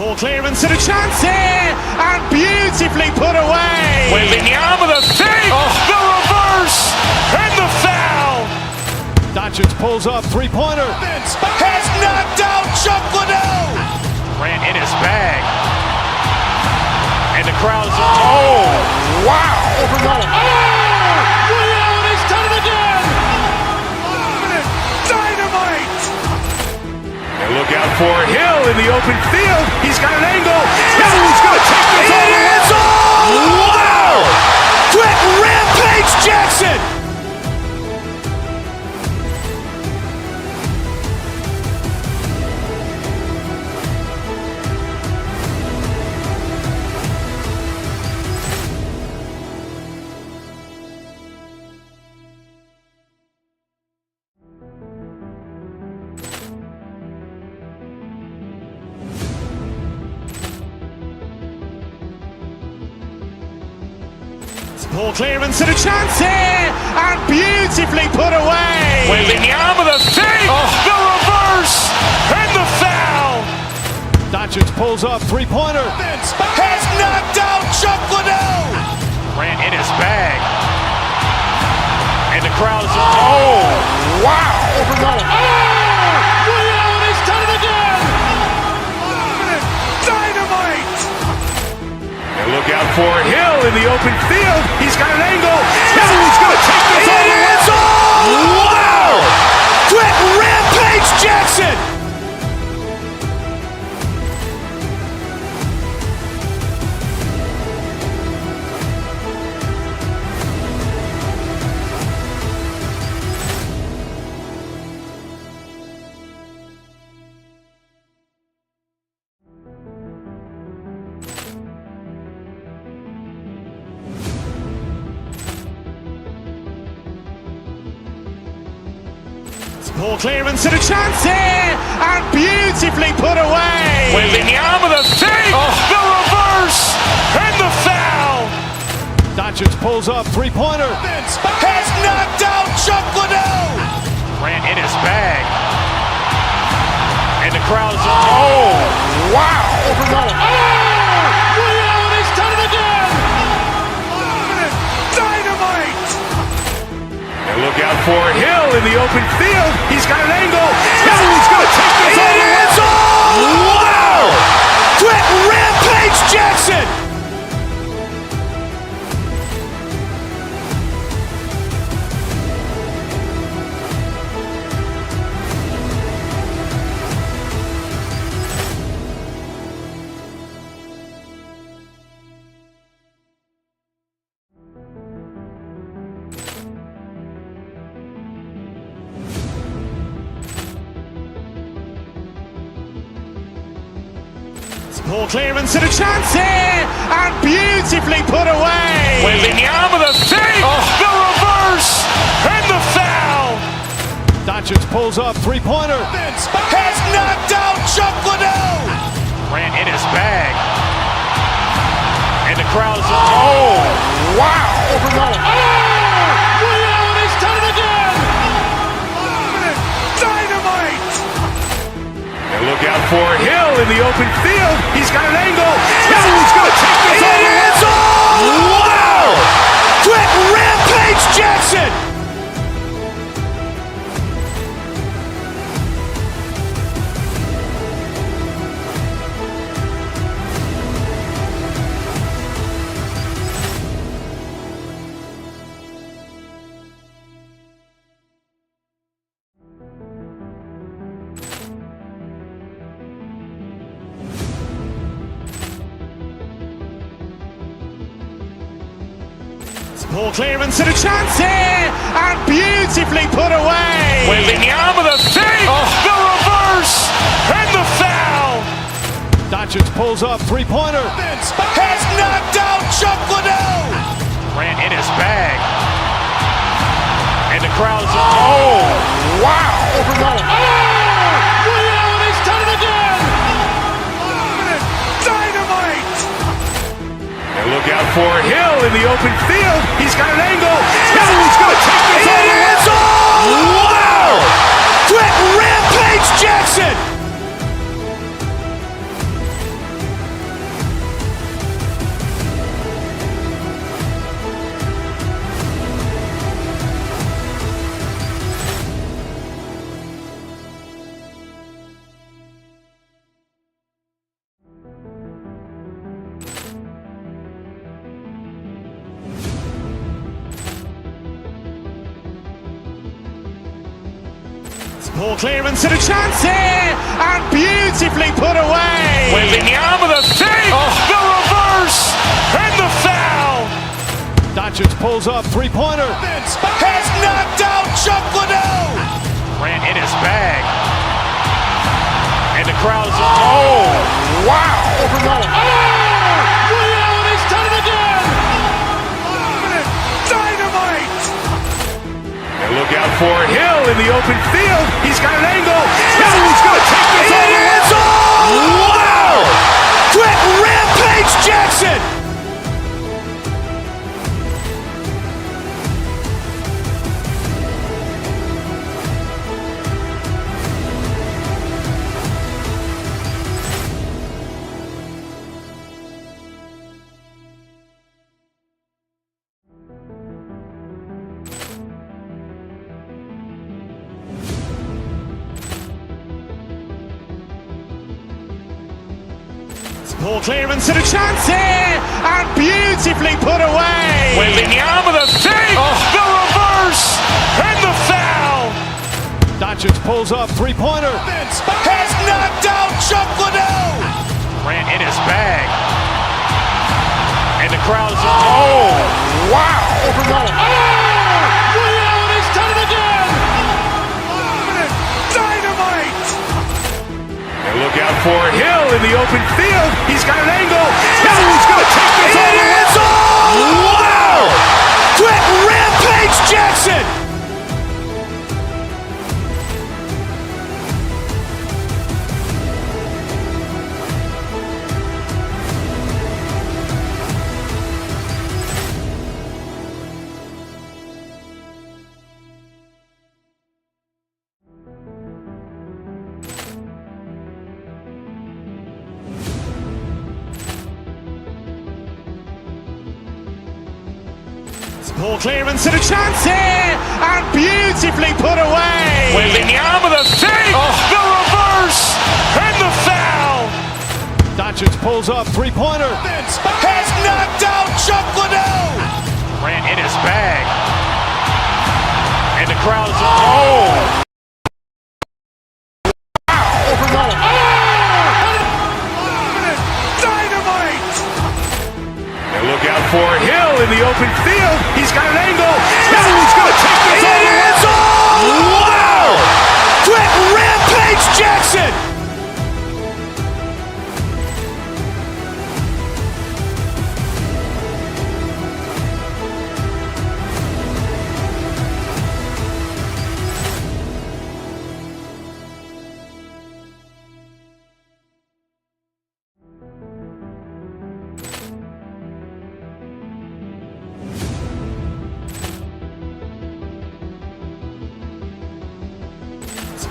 Ball clearance and a chance here, and beautifully put away. Waving the arm of the feet, the reverse, and the foul. Doncic pulls up, three-pointer. Has knocked out Chuck Liddell. Ran in his bag. And the crowd's, oh, wow. He's done it again. Dynamite. And look out for Hill in the open field. He's got an angle. He's going to take this all the way. Wow. Quick Rampage Jackson. Ball clearance and a chance here, and beautifully put away. Waving the arm of the feet, the reverse, and the foul. Doncic pulls up, three-pointer. Has knocked out Chuck Liddell. Ran in his bag. And the crowd's, oh, wow. He's done it again. Dynamite. And look out for Hill in the open field. He's got an angle. He's going to take this all the way. Wow. Quick Rampage Jackson. Ball clearance and a chance here, and beautifully put away. Waving the arm of the feet, the reverse, and the foul. Doncic pulls up, three-pointer. Has knocked out Chuck Liddell. Ran in his bag. And the crowd's, oh, wow. He's done it again. Dynamite. And look out for Hill in the open field. He's got an angle. He's going to take this all the way. Wow. Quick Rampage Jackson. Ball clearance and a chance here, and beautifully put away. Waving the arm of the feet, the reverse, and the foul. Doncic pulls up, three-pointer. Has knocked out Chuck Liddell. Ran in his bag. And the crowd's, oh, wow. He's done it again. Dynamite. And look out for Hill in the open field. He's got an angle. He's going to take this all the way. Wow. Quick Rampage Jackson. Ball clearance and a chance here, and beautifully put away. Waving the arm of the feet, the reverse, and the foul. Doncic pulls up, three-pointer. Has knocked out Chuck Liddell. Ran in his bag. And the crowd's, oh, wow. He's done it again. Dynamite. And look out for Hill in the open field. He's got an angle. He's going to take this all the way. Wow. Quick Rampage Jackson. Poor clearance and a chance here, and beautifully put away. Wembanyama with a fake, the reverse, and the foul. Doncic pulls up, three-pointer. Has knocked out Chuck Liddell. Grant in his bag. And the crowd's, oh, wow. Ray Allen has done it again. Dynamite. And look out for Hill in the open field. He's got an angle. Hill's going to take this all the way. Wow. Quick Rampage Jackson. Poor clearance and a chance here, and beautifully put away. Wembanyama with a fake, the reverse, and the foul. Doncic pulls up, three-pointer. Has knocked out Chuck Liddell. Grant in his bag. And the crowd's, oh, wow. Ray Allen has done it again. Dynamite. And look out for Hill in the open field. He's got an angle. Hill's going to take this all the way. Wow. Quick Rampage Jackson. Poor clearance and a chance here, and beautifully put away. Wembanyama with a fake, the reverse, and the foul. Doncic pulls up, three-pointer. Has knocked out Chuck Liddell. Grant in his bag. And the crowd's, oh. Dynamite. And look out for Hill in the open field. He's got an angle. Hill's going to take this all the way. Wow. Quick Rampage Jackson.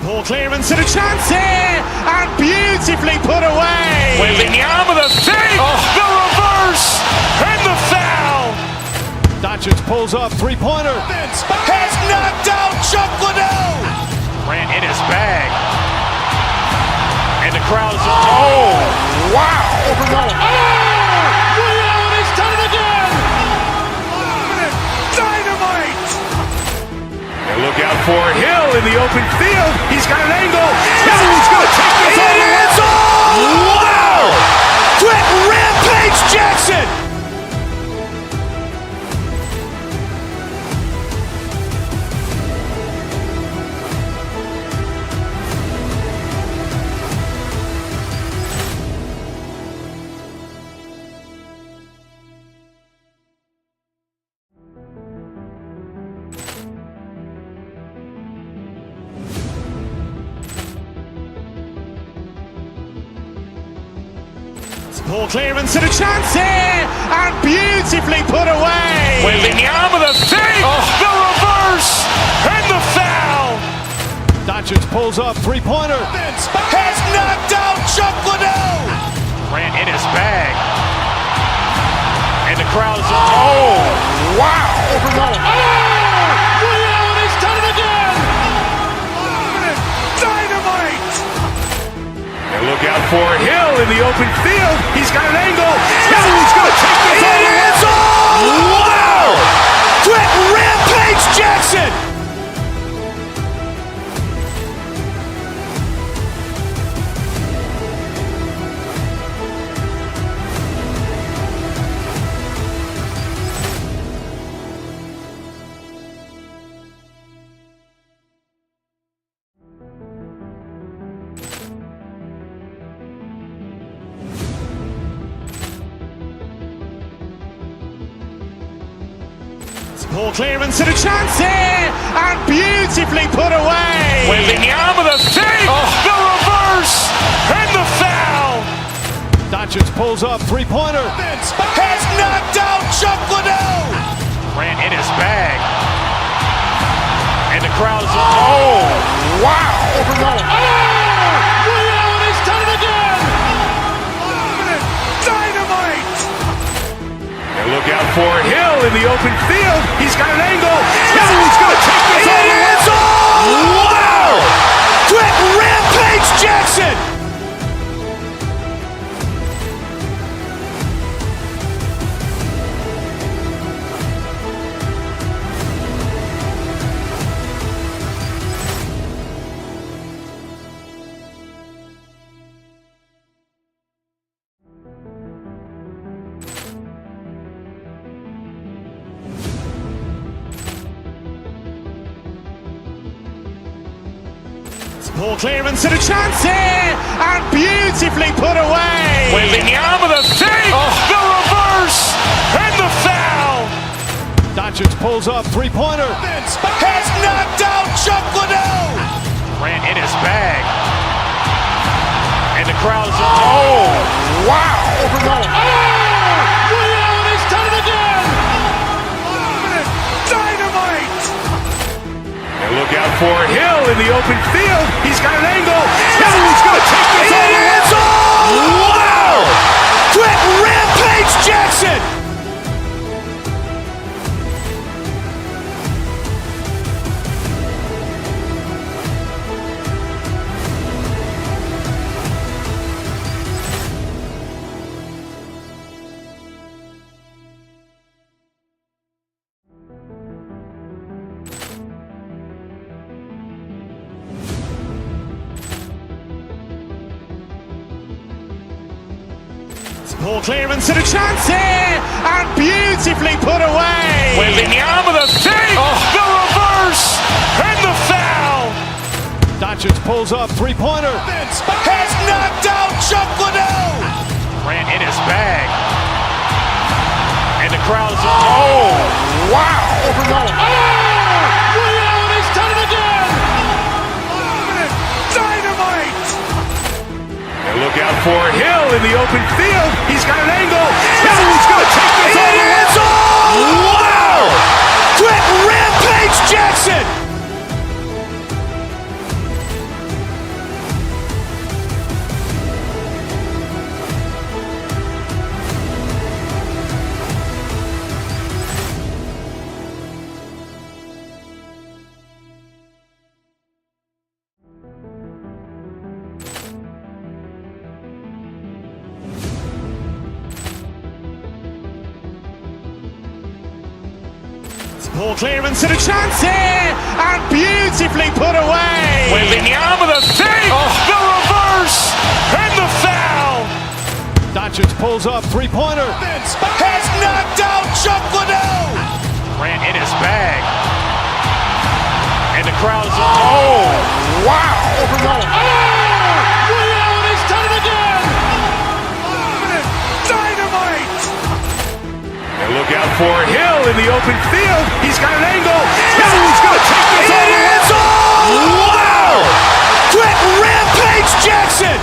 Poor clearance and a chance here, and beautifully put away. Wembanyama with a fake, the reverse, and the foul. Doncic pulls up, three-pointer. Has knocked out Chuck Liddell. Grant in his bag. And the crowd's, oh, wow. Ray Allen has done it again. Dynamite. And look out for Hill in the open field. He's got an angle. Hill's going to take this all the way. Wow. Quick Rampage Jackson. Poor clearance and a chance here, and beautifully put away. Wembanyama with a fake, the reverse, and the foul. Doncic pulls up, three-pointer. Has knocked out Chuck Liddell. Grant in his bag. And the crowd's, oh, wow. Ray Allen has done it again. Dynamite. And look out for Hill in the open field. He's got an angle. Hill's going to take this all the way. Wow. Quick Rampage Jackson. Poor clearance and a chance here, and beautifully put away. Waving the arm of the fake, the reverse, and the foul. Doncic pulls up, three-pointer. Has knocked out Chuck Liddell. Ran in his bag. And the crowd is, oh, wow. Ray Allen has done it again. Dynamite. And look out for Hill in the open field. He's got an angle. He's going to take this all the way. Wow. Quick Rampage Jackson. Poor clearance and a chance here, and beautifully put away. Waving the arm of the fake, the reverse, and the foul. Doncic pulls up, three-pointer. Has knocked out Chuck Liddell. Ran in his bag. And the crowd is, oh, wow. Ray Allen has done it again. Dynamite. And look out for Hill in the open field. He's got an angle. He's going to take this all the way. Wow. Quick Rampage Jackson. Poor clearance and a chance here, and beautifully put away. Waving the arm of the fake, the reverse, and the foul. Doncic pulls up, three-pointer. Has knocked out Chuck Liddell. Ran in his bag. And the crowd is, oh, wow. Ray Allen has done it again. Dynamite. And look out for Hill in the open field. He's got an angle. He's going to take this all the way. Wow. Quick Rampage Jackson. Poor clearance and a chance here, and beautifully put away. Waving the arm of the fake, the reverse, and the foul. Doncic pulls up, three-pointer. Has knocked out Chuck Liddell. Ran in his bag. And the crowd is, oh, wow. Ray Allen has done it again. Dynamite. And look out for Hill in the open field. He's got an angle. He's going to take this all the way. Wow. Quick Rampage Jackson.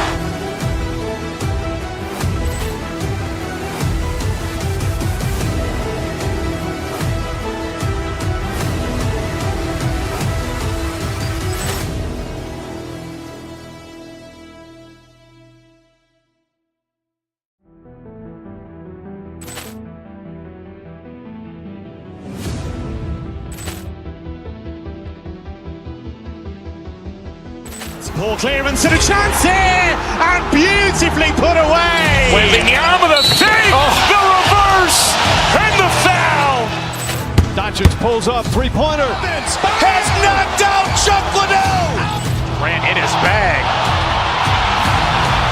Poor clearance and a chance here, and beautifully put away. Waving the arm of the fake, the reverse, and the foul. Doncic pulls up, three-pointer. Has knocked out Chuck Liddell. Ran in his bag.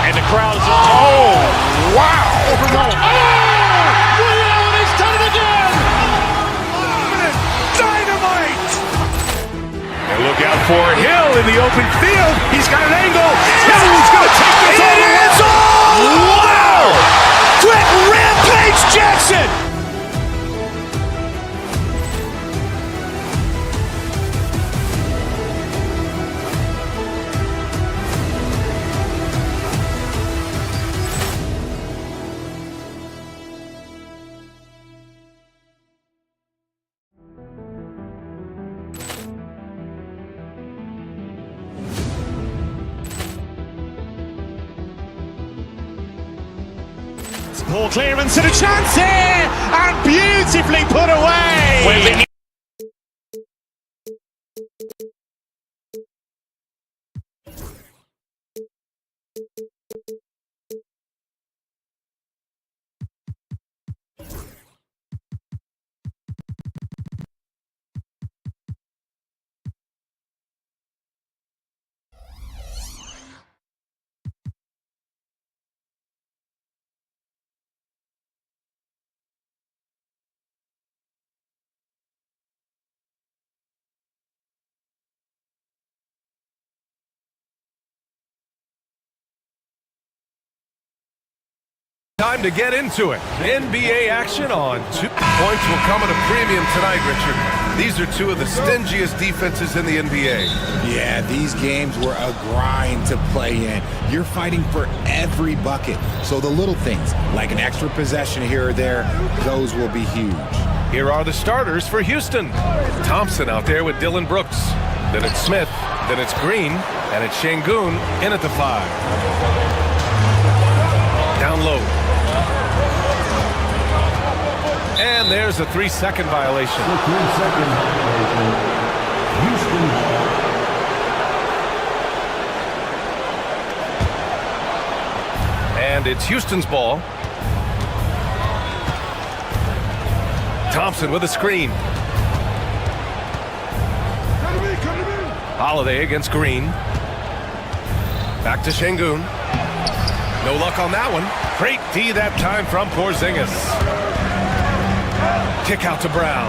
And the crowd is, oh, wow. Ray Allen has done it again. Dynamite. And look out for Hill in the open field. He's got an angle. He's going to take this all the way. Wow. Quick Rampage Jackson. Poor clearance and a chance here, and beautifully put away. Time to get into it. NBA action on 2 points will come at a premium tonight, Richard. These are two of the stingiest defenses in the NBA. Yeah, these games were a grind to play in. You're fighting for every bucket. So the little things, like an extra possession here or there, those will be huge. Here are the starters for Houston. Thompson out there with Dylan Brooks. Then it's Smith. Then it's Green. And it's Şengün in at the 5. Down low. And there's a 3-second violation. Houston. And it's Houston's ball. Thompson with a screen. Holiday against Green. Back to Şengün. No luck on that one. Great D that time from Porzingis. Kick out to Brown.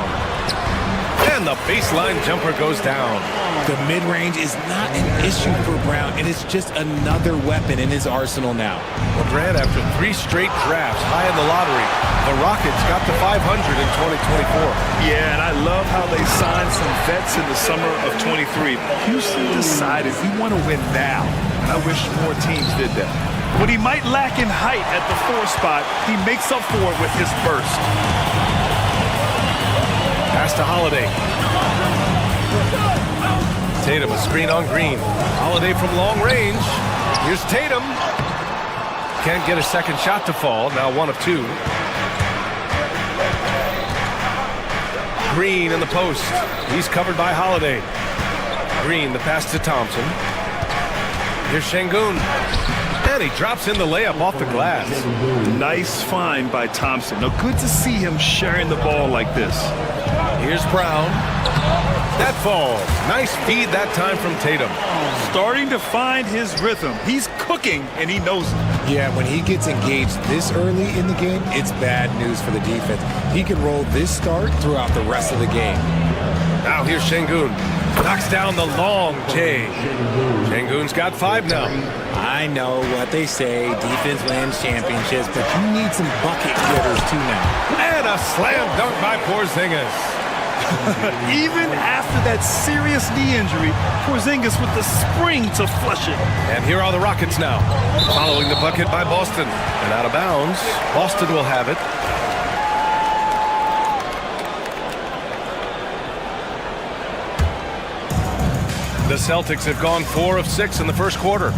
And the baseline jumper goes down. The mid-range is not an issue for Brown. It is just another weapon in his arsenal now. Well, Grant, after 3 straight drafts high in the lottery, the Rockets got to 500 in 2024. Yeah, and I love how they signed some vets in the summer of 23. Houston decided we want to win now, and I wish more teams did that. What he might lack in height at the 4 spot, he makes up for it with his burst. Pass to Holiday. Tatum, a screen on Green. Holiday from long range. Here's Tatum. Can't get a second shot to fall. Now 1 of 2. Green in the post. He's covered by Holiday. Green, the pass to Thompson. Here's Şengün. And he drops in the layup off the glass. Nice find by Thompson. Now, good to see him sharing the ball like this. Here's Brown. That falls. Nice feed that time from Tatum. Starting to find his rhythm. He's cooking, and he knows it. Yeah, when he gets engaged this early in the game, it's bad news for the defense. He can roll this start throughout the rest of the game. Now here's Şengün. Knocks down the long J. Şengün's got 5 now. I know what they say, defense wins championships, but you need some bucket getters too now. And a slam dunk by Porzingis. Even after that serious knee injury, Porzingis with the spring to flush it. And here are the Rockets now, following the bucket by Boston. And out of bounds, Boston will have it. The Celtics have gone 4 of 6 in the first quarter.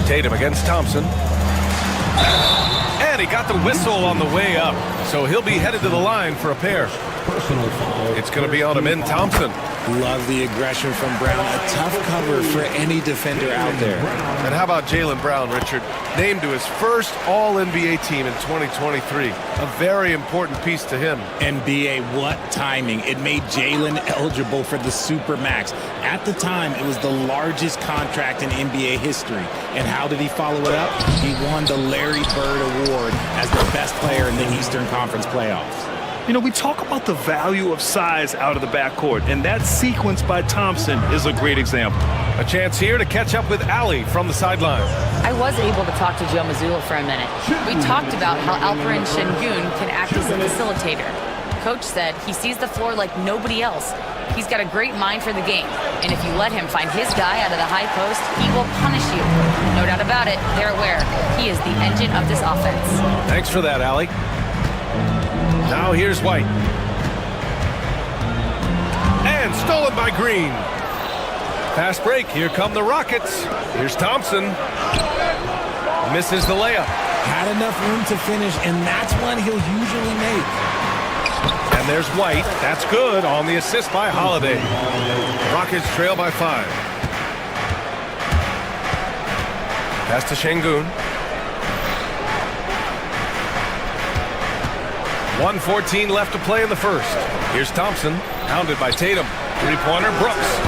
Tatum against Thompson. And he got the whistle on the way up, so he'll be headed to the line for a pair. It's going to be on him in Thompson. Love the aggression from Brown. A tough cover for any defender out there. And how about Jaylen Brown, Richard? Named to his first All-NBA team in 2023. A very important piece to him. NBA, what timing. It made Jaylen eligible for the Supermax. At the time, it was the largest contract in NBA history. And how did he follow it up? He won the Larry Bird Award as the best player in the Eastern Conference playoffs. You know, we talk about the value of size out of the backcourt, and that sequence by Thompson is a great example. A chance here to catch up with Allie from the sideline. I was able to talk to Joe Mazzulla for a minute. We talked about how Alperen Şengün can act as a facilitator. Coach said he sees the floor like nobody else. He's got a great mind for the game, and if you let him find his guy out of the high post, he will punish you. No doubt about it, they're aware. He is the engine of this offense. Thanks for that, Allie. Now here's White. And stolen by Green. Fast break. Here come the Rockets. Here's Thompson. Misses the layup. Had enough room to finish, and that's one he'll usually make. And there's White. That's good on the assist by Holiday. Rockets trail by 5. Pass to Şengün. 1:14 left to play in the first. Here's Thompson, hounded by Tatum. Three-pointer, Brooks.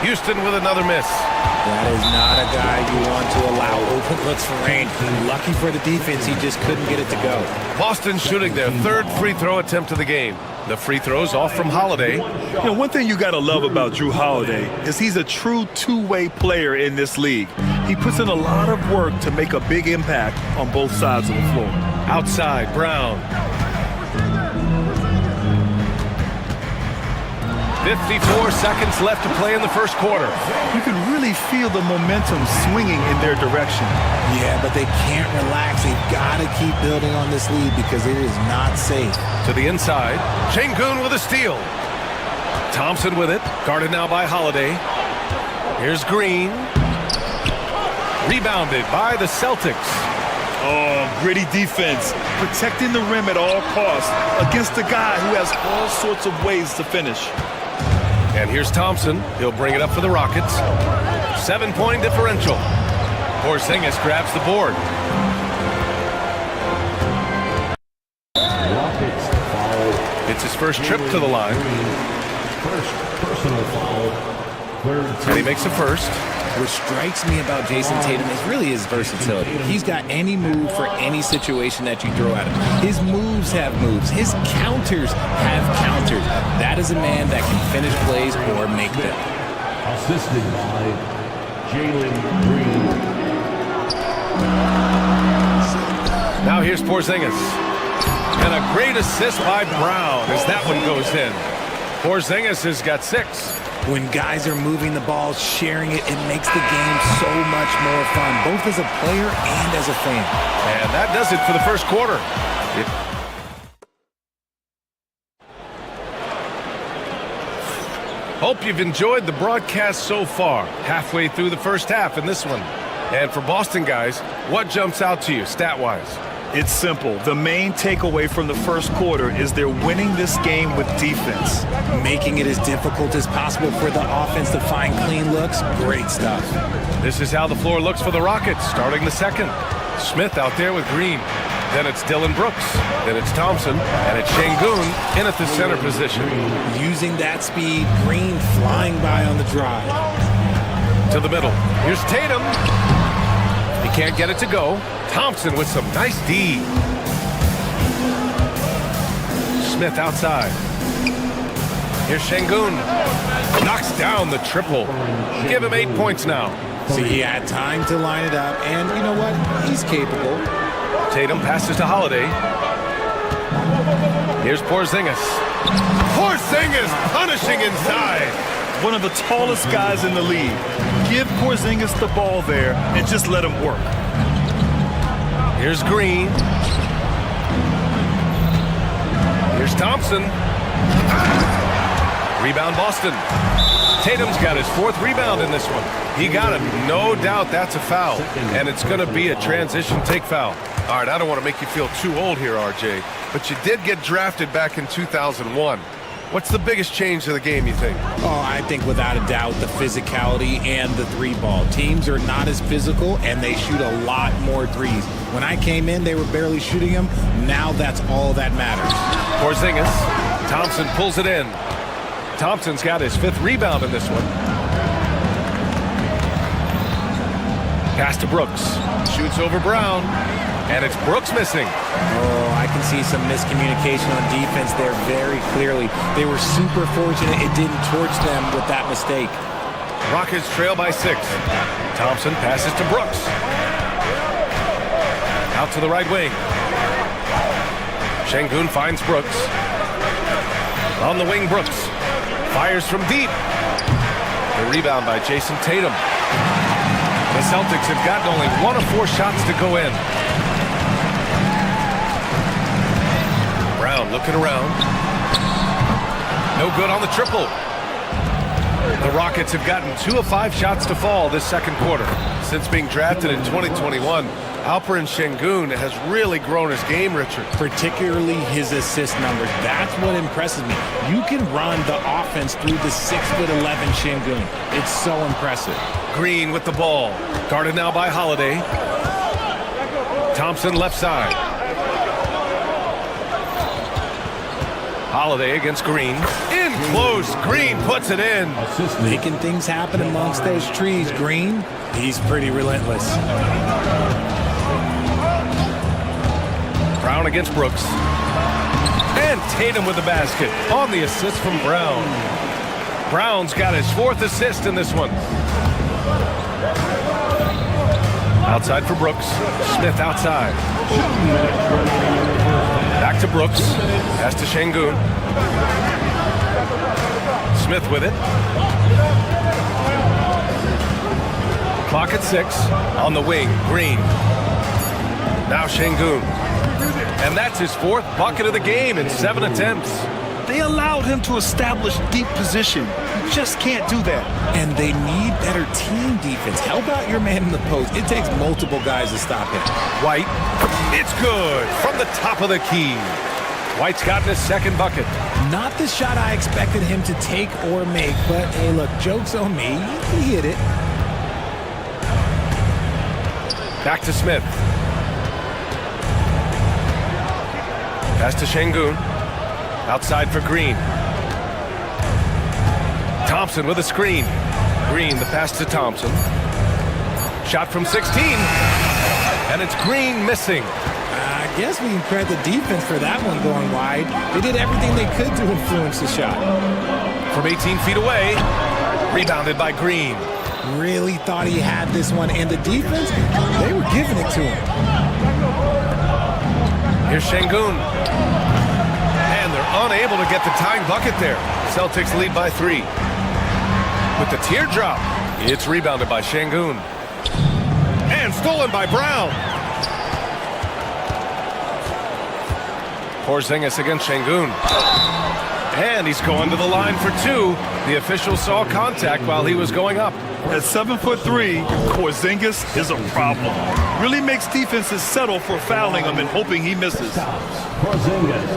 Houston with another miss. That is not a guy you want to allow open looks for rain. Lucky for the defense, he just couldn't get it to go. Boston shooting their third free throw attempt of the game. The free throws off from Holiday. You know, one thing you got to love about Drew Holiday is he's a true two-way player in this league. He puts in a lot of work to make a big impact on both sides of the floor. Outside, Brown. 54 seconds left to play in the first quarter. You can really feel the momentum swinging in their direction. Yeah, but they can't relax. They've got to keep building on this lead because it is not safe. To the inside, Şengün with a steal. Thompson with it, guarded now by Holiday. Here's Green. Rebounded by the Celtics. Oh, gritty defense, protecting the rim at all costs against a guy who has all sorts of ways to finish. And here's Thompson. He'll bring it up for the Rockets. 7-point differential. Porzingis grabs the board. It's his first trip to the line. First personal foul. And he makes a first. What strikes me about Jason Tatum is really his versatility. He's got any move for any situation that you throw at him. His moves have moves. His counters have counters. That is a man that can finish plays or make them. Assisted by Jalen Green. Now here's Porzingis. And a great assist by Brown as that one goes in. Porzingis has got 6. When guys are moving the ball, sharing it, it makes the game so much more fun, both as a player and as a fan. And that does it for the first quarter. Hope you've enjoyed the broadcast so far. Halfway through the first half in this one. And for Boston guys, what jumps out to you stat-wise? It's simple. The main takeaway from the first quarter is they're winning this game with defense. Making it as difficult as possible for the offense to find clean looks. Great stuff. This is how the floor looks for the Rockets starting the second. Smith out there with Green. Then it's Dylan Brooks. Then it's Thompson. And it's Şengün in at the center position. Using that speed, Green flying by on the drive. To the middle. Here's Tatum. He can't get it to go. Thompson with some nice D. Smith outside. Here's Şengün. Knocks down the triple. Give him 8 points now. So he had time to line it up, and you know what? He's capable. Tatum passes to Holiday. Here's Porzingis. Porzingis punishing inside. One of the tallest guys in the league. Give Porzingis the ball there and just let him work. Here's Green. Here's Thompson. Rebound Boston. Tatum's got his 4th rebound in this one. He got him. No doubt that's a foul. And it's going to be a transition take foul. All right, I don't want to make you feel too old here, RJ, but you did get drafted back in 2001. What's the biggest change to the game, you think? Oh, I think without a doubt the physicality and the 3-ball. Teams are not as physical, and they shoot a lot more threes. When I came in, they were barely shooting them. Now that's all that matters. Porzingis. Thompson pulls it in. Thompson's got his 5th rebound in this one. Pass to Brooks. Shoots over Brown. And it's Brooks missing. Oh, I can see some miscommunication on defense there very clearly. They were super fortunate it didn't torch them with that mistake. Rockets trail by 6. Thompson passes to Brooks. Out to the right wing. Şengün finds Brooks. On the wing, Brooks. Fires from deep. The rebound by Jason Tatum. The Celtics have gotten only 1 of 4 shots to go in. Brown looking around. No good on the triple. The Rockets have gotten 2 of 5 shots to fall this second quarter. Since being drafted in 2021, Alperen Şengün has really grown his game, Richard. Particularly his assist numbers. That's what impresses me. You can run the offense through the 6'11" Şengün. It's so impressive. Green with the ball. Guarded now by Holiday. Thompson left side. Holiday against Green. In close. Green puts it in. Making things happen amongst those trees. Green, he's pretty relentless. Brown against Brooks. And Tatum with the basket on the assist from Brown. Brown's got his 4th assist in this one. Outside for Brooks. Smith outside. Back to Brooks. Pass to Şengün. Smith with it. Clock at 6. On the wing, Green. Now Şengün. And that's his 4th bucket of the game in 7 attempts. They allowed him to establish deep position. You just can't do that. And they need better team defense. How about your man in the post? It takes multiple guys to stop him. White. It's good from the top of the key. White's gotten his 2nd bucket. Not the shot I expected him to take or make, but hey, look, joke's on me. He hit it. Back to Smith. Pass to Şengün. Outside for Green. Thompson with a screen. Green, the pass to Thompson. Shot from 16. And it's Green missing. I guess we can credit the defense for that one going wide. They did everything they could to influence the shot. From 18 feet away. Rebounded by Green. Really thought he had this one. And the defense, they were giving it to him. Here's Şengün. And they're unable to get the tying bucket there. Celtics lead by 3. With the teardrop, it's rebounded by Şengün. And stolen by Brown. Porzingis against Şengün. And he's going to the line for 2. The official saw contact while he was going up. At 7'3", Porzingis is a problem. Really makes defenses settle for fouling him and hoping he misses.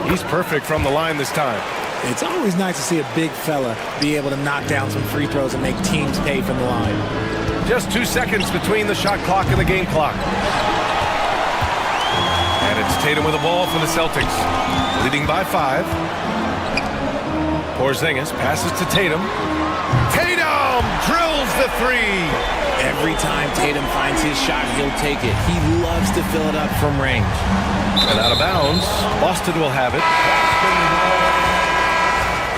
He's perfect from the line this time. It's always nice to see a big fella be able to knock down some free throws and make teams pay from the line. Just 2 seconds between the shot clock and the game clock. And it's Tatum with the ball for the Celtics. Leading by 5. Porzingis passes to Tatum. Tatum drills the 3. Every time Tatum finds his shot, he'll take it. He loves to fill it up from range. And out of bounds, Boston will have it.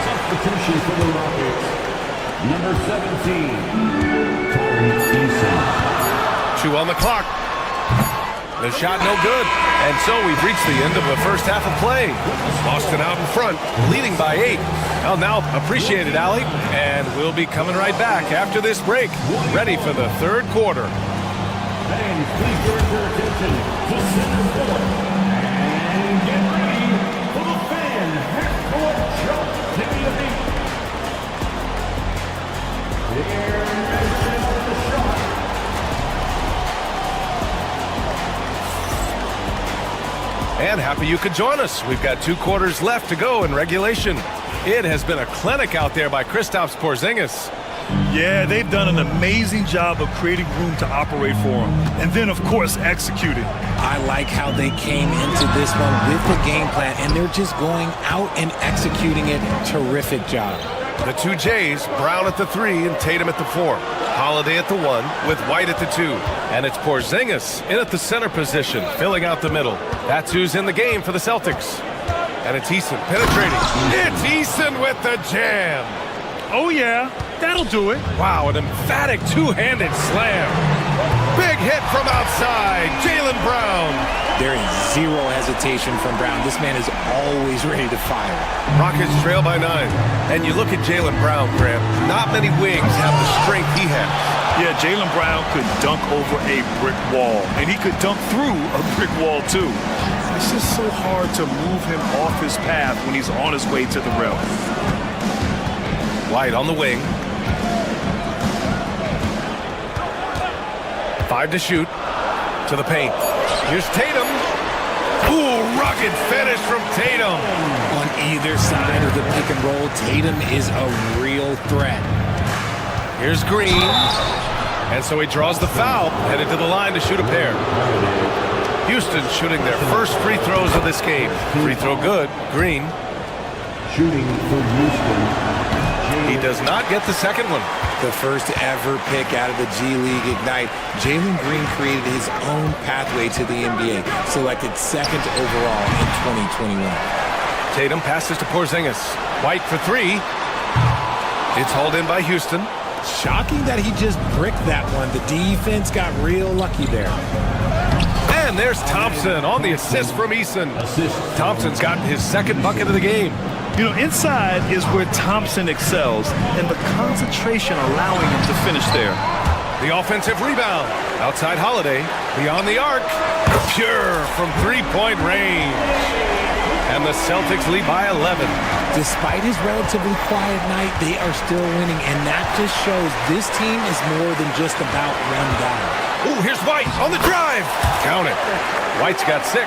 Substitution for the Rockets. Number 17, Tyrese Eason. 2 on the clock. The shot no good. And so we've reached the end of the first half of play. Boston out in front, leading by 8. Well, now appreciate it, Allie. And we'll be coming right back after this break, ready for the 3rd quarter. Fans, please direct your attention to center court. And get ready for the fan half-court jump to the beat. Here is the shot. And happy you could join us. We've got 2 quarters left to go in regulation. It has been a clinic out there by Kristaps Porzingis. Yeah, they've done an amazing job of creating room to operate for him. And then, of course, executing. I like how they came into this one with the game plan, and they're just going out and executing it. Terrific job. The 2 J's, Brown at the 3 and Tatum at the 4. Holiday at the 1 with White at the 2. And it's Porzingis in at the center position, filling out the middle. That's who's in the game for the Celtics. And it's Eason penetrating. It's Eason with the jam. Oh, yeah, that'll do it. Wow, an emphatic 2-handed slam. Big hit from outside, Jaylen Brown. There is zero hesitation from Brown. This man is always ready to fire. Rockets trail by 9. And you look at Jaylen Brown, Graham. Not many wings have the strength he has. Yeah, Jaylen Brown could dunk over a brick wall. And he could dunk through a brick wall, too. It's just so hard to move him off his path when he's on his way to the rim. White on the wing. 5 to shoot. To the paint. Here's Tatum. Ooh, rugged finish from Tatum. On either side of the pick and roll, Tatum is a real threat. Here's Green. And so he draws the foul, headed to the line to shoot a pair. Houston shooting their first free throws of this game. Free throw good. Green. Shooting for Houston. He does not get the second one. The first ever pick out of the G League Ignite, Jalen Green created his own pathway to the NBA, selected second overall in 2021. Tatum passes to Porzingis. White for 3. It's hauled in by Houston. Shocking that he just bricked that one. The defense got real lucky there. And there's Thompson on the assist from Eason. Thompson's gotten his second bucket of the game. You know, inside is where Thompson excels, and the concentration allowing him to finish there. The offensive rebound. Outside Holiday. Beyond the arc. Pure from three-point range. And the Celtics lead by 11. Despite his relatively quiet night, they are still winning, and that just shows this team is more than just about one guy. Ooh, here's White on the drive. Count it. White's got 6.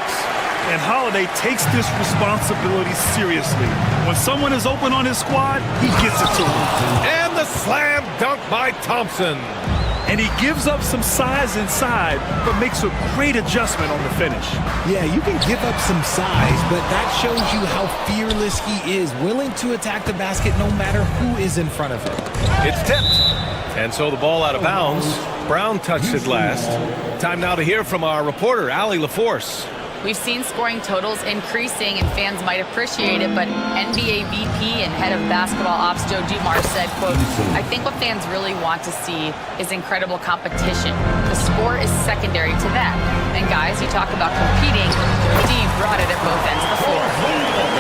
And Holiday takes this responsibility seriously. When someone is open on his squad, he gets it to him. And the slam dunk by Thompson. And he gives up some size inside, but makes a great adjustment on the finish. Yeah, you can give up some size, but that shows you how fearless he is, willing to attack the basket no matter who is in front of him. It's tipped. And so the ball out of bounds. Brown touched it last. Time now to hear from our reporter, Allie LaForce. We've seen scoring totals increasing, and fans might appreciate it, but NBA VP and head of basketball ops Joe Dumars said, quote, "I think what fans really want to see is incredible competition. The score is secondary to that. And guys, you talk about competing, Steve brought it at both ends of the floor."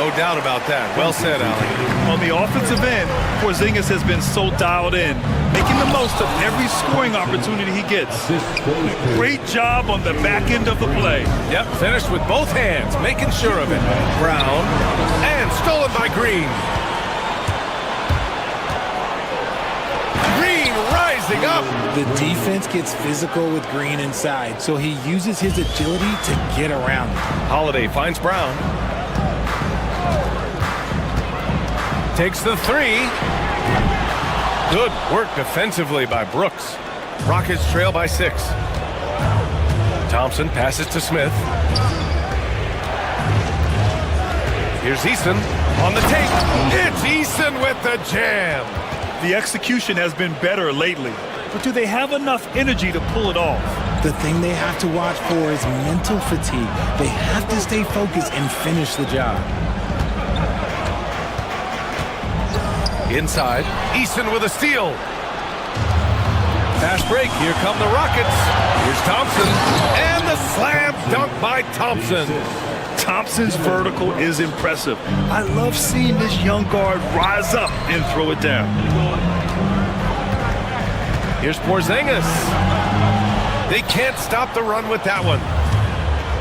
No doubt about that. Well said, Allie. On the offensive end, Porzingis has been so dialed in, making the most of every scoring opportunity he gets. Great job on the back end of the play. Yep, finished with both hands, making sure of it. Brown, and stolen by Green. Green rising up. The defense gets physical with Green inside, so he uses his agility to get around it. Holiday finds Brown. Takes the 3. Good work defensively by Brooks. Rockets trail by 6. Thompson passes to Smith. Here's Eason on the take. It's Eason with the jam. The execution has been better lately, but do they have enough energy to pull it off? The thing they have to watch for is mental fatigue. They have to stay focused and finish the job. Inside, Eason with a steal. Fast break, here come the Rockets. Here's Thompson, and the slam dunk by Thompson. Thompson's vertical is impressive. I love seeing this young guard rise up and throw it down. Here's Porzingis. They can't stop the run with that one.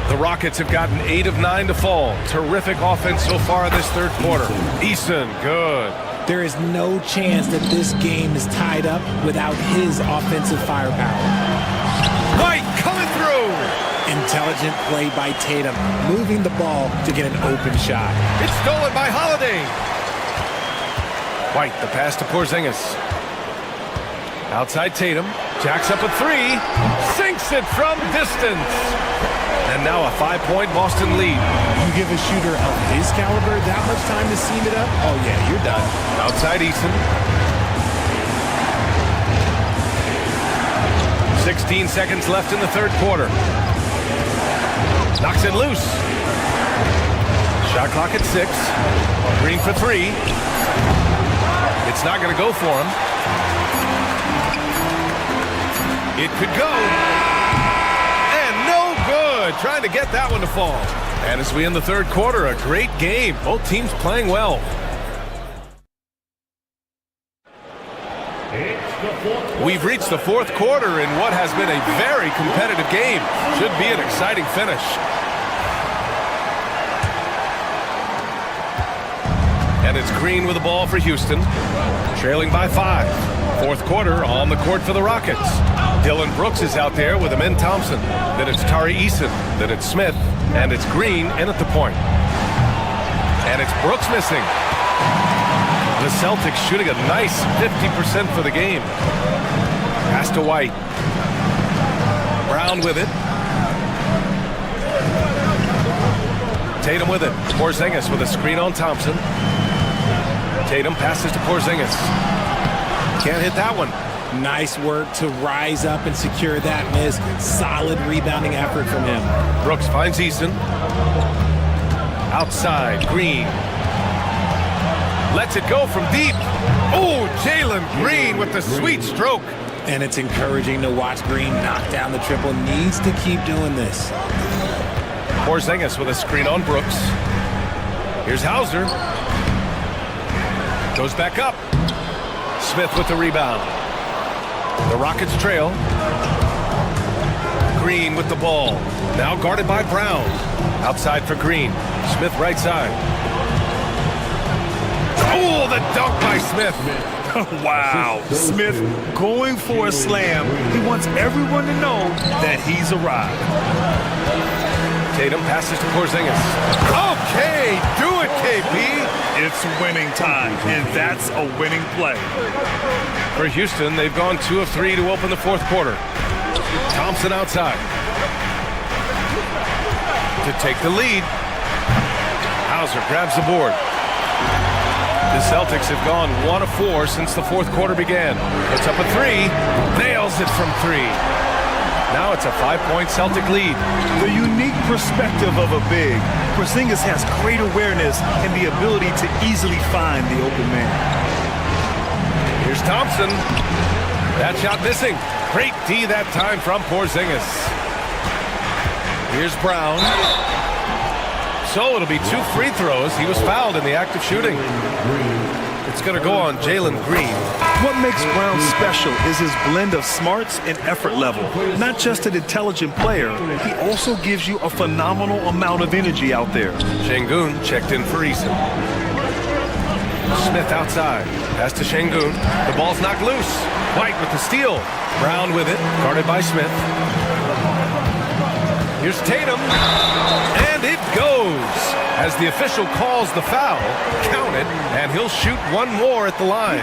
The Rockets have gotten 8 of 9 to fall. Terrific offense so far in this third quarter. Eason, good. There is no chance that this game is tied up without his offensive firepower. White coming through. Intelligent play by Tatum, moving the ball to get an open shot. It's stolen by Holiday. White, the pass to Porzingis. Outside Tatum, jacks up a 3, sinks it from distance. And now a 5-point Boston lead. You give a shooter of his caliber that much time to seam it up? Oh yeah, you're done. Outside Eason. 16 seconds left in the third quarter. Knocks it loose. Shot clock at 6. Green for 3. It's not going to go for him. It could go. And no good. Trying to get that one to fall. And as we end the third quarter, a great game. Both teams playing well. We've reached the fourth quarter in what has been a very competitive game. Should be an exciting finish. And it's Green with the ball for Houston. Trailing by 5. Fourth quarter on the court for the Rockets. Dylan Brooks is out there with Amin Thompson. Then it's Tari Eason. Then it's Smith. And it's Green in at the point. And it's Brooks missing. The Celtics shooting a nice 50% for the game. Pass to White. Brown with it. Tatum with it. Porzingis with a screen on Thompson. Tatum passes to Porzingis. Can't hit that one. Nice work to rise up and secure that miss. Solid rebounding effort from him. Brooks finds Eason. Outside, Green. Lets it go from deep. Oh, Jalen Green with the sweet stroke. And it's encouraging to watch Green knock down the triple. Needs to keep doing this. Porzingis with a screen on Brooks. Here's Hauser. Goes back up. Smith with the rebound. The Rockets trail. Green with the ball. Now guarded by Brown. Outside for Green. Smith right side. Oh, the dunk by Smith. Wow. Smith going for a slam. He wants everyone to know that he's arrived. Tatum passes to Porzingis. Okay, do it, KP. It's winning time, and that's a winning play. For Houston, they've gone 2 of 3 to open the fourth quarter. Thompson outside. To take the lead. Hauser grabs the board. The Celtics have gone 1 of 4 since the fourth quarter began. Puts up a 3. Nails it from 3. Now it's a 5-point Celtic lead. The unique perspective of a big. Porzingis has great awareness and the ability to easily find the open man. Here's Thompson. That shot missing. Great D that time from Porzingis. Here's Brown. So it'll be 2 free throws. He was fouled in the act of shooting. It's going to go on Jalen Green. What makes Brown special is his blend of smarts and effort level. Not just an intelligent player, he also gives you a phenomenal amount of energy out there. Şengün checked in for Eason. Smith outside. Pass to Şengün. The ball's knocked loose. White with the steal. Brown with it. Guarded by Smith. Here's Tatum. And it goes. As the official calls the foul, count it, and he'll shoot one more at the line.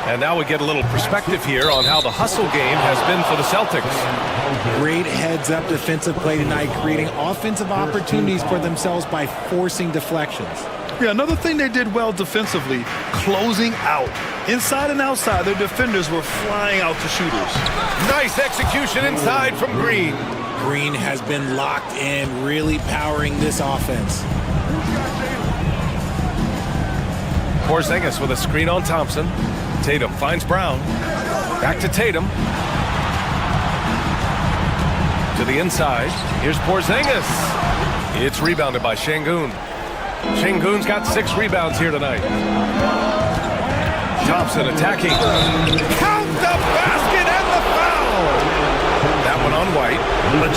And now we get a little perspective here on how the hustle game has been for the Celtics. Great heads-up defensive play tonight, creating offensive opportunities for themselves by forcing deflections. Yeah, another thing they did well defensively, closing out. Inside and outside, their defenders were flying out to shooters. Nice execution inside from Green. Green has been locked in, really powering this offense. Porzingis with a screen on Thompson. Tatum finds Brown. Back to Tatum. To the inside. Here's Porzingis. It's rebounded by Şengün. Şengün's got 6 rebounds here tonight. Thompson attacking. Count the basket and the foul! That one on White.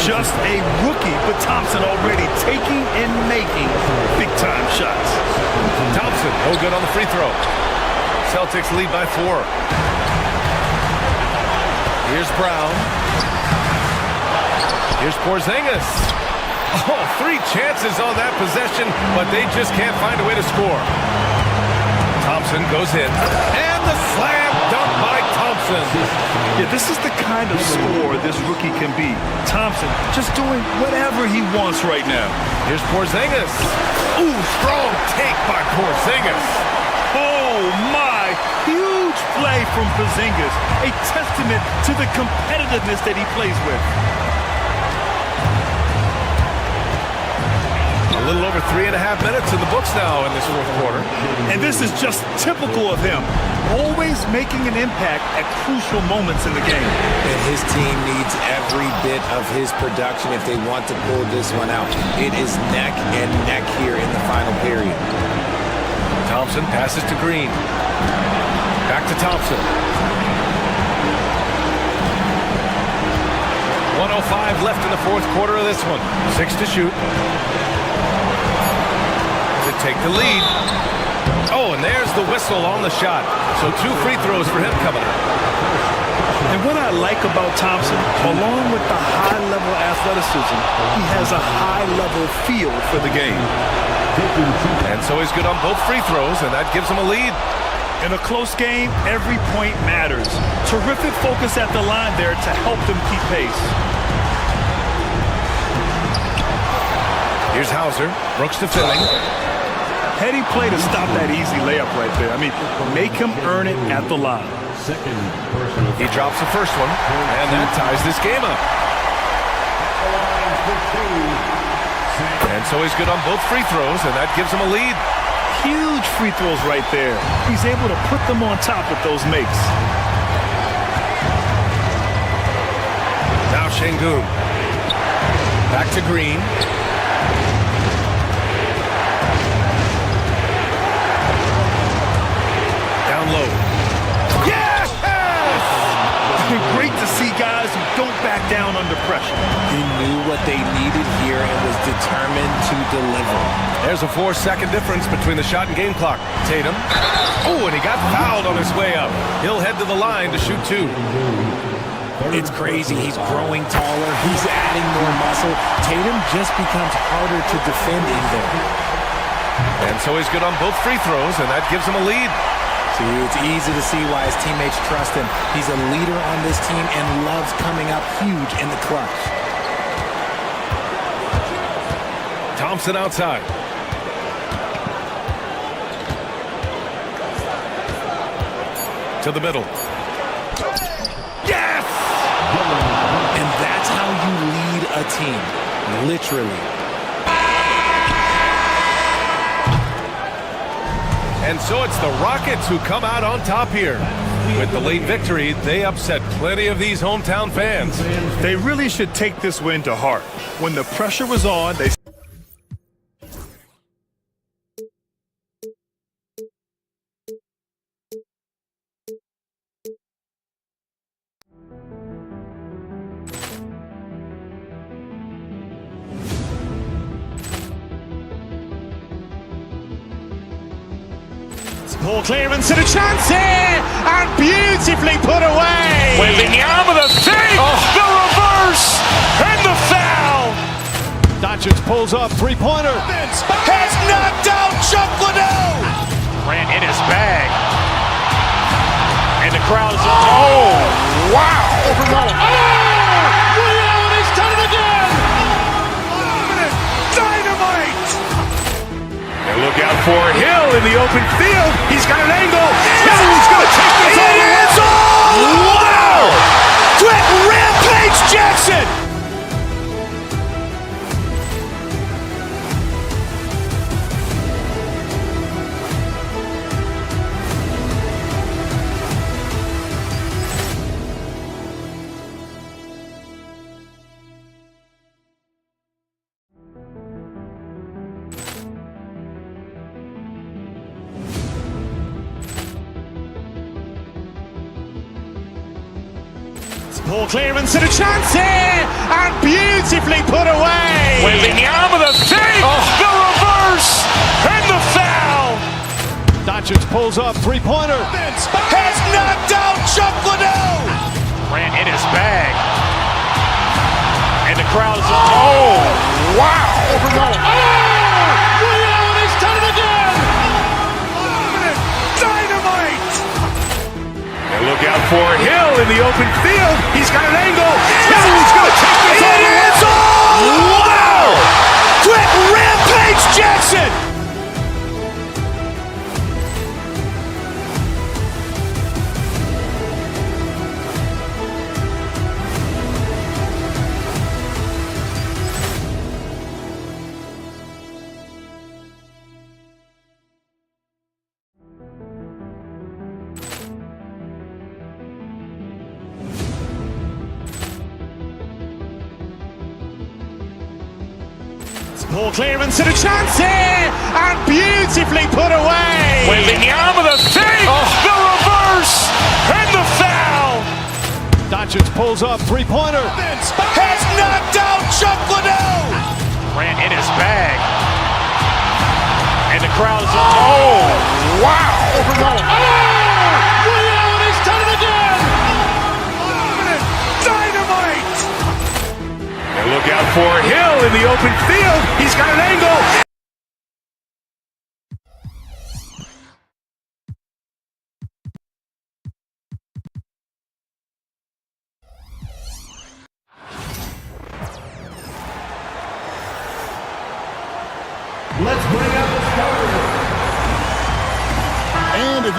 Just a rookie, but Thompson already taking and making big-time shots. Thompson, no good on the free throw. Celtics lead by 4. Here's Brown. Here's Porzingis. Oh, 3 chances on that possession, but they just can't find a way to score. Thompson goes in. And the slam dunk by Thompson. Yeah, this is the kind of scorer this rookie can be. Thompson just doing whatever he wants right now. Here's Porzingis. Ooh, strong take by Porzingis. Oh, my. Huge play from Porzingis. A testament to the competitiveness that he plays with. A little over 3.5 minutes in the books now in this fourth quarter. And this is just typical of him. Always making an impact at crucial moments in the game. And his team needs every bit of his production if they want to pull this one out. It is neck and neck here in the final period. Thompson passes to Green. Back to Thompson. 1:05 left in the fourth quarter of this one. 6 to shoot. To take the lead. Oh, and there's the whistle on the shot. So 2 free throws for him coming up. And what I like about Thompson, along with the high-level athleticism, he has a high-level feel for the game. And so he's good on both free throws, and that gives him a lead. In a close game, every point matters. Terrific focus at the line there to help them keep pace. Here's Hauser. Brooks to Filling. Heady play to stop that easy layup right there. I mean, make him earn it at the line. He drops the first one, and that ties this game up. And so he's good on both free throws, and that gives him a lead. Huge free throws right there. He's able to put them on top with those makes. Now Şengün. Back to Green. Down low. Yes! It's been great to see guys who don't back down under pressure. He knew what they needed here and was determined to deliver. There's a 4-second difference between the shot and game clock. Tatum. Oh, and he got fouled on his way up. He'll head to the line to shoot 2. It's crazy. He's growing taller. He's adding more muscle. Tatum just becomes harder to defend in there. And so he's good on both free throws, and that gives him a lead. See, it's easy to see why his teammates trust him. He's a leader on this team and loves coming up huge in the clutch. Thompson outside. To the middle. Yes! And that's how you lead a team, literally. And so it's the Rockets who come out on top here. With the late victory, they upset plenty of these hometown fans. They really should take this win to heart. When the pressure was on, they... Poor clearance and a chance here, and beautifully put away. Wembanyama with a fake, the reverse, and the foul. Doncic pulls up, three-pointer. Has knocked out Chuck Liddell. Ran in his bag. And the crowd is... Oh, wow. Ray Allen, he's done it again. Dynamite. And look out for Hill in the open field. He's got an angle. Hill's going to take this all the way. Wow! Quick Rampage Jackson. Poor clearance and a chance here, and beautifully put away. Wembanyama with a fake, the reverse, and the foul. Doncic pulls up, three-pointer. Has knocked out Chuck Liddell. Ran in his bag. And the crowd is... Oh, wow. Ray Allen, he's done it again. Dynamite. And look out for Hill in the open field. He's got an angle. Hill's going to take this all the way. Wow! Quick Rampage Jackson. Poor clearance and a chance here, and beautifully put away. Wembanyama with a fake, the reverse, and the foul. Doncic pulls up, three-pointer. Has knocked out Chuck Liddell. Ran in his bag. And the crowd is... Oh, wow. Ray Allen, he's done it again. Look out for Hill in the open field. He's got an angle. Let's bring out the starter. And if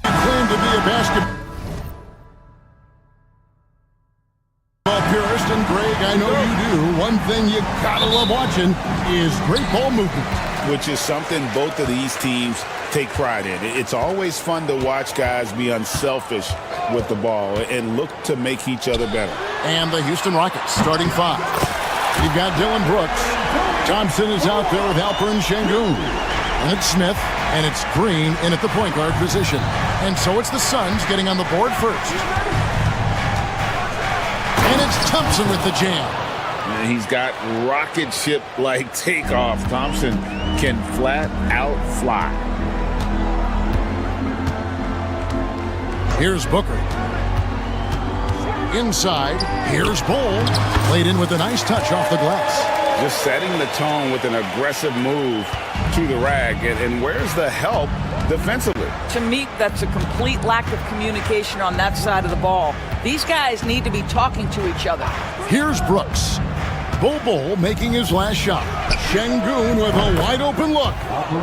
claim to be a basketball purist, and Greg, I know you do, one thing you gotta love watching is great ball movement. Which is something both of these teams take pride in. It's always fun to watch guys be unselfish with the ball and look to make each other better. And the Houston Rockets starting five. You've got Dylan Brooks. Thompson is out there with Alperen Şengün. And it's Smith, and it's Green in at the point guard position. And so it's the Suns getting on the board first. And it's Thompson with the jam. And he's got rocket ship-like takeoff. Thompson can flat out fly. Here's Booker. Inside, here's Bull. Played in with a nice touch off the glass. Just setting the tone with an aggressive move to the rag. And where's the help defensively? To me, that's a complete lack of communication on that side of the ball. These guys need to be talking to each other. Here's Brooks. Bull making his last shot. Şengün with a wide open look.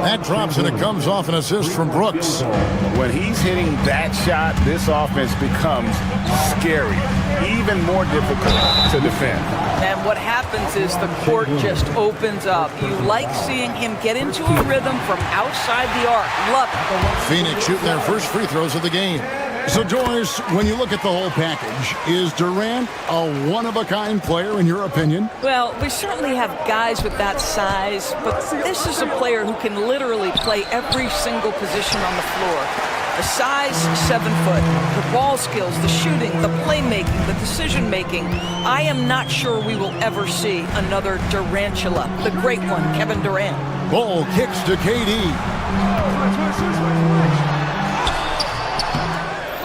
That drops and it comes off an assist from Brooks. When he's hitting that shot, this offense becomes scary, even more difficult to defend. And what happens is the court just opens up. You like seeing him get into a rhythm from outside the arc. Love it. Phoenix shooting their first free throws of the game. So, Joyce, when you look at the whole package, is Durant a one-of-a-kind player in your opinion? Well, we certainly have guys with that size, but this is a player who can literally play every single position on the floor. The size, 7 foot. The ball skills, the shooting, the playmaking, the decision-making. I am not sure we will ever see another Durantula, the great one, Kevin Durant. Ball kicks to KD.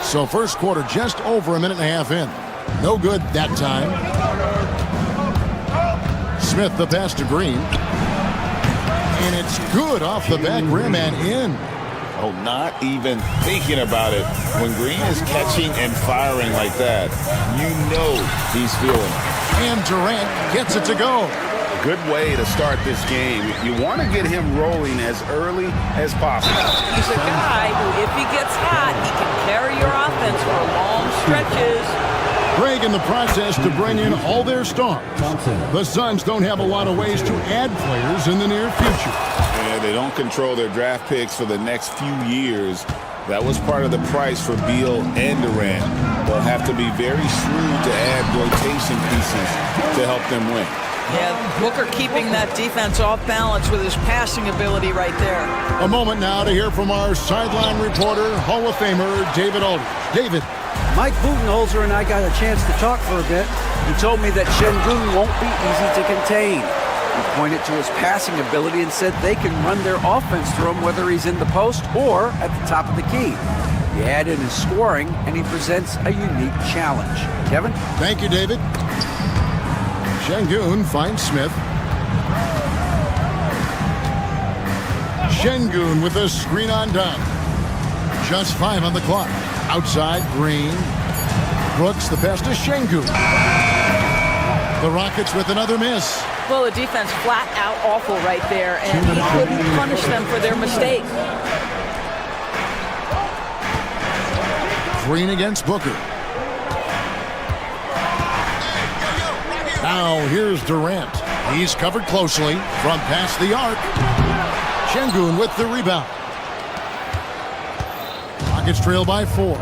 So first quarter just over a minute and a half in. No good that time. Smith the pass to Green. And it's good off the back rim and in. Oh, not even thinking about it. When Green is catching and firing like that, you know he's feeling it. And Durant gets it to go. Good way to start this game. You want to get him rolling as early as possible. He's a guy who, if he gets hot, he can carry your offense for long stretches. Greg in the process to bring in all their stars. The Suns don't have a lot of ways to add players in the near future. Yeah, they don't control their draft picks for the next few years. That was part of the price for Beal and Durant. They'll have to be very shrewd to add rotation pieces to help them win. Yeah, Booker keeping that defense off balance with his passing ability right there. A moment now to hear from our sideline reporter, Hall of Famer David Aldridge. David. Mike Budenholzer and I got a chance to talk for a bit. He told me that Şengün won't be easy to contain. He pointed to his passing ability and said they can run their offense through him whether he's in the post or at the top of the key. You add in his scoring, and he presents a unique challenge. Kevin? Thank you, David. Şengün finds Smith. Şengün with a screen on done. Just 5 on the clock. Outside, Green. Brooks, the pass to Şengün. The Rockets with another miss. Well, the defense flat out awful right there, and he couldn't punish them for their mistake. Green against Booker. Now here's Durant. He's covered closely from past the arc. Şengün with the rebound. Rockets trail by 4.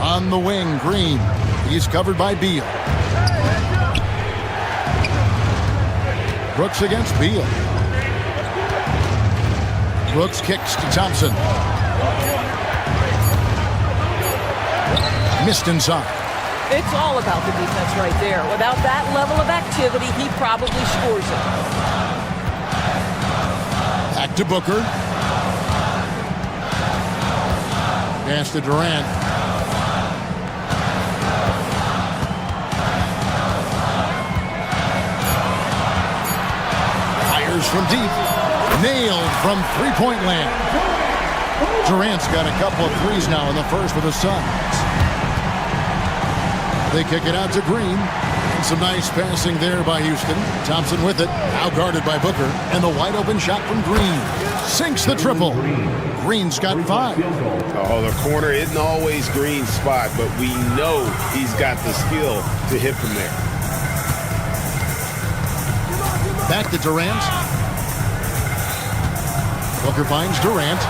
On the wing, Green. He's covered by Beal. Brooks against Beal. Brooks kicks to Thompson. Missed inside. It's all about the defense right there. Without that level of activity, he probably scores it. Back to Booker. Pass to Durant. Fires from deep. Nailed from three-point land. Durant's got a couple of threes now in the first for the Suns. They kick it out to Green. And some nice passing there by Houston. Thompson with it. Now guarded by Booker. And the wide open shot from Green. Sinks the triple. Green's got 5. Oh, the corner isn't always Green's spot, but we know he's got the skill to hit from there. Back to Durant. Booker finds Durant.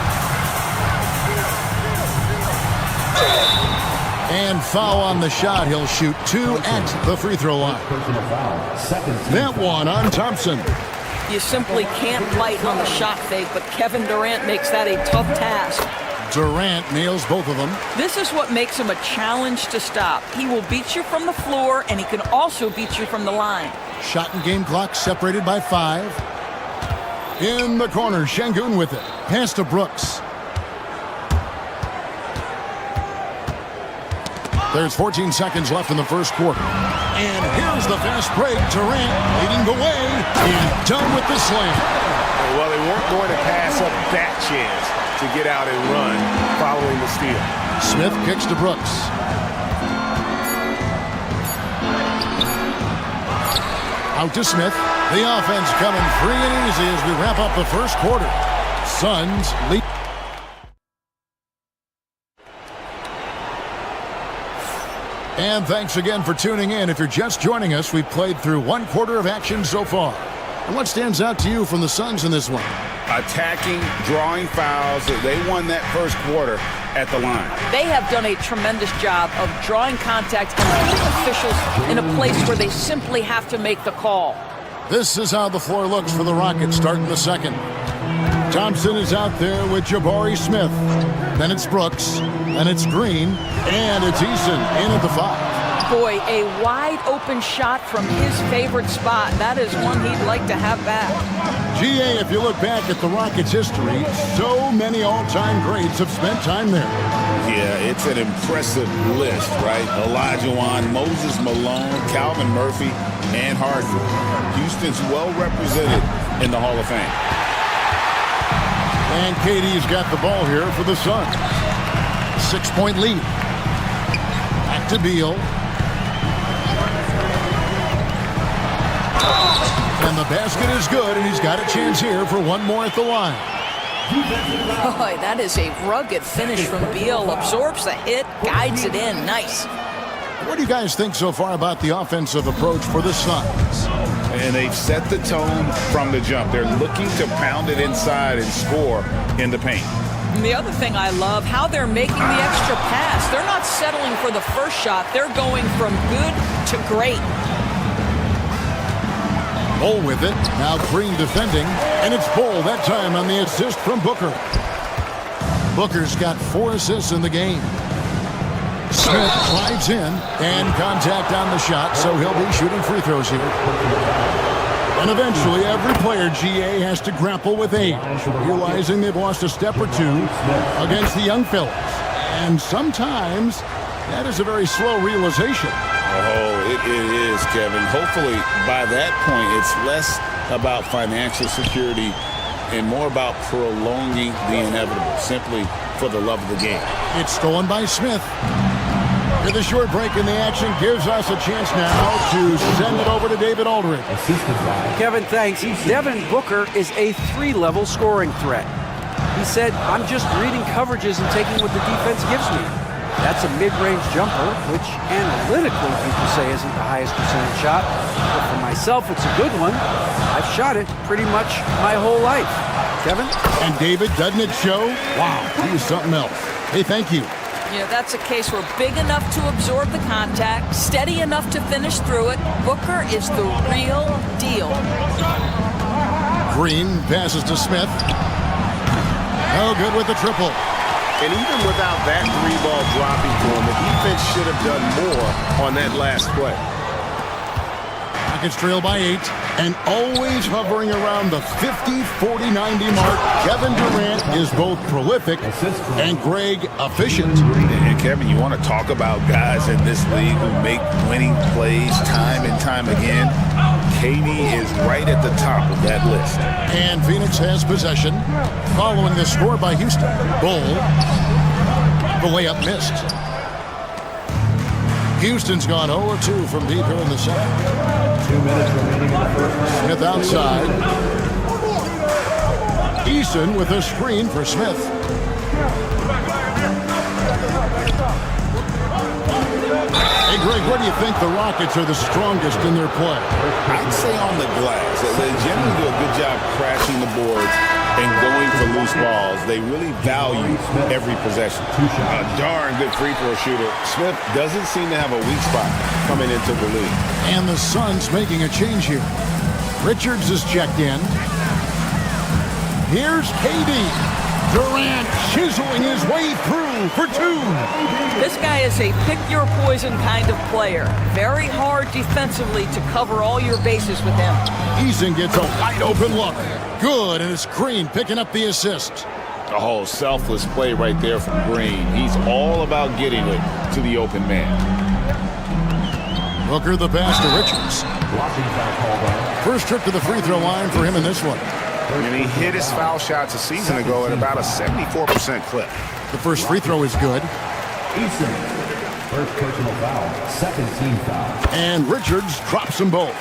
And foul on the shot. He'll shoot 2 at the free throw line. That one on Thompson. You simply can't bite on the shot fake, but Kevin Durant makes that a tough task. Durant nails both of them. This is what makes him a challenge to stop. He will beat you from the floor, and he can also beat you from the line. Shot and game clock separated by 5. In the corner, Şengün with it. Pass to Brooks. There's 14 seconds left in the first quarter. And here's the fast break. Durant leading the way. And done with the slam. Well, they weren't going to pass up that chance to get out and run following the steal. Smith kicks to Brooks. Out to Smith. The offense coming free and easy as we wrap up the first quarter. Suns lead. And thanks again for tuning in. If you're just joining us, we've played through one quarter of action so far. And what stands out to you from the Suns in this one? Attacking, drawing fouls. They won that first quarter at the line. They have done a tremendous job of drawing contact and putting officials in a place where they simply have to make the call. This is how the floor looks for the Rockets starting the second. Thompson is out there with Jabari Smith. Then it's Brooks. Then it's Green. And it's Eason in at the 5. Boy, a wide open shot from his favorite spot. That is one he'd like to have back. GA, if you look back at the Rockets' history, so many all-time greats have spent time there. Yeah, it's an impressive list, right? Olajuwon, Moses Malone, Calvin Murphy, and Harden. Houston's well represented in the Hall of Fame. And KD's got the ball here for the Suns. 6-point lead. Back to Beal. And the basket is good, and he's got a chance here for one more at the line. Boy, that is a rugged finish from Beal. Absorbs the hit, guides it in. Nice. What do you guys think so far about the offensive approach for the Suns? And they've set the tone from the jump. They're looking to pound it inside and score in the paint. And the other thing I love, how they're making the extra pass. They're not settling for the first shot. They're going from good to great. Bull with it. Now Green defending. And it's Bull that time on the assist from Booker. Booker's got 4 assists in the game. Smith drives in and contact on the shot, so he'll be shooting free throws here. And eventually, every player, GA, has to grapple with age, realizing they've lost a step or two against the young fellas. And sometimes, that is a very slow realization. Oh, it is, Kevin. Hopefully, by that point, it's less about financial security and more about prolonging the inevitable, simply for the love of the game. It's stolen by Smith. With a short break in the action gives us a chance now to send it over to David Aldridge. Kevin, thanks. Devin Booker is a 3-level scoring threat. He said, I'm just reading coverages and taking what the defense gives me. That's a mid-range jumper, which analytically people say isn't the highest percentage shot. But for myself, it's a good one. I've shot it pretty much my whole life. Kevin? And David, doesn't it show? Wow, he is something else. Hey, thank you. Yeah, that's a case where big enough to absorb the contact, steady enough to finish through it. Booker is the real deal. Green passes to Smith. No good with the triple. And even without that 3-ball dropping for him, the defense should have done more on that last play. Rockets trail by 8. And always hovering around the 50, 40, 90 mark, Kevin Durant is both prolific and, Greg, efficient. And Kevin, you want to talk about guys in this league who make winning plays time and time again? KD is right at the top of that list. And Phoenix has possession following the score by Houston. Bull, the layup missed. Houston's gone 0-2 from deep here in the second. 2 minutes remaining in the first. Smith outside. Eason with a screen for Smith. Hey, Greg, where do you think the Rockets are the strongest in their play? I'd say on the glass. They generally do a good job crashing the boards and going for loose balls. They really value every possession. A darn good free throw shooter. Smith doesn't seem to have a weak spot coming into the league. And the Suns making a change here. Richards is checked in. Here's KD. Durant chiseling his way through for 2. This guy is a pick-your-poison kind of player. Very hard defensively to cover all your bases with him. Eason gets a wide-open look. Good, and it's Green picking up the assist. A whole selfless play right there from Green. He's all about getting it to the open man. Booker the pass to Richards. First trip to the free throw line for him in this one. And he hit his foul shots a season ago at about a 74% clip. The first free throw is good. Eason, first personal foul, second team foul. And Richards drops them both.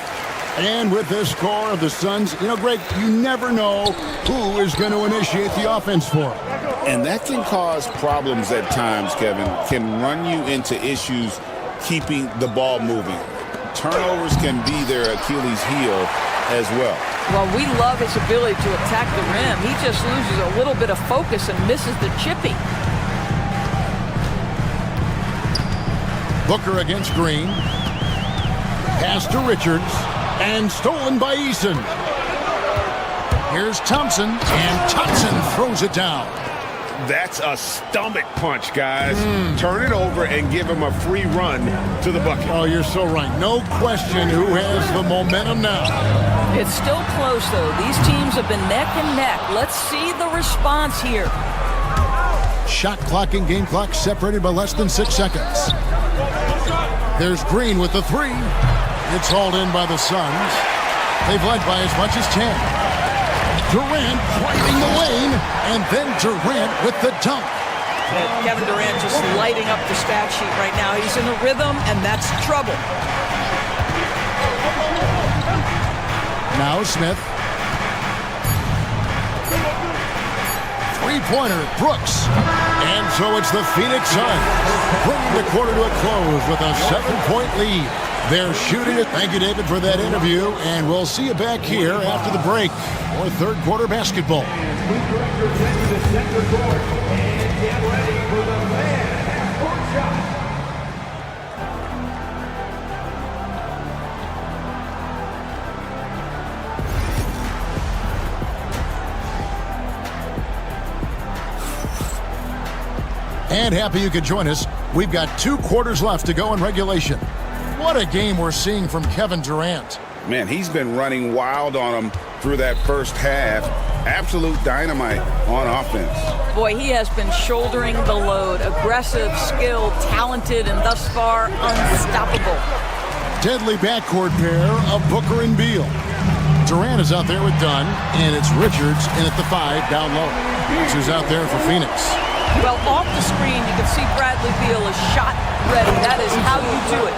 And with this score of the Suns, Greg, you never know who is going to initiate the offense for him. And that can cause problems at times, Kevin. Can run you into issues keeping the ball moving. Turnovers can be their Achilles heel as well. Well, we love his ability to attack the rim. He just loses a little bit of focus and misses the chippy. Booker against Green. Pass to Richards. And stolen by Eason. Here's Thompson. And Thompson throws it down. That's a stomach punch, guys. Turn it over and give him a free run to the bucket. Oh, you're so right. No question who has the momentum now. It's still close, though. These teams have been neck and neck. Let's see the response here. Shot clock and game clock separated by less than 6 seconds. There's Green with the 3. It's hauled in by the Suns. They've led by as much as 10. Durant driving the lane, and then Durant with the dunk. And Kevin Durant just lighting up the stat sheet right now. He's in a rhythm, and that's trouble. Now Smith. Three-pointer, Brooks. And so it's the Phoenix Suns bringing the quarter to a close with a 7-point lead. They're shooting it. Thank you, David, for that interview. And we'll see you back here after the break for third quarter basketball. And happy you could join us. We've got 2 quarters left to go in regulation. What a game we're seeing from Kevin Durant. Man, he's been running wild on him through that first half. Absolute dynamite on offense. Boy, he has been shouldering the load. Aggressive, skilled, talented, and thus far unstoppable. Deadly backcourt pair of Booker and Beal. Durant is out there with Dunn, and it's Richards in at the 5 down low. Who's out there for Phoenix. Well, off the screen, you can see Bradley Beal is shot ready. That is how you do it.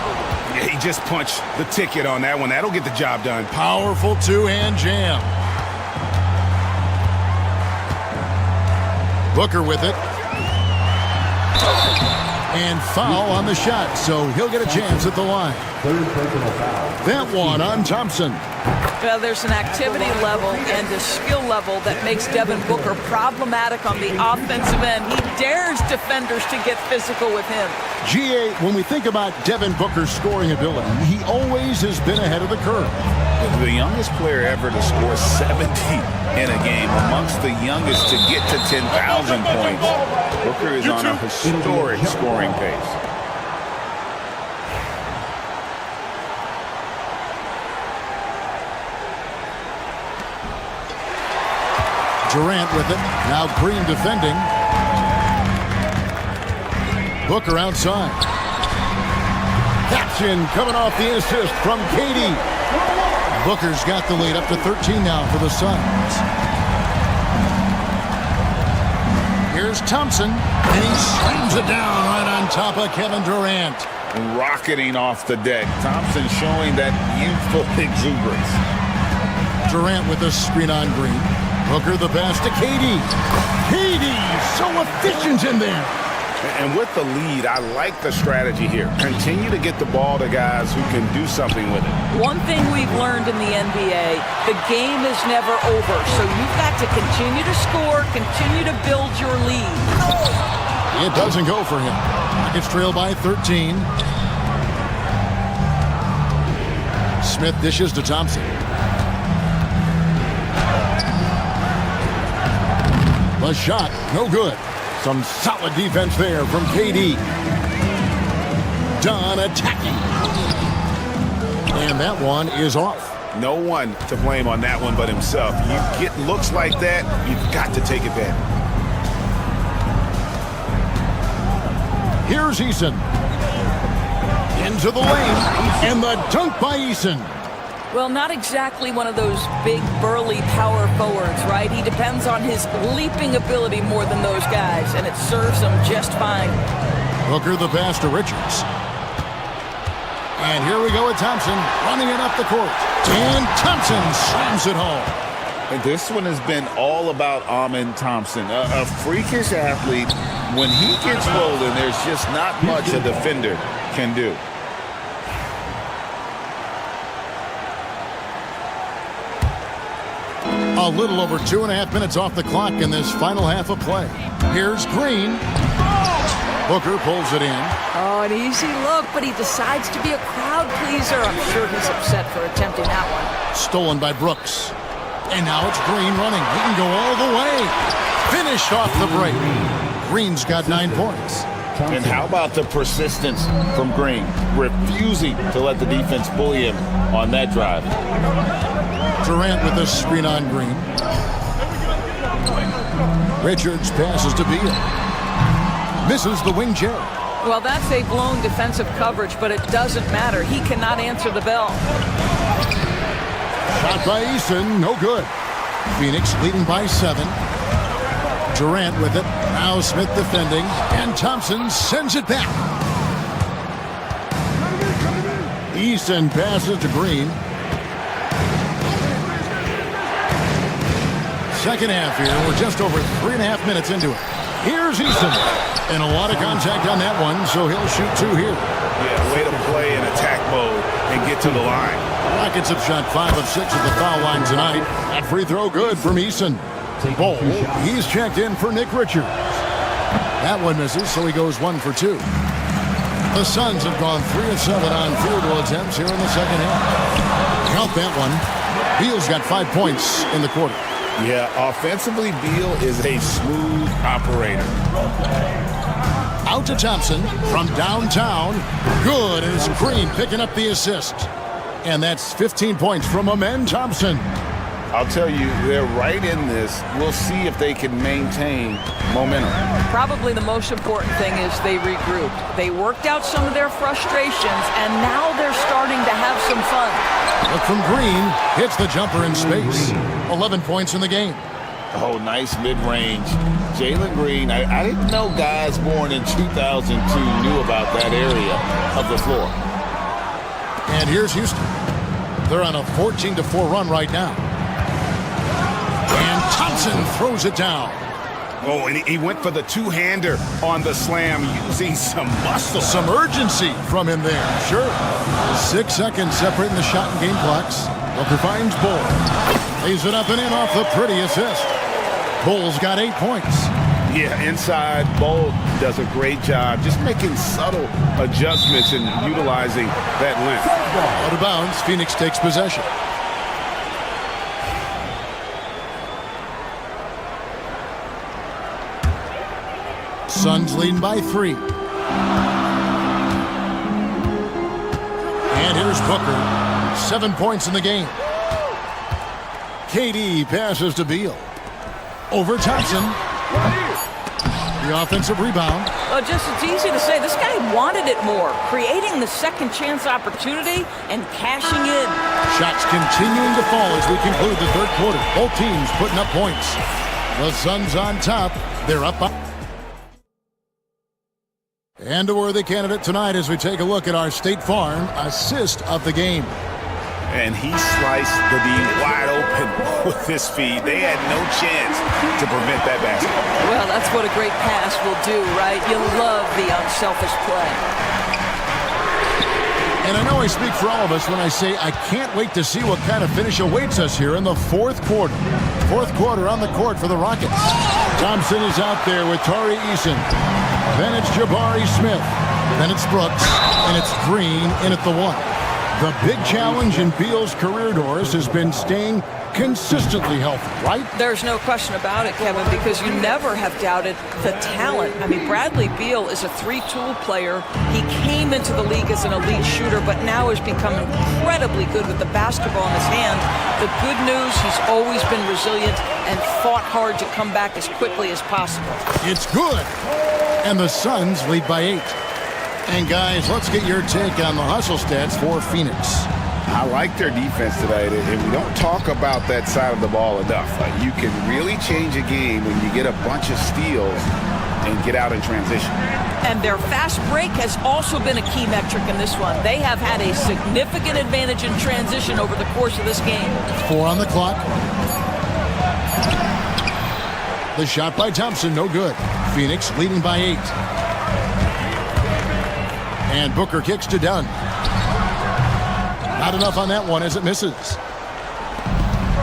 Yeah, he just punched the ticket on that one. That'll get the job done. Powerful 2-hand jam. Booker with it. And foul on the shot, so he'll get a chance at the line. That one on Thompson. Well, there's an activity level and a skill level that makes Devin Booker problematic on the offensive end. He dares defenders to get physical with him. GA, when we think about Devin Booker's scoring ability, he always has been ahead of the curve. The youngest player ever to score 70 in a game, amongst the youngest to get to 10,000 points. Booker is on a historic scoring pace. Durant with it. Now Green defending. Booker outside. That's in, coming off the assist from Katie. Booker's got the lead up to 13 now for the Suns. Here's Thompson, and he slams it down right on top of Kevin Durant. Rocketing off the deck. Thompson showing that youthful exuberance. Durant with the screen on Green. Booker the pass to Katie. Katie, so efficient in there. And with the lead, I like the strategy here. Continue to get the ball to guys who can do something with it. One thing we've learned in the NBA, the game is never over. So you've got to continue to score, continue to build your lead. It doesn't go for him. Rockets trail by 13. Smith dishes to Thompson. The shot, no good. Some solid defense there from KD. Dunn attacking. And that one is off. No one to blame on that one but himself. You get looks like that, you've got to take advantage. Here's Eason. Into the lane. And the dunk by Eason. Well, not exactly one of those big, burly power forwards, right? He depends on his leaping ability more than those guys, and it serves him just fine. Booker the pass to Richards. And here we go with Thompson running it up the court. And Thompson slams it home. And this one has been all about Amen Thompson, a freakish athlete. When he gets rolling, there's just not much a defender can do. A little over 2.5 minutes off the clock in this final half of play. Here's Green. Booker pulls it in. Oh, an easy look, but he decides to be a crowd pleaser. I'm sure he's upset for attempting that one. Stolen by Brooks. And now it's Green running. He can go all the way. Finished off the break. Green's got 9 points. And how about the persistence from Green, refusing to let the defense bully him on that drive. Durant with the screen on Green. Richards passes to Beal. Misses the wing chair. Well, that's a blown defensive coverage, but it doesn't matter. He cannot answer the bell. Shot by Eason, no good. Phoenix leading by 7. Durant with it. Now Smith defending. And Thompson sends it back. Eason passes to Green. Second half here. We're just over 3.5 minutes into it. Here's Eason. And a lot of contact on that one, so he'll shoot 2 here. Yeah, way to play in attack mode and get to the line. Rockets have shot 5 of 6 at the foul line tonight. That free throw good from Eason. Ball, he's checked in for Nick Richards. That one misses, so he goes 1 for 2. The Suns have gone 3 of 7 on field goal attempts here in the second half. Count that one. Beal's got 5 points in the quarter. Yeah, offensively, Beal is a smooth operator. Out to Thompson from downtown. Good, and it's Green picking up the assist. And that's 15 points from Amen Thompson. I'll tell you, they're right in this. We'll see if they can maintain momentum. Probably the most important thing is they regrouped. They worked out some of their frustrations, and now they're starting to have some fun. Look from Green. Hits the jumper in space. 11 points in the game. Oh, nice mid-range. Jalen Green, I didn't know guys born in 2002 knew about that area of the floor. And here's Houston. They're on a 14-4 run right now. And Thompson throws it down. Oh, and he went for the two-hander on the slam, using some muscle. Some urgency from him there. Sure. 6 seconds separating the shot and game clocks. Booker finds Bull. Lays it up and in off the pretty assist. Bull's got 8 points. Yeah, inside, Bull does a great job just making subtle adjustments and utilizing that length. Out of bounds, Phoenix takes possession. Suns leading by 3. And here's Booker. 7 points in the game. KD passes to Beal. over Thompson. The offensive rebound. Well, just it's easy to say this guy wanted it more, creating the second chance opportunity and cashing in. Shots continuing to fall as we conclude the third quarter. Both teams putting up points. The Suns on top. They're up. And a worthy candidate tonight as we take a look at our State Farm assist of the game. And he sliced the D wide open with his feed. They had no chance to prevent that basket. Well, that's what a great pass will do, right? You love the unselfish play. And I know I speak for all of us when I say I can't wait to see what kind of finish awaits us here in the fourth quarter. Fourth quarter on the court for the Rockets. Thompson is out there with Tari Eason. Then it's Jabari Smith. Then it's Brooks. And it's Green in at the one. The big challenge in Beal's career, Doris, has been staying consistently healthy, right? There's no question about it, Kevin, because you never have doubted the talent. I mean, Bradley Beal is a three-tool player. He came into the league as an elite shooter, but now has become incredibly good with the basketball in his hand. The good news, he's always been resilient and fought hard to come back as quickly as possible. It's good. And the Suns lead by 8. And guys, let's get your take on the hustle stats for Phoenix. I like their defense tonight, and we don't talk about that side of the ball enough. You can really change a game when you get a bunch of steals and get out in transition. And their fast break has also been a key metric in this one. They have had a significant advantage in transition over the course of this game. 4 on the clock. The shot by Thompson, no good. Phoenix leading by 8. And Booker kicks to Dunn. Not enough on that one as it misses.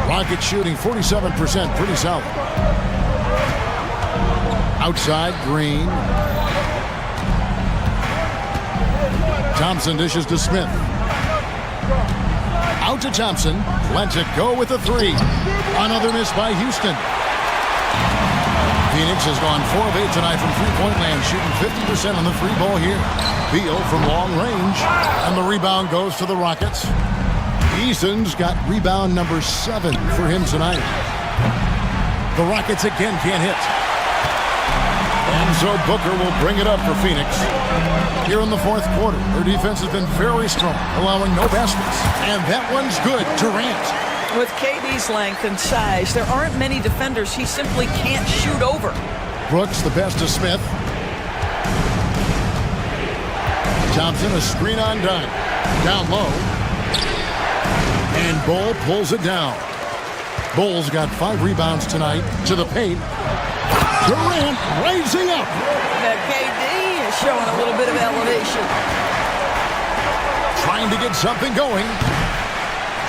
Rockets shooting 47%, pretty solid. Outside, Green. Thompson dishes to Smith. Out to Thompson. Lets it go with a 3. Another miss by Houston. Phoenix has gone 4 of 8 tonight from three-point land, shooting 50% on the free ball here. Beal from long range, and the rebound goes to the Rockets. Eason's got rebound number 7 for him tonight. The Rockets again can't hit. And so Booker will bring it up for Phoenix. Here in the fourth quarter, their defense has been very strong, allowing no baskets. And that one's good. Durant. With KD's length and size, there aren't many defenders he simply can't shoot over. Brooks, the pass to Smith. Thompson, a screen on Dunn. Down low. And Bull pulls it down. Bull's got 5 rebounds tonight to the paint. Durant raising up. That KD is showing a little bit of elevation. Trying to get something going.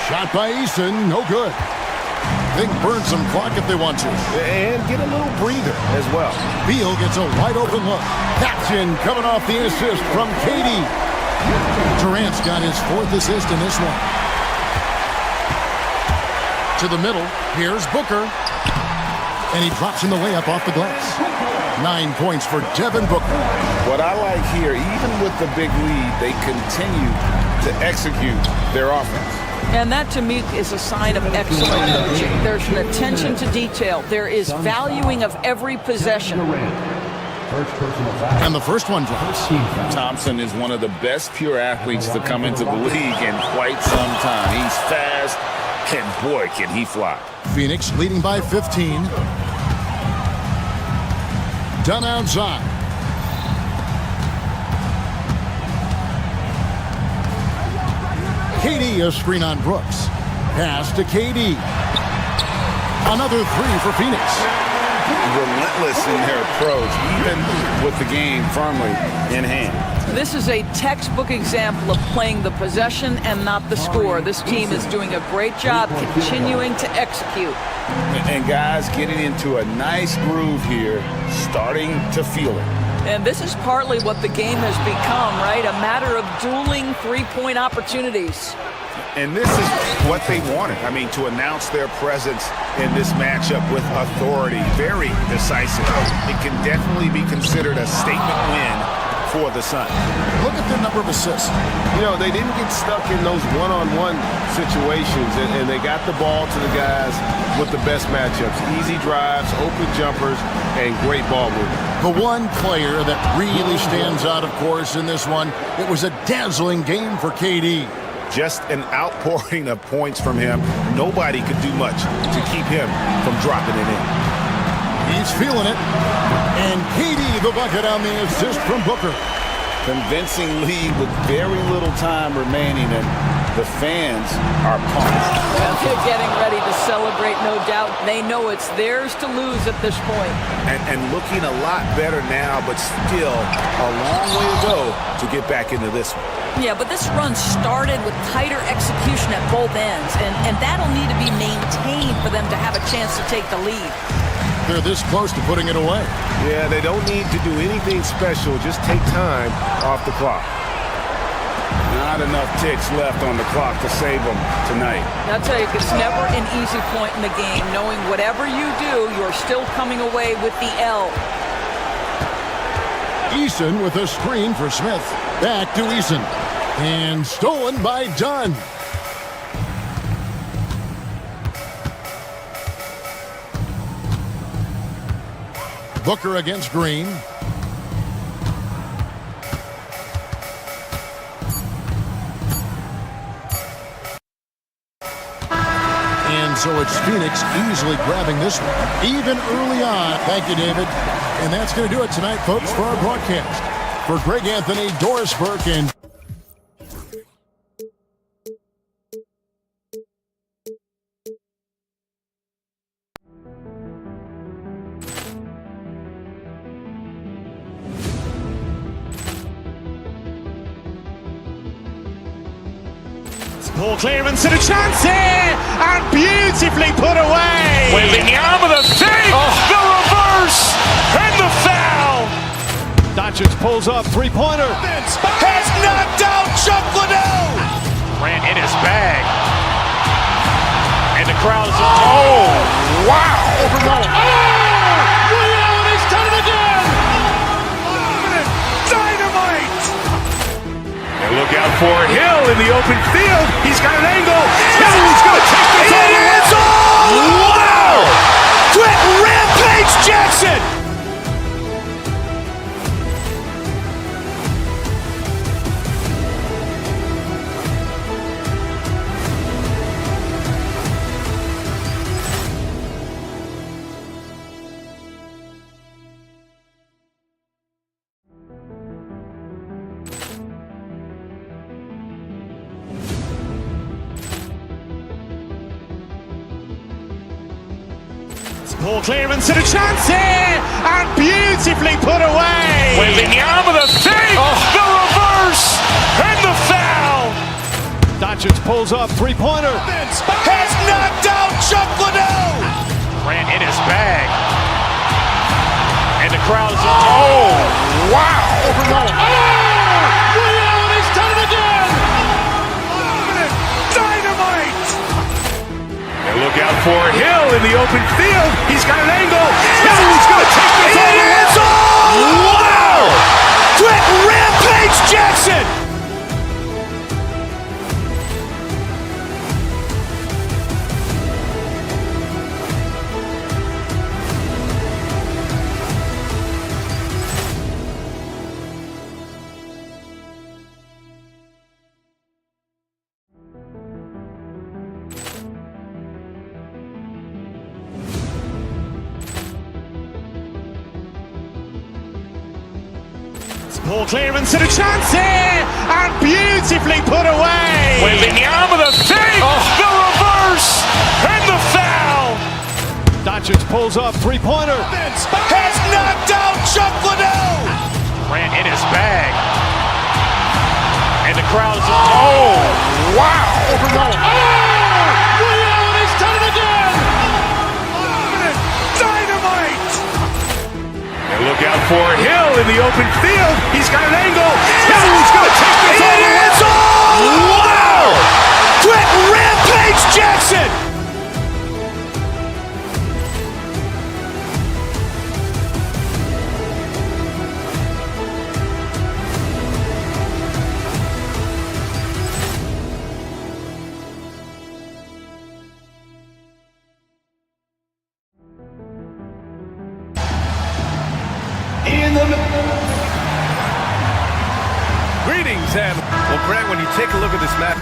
Shot by Eason, no good. They can burn some clock if they want to. And get a little breather as well. Beal gets a wide open look. That's in, coming off the assist from KD. Durant's got his 4th assist in this one. To the middle, here's Booker. And he drops in the layup off the glass. 9 points for Devin Booker. What I like here, even with the big lead, they continue to execute their offense. And that, to me, is a sign of excellent coaching. There's an attention to detail. There is valuing of every possession. And the first one drops. Thompson is one of the best pure athletes to come into the league in quite some time. He's fast, and boy, can he fly. Phoenix leading by 15. Dunn outside. KD, a screen on Brooks. Pass to KD. Another 3 for Phoenix. Relentless in their approach, even with the game firmly in hand. This is a textbook example of playing the possession and not the score. This team is doing a great job continuing to execute. And guys getting into a nice groove here, starting to feel it. And this is partly what the game has become, right? A matter of dueling three-point opportunities. And this is what they wanted. I mean, to announce their presence in this matchup with authority, very decisive. It can definitely be considered a statement win for the Suns. Look at the number of assists. You know, they didn't get stuck in those one-on-one situations, and they got the ball to the guys with the best matchups. Easy drives, open jumpers, and great ball movement. The one player that really stands out, of course, in this one, it was a dazzling game for KD. Just an outpouring of points from him. Nobody could do much to keep him from dropping it in. He's feeling it. And KD, the bucket on the assist from Booker. Convincing lead with very little time remaining, and the fans are pumped. Well, they're getting ready to celebrate, no doubt. They know it's theirs to lose at this point. And looking a lot better now, but still a long way to go to get back into this one. Yeah, but this run started with tighter execution at both ends, and that'll need to be maintained for them to have a chance to take the lead. They're this close to putting it away. Yeah, they don't need to do anything special. Just take time off the clock. Not enough ticks left on the clock to save them tonight. I'll tell you, it's never an easy point in the game, knowing whatever you do, you're still coming away with the L. Eason with a screen for Smith. Back to Eason. And stolen by Dunn. Booker against Green. And so it's Phoenix easily grabbing this one, even early on. Thank you, David. And that's going to do it tonight, folks, for our broadcast. For Greg Anthony, Doris Burke, and Ball clearance and a chance here, and beautifully put away. Wembanyama the save, the reverse, and the foul. Doncic pulls up, three-pointer. Has knocked out Chuck Liddell. Ran in his bag. And the crowd is, oh, wow. He's done it again. Dynamite. And look out for Hill in the open field. He's got an angle. Hill's going to take this all the way. Wow. Quick Rampage Jackson. Ball clearance and a chance here, and beautifully put away. Wembanyama the save, the reverse, and the foul. Doncic pulls up, three-pointer. Has knocked out Chuck Liddell. Ran in his bag. And the crowd is, oh, wow. He's done it again. Dynamite. And look out for Hill in the open field. He's got an angle. Hill's going to take this all the way. Wow. Quick Rampage Jackson. Ball clearance and a chance here, and beautifully put away. Wembanyama the save, the reverse, and the foul. Doncic pulls up, three-pointer. Has knocked out Chuck Liddell. Ran in his bag. And the crowd is, oh, wow. He's done it again. Dynamite. And look out for Hill in the open field. He's got an angle. Hill's going to take this all the way. Wow. Quick Rampage Jackson. ratings. And, well, Grant, when you take a look at this match,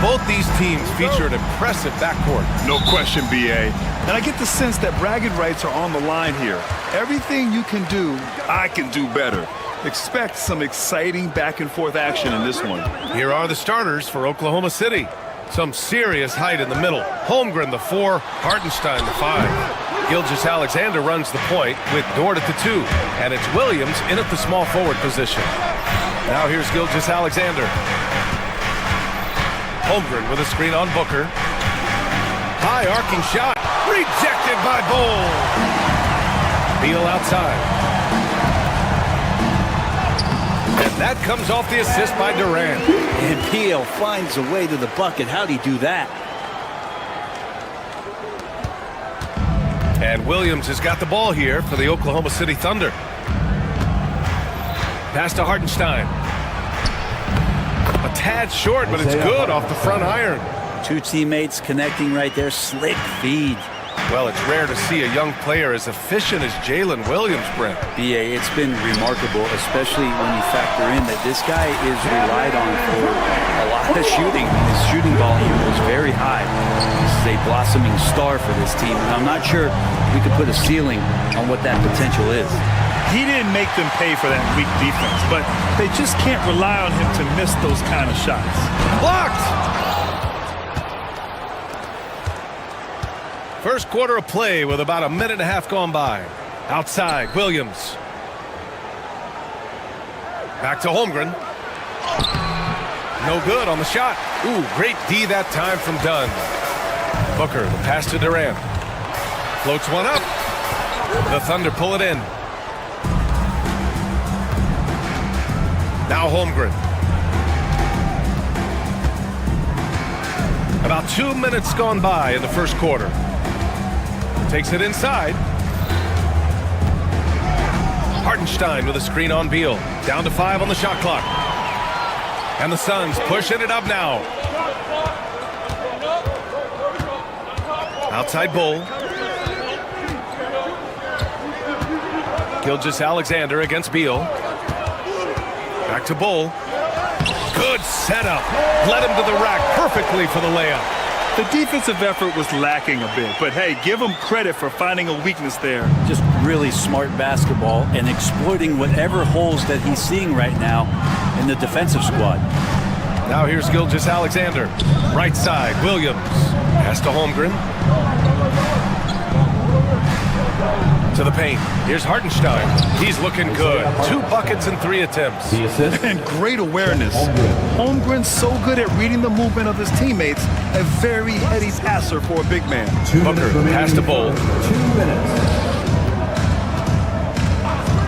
both these teams feature an impressive backcourt. No question, B.A. And I get the sense that bragging rights are on the line here. Everything you can do, I can do better. Expect some exciting back-and-forth action in this one. Here are the starters for Oklahoma City. Some serious height in the middle. Holmgren, the 4, Hartenstein, the 5. Gilgeous-Alexander runs the point with Dort at the 2. And it's Williams in at the small forward position. Now here's Gilgeous-Alexander. Holmgren with a screen on Booker. High arcing shot. Rejected by Bull. Beal outside. And that comes off the assist by Durant. And Beal finds a way to the bucket. How'd he do that? And Williams has got the ball here for the Oklahoma City Thunder. Pass to Hartenstein. A tad short, but it's good off the front iron. Two teammates connecting right there. Slick feed. Well, it's rare to see a young player as efficient as Jalen Williams, Brent. B.A., it's been remarkable, especially when you factor in that this guy is relied on for a lot of shooting. His shooting volume was very high. This is a blossoming star for this team, and I'm not sure we could put a ceiling on what that potential is. He didn't make them pay for that weak defense, but they just can't rely on him to miss those kind of shots. Blocked! First quarter of play with about a minute and a half gone by. Outside, Williams. Back to Holmgren. No good on the shot. Ooh, great D that time from Dunn. Booker, the pass to Durant. Floats one up. The Thunder pull it in. Now Holmgren. About 2 minutes gone by in the first quarter. Takes it inside. Hartenstein with a screen on Beal. Down to 5 on the shot clock. And the Suns pushing it up now. Outside Bull. Gilgeous-Alexander against Beal. Back to Bull. Good setup. Led him to the rack perfectly for the layup. The defensive effort was lacking a bit, but hey, give him credit for finding a weakness there. Just really smart basketball and exploiting whatever holes that he's seeing right now in the defensive squad. Now here's Gilgeous-Alexander. Right side, Williams. Pass to Holmgren. To the paint. Here's Hartenstein. He's looking good. 2 buckets and 3 attempts. And great awareness. Holmgren's so good at reading the movement of his teammates. A very heady passer for a big man. Booker, pass to Bull. 2 minutes.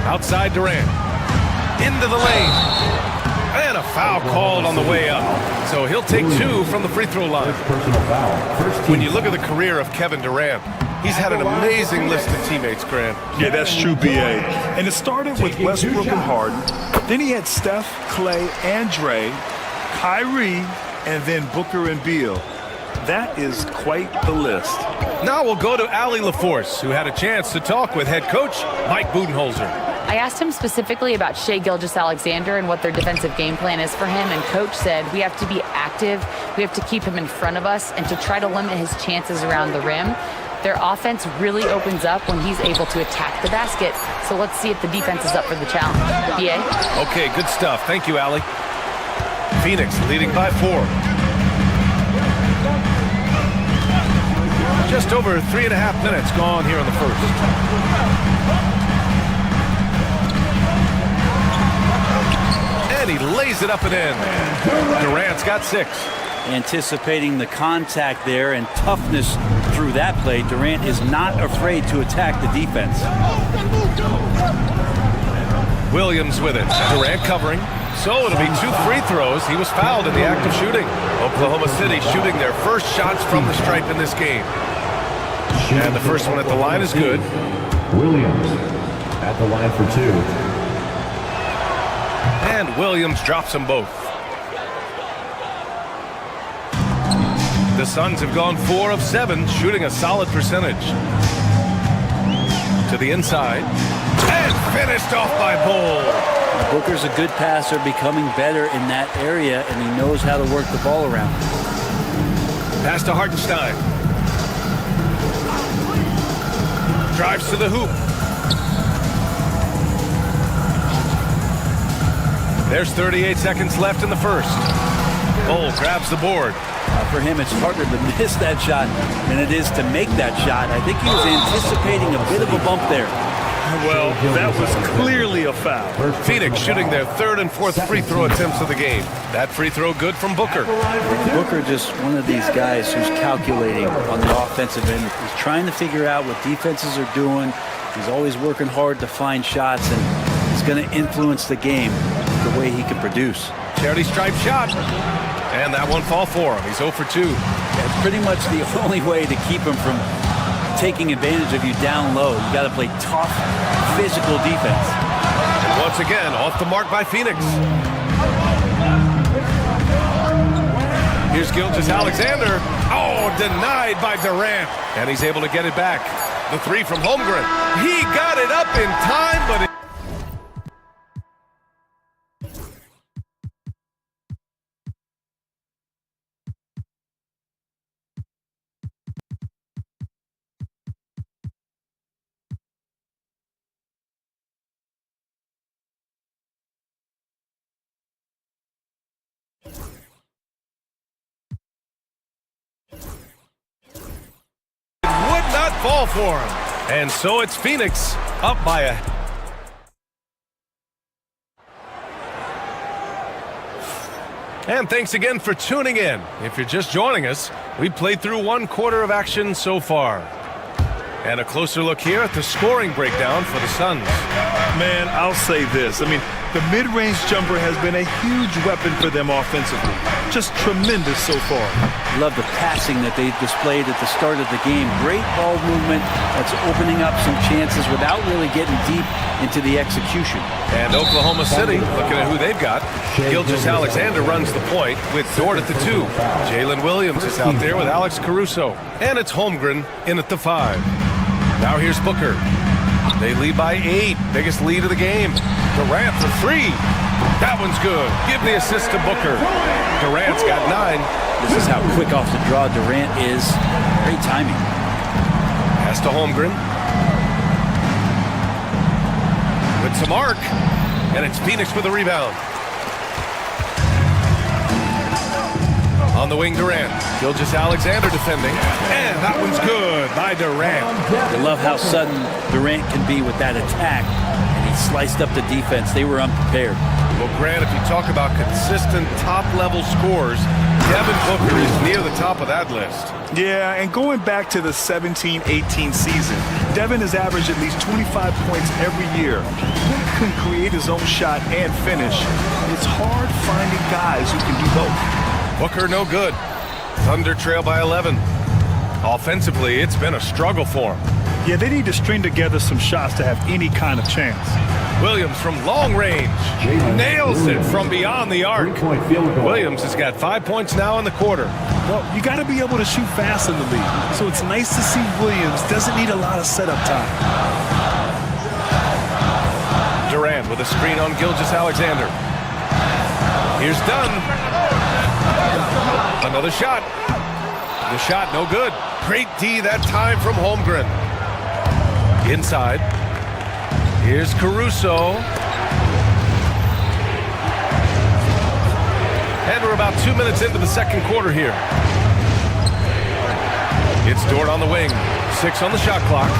Outside Durant. Into the lane. And a foul called on the way up. So he'll take 2 from the free throw line. When you look at the career of Kevin Durant, he's had an amazing list of teammates, Grant. Yeah, that's true, B.A. And it started with Westbrook and Harden. Then he had Steph, Clay, and Dre, Kyrie, and then Booker and Beal. That is quite the list. Now we'll go to Allie LaForce, who had a chance to talk with head coach Mike Budenholzer. I asked him specifically about Shai Gilgeous-Alexander and what their defensive game plan is for him, and Coach said we have to be active, we have to keep him in front of us, and to try to limit his chances around the rim. Their offense really opens up when he's able to attack the basket, so let's see if the defense is up for the challenge. BA? Okay, good stuff. Thank you, Allie. Phoenix leading by 4. Just over 3.5 minutes gone here in the first. And he lays it up and in. Durant's got 6. Anticipating the contact there and toughness through that play, Durant is not afraid to attack the defense. Williams with it. Durant covering. So it'll be 2 free throws. He was fouled in the act of shooting. Oklahoma City shooting their first shots from the stripe in this game. And the first one at the line is good. Williams at the line for 2. And Williams drops them both. The Suns have gone 4 of 7, shooting a solid percentage. To the inside. And finished off by Bull. Booker's a good passer, becoming better in that area, and he knows how to work the ball around. Pass to Hartenstein. Drives to the hoop. There's 38 seconds left in the first. Bull grabs the board. For him, it's harder to miss that shot than it is to make that shot. I think he was anticipating a bit of a bump there. Well, that was clearly a foul. Phoenix shooting their 3rd and 4th free throw attempts of the game. That free throw good from Booker. Booker just one of these guys who's calculating on the offensive end. He's trying to figure out what defenses are doing. He's always working hard to find shots, and he's going to influence the game the way he can produce. Charity stripe shot. And that one fall for him. He's 0 for 2. It's pretty much the only way to keep him from taking advantage of you down low. You got to play tough, physical defense. And once again, off the mark by Phoenix. Here's Gilgeous-Alexander. Oh, denied by Durant. And he's able to get it back. The 3 from Holmgren. He got it up in time, but not fall for him. And so it's Phoenix up by a... And thanks again for tuning in. If you're just joining us, we played through 1 quarter of action so far. And a closer look here at the scoring breakdown for the Suns. Man, I'll say this. I mean, the mid-range jumper has been a huge weapon for them offensively. Just tremendous so far. Love the passing that they displayed at the start of the game. Great ball movement that's opening up some chances without really getting deep into the execution. And Oklahoma City, looking at who they've got. Gilgeous-Alexander runs the point with Dort at the 2. Jalen Williams is out there with Alex Caruso. And it's Holmgren in at the 5. Now here's Booker. They lead by 8. Biggest lead of the game. Durant for 3. That one's good. Give the assist to Booker. Durant's got 9. This is how quick off the draw Durant is. Great timing. Pass to Holmgren. With some arc. And it's Phoenix with the rebound. On the wing, Durant. Gilgeous-Alexander defending. And that one's good by Durant. I love how sudden Durant can be with that attack. And he sliced up the defense. They were unprepared. Well, Grant, if you talk about consistent top-level scores, Devin Booker is near the top of that list. Yeah, and going back to the 17-18 season, Devin has averaged at least 25 points every year. He can create his own shot and finish. It's hard finding guys who can do both. Booker no good. Thunder trail by 11. Offensively, it's been a struggle for him. Yeah, they need to string together some shots to have any kind of chance. Williams from long range. Nails it from beyond the arc. Williams has got 5 points now in the quarter. Well, you got to be able to shoot fast in the league. So it's nice to see Williams doesn't need a lot of setup time. Durant with a screen on Gilgeous-Alexander. Here's Dunn. Another shot. The shot no good. Great D that time from Holmgren. Inside. Here's Caruso. And we're about 2 minutes into the second quarter here. It's Dort on the wing. 6 on the shot clock.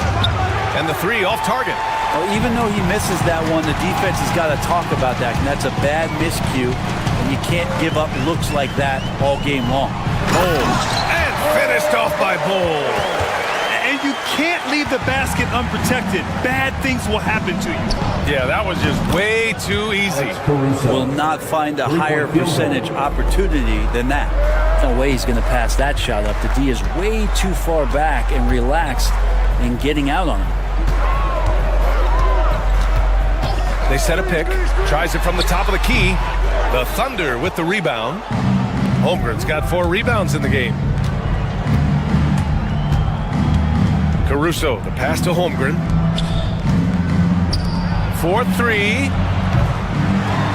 And the 3 off target. Well, even though he misses that one, the defense has got to talk about that. And that's a bad miscue. And you can't give up looks like that all game long. Bull. And finished off by Bull. And you can't leave the basket unprotected, bad things will happen to you. Yeah, that was just way too easy. Will not find a higher percentage opportunity than that. No way he's going to pass that shot up. The D is way too far back and relaxed in getting out on him. They set a pick, tries it from the top of the key. The Thunder with the rebound. Holmgren's got 4 rebounds in the game. Caruso, the pass to Holmgren. 4-3.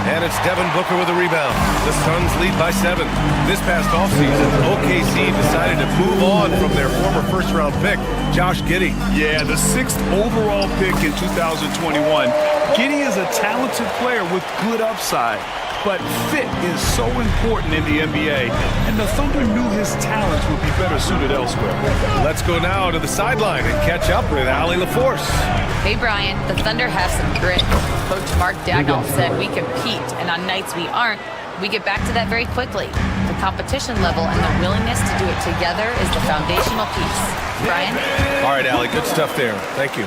And it's Devin Booker with a rebound. The Suns lead by 7. This past offseason, OKC decided to move on from their former first-round pick, Josh Giddey. Yeah, the 6th overall pick in 2021. Giddey is a talented player with good upside, but fit is so important in the NBA, and the Thunder knew his talents would be better suited elsewhere. Let's go now to the sideline and catch up with Allie LaForce. Hey, Brian, the Thunder have some grit. Coach Mark Dagnall said we compete, and on nights we aren't, we get back to that very quickly. The competition level and the willingness to do it together is the foundational piece. Brian? All right, Allie, good stuff there. Thank you.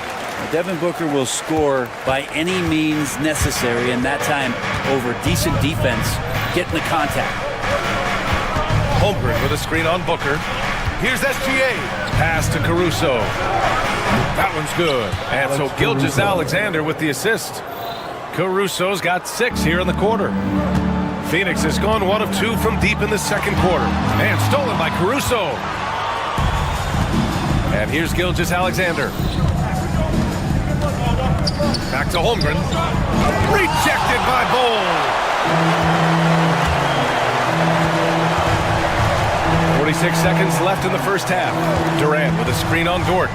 Devin Booker will score by any means necessary, and that time over decent defense, getting the contact. Holmgren with a screen on Booker. Here's SGA. Pass to Caruso. That one's good. And so Gilgeous-Alexander with the assist. Caruso's got 6 here in the quarter. Phoenix has gone 1 of 2 from deep in the second quarter. And stolen by Caruso. And here's Gilgeous-Alexander. Back to Holmgren. Rejected by Bol. 46 seconds left in the first half. Durant with a screen on Dort.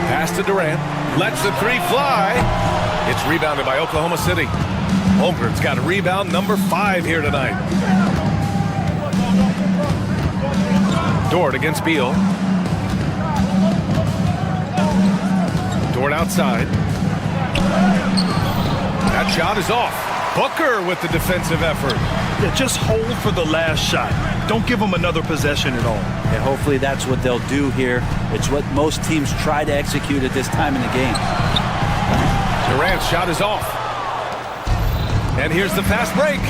Pass to Durant. Lets the 3 fly. It's rebounded by Oklahoma City. Holmgren's got a rebound number 5 here tonight. Dort against Beal. Dort outside. That shot is off. Booker with the defensive effort. Yeah, just hold for the last shot. Don't give them another possession at all. And hopefully that's what they'll do here. It's what most teams try to execute at this time in the game. Durant's shot is off. And here's the fast break.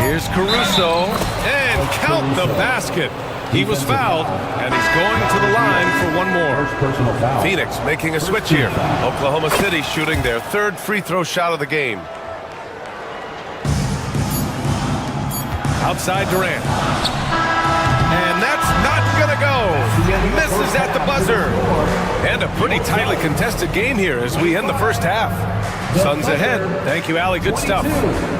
Here's Caruso. And count the basket. He was fouled, and he's going to the line for one more. Phoenix making a switch here. Oklahoma City shooting their 3rd free throw shot of the game. Outside Durant. And that's not going to go. Misses at the buzzer. And a pretty tightly contested game here as we end the first half. Suns ahead. Thank you, Allie. Good stuff.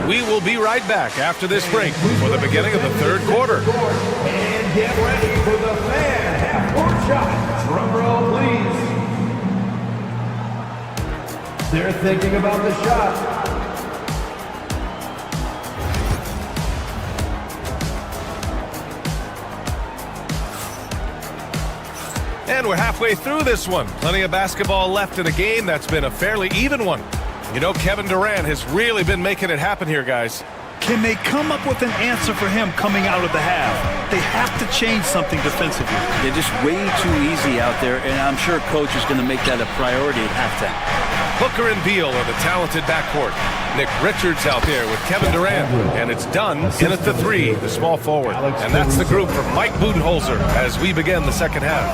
We will be right back after this break for the beginning of the 3rd quarter. And get ready for the fan half-court shot. Drum roll, please. They're thinking about the shot. And we're halfway through this one. Plenty of basketball left in a game that's been a fairly even one. You know, Kevin Durant has really been making it happen here, guys. Can they come up with an answer for him coming out of the half? They have to change something defensively. They're just way too easy out there, and I'm sure coach is going to make that a priority at halftime. Booker and Beal are the talented backcourt. Nick Richards out there with Kevin Durant. And it's done in at the 3, the small forward. And that's the group from Mike Budenholzer as we begin the second half.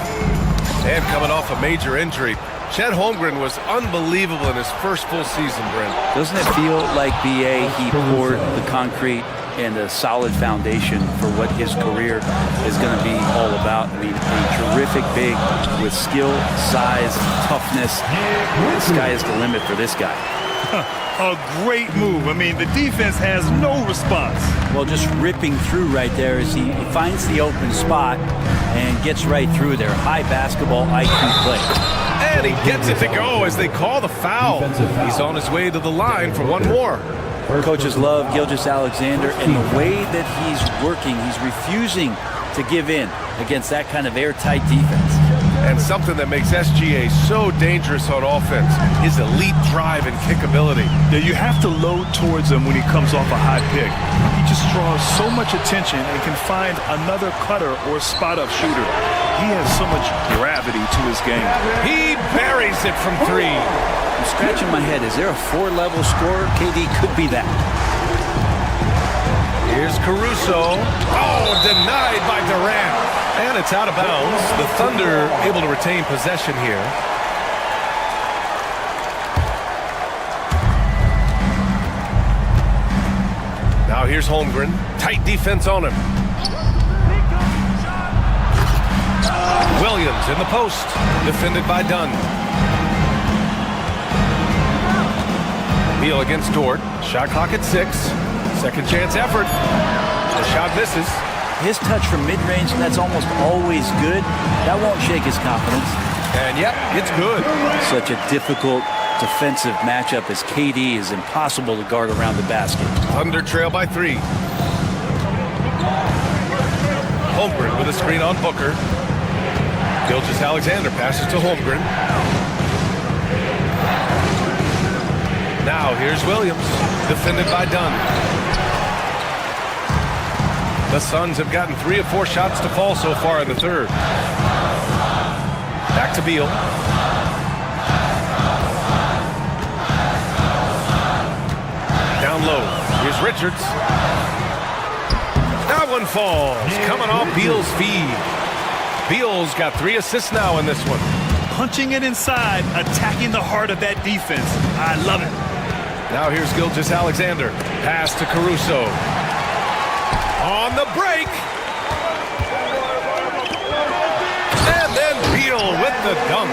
And coming off a major injury, Chet Holmgren was unbelievable in his first full season, Brent. Doesn't it feel like BA, he poured the concrete and a solid foundation for what his career is going to be all about? I mean, a terrific big with skill, size, toughness. The sky is the limit for this guy. A great move. I mean, the defense has no response. Well, just ripping through right there as he finds the open spot and gets right through there. High basketball IQ play. And he gets it to go as they call the foul. He's on his way to the line for one more. Coaches love Gilgeous-Alexander and the way that he's working. He's refusing to give in against that kind of airtight defense. And something that makes SGA so dangerous on offense, his elite drive and kick ability. Yeah, you have to load towards him when he comes off a high pick. He just draws so much attention and can find another cutter or spot-up shooter. He has so much gravity to his game. He buries it from three. I'm scratching my head. Is there a 4-level scorer? KD could be that. Here's Caruso. Oh, denied by Durant. And it's out of bounds. The Thunder able to retain possession here. Now here's Holmgren. Tight defense on him. Williams in the post. Defended by Dunn. Beal against Dort. Shot clock at 6. Second chance effort. The shot misses. His touch from mid-range, that's almost always good. That won't shake his confidence. And yep, it's good. Such a difficult defensive matchup as KD is impossible to guard around the basket. Thunder trail by 3. Holmgren with a screen on Booker. Gilgeous-Alexander passes to Holmgren. Now here's Williams, defended by Dunn. The Suns have gotten 3 of 4 shots to fall so far in the third. Back to Beal. Down low. Here's Richards. That one falls. Coming off Beal's feed. Beal's got 3 assists now in this one. Punching it inside, attacking the heart of that defense. I love it. Now here's Gilgeous-Alexander. Pass to Caruso. On the break. And then Beal with the dunk.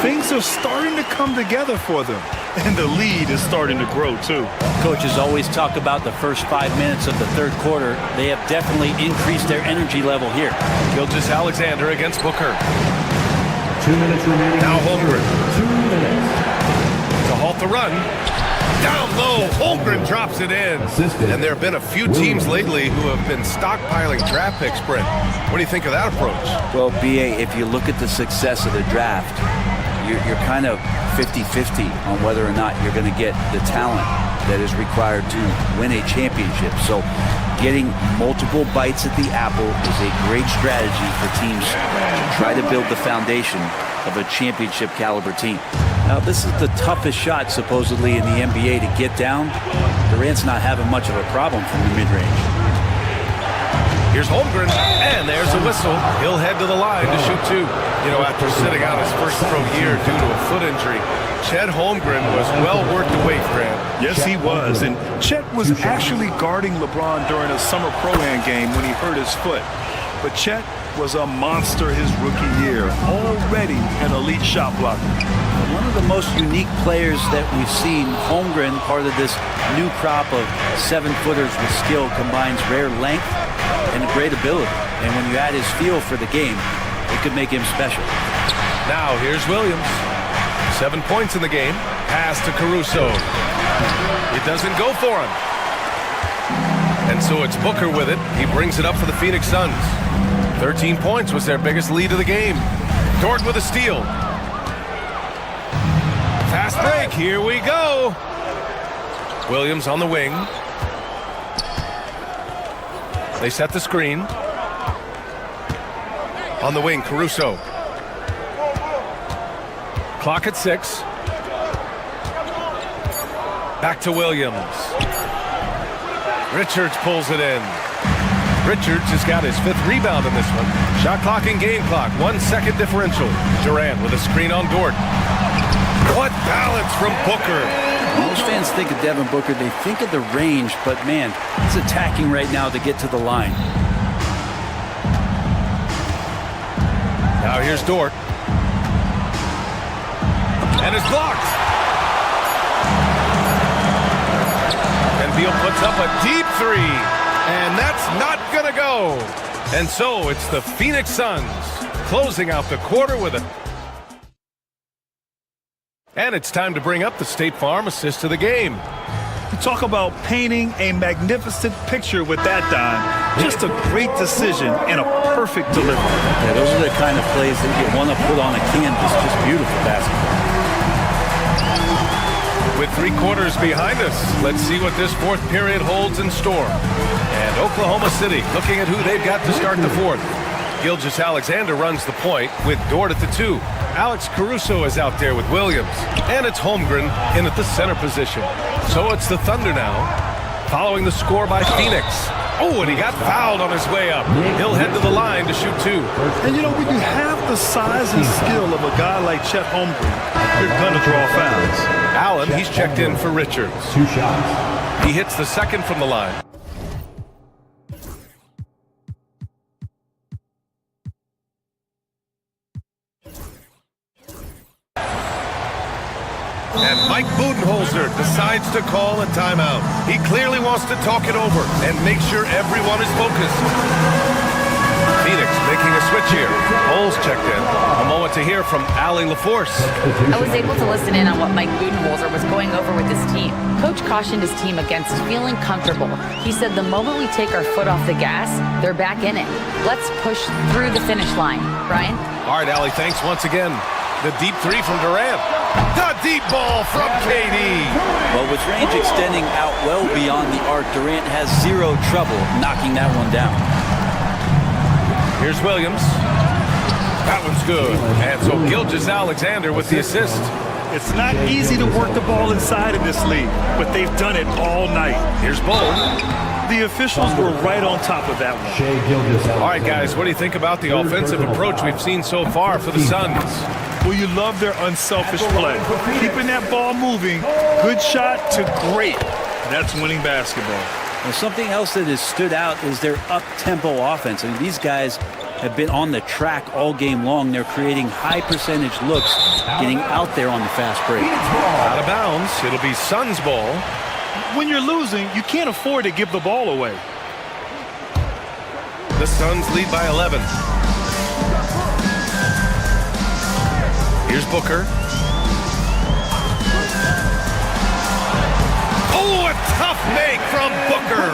Things are starting to come together for them. And the lead is starting to grow, too. Coaches always talk about the first 5 minutes of the third quarter. They have definitely increased their energy level here. Gilgeous-Alexander against Booker. 2 minutes remaining. Now Holmgren. 2 minutes. To halt the run. Down low, Holmgren drops it in. And there have been a few teams lately who have been stockpiling draft picks, Brent. What do you think of that approach? Well, BA, if you look at the success of the draft, you're kind of 50-50 on whether or not you're going to get the talent that is required to win a championship. So getting multiple bites at the apple is a great strategy for teams to try to build the foundation of a championship caliber team. Now, this is the toughest shot, supposedly, in the NBA to get down. Durant's not having much of a problem from the mid-range. Here's Holmgren, and there's a whistle. He'll head to the line to shoot 2. You know, after sitting out his first pro year due to a foot injury, Chet Holmgren was well worth the wait, Grant. Yes, he was. And Chet was actually guarding LeBron during a summer pro-am game when he hurt his foot. But Chet was a monster his rookie year, already an elite shot blocker. One of the most unique players that we've seen, Holmgren, part of this new crop of 7-footers with skill, combines rare length and great ability. And when you add his feel for the game, it could make him special. Now here's Williams. 7 points in the game. Pass to Caruso. It doesn't go for him. And so it's Booker with it. He brings it up for the Phoenix Suns. 13 points was their biggest lead of the game. Dort with a steal. Fast break, here we go. Williams on the wing. They set the screen. On the wing, Caruso. Clock at 6. Back to Williams. Richards pulls it in. Richards has got his 5th rebound in this one. Shot clock and game clock, 1 second differential. Durant with a screen on Dort. What balance from Booker. Most fans think of Devin Booker, they think of the range, but man, he's attacking right now to get to the line. Now here's Dort. And it's blocked. And Beal puts up a deep 3. And that's not gonna go. And so it's the Phoenix Suns closing out the quarter with a... And it's time to bring up the State Farm assist of the game. You talk about painting a magnificent picture with that dime. Just a great decision and a perfect delivery. Yeah, those are the kind of plays that you want to put on a canvas. Just beautiful basketball. With 3 quarters behind us, let's see what this fourth period holds in store. And Oklahoma City looking at who they've got to start the fourth. Gilgeous-Alexander runs the point with Dort at the 2. Alex Caruso is out there with Williams. And it's Holmgren in at the center position. So it's the Thunder now, following the score by Phoenix. Oh, and he got fouled on his way up. He'll head to the line to shoot 2. And you know, when you have the size and skill of a guy like Chet Holmgren, you're going to draw fouls. Allen, he's checked in for Richards. 2 shots. He hits the second from the line. And Mike Budenholzer decides to call a timeout. He clearly wants to talk it over and make sure everyone is focused. Phoenix making a switch here. Bowles checked in. A moment to hear from Allie LaForce. I was able to listen in on what Mike Budenholzer was going over with his team. Coach cautioned his team against feeling comfortable. He said the moment we take our foot off the gas, they're back in it. Let's push through the finish line. Brian? All right, Allie, thanks once again. The deep 3 from Durant. The deep ball from KD. Well, with range extending out well beyond the arc, Durant has 0 trouble knocking that one down. Here's Williams. That one's good. And so Gilgeous-Alexander with the assist. It's not easy to work the ball inside in this league, but they've done it all night. Here's Bol. The officials were right on top of that one. All right, guys, what do you think about the offensive approach we've seen so far for the Suns? Well, you love their unselfish play. Keeping that ball moving, good shot to great. That's winning basketball. And something else that has stood out is their up-tempo offense. I mean, these guys have been on the track all game long. They're creating high-percentage looks, getting out there on the fast break. Out of bounds. It'll be Suns ball. When you're losing, you can't afford to give the ball away. The Suns lead by 11. Here's Booker. Oh, a tough make from Booker.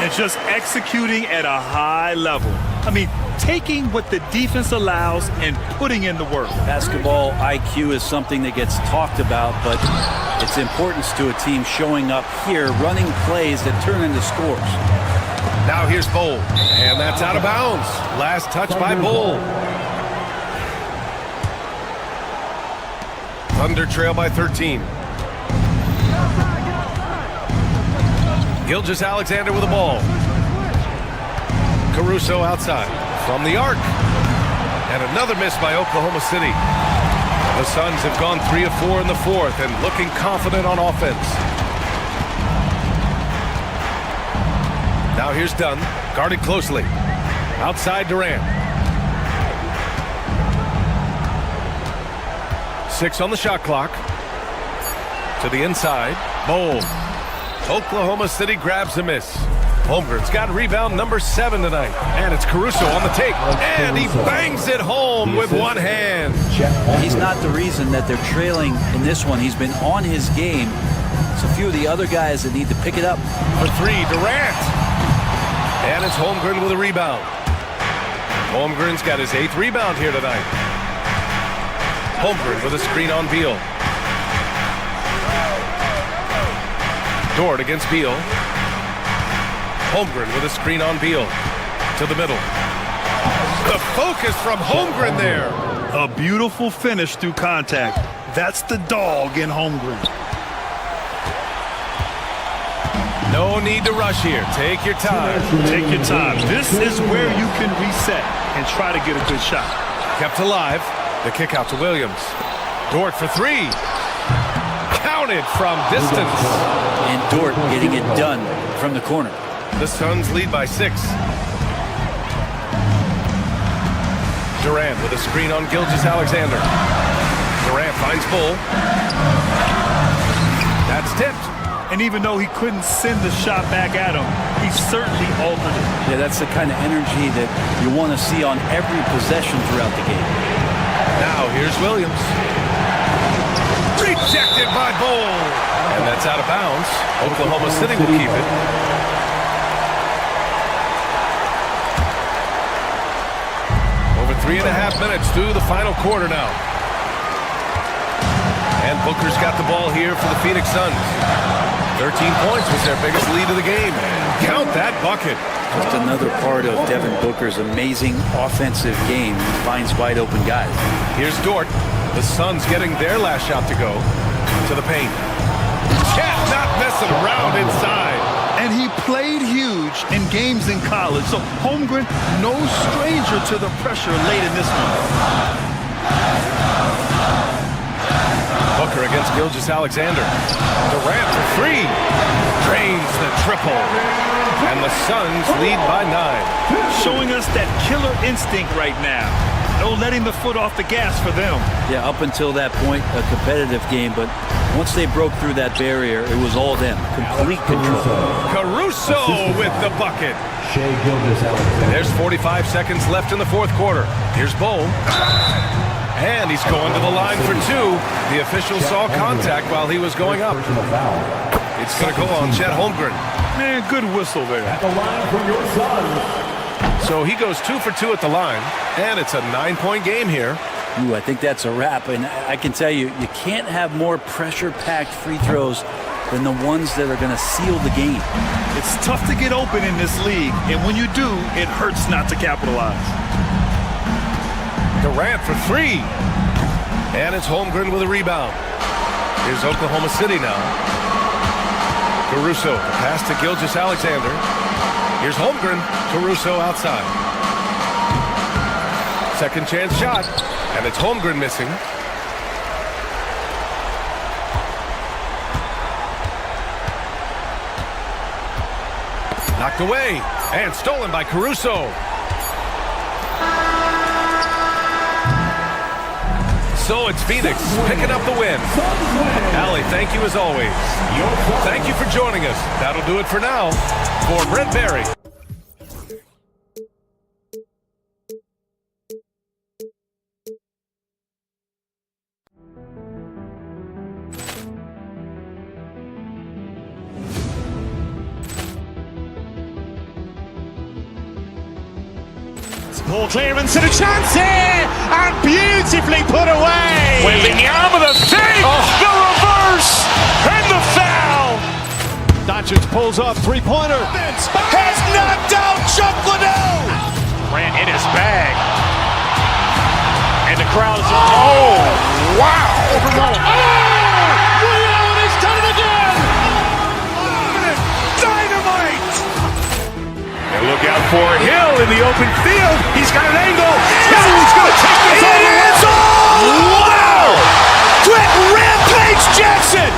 And just executing at a high level. I mean, taking what the defense allows and putting in the work. Basketball IQ is something that gets talked about, but its importance to a team showing up here, running plays that turn into scores. Now here's Bol, and that's out of bounds. Last touch by Bol. Thunder trail by 13. Gilgeous-Alexander with the ball. Caruso outside from the arc. And another miss by Oklahoma City. The Suns have gone 3 of 4 in the fourth and looking confident on offense. Now here's Dunn, guarded closely. Outside Durant. 6 on the shot clock. To the inside. Bol. Oklahoma City grabs a miss. Holmgren's got rebound number 7 tonight. And it's Caruso on the take. And he bangs it home with one hand. He's not the reason that they're trailing in this one. He's been on his game. It's a few of the other guys that need to pick it up. For 3, Durant. And it's Holmgren with a rebound. Holmgren's got his 8th rebound here tonight. Holmgren with a screen on Beal. Dort against Beal. Holmgren with a screen on Beal. To the middle. The focus from Holmgren there. A beautiful finish through contact. That's the dog in Holmgren. No need to rush here. Take your time. Take your time. This is where you can reset and try to get a good shot. Kept alive. The kick out to Williams. Dort for 3. Counted from distance. And Dort getting it done from the corner. The Suns lead by 6. Durant with a screen on Gilgeous-Alexander. Durant finds Bol. That's tipped. And even though he couldn't send the shot back at him, he certainly altered it. Yeah, that's the kind of energy that you want to see on every possession throughout the game. Now here's Williams. Rejected by Bowl. And that's out of bounds. Oklahoma City will keep it. Over 3.5 minutes through the final quarter now. And Booker's got the ball here for the Phoenix Suns. 13 points was their biggest lead of the game. Count that bucket. Just another part of Devin Booker's amazing offensive game. He finds wide open guys. Here's Dort. The Suns getting their last shot to go to the paint. Chet not messing around inside. And he played huge in games in college. So Holmgren, no stranger to the pressure late in this one. Booker against Gilgeous-Alexander. Durant for three. Drains the triple. And the Suns lead by 9. Showing us that killer instinct right now. No letting the foot off the gas for them. Yeah, up until that point, a competitive game, but once they broke through that barrier, it was all them. Complete control. Caruso with the bucket. Shea Gilgeous-Alexander. There's 45 seconds left in the fourth quarter. Here's Bowl. And he's going to the line for 2. The official saw contact while he was going up. It's going to go on Chet Holmgren. Man, good whistle there. At the line from your Suns. So he goes 2 for 2 at the line, and it's a 9-point game here. Ooh, I think that's a wrap, and I can tell you, you can't have more pressure-packed free throws than the ones that are going to seal the game. It's tough to get open in this league, and when you do, it hurts not to capitalize. Durant for 3. And it's Holmgren with a rebound. Here's Oklahoma City now. Caruso, pass to Gilgeous-Alexander. Here's Holmgren. Caruso outside. Second chance shot. And it's Holmgren missing. Knocked away. And stolen by Caruso. So it's Phoenix picking up the win. Allie, thank you as always. Thank you for joining us. That'll do it for now. For Brent Barry. Ball clearance and a chance here, and beautifully put away. Wembanyama the fake, the reverse, and the foul. Doncic pulls up, three-pointer. Has knocked out Chuck Liddell. Ran in his bag. And the crowd is, oh, wow. He's done it again. Dynamite. And look out for Hill in the open field. He's got an angle. He's going to take this all the way. Wow. Quick Rampage Jackson.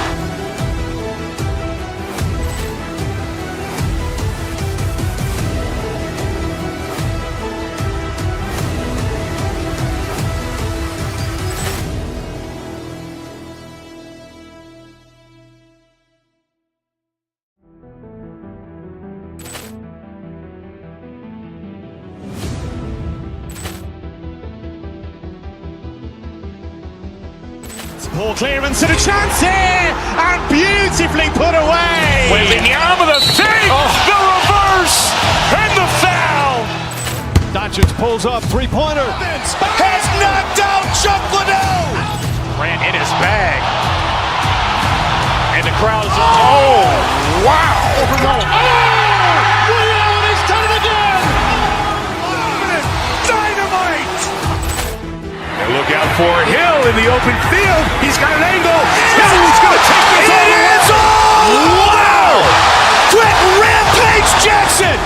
Ball clearance and a chance here, and beautifully put away. Wembanyama the fake, the reverse, and the foul. Doncic pulls up, three-pointer. Has knocked out Chuck Liddell. Ran in his bag. And the crowd is, oh, wow. He's done it again. Dynamite. And look out for Hill in the open field. He's got an angle. He's going to take this all the way. Wow. Quick Rampage Jackson.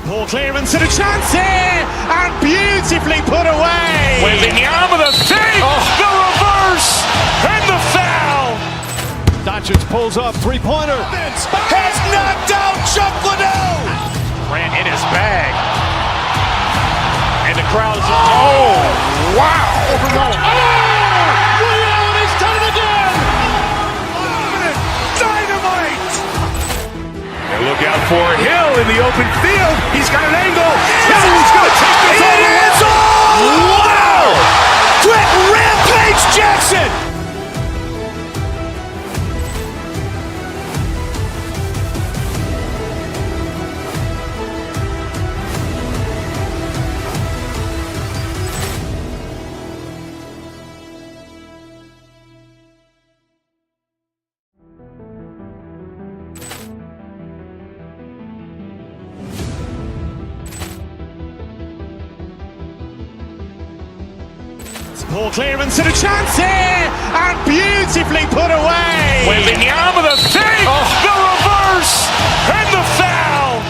Ball clearance and a chance here, and beautifully put away. Wembanyama the fake, the reverse, and the foul. Doncic Doncic pulls up, three-pointer. Has knocked out Chuck Liddell. Grant in his bag. And the crowd is... Oh, wow! Ray Allen has done it again. Dynamite. And look out for Hill in the open field. He's got an angle. Hill's going to take this all the way. It is all! Wow! Quick Rampage Jackson. Poor clearance and a chance here, and beautifully put away. Wembanyama the fake, the reverse, and the foul.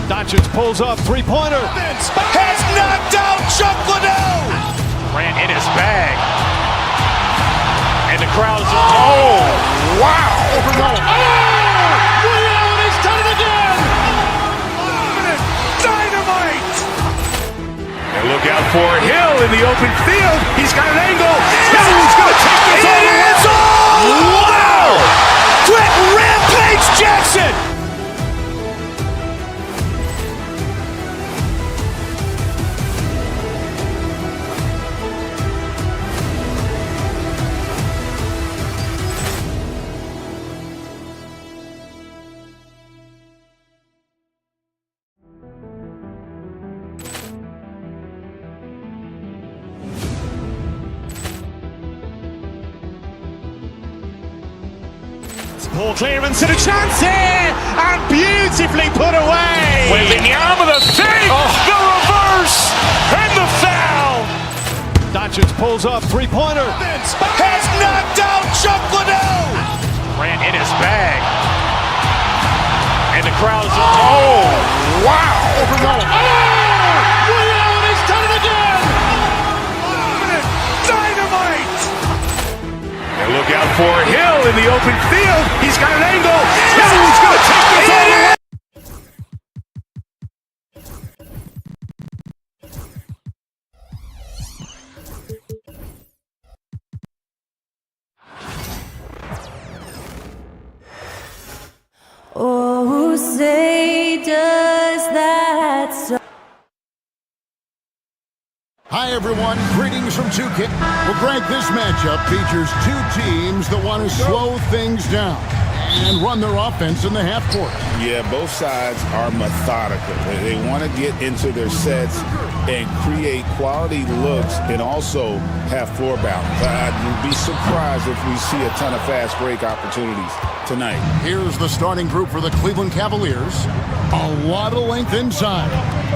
Doncic pulls up, three-pointer. Has knocked out Chuck Liddell. Grant in his bag. And the crowd is... Oh, wow! Ray Allen has done it again. Dynamite. And look out for Hill in the open field. He's got an angle. Hill's going to take this all the way. It is all! Wow! Quick Rampage Jackson. Poor clearance and a chance here, and beautifully put away. Wembanyama the fake, the reverse, and the foul. Doncic pulls up, three-pointer. Has knocked out Chuck Liddell. Grant in his bag. And the crowd is... Oh, wow! Ray Allen has done it again. Dynamite. And look out for Hill in the open field. He's got an angle. Hill's going to take this all the way. Oh, say does that so. Hi, everyone. Greetings from 2K. Well, Greg, this matchup features two teams that want to slow things down and run their offense in the half court. Yeah, both sides are methodical. They want to get into their sets and create quality looks and also have floor balance. I'd be surprised if we see a ton of fast break opportunities tonight. Here's the starting group for the Cleveland Cavaliers. A lot of length inside.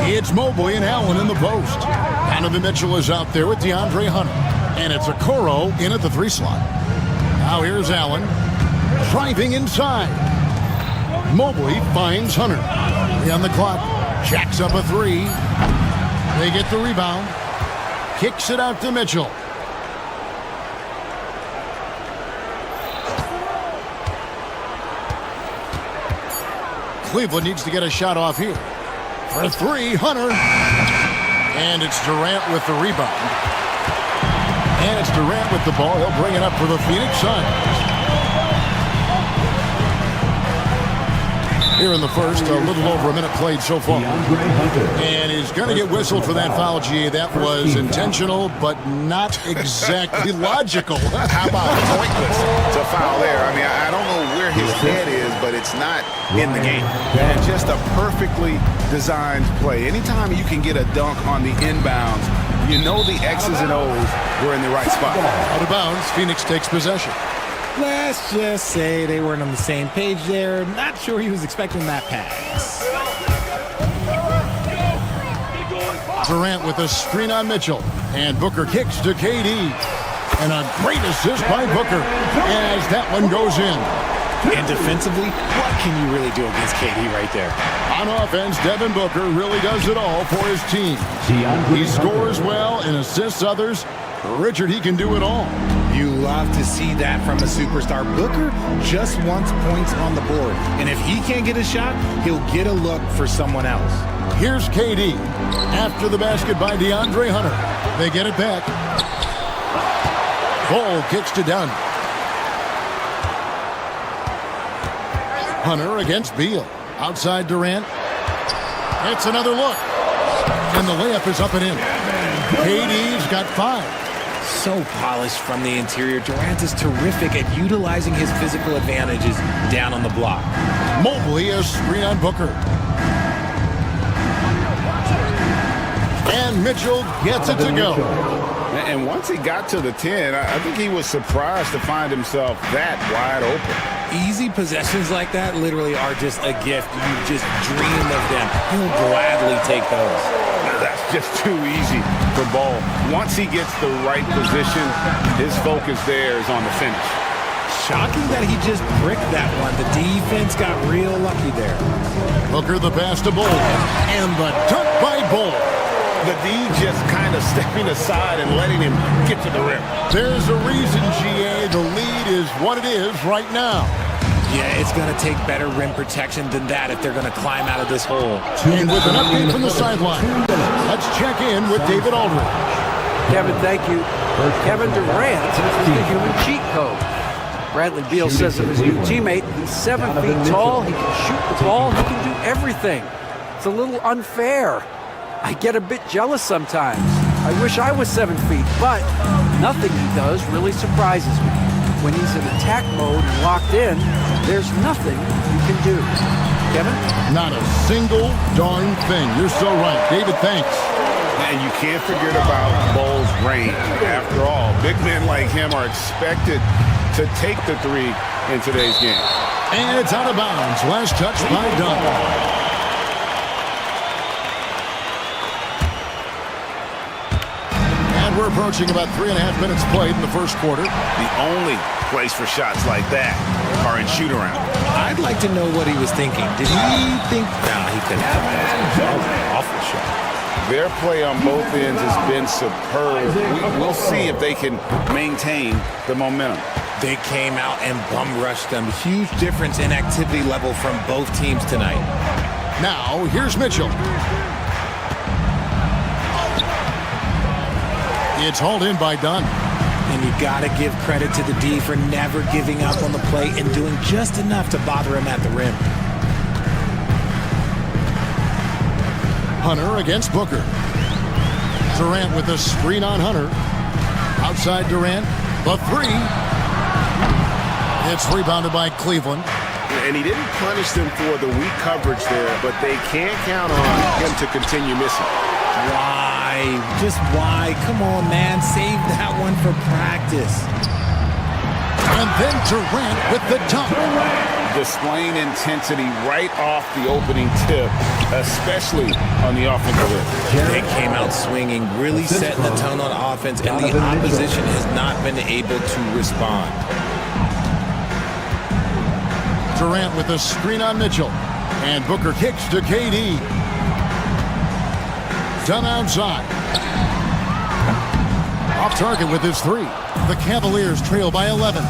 It's Mobley and Allen in the post. Donovan Mitchell is out there with DeAndre Hunter. And it's Okoro in at the 3 slot. Now here's Allen. Driving inside. Mobley finds Hunter. 3 on the clock. Jacks up a 3. They get the rebound. Kicks it out to Mitchell. Cleveland needs to get a shot off here. For 3, Hunter. And it's Durant with the rebound. And it's Durant with the ball. He'll bring it up for the Phoenix Suns. Here in the first, a little over a minute played so far. And he's going to get whistled for that foul, G. That was intentional, but not exactly logical. How about pointless to foul there? I mean, I don't know where his head is, but it's not in the game. And just a perfectly designed play. Anytime you can get a dunk on the inbounds, you know the X's and O's were in the right spot. Out of bounds, Phoenix takes possession. Let's just say they weren't on the same page there. Not sure he was expecting that pass. Durant with a screen on Mitchell. And Booker kicks to KD. And a great assist by Booker as that one goes in. And defensively, what can you really do against KD right there? On offense, Devin Booker really does it all for his team. He scores well and assists others. Richard, he can do it all. You love to see that from a superstar. Booker just wants points on the board. And if he can't get a shot, he'll get a look for someone else. Here's KD. After the basket by DeAndre Hunter. They get it back. Ball kicks to Dunn. Hunter against Beal. Outside Durant. It's another look. And the layup is up and in. KD's got 5. So polished from the interior. Durant is terrific at utilizing his physical advantages down on the block. Mobley a screen on Booker. And Mitchell gets it to go. And once he got to the 10, I think he was surprised to find himself that wide open. Easy possessions like that literally are just a gift. You just dream of them. He'll gladly take those. That's just too easy for Ball. Once he gets the right position, his focus there is on the finish. Shocking that he just bricked that one. The defense got real lucky there. Booker the pass to Ball. And the dunk by Ball. The D just kind of stepping aside and letting him get to the rim. There's a reason, GA, the lead is what it is right now. Yeah, it's going to take better rim protection than that if they're going to climb out of this hole. And with an update from the sideline, let's check in with David Aldridge. Kevin, thank you. Kevin Durant is the human cheat code. Bradley Beal says of his new teammate, he's 7 feet tall, he can shoot the ball, he can do everything. It's a little unfair. I get a bit jealous sometimes. I wish I was 7 feet, but nothing he does really surprises me. When he's in attack mode and locked in, there's nothing you can do. Kevin? Not a single darn thing. You're so right. David, thanks. And you can't forget about Ball's range. After all, big men like him are expected to take the 3 in today's game. And it's out of bounds. Last touch by Dunn. We're approaching about 3.5 minutes played in the first quarter. The only place for shots like that are in shoot-around. I'd like to know what he was thinking. Did he think... Nah, he couldn't have that. Was an awful shot. Their play on both ends has been superb. We'll see if they can maintain the momentum. They came out and bum rushed them. Huge difference in activity level from both teams tonight. Now, here's Mitchell. It's hauled in by Dunn. And you got to give credit to the D for never giving up on the play and doing just enough to bother him at the rim. Hunter against Booker. Durant with a screen on Hunter. Outside Durant. The 3. It's rebounded by Cleveland. And he didn't punish them for the weak coverage there, but they can't count on him to continue missing. Why? Just why? Come on, man. Save that one for practice. And then Durant with the dunk. Displaying intensity right off the opening tip, especially on the offensive end. They came out swinging, really setting the tone on offense, and the opposition has not been able to respond. Durant with a screen on Mitchell. And Booker kicks to KD. Dunn outside. Off target with his 3. The Cavaliers trail by 11.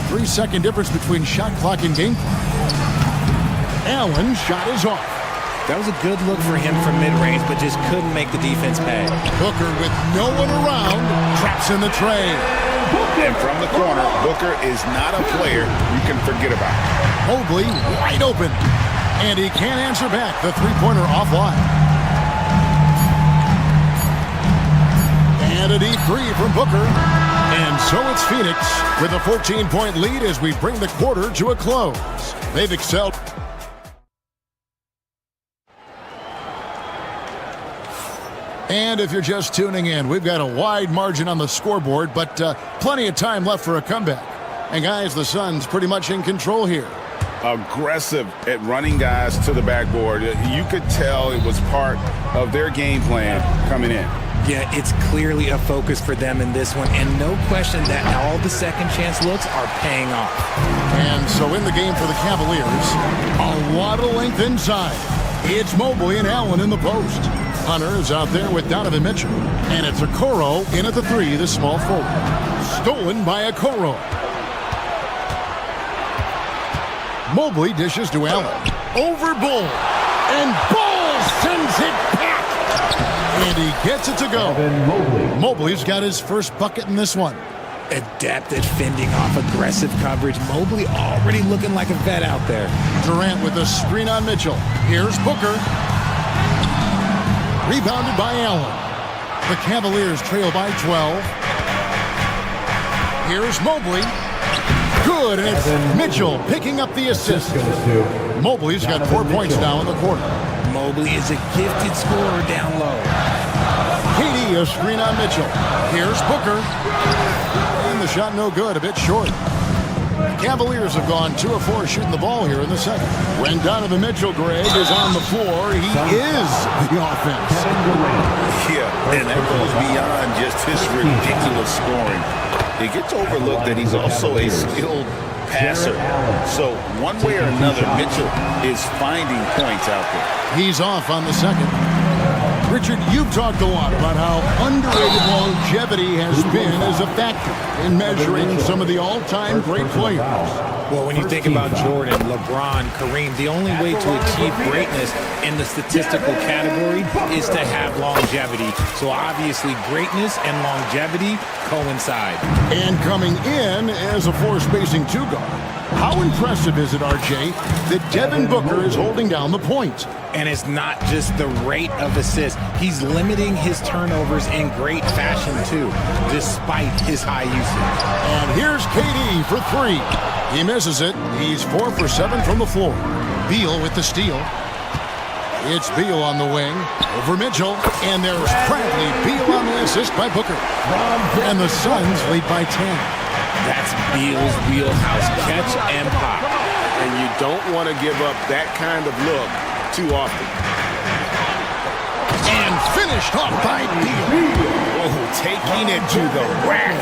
3-second difference between shot clock and game clock. Allen's shot is off. That was a good look for him from mid-range, but just couldn't make the defense pay. Booker with no one around, traps in the tray. And from the corner, Booker is not a player you can forget about. Mobley wide open. And he can't answer back. The three-pointer offline. And a deep 3 from Booker. And so it's Phoenix with a 14-point lead as we bring the quarter to a close. They've excelled. And if you're just tuning in, we've got a wide margin on the scoreboard, but plenty of time left for a comeback. And guys, the Suns pretty much in control here. Aggressive at running guys to the backboard. You could tell it was part of their game plan coming in. Yeah, it's clearly a focus for them in this one, and no question that all the second chance looks are paying off. And so in the game for the Cavaliers, a lot of length inside. It's Mobley and Allen in the post. Hunter is out there with Donovan Mitchell. And it's Okoro in at the 3, the small forward. Stolen by Okoro. Mobley dishes to Allen. Over Bull. And Bull sends it back. And he gets it to go. Mobley's got his first bucket in this one. Adept at fending off aggressive coverage. Mobley already looking like a vet out there. Durant with a screen on Mitchell. Here's Booker. Rebounded by Allen. The Cavaliers trail by 12. Here's Mobley. Good, and it's Mitchell picking up the assist. Mobley's got 4 points now in the quarter. Mobley is a gifted scorer down low. KD a screen on Mitchell. Here's Booker. And the shot no good, a bit short. The Cavaliers have gone 2 of 4 shooting the ball here in the second. When Donovan Mitchell, Greg, is on the floor, he is the offense. Yeah, and that goes beyond just his ridiculous scoring. It gets overlooked that he's also a skilled passer. So one way or another, Mitchell is finding points out there. He's off on the second. Richard, you've talked a lot about how underrated longevity has been as a factor in measuring some of the all-time great players. Well, when you think about Jordan, LeBron, Kareem, the only way to achieve greatness in the statistical category is to have longevity. So obviously greatness and longevity coincide. And coming in as a floor-spacing two-guard, how impressive is it, RJ, that Devin Booker is holding down the point? And it's not just the rate of assists. He's limiting his turnovers in great fashion, too, despite his high usage. And here's KD for 3. He misses it. He's 4 for 7 from the floor. Beal with the steal. It's Beal on the wing over Mitchell. And there's Bradley Beal on the assist by Booker. And the Suns lead by 10. That's Beal's wheelhouse, catch and pop. And you don't want to give up that kind of look too often. And finished off by Beal. Oh, taking it to the rack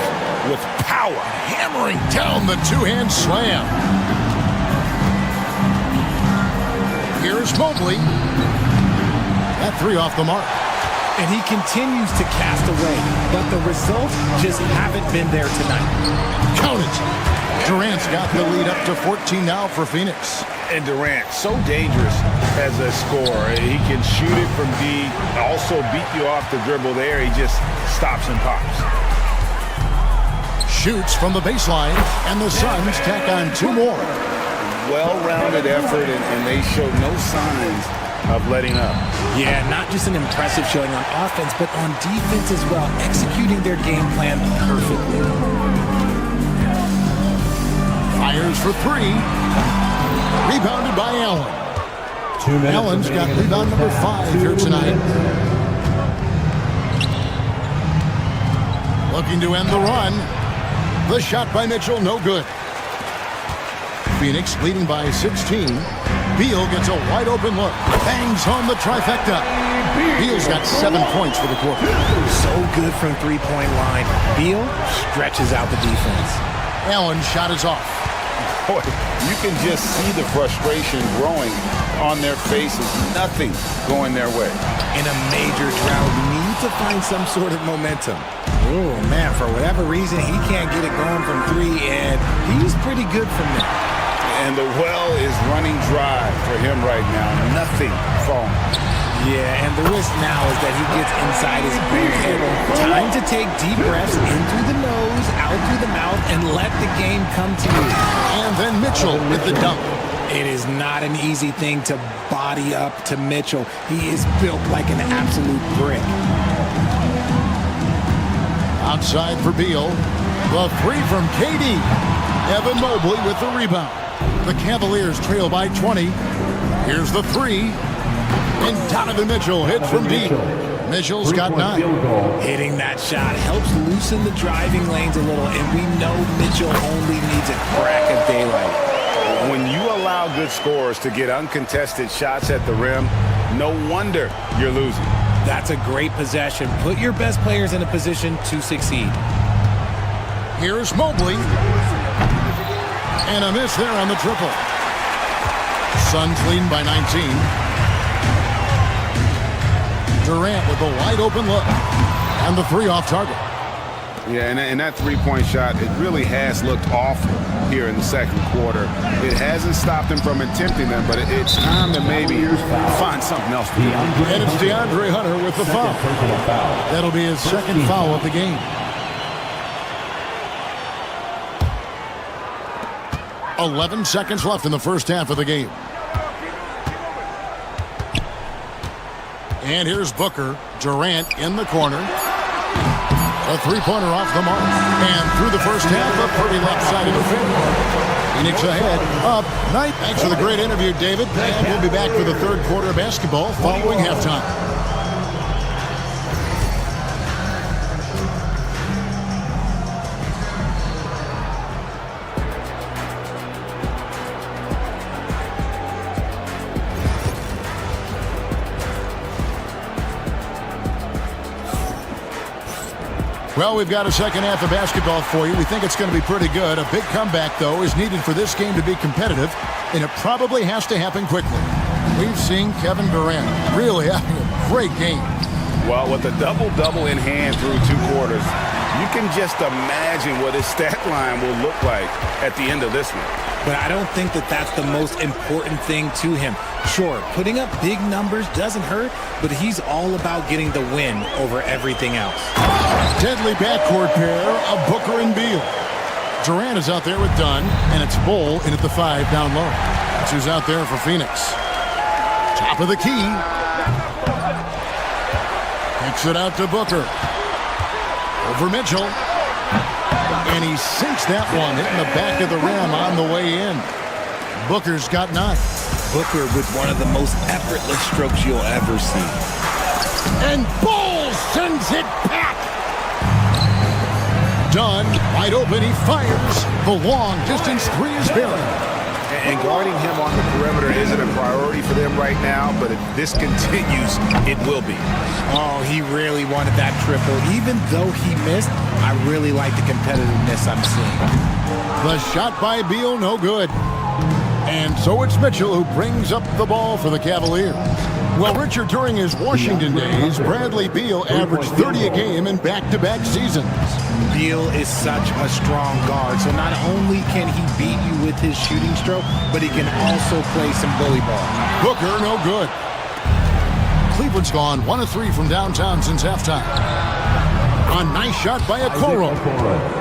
with power. Hammering down the two-hand slam. Here's Mobley. That 3 off the mark. And he continues to cast away, but the results just haven't been there tonight. Count it. Durant's got the lead up to 14 now for Phoenix. And Durant, so dangerous as a scorer. He can shoot it from deep, also beat you off the dribble there. He just stops and pops. Shoots from the baseline, and the Suns tack on 2 more. Well-rounded effort, and they show no signs of letting up. Yeah, not just an impressive showing on offense, but on defense as well, executing their game plan perfectly. Fires for 3. Rebounded by Allen. Allen's got rebound number 5 here tonight. Looking to end the run. The shot by Mitchell, no good. Phoenix leading by 16. Beal gets a wide open look. Bangs home the trifecta. Beal's got 7 points for the quarter. So good from three-point line. Beal stretches out the defense. Allen's shot is off. Boy, you can just see the frustration growing on their faces. Nothing going their way. In a major drought, you need to find some sort of momentum. Oh, man, for whatever reason, he can't get it going from 3, and he's pretty good from there. And the well is running dry for him right now. Nothing falling. Yeah, and the risk now is that he gets inside his own head. Time to take deep breaths in through the nose, out through the mouth, and let the game come to you. And then Mitchell with the dunk. It is not an easy thing to body up to Mitchell. He is built like an absolute brick. Outside for Beal. The 3 from KD. Evan Mobley with the rebound. The Cavaliers trail by 20. Here's the 3. And Donovan Mitchell hits from deep. Mitchell's got 9. Hitting that shot helps loosen the driving lanes a little, and we know Mitchell only needs a crack of daylight. When you allow good scorers to get uncontested shots at the rim, no wonder you're losing. That's a great possession. Put your best players in a position to succeed. Here's Mobley. And a miss there on the triple. Suns leading by 19. Durant with a wide open look. And the 3 off target. Yeah, and that three-point shot, it really has looked awful here in the second quarter. It hasn't stopped him from attempting them, but it's time to maybe find something else to do. And it's DeAndre Hunter with the foul. That'll be his second foul of the game. "11 seconds left in the first half of the game. And here's Booker. Durant in the corner. A three-pointer off the mark. And through the first half, a pretty lopsided affair. Phoenix ahead, up, night. Thanks for the great interview, David. And we'll be back for the third quarter of basketball following halftime. Well, we've got a second half of basketball for you. We think it's going to be pretty good. A big comeback, though, is needed for this game to be competitive, and it probably has to happen quickly. We've seen Kevin Durant really having a great game. Well, with a double-double in hand through 2 quarters, you can just imagine what his stat line will look like at the end of this one. But I don't think that that's the most important thing to him. Sure, putting up big numbers doesn't hurt, but he's all about getting the win over everything else. Deadly backcourt pair of Booker and Beal. Durant is out there with Dunn, and it's Bull in at the 5 down low. That's who's out there for Phoenix. Top of the key. Kicks it out to Booker. Over Mitchell. And he sinks that one, hitting the back of the rim on the way in. Booker's got 9. Booker with one of the most effortless strokes you'll ever see. And Bull sends it back. Dunn, wide open, he fires. The long distance 3 is buried. And guarding him on the perimeter isn't a priority for them right now, but if this continues, it will be. Oh, he really wanted that triple. Even though he missed, I really like the competitiveness I'm seeing. The shot by Beal, no good. And so it's Mitchell who brings up the ball for the Cavaliers. Well, Richard, during his Washington days, Bradley Beal averaged 30 a game in back-to-back seasons. Beal is such a strong guard, so not only can he beat you with his shooting stroke, but he can also play some bully ball. Booker, no good. Cleveland's gone 1 of 3 from downtown since halftime. A nice shot by Okoro.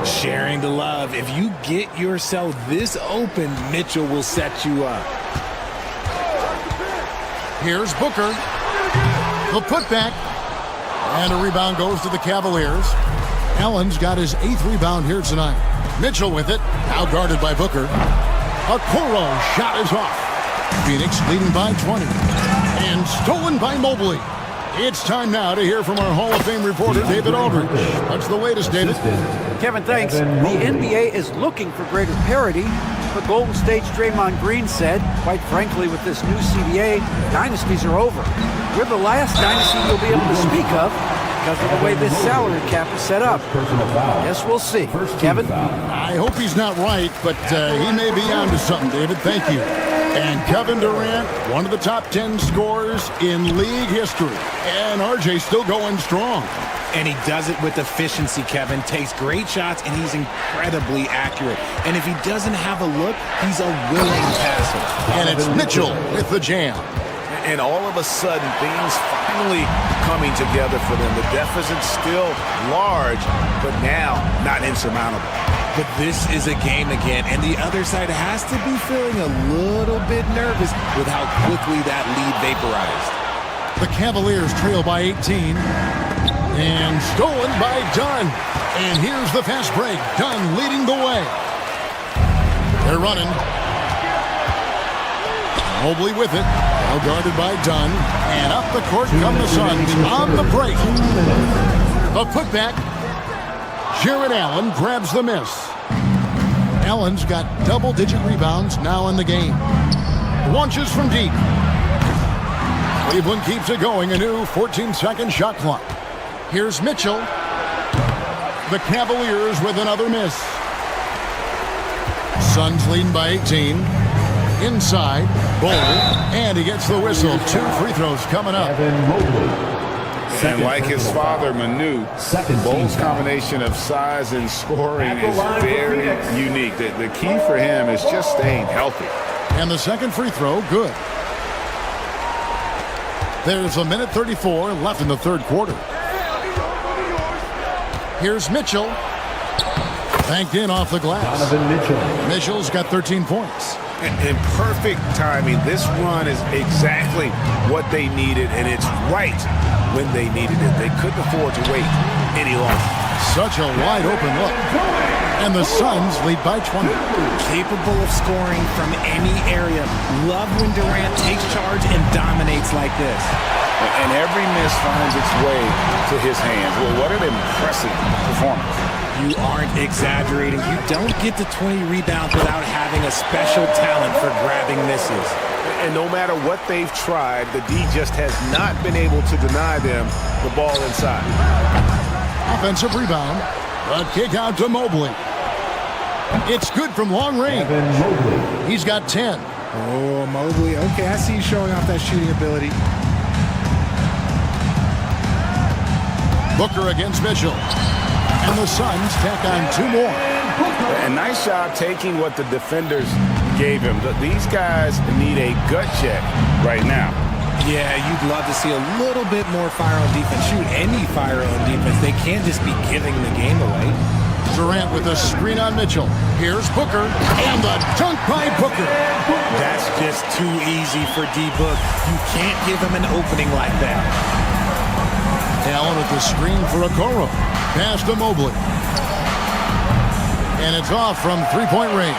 Sharing the love. If you get yourself this open, Mitchell will set you up. Here's Booker. The putback. And a rebound goes to the Cavaliers. Allen's got his 8th rebound here tonight. Mitchell with it. Now guarded by Booker. Okoro shot is off. Phoenix leading by 20. And stolen by Mobley. It's time now to hear from our Hall of Fame reporter, David Aldridge. What's the latest, David? Kevin, thanks. The NBA is looking for greater parity, but Golden State's Draymond Green said, quite frankly, with this new CBA, dynasties are over. We're the last dynasty you'll be able to speak of because of the way this salary cap is set up. Guess we'll see. Kevin? I hope he's not right, but he may be onto something, David. Thank you. And Kevin Durant, one of the top 10 scorers in league history. And RJ still going strong. And he does it with efficiency, Kevin. Takes great shots, and he's incredibly accurate. And if he doesn't have a look, he's a willing passer. And it's Mitchell with the jam. And all of a sudden, things finally coming together for them. The deficit's still large, but now not insurmountable. But this is a game again, and the other side has to be feeling a little bit nervous with how quickly that lead vaporized. The Cavaliers trail by 18. And stolen by Dunn. And here's the fast break. Dunn leading the way. They're running. Mobley with it. Now guarded by Dunn. And up the court come the Suns on the break. A putback. Jared Allen grabs the miss. Allen's got double-digit rebounds now in the game. Launches from deep. Cleveland keeps it going. A new 14-second shot clock. Here's Mitchell. The Cavaliers with another miss. Suns leading by 18. Inside. Bull. And he gets the whistle. 2 free throws coming up. And like his father, Manu, Bol's combination of size and scoring is very unique. The key for him is just staying healthy. And the second free throw, good. There's a minute 34 left in the third quarter. Here's Mitchell. Banked in off the glass. Mitchell's got 13 points. And perfect timing. This run is exactly what they needed, and it's right when they needed it. They couldn't afford to wait any longer. Such a wide open look. And the Suns lead by 20. Capable of scoring from any area. Love when Durant takes charge and dominates like this. And every miss finds its way to his hands. Well, what an impressive performance. You aren't exaggerating. You don't get to 20 rebounds without having a special talent for grabbing misses. And no matter what they've tried, the D just has not been able to deny them the ball inside. Offensive rebound. A kick out to Mobley. It's good from long range. He's got 10. Oh, Mobley. Okay, I see you showing off that shooting ability. Booker against Mitchell. And the Suns tack on 2 more. And nice job taking what the defenders gave him. These guys need a gut check right now. Yeah, you'd love to see a little bit more fire on defense. Shoot, any fire on defense. They can't just be giving the game away. Durant with a screen on Mitchell. Here's Booker. And the dunk by Booker. That's just too easy for D-Book. You can't give him an opening like that. Allen with the screen for Okoro. Pass to Mobley. And it's off from three-point range.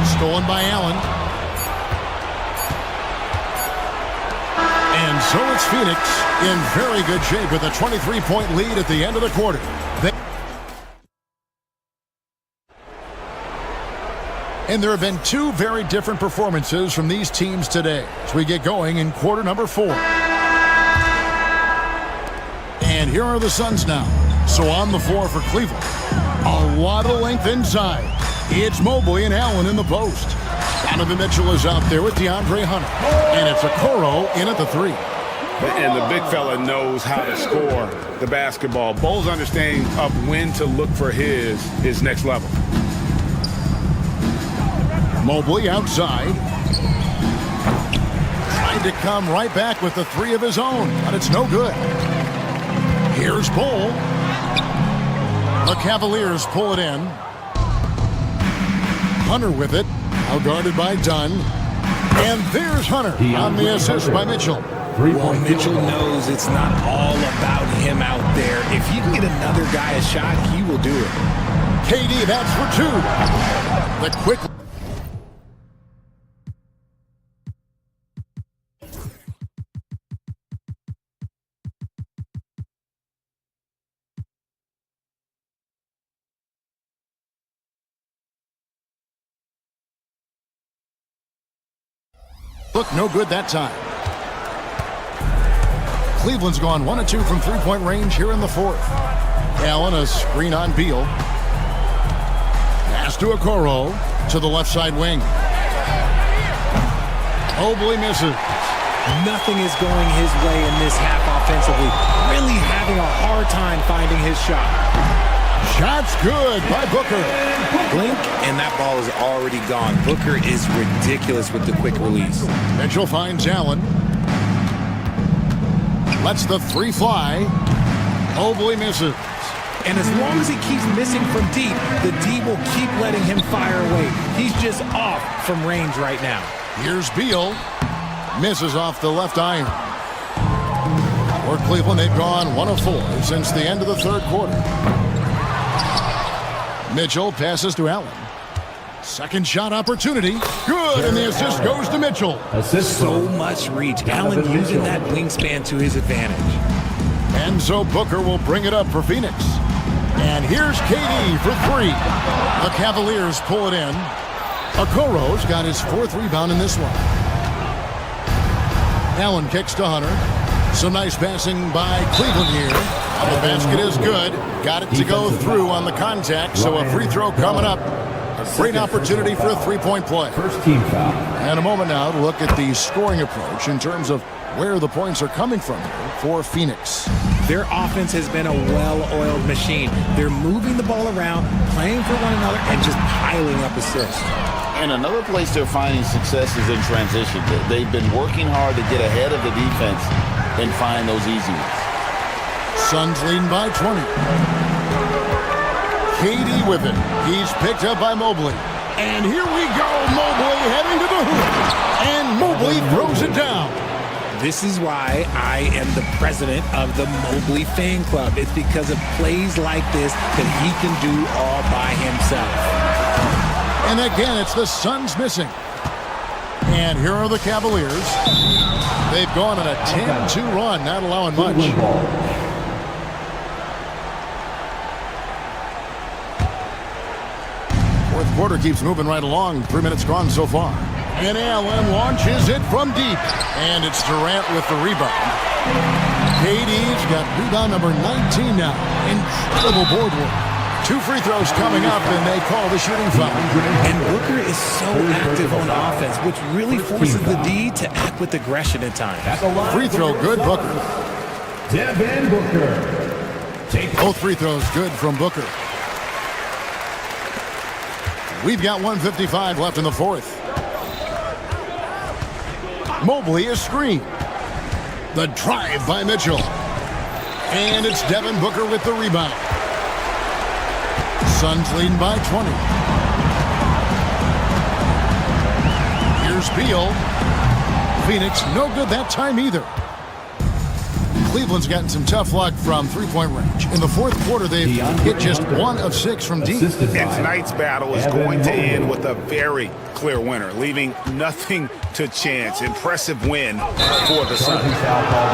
Stolen by Allen. And so it's Phoenix in very good shape with a 23-point lead at the end of the quarter. And there have been 2 very different performances from these teams today as we get going in quarter number 4. And here are the Suns now. So on the floor for Cleveland. A lot of length inside. It's Mobley and Allen in the post. Donovan Mitchell is out there with DeAndre Hunter. And it's Okoro in at the 3. And the big fella knows how to score the basketball. Bol's understanding of when to look for his next level. Mobley outside. Trying to come right back with the 3 of his own, but it's no good. Here's Bol. The Cavaliers pull it in. Hunter with it. Now guarded by Dunn. And there's Hunter on the assist by Mitchell. Well, Mitchell knows it's not all about him out there. If he can get another guy a shot, he will do it. KD, that's for 2. The quick... Look, no good that time. Cleveland's gone 1 of 2 from three-point range here in the 4th. Allen, a screen on Beal. Pass to Okoro to the left side wing. Mobley misses. Nothing is going his way in this half offensively. Really having a hard time finding his shot. Shot's good by Booker. Blink, and that ball is already gone. Booker is ridiculous with the quick release. Mitchell finds Allen. Lets the 3 fly. Mobley misses. And as long as he keeps missing from deep, the D will keep letting him fire away. He's just off from range right now. Here's Beal. Misses off the left iron. For Cleveland, they've gone 1 of 4 since the end of the 3rd quarter. Mitchell passes to Allen. Second shot opportunity. Good, and the assist goes to Mitchell. So much reach. Allen using that wingspan to his advantage. And so Booker will bring it up for Phoenix. And here's KD for 3. The Cavaliers pull it in. Okoro's got his 4th rebound in this one. Allen kicks to Hunter. Some nice passing by Cleveland here. The basket is good. Got it to go through on the contact, so a free throw coming up. A great opportunity for a three-point play. First team foul. And a moment now to look at the scoring approach in terms of where the points are coming from for Phoenix. Their offense has been a well-oiled machine. They're moving the ball around, playing for one another, and just piling up assists. And another place they're finding success is in transition. They've been working hard to get ahead of the defense and find those easy ones. Suns leading by 20. KD with it. He's picked up by Mobley. And here we go, Mobley heading to the hoop. And Mobley throws it down. This is why I am the president of the Mobley fan club. It's because of plays like this that he can do all by himself. And again, it's the Suns missing. And here are the Cavaliers. They've gone on a 10-2 run, not allowing much. Fourth quarter keeps moving right along. 3 minutes gone so far. And Allen launches it from deep. And it's Durant with the rebound. KD's got rebound number 19 now. Incredible board work. 2 free throws coming up, and they call the shooting foul. And Booker is so active on offense, which really forces the D to act with aggression at times. Free throw good, Booker. Devin Booker. Both free throws good from Booker. We've got 1:55 left in the fourth. Mobley is screened. The drive by Mitchell. And it's Devin Booker with the rebound. Suns leading by 20. Here's Beal. Phoenix no good that time either. Cleveland's gotten some tough luck from three-point range. In the fourth quarter, they've hit just 1 of 6 from deep. And tonight's battle is going to end with a very clear winner, leaving nothing to chance. Impressive win for the Suns.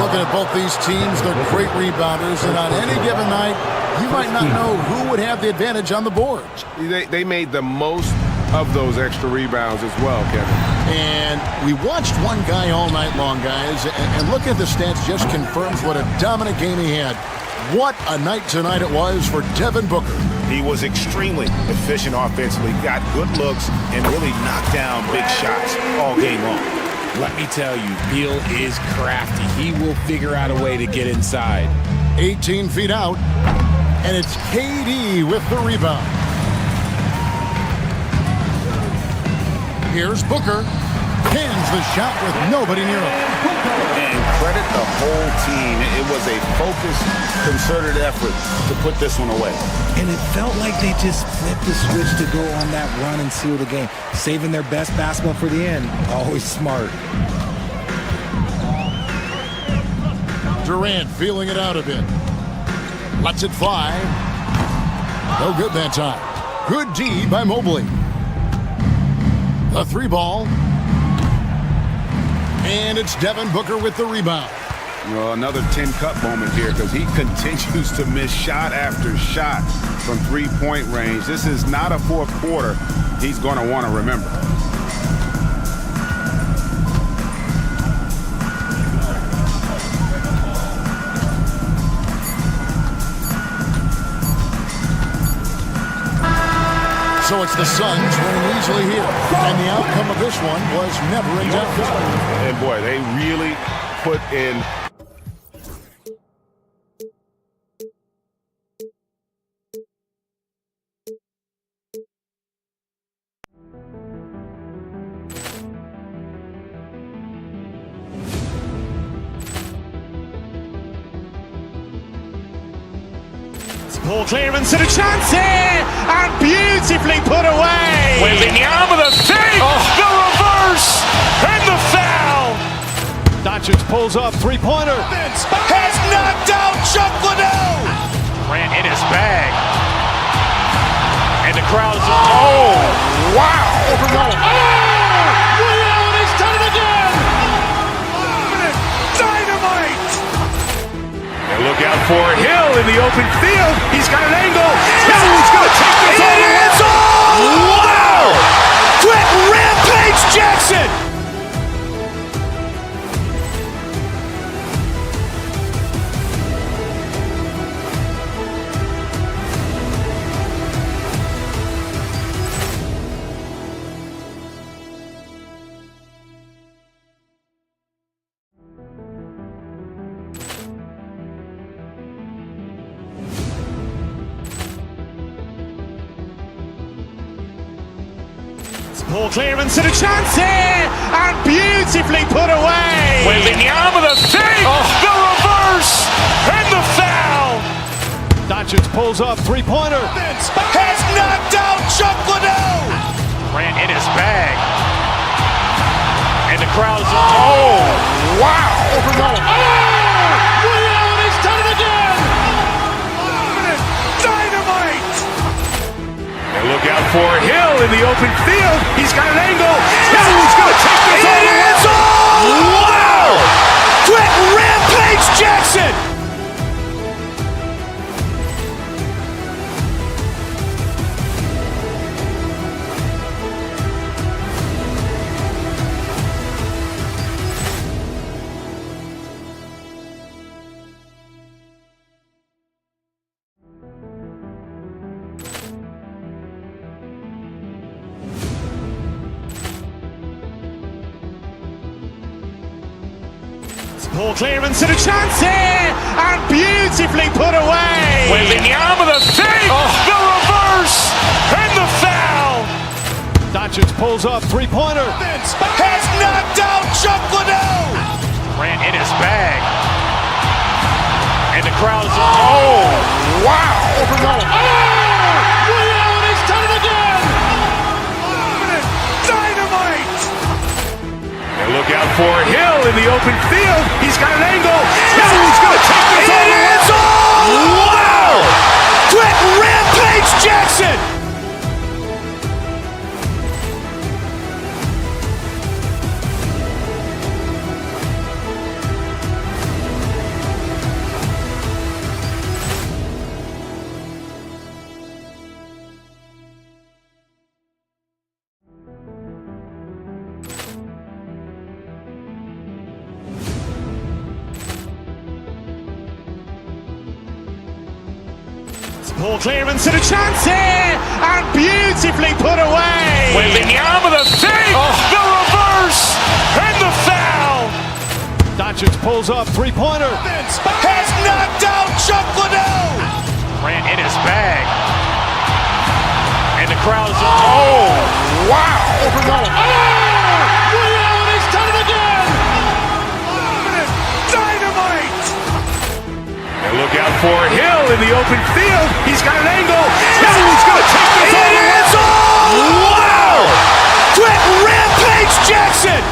Looking at both these teams, they're great rebounders, and on any given night, you might not know who would have the advantage on the boards. They made the most of those extra rebounds as well, Kevin. And we watched one guy all night long, guys, and looking at the stats just confirms what a dominant game he had. What a night tonight it was for Devin Booker. He was extremely efficient offensively, got good looks, and really knocked down big shots all game long. Let me tell you, Beal is crafty. He will figure out a way to get inside. 18 feet out, and it's KD with the rebound. Here's Booker. Pins the shot with nobody near him. And credit the whole team. It was a focused, concerted effort to put this one away. And it felt like they just flipped the switch to go on that run and seal the game. Saving their best basketball for the end. Always smart. Durant feeling it out a bit. Lets it fly. No good that time. Good D by Mobley. The 3-ball. And it's Devin Booker with the rebound. Well, another 10-cup moment here because he continues to miss shot after shot from three-point range. This is not a fourth quarter he's going to want to remember. So it's the Suns winning easily here. And the outcome of this one was never in doubt. And boy, they really put in. Poor clearance and a chance here, and beautifully put away. Wembanyama the fake, the reverse, and the foul. Doncic pulls up, three-pointer. Has knocked out Chuck Liddell. Grant in his bag. And the crowd is, oh, wow. Ray Allen has done it again. Dynamite. And look out for Hill in the open field. He's got an angle. Hill's going to take this all the way. Wow. Quick Rampage Jackson. Poor clearance and a chance here, and beautifully put away. Wembanyama the fake, the reverse, and the foul. Doncic pulls up, three-pointer. Has knocked out Chuck Liddell. Ran in his bag. And the crowd is, oh, wow. He's done it again. Dynamite. And look out for Hill in the open field. He's got an angle. Hill's going to take this all the way. Wow. Quick rampage Jackson. Poor clearance and a chance here, and beautifully put away. Wembanyama the fake, the reverse, and the foul. Doncic pulls up, three-pointer. Has knocked out Chuck Liddell. Ran in his bag. And the crowd is, oh, wow. He's done it again. Dynamite. And look out for Hill in the open field. He's got an angle. Hill's going to take this all the way. Wow. Quick rampage Jackson. Poor clearance and a chance here, and beautifully put away. Wembanyama the fake, the reverse, and the foul. Doncic pulls up, three-pointer. Has knocked out Chuck Liddell. Ran in his bag. And the crowd is, oh, wow. He's done it again. Dynamite. And look out for Hill in the open field. He's got an angle. Hill's going to take this all the way. Wow. Quick rampage Jackson.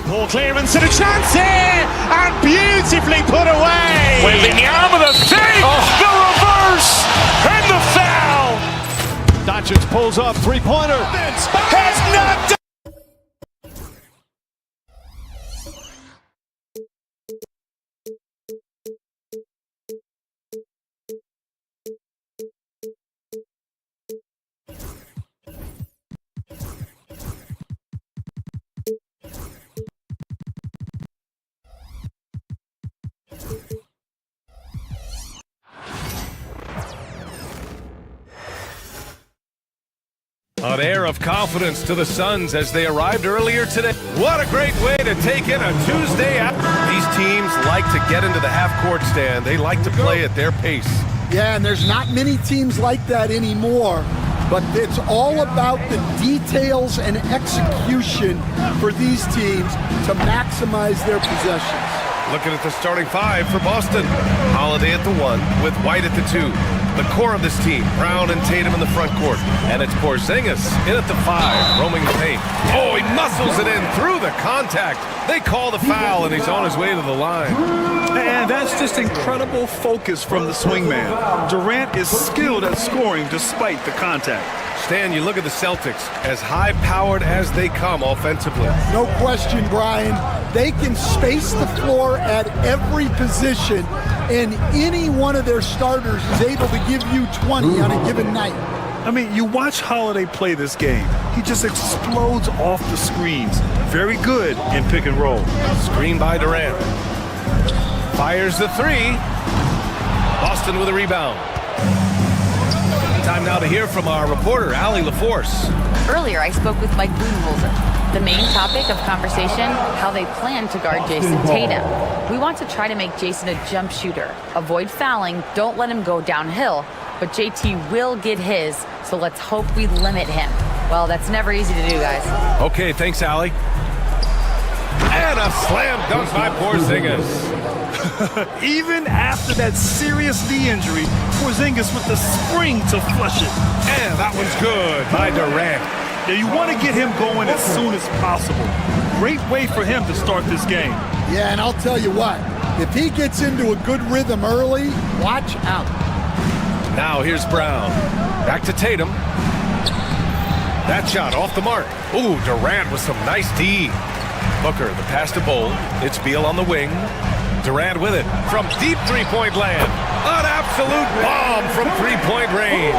Poor clearance and a chance here, and beautifully put away. Wembanyama the fake, the reverse, and the foul. Doncic pulls up, three-pointer. Has knocked out. An air of confidence to the Suns as they arrived earlier today. What a great way to take in a Tuesday out. These teams like to get into the half-court stand. They like to play at their pace. Yeah, and there's not many teams like that anymore, but it's all about the details and execution for these teams to maximize their possessions. Looking at the starting five for Boston. Holiday at the 1 with White at the 2. The core of this team, Brown and Tatum in the front court. And it's Porzingis in at the 5, roaming the paint. Oh, he muscles it in through the contact. They call the foul, and he's on his way to the line. And that's just incredible focus from the swingman. Durant is skilled at scoring despite the contact. Stan, you look at the Celtics, as high-powered as they come offensively. No question, Brian. They can space the floor at every position, and any one of their starters is able to give you 20 on a given night. I mean, you watch Holiday play this game. He just explodes off the screens. Very good in pick and roll. Screen by Durant. Fires the three. Boston with a rebound. Time now to hear from our reporter, Allie LaForce. Earlier, I spoke with Mike Budenholzer. The main topic of conversation, how they plan to guard Jason Tatum. We want to try to make Jason a jump shooter. Avoid fouling, don't let him go downhill, but JT will get his, so let's hope we limit him. Well, that's never easy to do, guys. Okay, thanks, Allie. And a slam dunk by Porzingis. Even after that serious knee injury, Porzingis with the spring to flush it. And that one's good by Durant. Yeah, you want to get him going as soon as possible. Great way for him to start this game. Yeah, and I'll tell you what, if he gets into a good rhythm early, watch out. Now here's Brown. Back to Tatum. That shot off the mark. Ooh, Durant with some nice D. Booker, the pass to Bowl. It's Beal on the wing. Durant with it from deep three-point land. An absolute bomb from three-point range.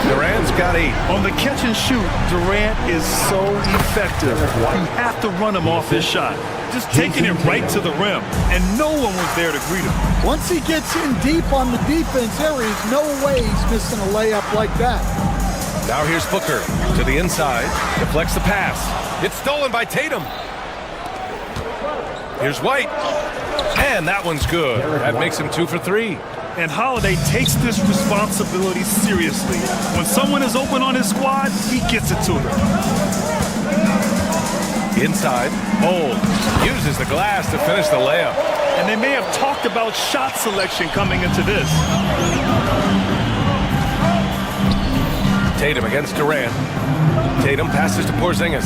Durant's got 8. On the catch and shoot, Durant is so effective. You have to run him off his shot. Just taking it right to the rim, and no one was there to greet him. Once he gets in deep on the defense, there is no way he's missing a layup like that. Now here's Booker to the inside. Deflects the pass. It's stolen by Tatum. Here's White. And that one's good. That makes him 2 for 3. And Holiday takes this responsibility seriously. When someone is open on his squad, he gets it to them. Inside, Bowl uses the glass to finish the layup. And they may have talked about shot selection coming into this. Tatum against Durant. Tatum passes to Porzingis.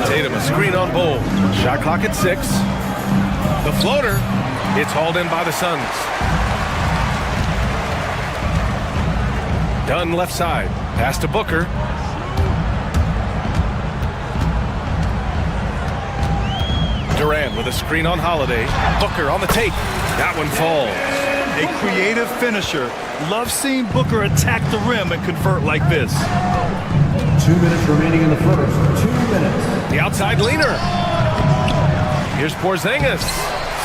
Tatum, a screen on Bowl. Shot clock at 6. The floater, it's hauled in by the Suns. Dunn left side. Pass to Booker. Durant with a screen on Holiday. Booker on the take. That one falls. A creative finisher. Love seeing Booker attack the rim and convert like this. 2 minutes remaining in the first. 2 minutes. The outside leaner. Here's Porzingis.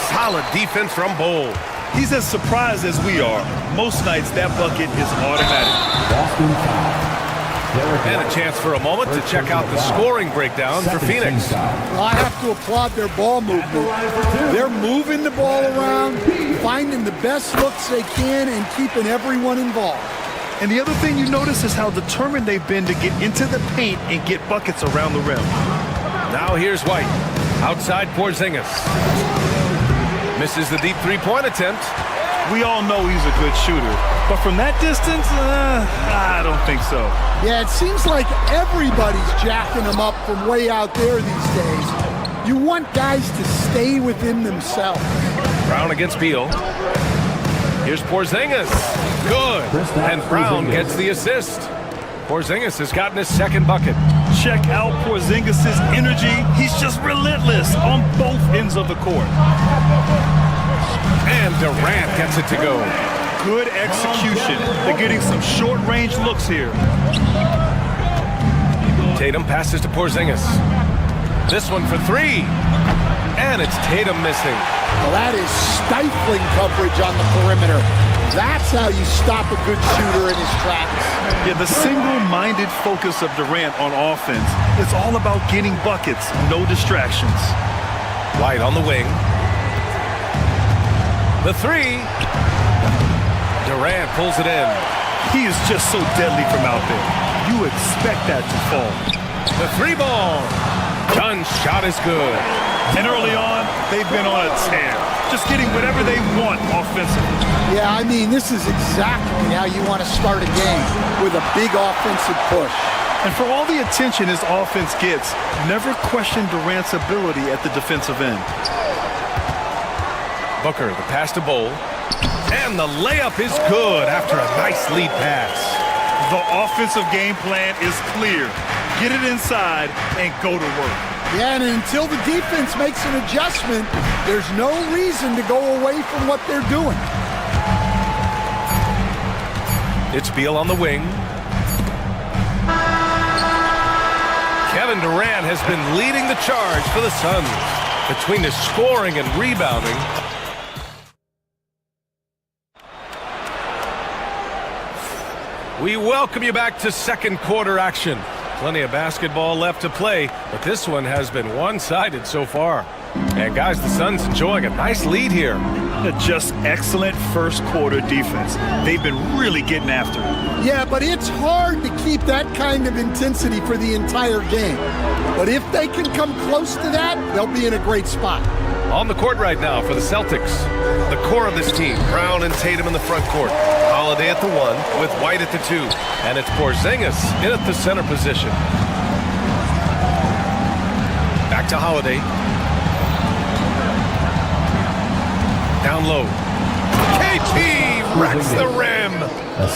Solid defense from Bowl. He's as surprised as we are. Most nights that bucket is automatic. Boston foul. And a chance for a moment to check out the scoring breakdown for Phoenix. Well, I have to applaud their ball movement. They're moving the ball around, finding the best looks they can, and keeping everyone involved. And the other thing you notice is how determined they've been to get into the paint and get buckets around the rim. Now here's White. Outside Porzingis. Misses the deep three-point attempt. We all know he's a good shooter. But from that distance, I don't think so. Yeah, it seems like everybody's jacking him up from way out there these days. You want guys to stay within themselves. Brown against Beal. Here's Porzingis. Good. And Brown gets the assist. Porzingis has gotten his second bucket. Check out Porzingis' energy. He's just relentless on both ends of the court. And Durant gets it to go. Good execution. They're getting some short-range looks here. Tatum passes to Porzingis. This one for 3. And it's Tatum missing. Well, that is stifling coverage on the perimeter. That's how you stop a good shooter in his tracks. Yeah, the single-minded focus of Durant on offense. It's all about getting buckets, no distractions. White on the wing. The 3. Durant pulls it in. He is just so deadly from out there. You expect that to fall. The 3 ball. Dunn's shot is good. And early on, they've been on a tear. Just getting whatever they want offensively. Yeah, I mean, this is exactly how you want to start a game, with a big offensive push. And for all the attention his offense gets, never question Durant's ability at the defensive end. Booker, the pass to Bowl. And the layup is good after a nice lead pass. The offensive game plan is clear. Get it inside and go to work. Yeah, and until the defense makes an adjustment, there's no reason to go away from what they're doing. It's Beal on the wing. Kevin Durant has been leading the charge for the Suns between his scoring and rebounding. We welcome you back to second quarter action. Plenty of basketball left to play, but this one has been one-sided so far. And guys, the Suns enjoying a nice lead here. Just excellent first quarter defense. They've been really getting after it. Yeah, but it's hard to keep that kind of intensity for the entire game. But if they can come close to that, they'll be in a great spot. On the court right now for the Celtics, the core of this team, Brown and Tatum in the front court, Holiday at the 1 with White at the 2, and it's Porzingis in at the center position. Back to Holiday. Down low. KP wrecks the rim.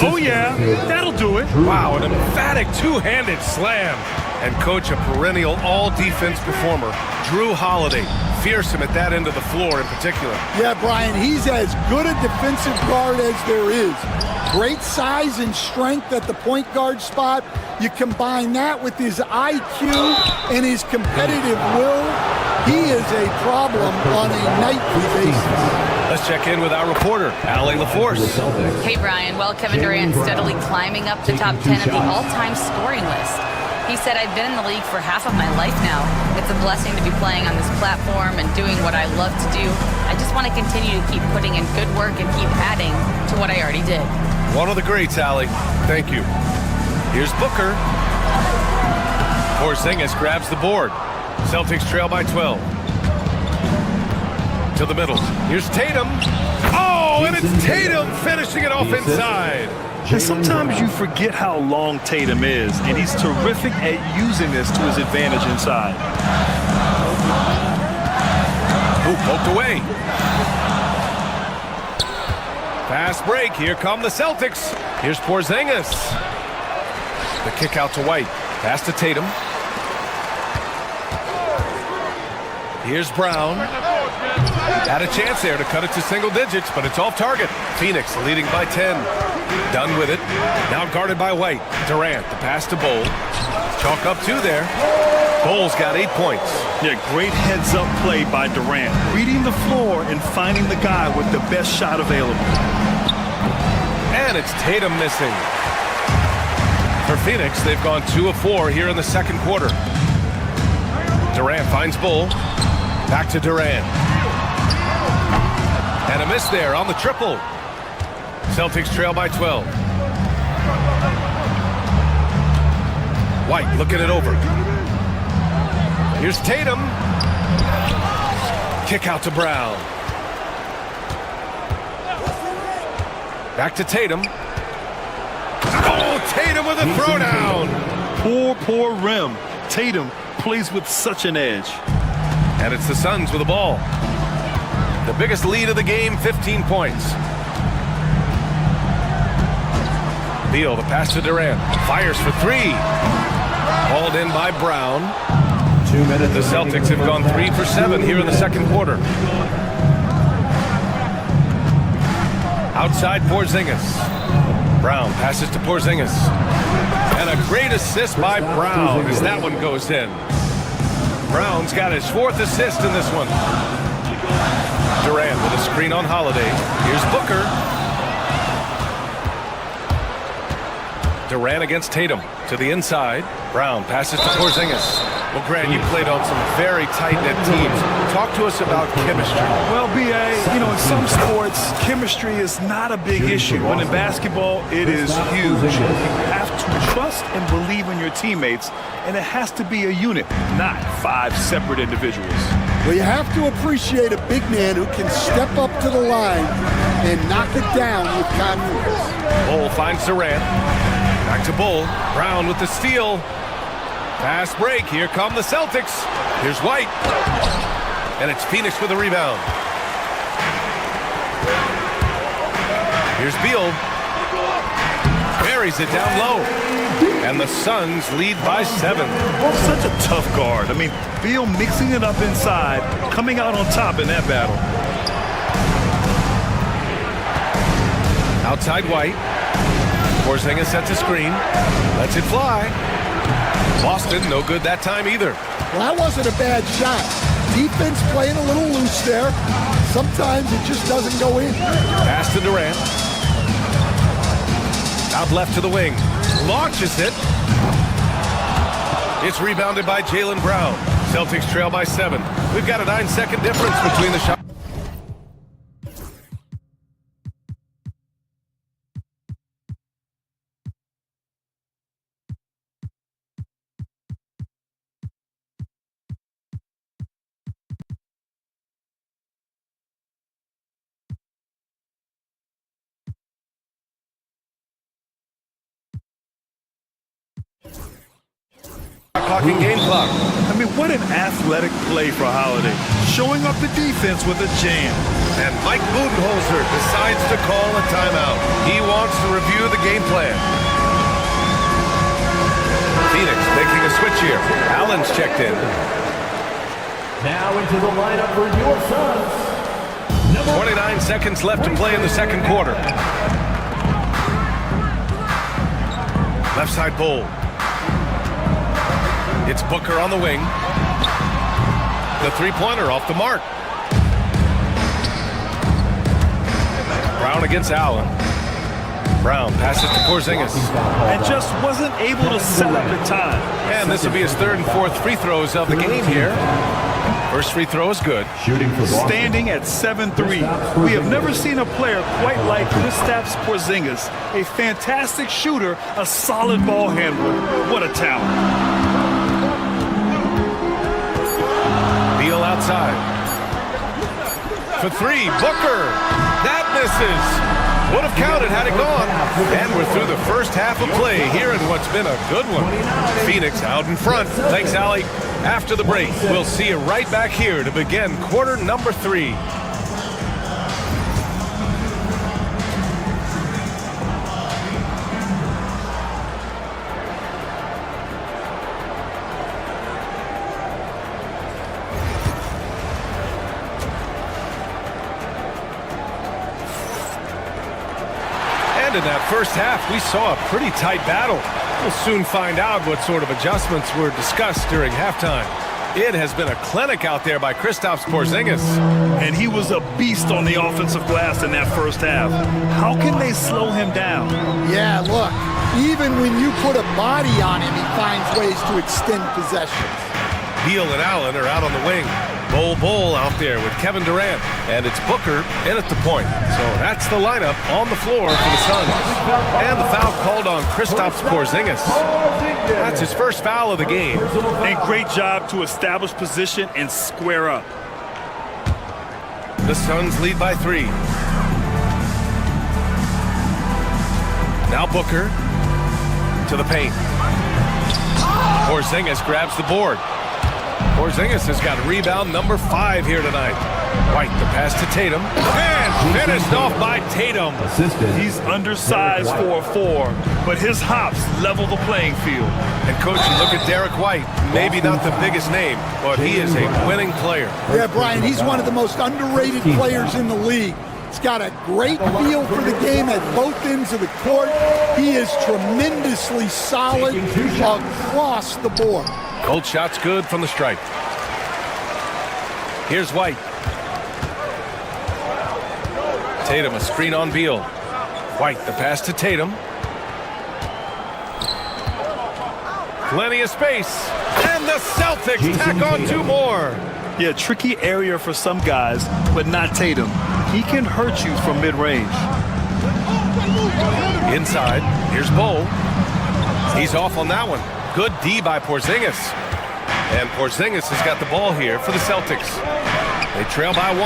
Oh yeah, that'll do it. Wow, an emphatic two-handed slam. And coach, a perennial all-defense performer, Drew Holiday. Fearsome at that end of the floor in particular. Yeah, Brian, he's as good a defensive guard as there is. Great size and strength at the point guard spot. You combine that with his IQ and his competitive will, he is a problem on a nightly basis. Let's check in with our reporter, Allie LaForce. Hey, Brian. Well, Kevin Durant steadily climbing up the top 10 of the all-time scoring list. He said, I've been in the league for half of my life now. It's a blessing to be playing on this platform and doing what I love to do. I just want to continue to keep putting in good work and keep adding to what I already did. One of the greats, Allie. Thank you. Here's Booker. Porzingis grabs the board. Celtics trail by 12. To the middle. Here's Tatum. Oh, and it's Tatum finishing it off inside. And sometimes you forget how long Tatum is, and he's terrific at using this to his advantage inside. Ooh, poked away. Fast break. Here come the Celtics. Here's Porzingis. The kick out to White. Pass to Tatum. Here's Brown. Had a chance there to cut it to single digits, but it's off target. Phoenix leading by 10. Done with it. Now guarded by White. Durant, the pass to Bol. Chalk up 2 there. Bol's got 8 points. Yeah, great heads-up play by Durant. Reading the floor and finding the guy with the best shot available. And it's Tatum missing. For Phoenix, they've gone 2 of 4 here in the second quarter. Durant finds Bol. Back to Durant. And a miss there on the triple. Celtics trail by 12. White looking it over. Here's Tatum. Kick out to Brown. Back to Tatum. Oh, Tatum with a throwdown. Poor rim. Tatum plays with such an edge. And it's the Suns with the ball. The biggest lead of the game, 15 points. Beal, the pass to Durant. Fires for 3. Hauled in by Brown. 2 minutes. The Celtics have gone 3 for 7 here in the second quarter. Outside Porzingis. Brown passes to Porzingis. And a great assist by Brown as that one goes in. Brown's got his 4th assist in this one. Durant with a screen on Holiday. Here's Booker. Durant against Tatum to the inside. Brown passes to Porzingis. Well, Grant, you played on some very tight-knit teams. Talk to us about chemistry. Well, B.A., in some sports, chemistry is not a big issue. But in basketball, it is huge. You have to trust and believe in your teammates, and it has to be a unit, not 5 separate individuals. Well, you have to appreciate a big man who can step up to the line and knock it down with confidence. Bol finds Durant. Back to Bol. Brown with the steal. Fast break. Here come the Celtics. Here's White. And it's Phoenix with a rebound. Here's Beal. buries it down low. And the Suns lead by 7. Such a tough guard. I mean, Beal mixing it up inside, coming out on top in that battle. Outside White. Porzingis sets a screen. Lets it fly. Boston, no good that time either. Well, that wasn't a bad shot. Defense playing a little loose there. Sometimes it just doesn't go in. Pass to Durant. Out left to the wing. Launches it. It's rebounded by Jaylen Brown. Celtics trail by 7. We've got a 9-second difference between the shots. Clocking game clock. I mean, what an athletic play for Holiday. Showing up the defense with a jam. And Mike Budenholzer decides to call a timeout. He wants to review the game plan. Phoenix making a switch here. Allen's checked in. Now into the lineup for your Suns. 29 seconds left to play in the second quarter. Left side Bowl. It's Booker on the wing. The three-pointer off the mark. Brown against Allen. Brown passes to Porzingis. And just wasn't able to set up in time. And this will be his 3rd and 4th free throws of the game here. First free throw is good. Standing at 7-3. We have never seen a player quite like Kristaps Porzingis. A fantastic shooter, a solid ball handler. What a talent. Beal outside. For 3, Booker. That misses. Would have counted had it gone. And we're through the first half of play here in what's been a good one. Phoenix out in front. Thanks, Allie. After the break, we'll see you right back here to begin quarter number 3. In that first half, we saw a pretty tight battle. We'll soon find out what sort of adjustments were discussed during halftime. It has been a clinic out there by Kristaps Porzingis. And he was a beast on the offensive glass in that first half. How can they slow him down? Yeah, look, even when you put a body on him, he finds ways to extend possession. Beal and Allen are out on the wing. Bol out there with Kevin Durant. And it's Booker in at the point. So that's the lineup on the floor for the Suns. And the foul called on Kristaps Porzingis. That's his first foul of the game. And great job to establish position and square up. The Suns lead by 3. Now Booker to the paint. Porzingis grabs the board. Porzingis has got rebound number 5 here tonight. White, the pass to Tatum. And finished off by Tatum. He's undersized for a 4, but his hops level the playing field. And, Coach, you look at Derek White. Maybe not the biggest name, but he is a winning player. Yeah, Brian, he's one of the most underrated players in the league. He's got a great feel for the game at both ends of the court. He is tremendously solid across the board. Both shots good from the stripe. Here's White. Tatum, a screen on Beal. White, the pass to Tatum. Plenty of space. And the Celtics tack on 2 more. Yeah, tricky area for some guys, but not Tatum. He can hurt you from mid-range. Inside, here's Bol. He's off on that one. Good D by Porzingis. And Porzingis has got the ball here for the Celtics. They trail by 1.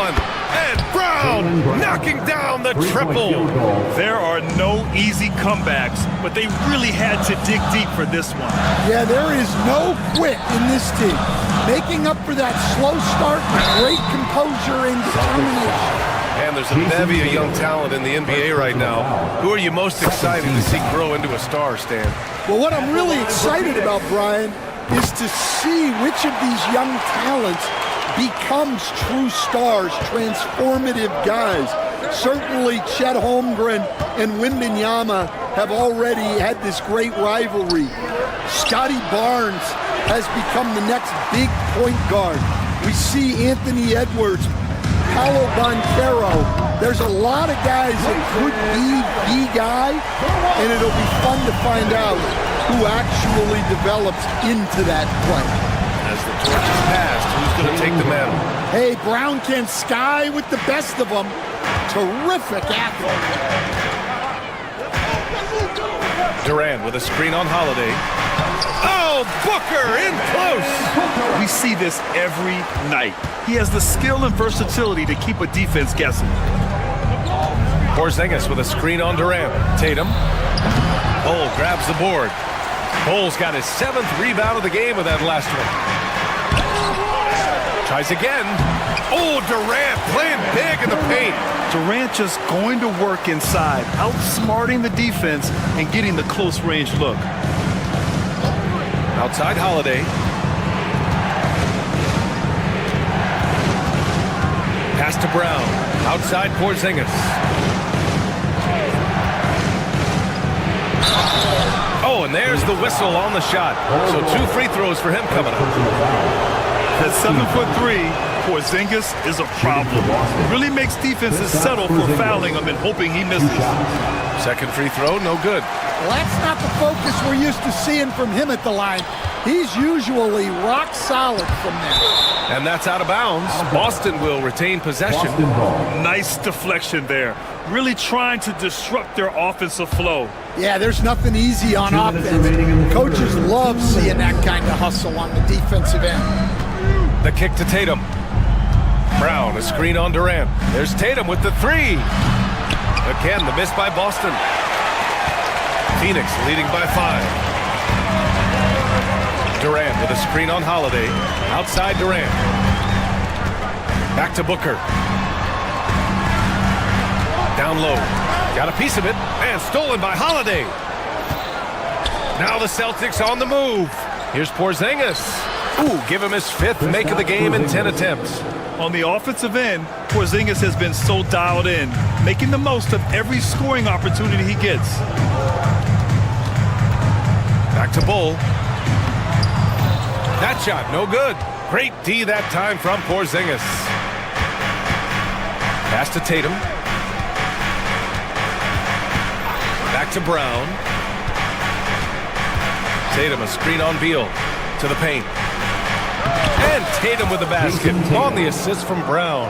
And Brown knocking down the triple. There are no easy comebacks, but they really had to dig deep for this one. Yeah, there is no quit in this team. Making up for that slow start with great composure and determination. And there's a bevy of young talent in the NBA right now. Who are you most excited to see grow into a star, Stan? Well, what I'm really excited about, Brian, is to see which of these young talents becomes true stars, transformative guys. Certainly, Chet Holmgren and Wembanyama have already had this great rivalry. Scotty Barnes has become the next big point guard. We see Anthony Edwards, Paolo Banchero. There's a lot of guys that could be the guy, and it'll be fun to find out who actually develops into that play. As the torch is passed, who's going to take the mantle? Hey, Brown can sky with the best of them. Terrific athlete. Durant with a screen on Holiday. Oh, Booker in close. We see this every night. He has the skill and versatility to keep a defense guessing. Porzingis with a screen on Durant. Tatum. Bull grabs the board. Bull's got his 7th rebound of the game with that last one. Tries again. Oh, Durant playing big in the paint. Durant just going to work inside, outsmarting the defense and getting the close range look. Outside Holiday. Pass to Brown. Outside Porzingis. Oh, and there's the whistle on the shot. So 2 free throws for him coming up. At 7'3", Porzingis is a problem. Really makes defenses settle for fouling him and hoping he misses. Second free throw, no good. Well, that's not the focus we're used to seeing from him at the line. He's usually rock solid from there. And that's out of bounds. Boston will retain possession. Nice deflection there. Really trying to disrupt their offensive flow. Yeah, there's nothing easy on offense. Coaches love seeing that kind of hustle on the defensive end. The kick to Tatum. Brown, a screen on Durant. There's Tatum with the 3. Again, the miss by Boston. Phoenix leading by 5. Durant with a screen on Holiday. Outside Durant. Back to Booker. Down low. Got a piece of it. And stolen by Holiday. Now the Celtics on the move. Here's Porzingis. Ooh, give him his 5th make of the game in 10 attempts. On the offensive end, Porzingis has been so dialed in, making the most of every scoring opportunity he gets. Back to Bull. That shot, no good. Great D that time from Porzingis. Pass to Tatum. Back to Brown. Tatum, a screen on Beal. To the paint. And Tatum with the basket on the assist from Brown.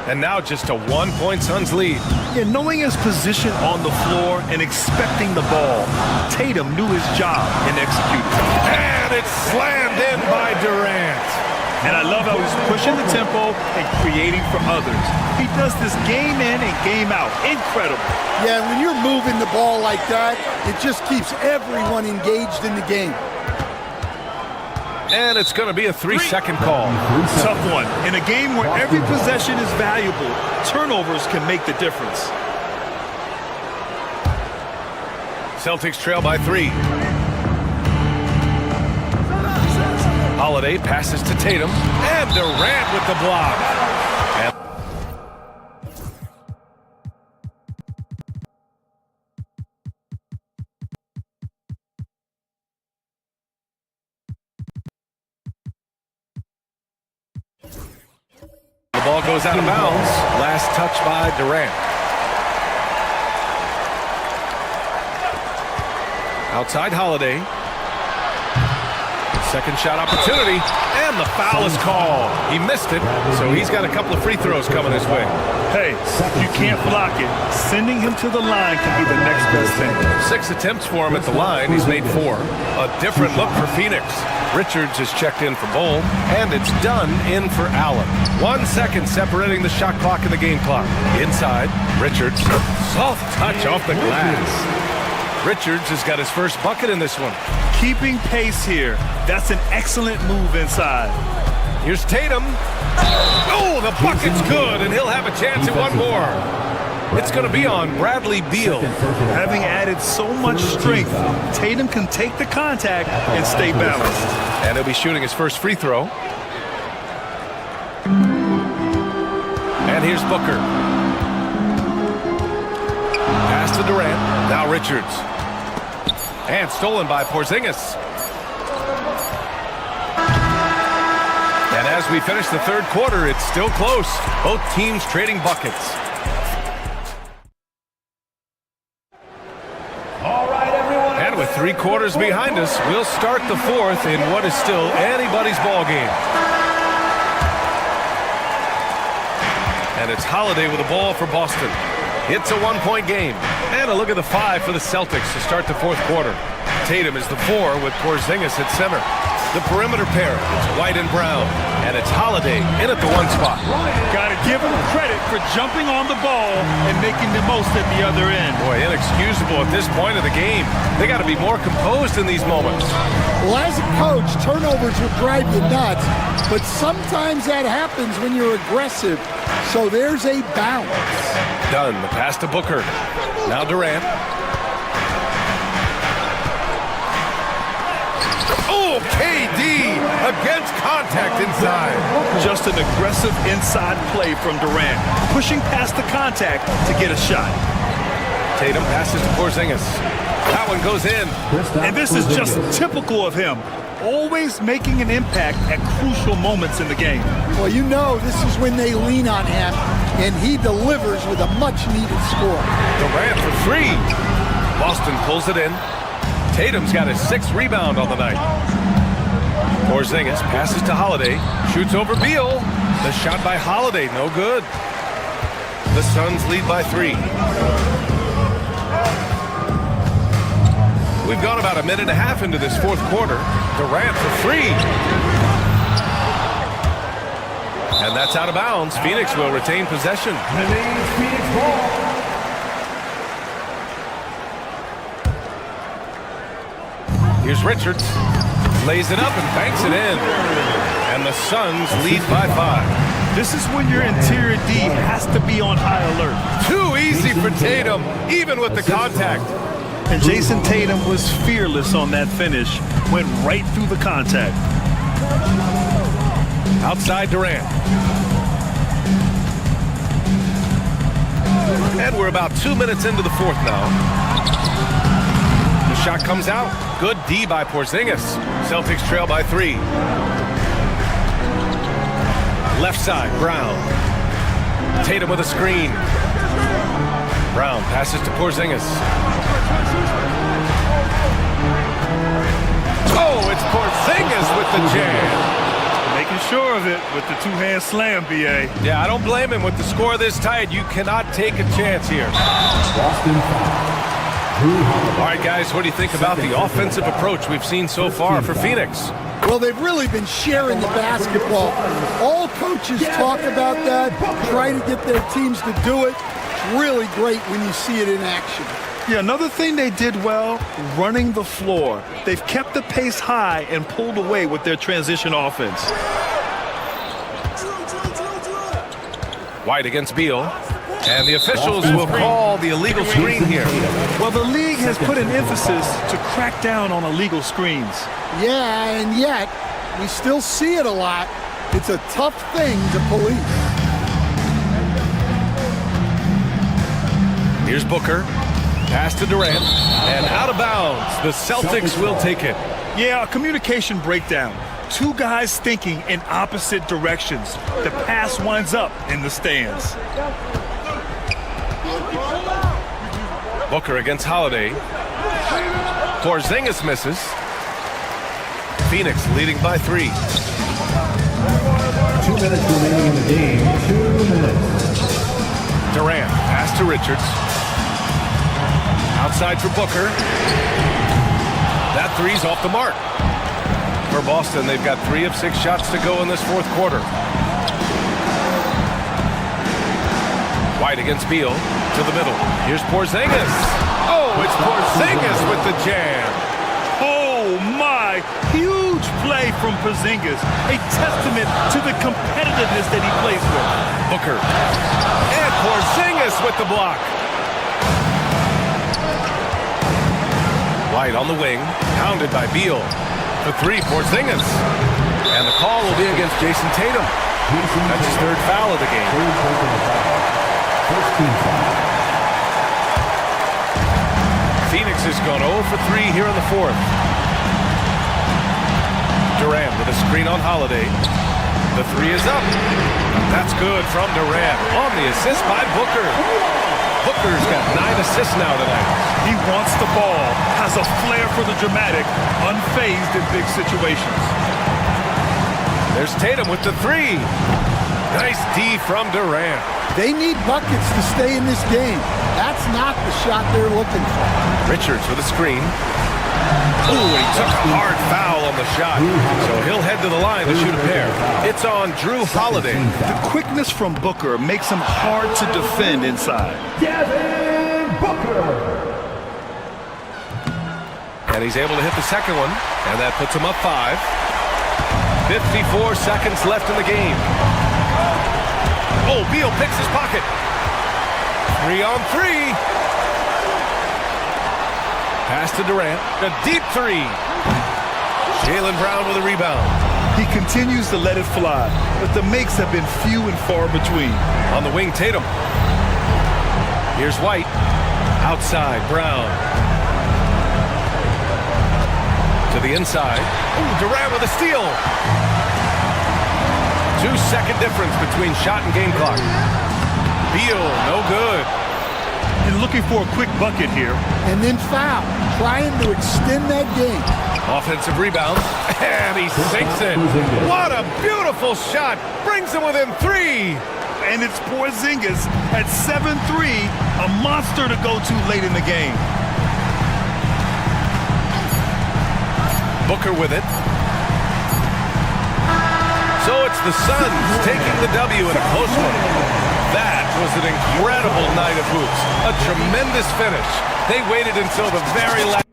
And now just a 1-point Suns lead. Yeah, knowing his position on the floor and expecting the ball, Tatum knew his job and executed. And it's slammed in by Durant. And I love how he's pushing the tempo and creating for others. He does this game in and game out. Incredible. Yeah, when you're moving the ball like that, it just keeps everyone engaged in the game. And it's going to be a 3-second call. Tough one. In a game where every possession is valuable, turnovers can make the difference. Celtics trail by 3. Holiday passes to Tatum. And Durant with the block. And the ball goes out of bounds. Last touch by Durant. Outside Holiday. Second shot opportunity. And the foul is called. He missed it, so he's got a couple of free throws coming his way. Hey, if you can't block it, sending him to the line can be the next best thing. 6 attempts for him at the line. He's made 4. A different look for Phoenix. Richards is checked in for Bull, and it's done in for Allen. 1 second separating the shot clock and the game clock. Inside, Richards. Soft touch off the glass. Richards has got his first bucket in this one. Keeping pace here. That's an excellent move inside. Here's Tatum. Oh, the bucket's good, and he'll have a chance at one more. It's going to be on Bradley Beal. Having added so much strength, Tatum can take the contact and stay balanced. And he'll be shooting his first free throw. And here's Booker. Pass to Durant. Now Richards. And stolen by Porzingis. And as we finish the third quarter, it's still close. Both teams trading buckets. And with 3 quarters behind us, we'll start the fourth in what is still anybody's ball game. And it's Holiday with the ball for Boston. It's a 1-point game. And a look at the 5 for the Celtics to start the fourth quarter. Tatum is the 4 with Porzingis at center. The perimeter pair, it's White and Brown. And it's Holiday in at the 1 spot. Got to give him credit for jumping on the ball and making the most at the other end. Boy, inexcusable at this point of the game. They got to be more composed in these moments. Well, as a coach, turnovers will drive you nuts, but sometimes that happens when you're aggressive. So there's a balance. Done. The pass to Booker. Now Durant. Oh, KD against contact inside. Just an aggressive inside play from Durant, pushing past the contact to get a shot. Tatum passes to Porzingis. That one goes in. And this is just typical of him, always making an impact at crucial moments in the game. Well, you know this is when they lean on him, and he delivers with a much-needed score. Durant for 3. Boston pulls it in. Tatum's got his 6th rebound on the night. Porzingis passes to Holiday. Shoots over Beal. The shot by Holiday, no good. The Suns lead by 3. We've gone about a minute and a half into this fourth quarter. Durant for 3. And that's out of bounds. Phoenix will retain possession. Here's Richards. Lays it up and banks it in. And the Suns lead by 5. This is when your interior D has to be on high alert. Too easy for Tatum, even with the contact. And Jason Tatum was fearless on that finish. Went right through the contact. Outside Durant. And we're about 2 minutes into the fourth now. The shot comes out. Good D by Porzingis. Celtics trail by 3. Left side, Brown. Tatum with a screen. Brown passes to Porzingis. Oh, it's Porzingis with the jam. Making sure of it with the 2-hand slam, B.A. Yeah, I don't blame him. With the score this tight, you cannot take a chance here. All right, guys, what do you think about the offensive approach we've seen so far for Phoenix? Well, they've really been sharing the basketball. All coaches talk about that, trying to get their teams to do it. It's really great when you see it in action. Yeah, another thing they did well, running the floor. They've kept the pace high and pulled away with their transition offense. White against Beal. And the officials will call the illegal screen here. Well, the league has put an emphasis to crack down on illegal screens. Yeah, and yet, we still see it a lot. It's a tough thing to police. Here's Booker. Pass to Durant. And out of bounds. The Celtics will take it. Yeah, a communication breakdown. 2 guys thinking in opposite directions. The pass winds up in the stands. Booker against Holiday. Porzingis misses. Phoenix leading by 3. 2 minutes remaining in the game. 2 minutes. Durant, pass to Richards. Outside for Booker. That 3's off the mark. For Boston, they've got 3 of 6 shots to go in this fourth quarter. White against Beal. To the middle. Here's Porzingis. Oh, it's Porzingis with the jam. Oh, Oh, my. Huge play from Porzingis. A testament to the competitiveness that he plays with. Booker. And Porzingis with the block. White on the wing. Pounded by Beal. The three, Porzingis. And the call will be against Jason Tatum. That's his third foul of the game. Phoenix has gone 0 for 3 here in the fourth. Durant with a screen on Holiday. The three is up. That's good from Durant on the assist by Booker. Booker's got 9 assists now tonight. He wants the ball, has a flair for the dramatic, unfazed in big situations. There's Tatum with the three. Nice D from Durant. They need buckets to stay in this game. That's not the shot they're looking for. Richards with a screen. Ooh, and he took a hard foul on the shot. So he'll head to the line to shoot a pair. It's on Drew Holiday. The quickness from Booker makes him hard to defend inside. Devin Booker. And he's able to hit the second one. And that puts him up 5. 54 seconds left in the game. Oh, Beal picks his pocket. 3 on 3. Pass to Durant. A deep three. Jaylen Brown with a rebound. He continues to let it fly, but the makes have been few and far between. On the wing, Tatum. Here's White. Outside, Brown. To the inside. Ooh, Durant with a steal. 2-second difference between shot and game clock. Beal, no good. And looking for a quick bucket here. And then foul, trying to extend that game. Offensive rebound, and he sinks it. What a beautiful shot. Brings him within 3. And it's Porzingis at 7-3, a monster to go to late in the game. Booker with it. So it's the Suns taking the W in a close one. That was an incredible night of hoops. A tremendous finish. They waited until the very last.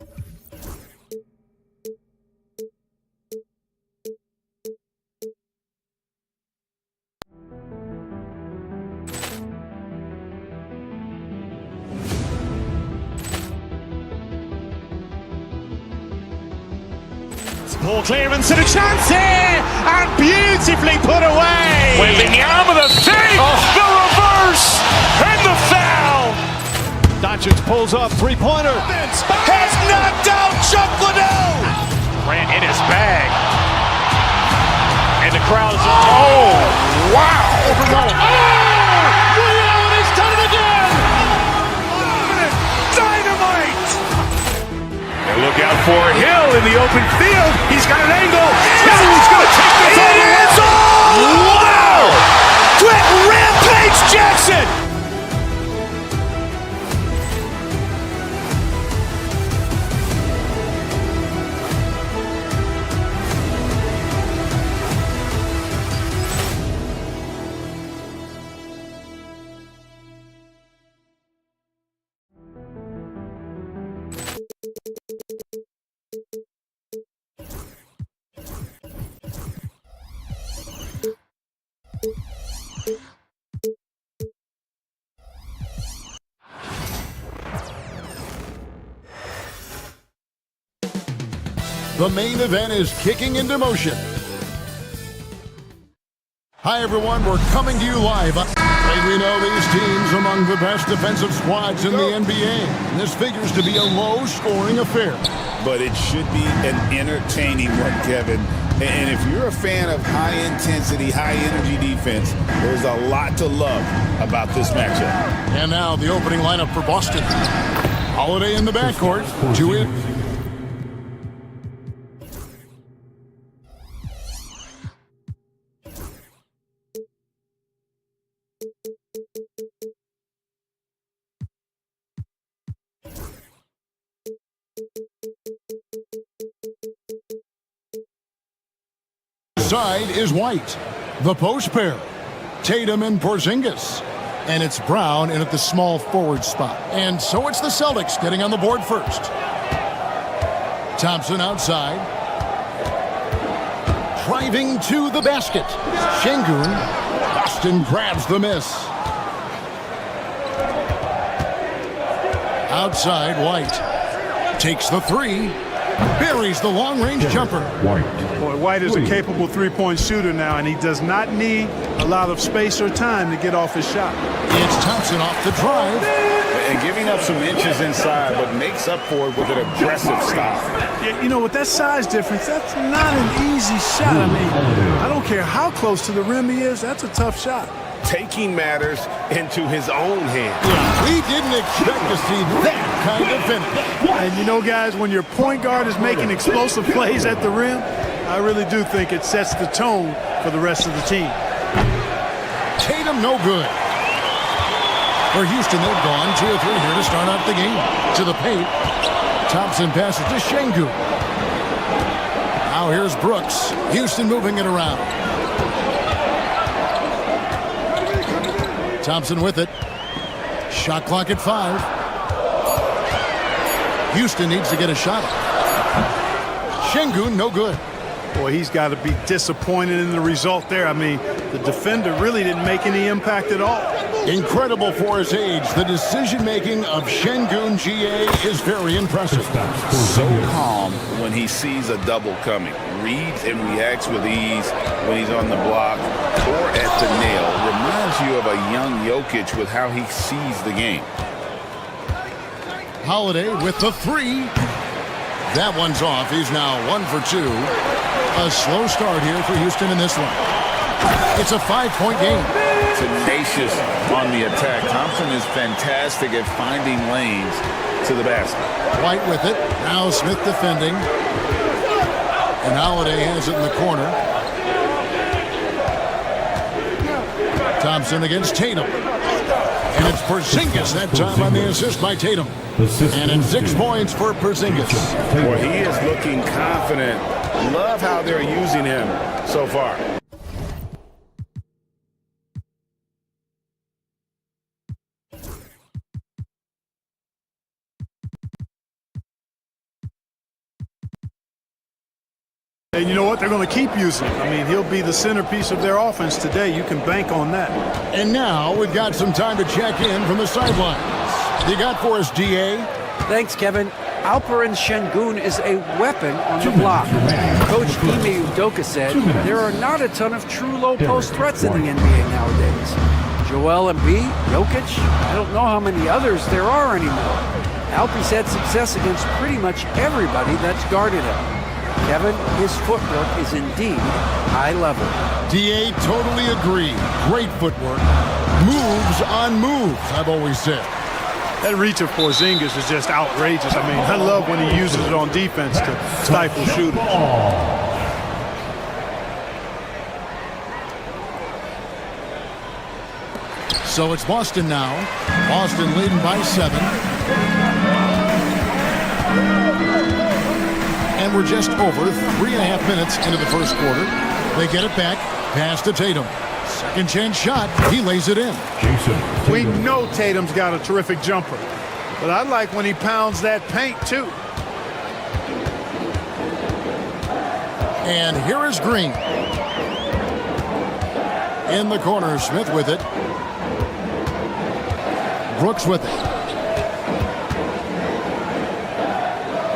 Ball clearance and a chance here, and beautifully put away. Wembanyama the save, the reverse, and the foul. Doncic pulls up, three-pointer. Has knocked out Chuck Liddell. Ran in his bag. And the crowd is, oh, wow. Allen has done it again. Dynamite. And look out for Hill in the open field. He's got an angle. Hill's going to take this all the way. Wow. Quick Rampage Jackson. The main event is kicking into motion. Hi, everyone. We're coming to you live. And we know these teams among the best defensive squads in the NBA. This figures to be a low-scoring affair. But it should be an entertaining one, Kevin. And if you're a fan of high-intensity, high-energy defense, there's a lot to love about this matchup. And now the opening lineup for Boston. Holiday in the backcourt. To it. Side is White. The post pair, Tatum and Porzingis. And it's Brown in at the small forward spot. And so it's the Celtics getting on the board first. Thompson outside. Driving to the basket. Şengün. Boston grabs the miss. Outside, White. Takes the three. Buries the long-range jumper. Boy, White is a capable three-point shooter now, and he does not need a lot of space or time to get off his shot. It's Thompson off the drive. And giving up some inches inside, but makes up for it with an aggressive style. You know, with that size difference, that's not an easy shot. I mean, I don't care how close to the rim he is, that's a tough shot. Taking matters into his own hands. We didn't expect to see that kind of finish. And you know, guys, when your point guard is making explosive plays at the rim, I really do think it sets the tone for the rest of the team. Tatum no good. For Houston, they've gone 2 or 3 here to start out the game. To the paint. Thompson passes to Şengün. Now here's Brooks. Houston moving it around. Thompson with it. Shot clock at 5. Houston needs to get a shot up. Şengün no good. Boy, he's got to be disappointed in the result there. I mean, the defender really didn't make any impact at all. Incredible for his age. The decision-making of Şengün GA is very impressive. So calm when he sees a double coming. Reads and reacts with ease when he's on the block or at the nail. Reminds you of a young Jokic with how he sees the game. Holiday with the 3. That one's off. He's now 1 for 2. A slow start here for Houston in this one. It's a 5-point game. Tenacious on the attack. Thompson is fantastic at finding lanes to the basket. White with it. Now Smith defending. And Holiday has it in the corner. Thompson against Tatum. And it's Porzingis that time on the assist by Tatum. And it's 6 points for Porzingis. Boy, he is looking confident. Love how they're using him so far. And you know what? They're going to keep using him. I mean, he'll be the centerpiece of their offense today. You can bank on that. And now we've got some time to check in from the sidelines. You got for us, GA? Thanks, Kevin. Alperen Şengün is a weapon on the block. Coach Ime Udoka said there are not a ton of true low-post threats in the NBA nowadays. Joel Embiid, Jokic, I don't know how many others there are anymore. Alpe's had success against pretty much everybody that's guarded him. Kevin, his footwork is indeed high level. DA totally agree. Great footwork. Moves on moves, I've always said. That reach of Porzingis is just outrageous. I mean, I love when he uses it on defense to stifle shooters. So it's Boston now. Boston leading by 7. And we're just over 3.5 minutes into the first quarter. They get it back. Pass to Tatum. Second chance shot. He lays it in. We know Tatum's got a terrific jumper. But I like when he pounds that paint, too. And here is Green. In the corner, Smith with it. Brooks with it.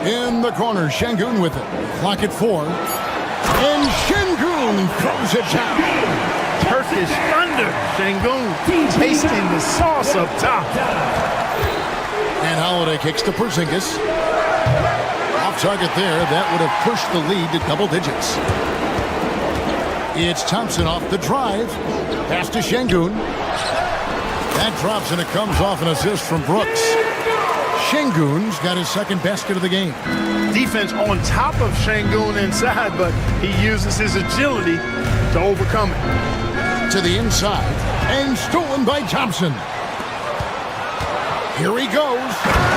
In the corner, Şengün with it. Clock at 4. And Şengün throws it down. Turkish thunder. Şengün tasting the sauce up top. And Holiday kicks to Porzingis. Off target there. That would have pushed the lead to double digits. It's Thompson off the drive. Pass to Şengün. That drops and it comes off an assist from Brooks. Şengün's got his second basket of the game. Defense on top of Şengün inside, but he uses his agility to overcome it. To the inside, and stolen by Thompson. Here he goes.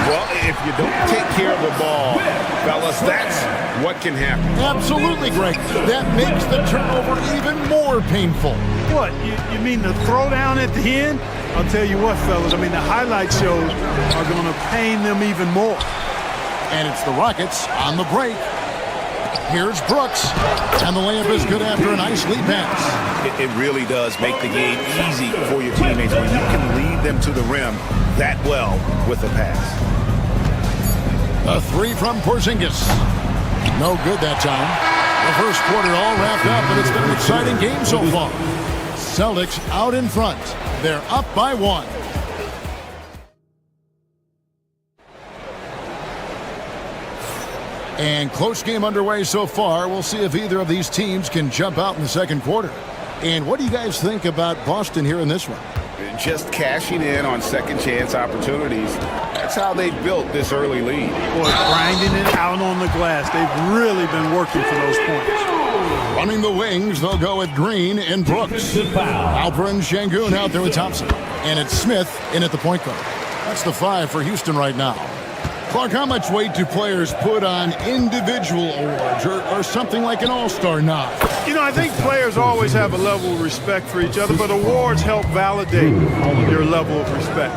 Well, if you don't take care of the ball, fellas, that's what can happen. Absolutely, Greg. That makes the turnover even more painful. What, you mean the throwdown at the end? I'll tell you what, fellas, I mean, the highlight shows are going to pain them even more. And it's the Rockets on the break. Here's Brooks, and the layup is good after a nice lead pass. It really does make the game easy for your teammates when you can lead them to the rim that well with a pass. A three from Porzingis. No good that time. The first quarter all wrapped up, but it's been an exciting game so far. Celtics out in front. They're up by 1. And close game underway so far. We'll see if either of these teams can jump out in the second quarter. And what do you guys think about Boston here in this one? Just cashing in on second chance opportunities. That's how they built this early lead. Boy, grinding it out on the glass. They've really been working for those points. Running the wings, they'll go with Green and Brooks. Alperen Şengün out there with Thompson. And it's Smith in at the point guard. That's the 5 for Houston right now. Clark, how much weight do players put on individual awards or something like an all-star nod? You know, I think players always have a level of respect for each other, but awards help validate your level of respect.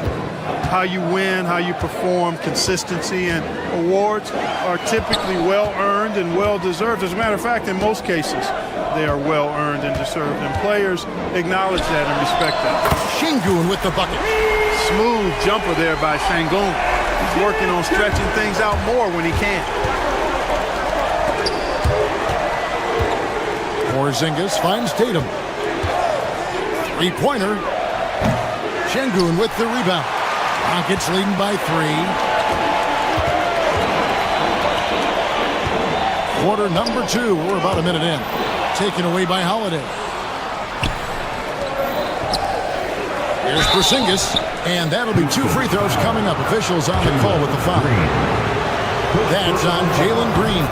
How you win, how you perform, consistency, and awards are typically well-earned and well-deserved. As a matter of fact, in most cases, they are well-earned and deserved, and players acknowledge that and respect that. Şengün with the bucket. Smooth jumper there by Şengün. He's working on stretching things out more when he can. Porzingis finds Tatum. Three-pointer. Şengün with the rebound. Rockets leading by 3. Quarter number 2. We're about a minute in. Taken away by Holiday. Here's Porzingis, and that'll be 2 free throws coming up. Officials on the call with the foul. That's on Jalen Green.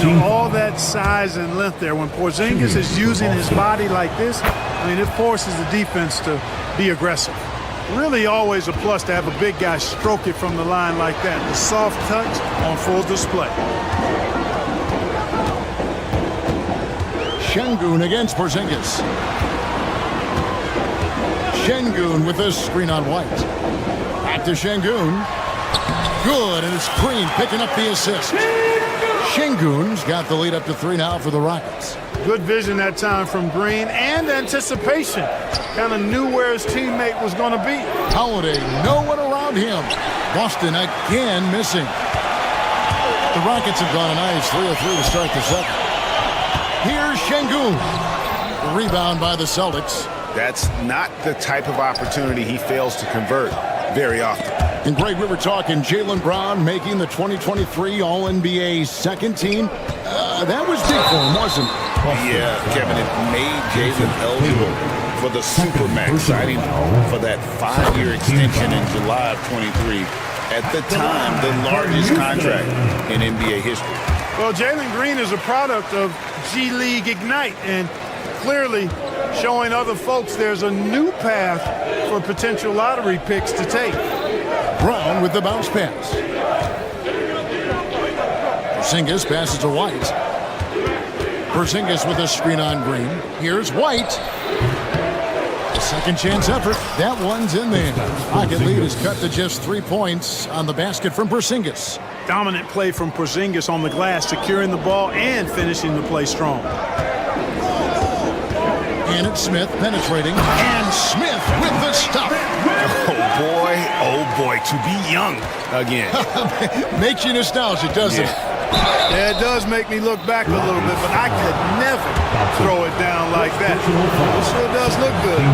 You know, all that size and length there. When Porzingis is using his body like this, I mean, it forces the defense to be aggressive. Really always a plus to have a big guy stroke it from the line like that. The soft touch on full display. Şengün against Porzingis. Şengün with a screen on White. Back to Şengün. Good, and it's Green picking up the assist. Şengün's got the lead up to 3 now for the Rockets. Good vision that time from Green and anticipation. Kind of knew where his teammate was going to be. Holiday, no one around him. Boston again missing. The Rockets have gone a nice 3 of 3 to start the second. Here's Şengün. Rebound by the Celtics. That's not the type of opportunity he fails to convert very often. And Greg, we were talking Jaylen Brown making the 2023 All-NBA second team. That was big for him, wasn't it? Yeah, Kevin, it made Jaylen eligible for the Supermax, signing for that 5-year extension in July of 23. At the time, the largest contract in NBA history. Well, Jalen Green is a product of G League Ignite, and clearly showing other folks there's a new path for potential lottery picks to take. Brown with the bounce pass. Porzingis passes to White. Porzingis with a screen on Green. Here's White. A second chance effort. That one's in there. Rocket lead is cut to just 3 points on the basket from Porzingis. Dominant play from Porzingis on the glass, securing the ball and finishing the play strong. And it's Smith penetrating. And Smith with the stop. Oh boy, to be young again. Makes you nostalgic, doesn't it? Yeah, it does make me look back a little bit, but I could never throw it down like that. It sure does look good.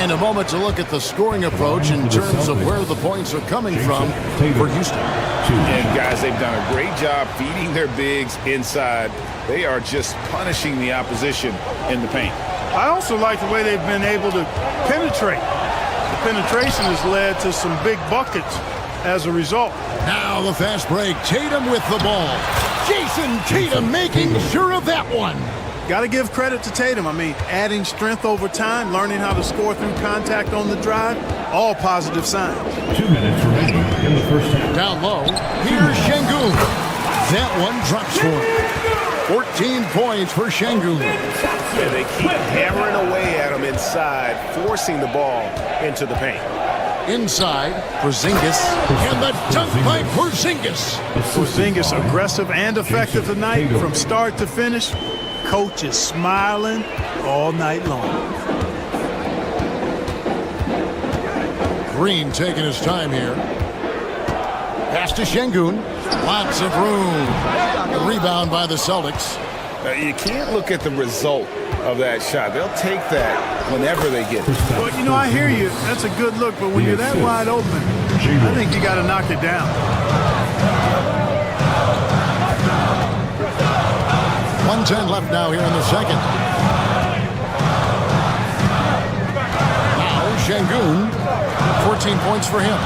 And a moment to look at the scoring approach in terms of where the points are coming from for Houston. And guys, they've done a great job feeding their bigs inside. They are just punishing the opposition in the paint. I also like the way they've been able to penetrate. The penetration has led to some big buckets as a result. Now the fast break. Tatum with the ball. Jason Tatum making sure of that one. Got to give credit to Tatum. I mean, adding strength over time, learning how to score through contact on the drive, all positive signs. 2 minutes remaining in the first half. Down low, here's Şengün. That one drops for him. 14 points for Şengün. Yeah, they keep hammering away at him inside, forcing the ball into the paint. Inside, Porzingis, and the dunk by Porzingis. Porzingis aggressive and effective tonight from start to finish. Coach is smiling all night long. Green taking his time here. Pass to Şengün. Lots of room. The rebound by the Celtics. You can't look at the result of that shot. They'll take that whenever they get it. Well, you know, I hear you. That's a good look, but when you're that wide open, I think you got to knock it down. 1:10 left now here in the second. Now Şengün, 14 points for him.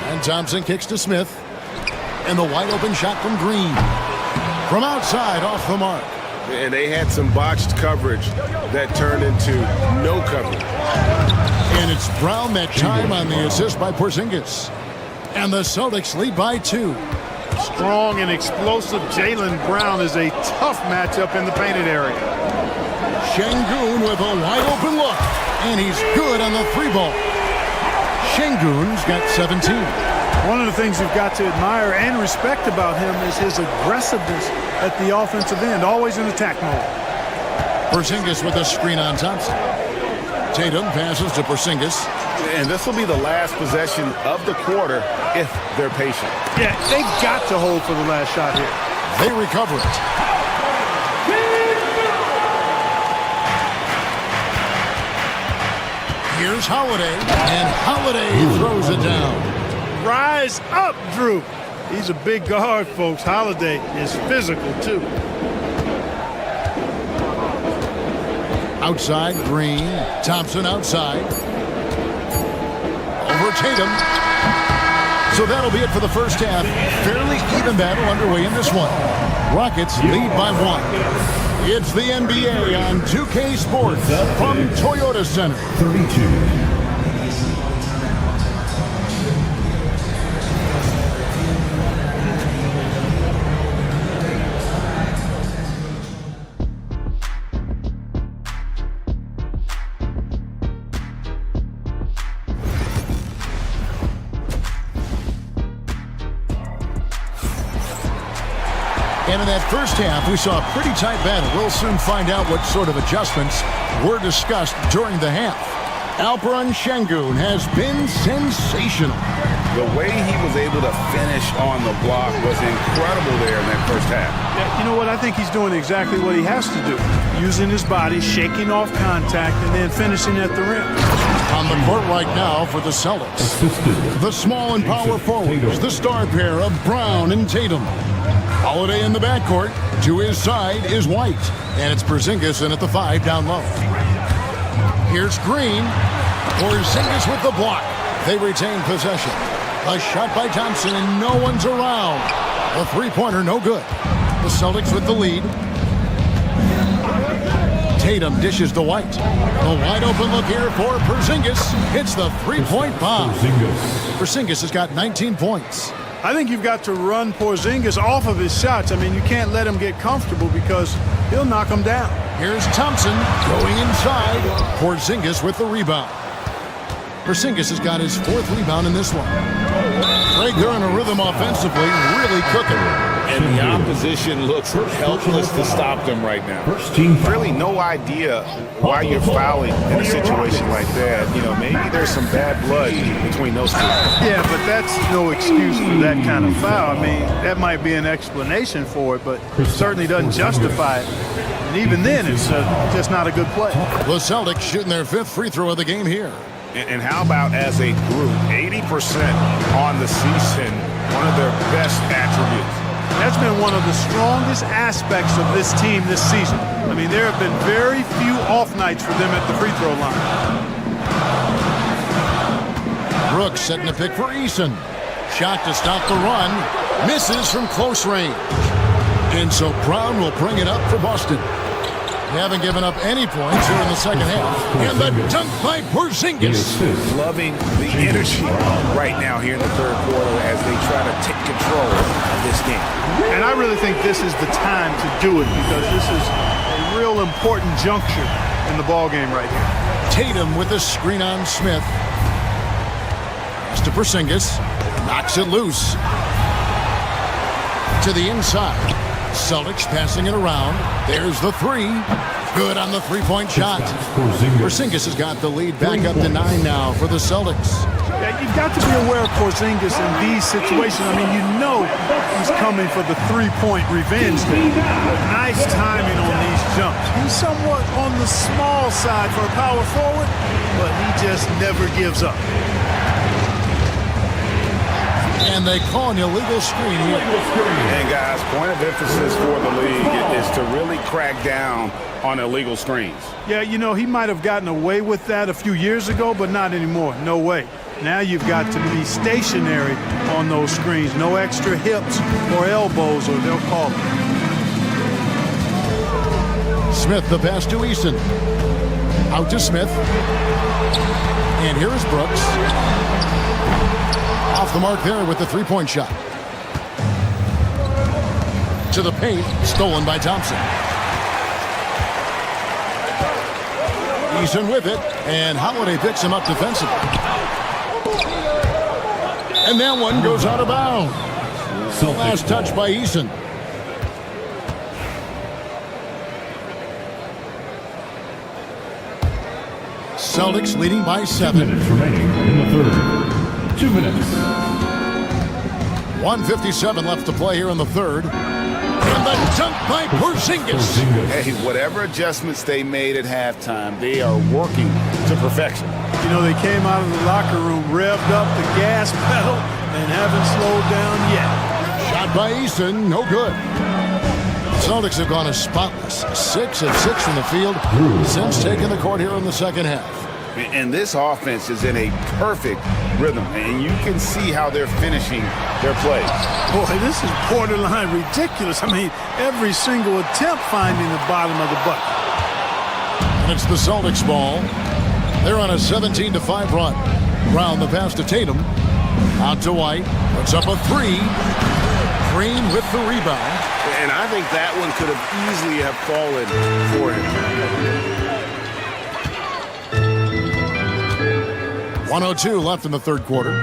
And Thompson kicks to Smith. And the wide open shot from Green. From outside, off the mark. And they had some botched coverage that turned into no coverage. And it's Brown that time on the assist by Porzingis. And the Celtics lead by 2. Strong and explosive Jaylen Brown is a tough matchup in the painted area. Şengün with a wide open look. And he's good on the 3-ball. Şengün's got 17. One of the things you've got to admire and respect about him is his aggressiveness at the offensive end, always in attack mode. Porzingis with a screen on Thompson. Tatum passes to Porzingis. And this will be the last possession of the quarter if they're patient. Yeah, they've got to hold for the last shot here. They recover it. Here's Holiday, and Holiday throws it down. Rise up, Drew. He's a big guard, folks. Holiday is physical, too. Outside, Green. Thompson outside. Over Tatum. So that'll be it for the first half. Fairly even battle underway in this one. Rockets lead by 1. It's the NBA on 2K Sports from Toyota Center. 32. And in that first half, we saw a pretty tight battle. We'll soon find out what sort of adjustments were discussed during the half. Alperen Şengün has been sensational. The way he was able to finish on the block was incredible there in that first half. Yeah, you know what? I think he's doing exactly what he has to do. Using his body, shaking off contact, and then finishing at the rim. On the court right now for the Celtics. The small and power forwards, the star pair of Brown and Tatum. Holiday in the backcourt. To his side is White. And it's Porzingis in at the 5 down low. Here's Green. Porzingis with the block. They retain possession. A shot by Thompson and no one's around. A three-pointer, no good. The Celtics with the lead. Tatum dishes to White. A wide open look here for Porzingis. It's the three-point bomb. Porzingis has got 19 points. I think you've got to run Porzingis off of his shots. I mean, you can't let him get comfortable because he'll knock him down. Here's Thompson going inside. Porzingis with the rebound. Porzingis has got his 4th rebound in this one. Greg, they're in a rhythm offensively, really cooking. And the opposition looks helpless to stop them right now. Really no idea why you're fouling in a situation like that. You know, maybe there's some bad blood between those two. Yeah, but that's no excuse for that kind of foul. I mean, that might be an explanation for it, but it certainly doesn't justify it. And even then, it's just not a good play. The Celtics shooting their 5th free throw of the game here. And how about as a group, 80% on the season, one of their best attributes. That's been one of the strongest aspects of this team this season. I mean, there have been very few off nights for them at the free throw line. Brooks setting a pick for Eason. Shot to stop the run. Misses from close range. And so Brown will bring it up for Boston. They haven't given up any points here in the second half. And the dunk by Porzingis. Loving the energy right now here in the third quarter as they try to take control of this game. And I really think this is the time to do it because this is a real important juncture in the ball game right here. Tatum with the screen on Smith. Pass to Porzingis. Knocks it loose. To the inside. Celtics passing it around. There's the three. Good on the three-point shot. Porzingis has got the lead back up to 9 now for the Celtics. Yeah, you've got to be aware of Porzingis in these situations. I mean, you know he's coming for the three-point revenge there. Nice timing on these jumps. He's somewhat on the small side for a power forward, but he just never gives up. And they call an illegal screen here. And guys, point of emphasis for the league is to really crack down on illegal screens. Yeah, you know, he might have gotten away with that a few years ago, but not anymore. No way. Now you've got to be stationary on those screens. No extra hips or elbows, or they'll call it. Smith, the pass to Eason. Out to Smith. And here is Brooks. Off the mark there with the three-point shot. To the paint, stolen by Thompson. Eason with it, and Holiday picks him up defensively. And that one goes out of bounds. Last touch by Eason. Celtics leading by 7. 2 minutes remaining in the third. 2 minutes. 1:57 left to play here in the third. And the dunk by Porzingis. Hey, whatever adjustments they made at halftime, they are working to perfection. You know, they came out of the locker room, revved up the gas pedal, and haven't slowed down yet. Shot by Eason, no good. Celtics have gone as spotless, 6 of 6 from the field since taking the court here in the second half. And this offense is in a perfect rhythm, and you can see how they're finishing their plays. Boy, this is borderline ridiculous. I mean, every single attempt finding the bottom of the bucket. And it's the Celtics ball. They're on a 17-5 run. Brown the pass to Tatum. Out to White. Puts up a three. Green with the rebound. And I think that one could have easily have fallen for him. 1:02 left in the third quarter.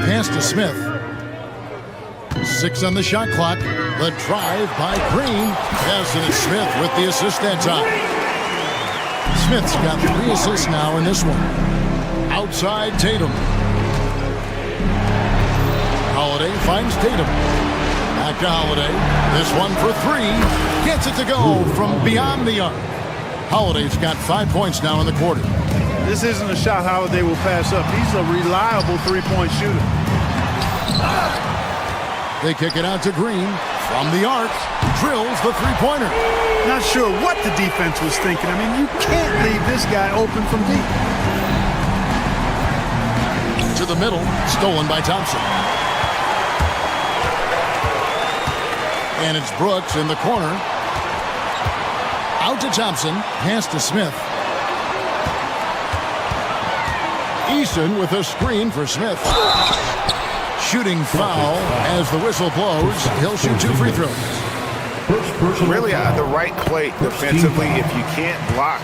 Pass to Smith. 6 on the shot clock. The drive by Green. Yes, and it's Smith with the assist that time. Smith's got 3 assists now in this one. Outside Tatum. Holiday finds Tatum. Back to Holiday. This one for 3. Gets it to go from beyond the arc. Holiday's got 5 points now in the quarter. This isn't a shot Holiday will pass up. He's a reliable three-point shooter. They kick it out to Green. From the arc, drills the three-pointer. Not sure what the defense was thinking. I mean, you can't leave this guy open from deep. To the middle, stolen by Thompson. And it's Brooks in the corner. Out to Thompson, pass to Smith. Eason with a screen for Smith. Shooting foul as the whistle blows. He'll shoot 2 free throws. Really the right play defensively. If you can't block,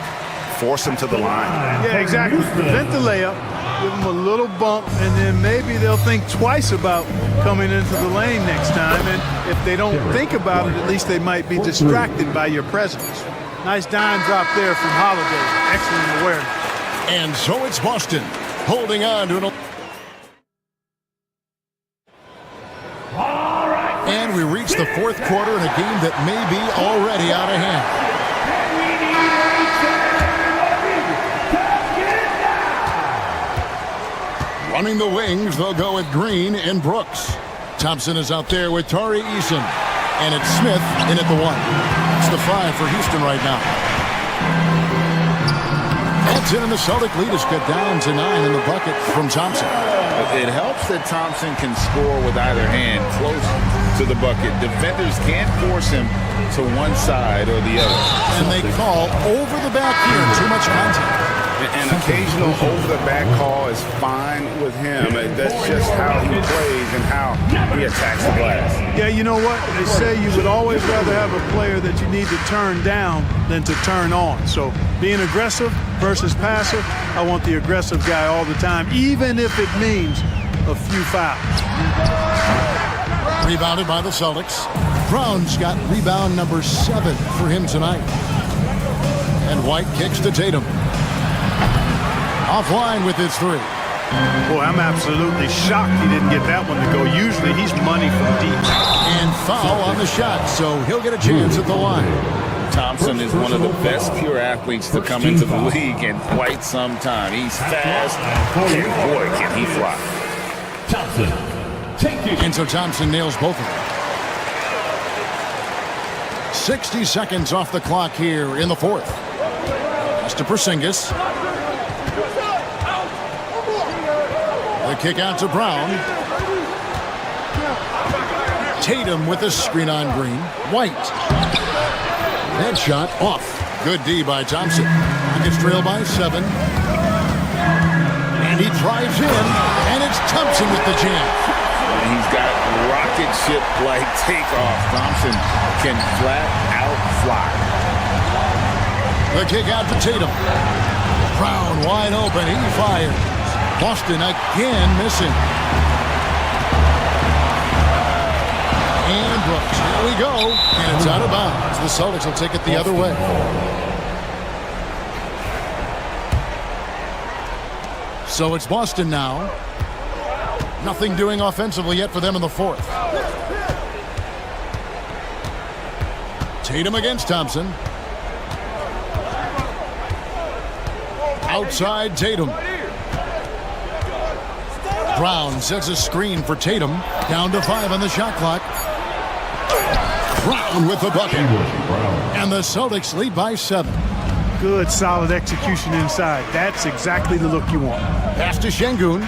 force him to the line. Yeah, exactly. Prevent the layup, give them a little bump, and then maybe they'll think twice about coming into the lane next time. And if they don't think about it, at least they might be distracted by your presence. Nice dime drop there from Holiday. Excellent awareness. And so it's Boston holding on to an... And we reach the fourth quarter in a game that may be already out of hand. Running the wings, they'll go with Green and Brooks. Thompson is out there with Tari Eason. And it's Smith in at the 1. It's the 5 for Houston right now. That's in, and the Celtic lead is cut down to 9 in the bucket from Thompson. It helps that Thompson can score with either hand close to the bucket. Defenders can't force him to one side or the other. And they call over the back here. Too much contact. An occasional over-the-back call is fine with him. That's just how he plays and how he attacks the glass. Yeah, you know what? They say you would always rather have a player that you need to turn down than to turn on. So being aggressive versus passive, I want the aggressive guy all the time, even if it means a few fouls. Rebounded by the Celtics. Brown's got rebound number 7 for him tonight. And White kicks to Tatum. Offline with his 3. Boy, I'm absolutely shocked he didn't get that one to go. Usually he's money from deep. And foul on the shot, so he'll get a chance at the line. Thompson is one of the best pure athletes to come into the league in quite some time. He's fast, and boy, can he fly. And so Thompson nails both of them. 60 seconds off the clock here in the 4th. Pass to Porzingis. The kick out to Brown. Tatum with the screen on Green. White. That shot off. Good D by Thompson. Rockets trail by 7. And he drives in, and it's Thompson with the jam. And he's got rocket ship-like takeoff. Thompson can flat out fly. The kick out to Tatum. Brown wide open. He fires. Boston again missing. And Brooks. Here we go. And it's out of bounds. The Celtics will take it the other way. So it's Boston now. Nothing doing offensively yet for them in the 4th. Tatum against Thompson. Outside Tatum. Brown sets a screen for Tatum. Down to 5 on the shot clock. Brown with the bucket. And the Celtics lead by 7. Good, solid execution inside. That's exactly the look you want. Pass to Şengün.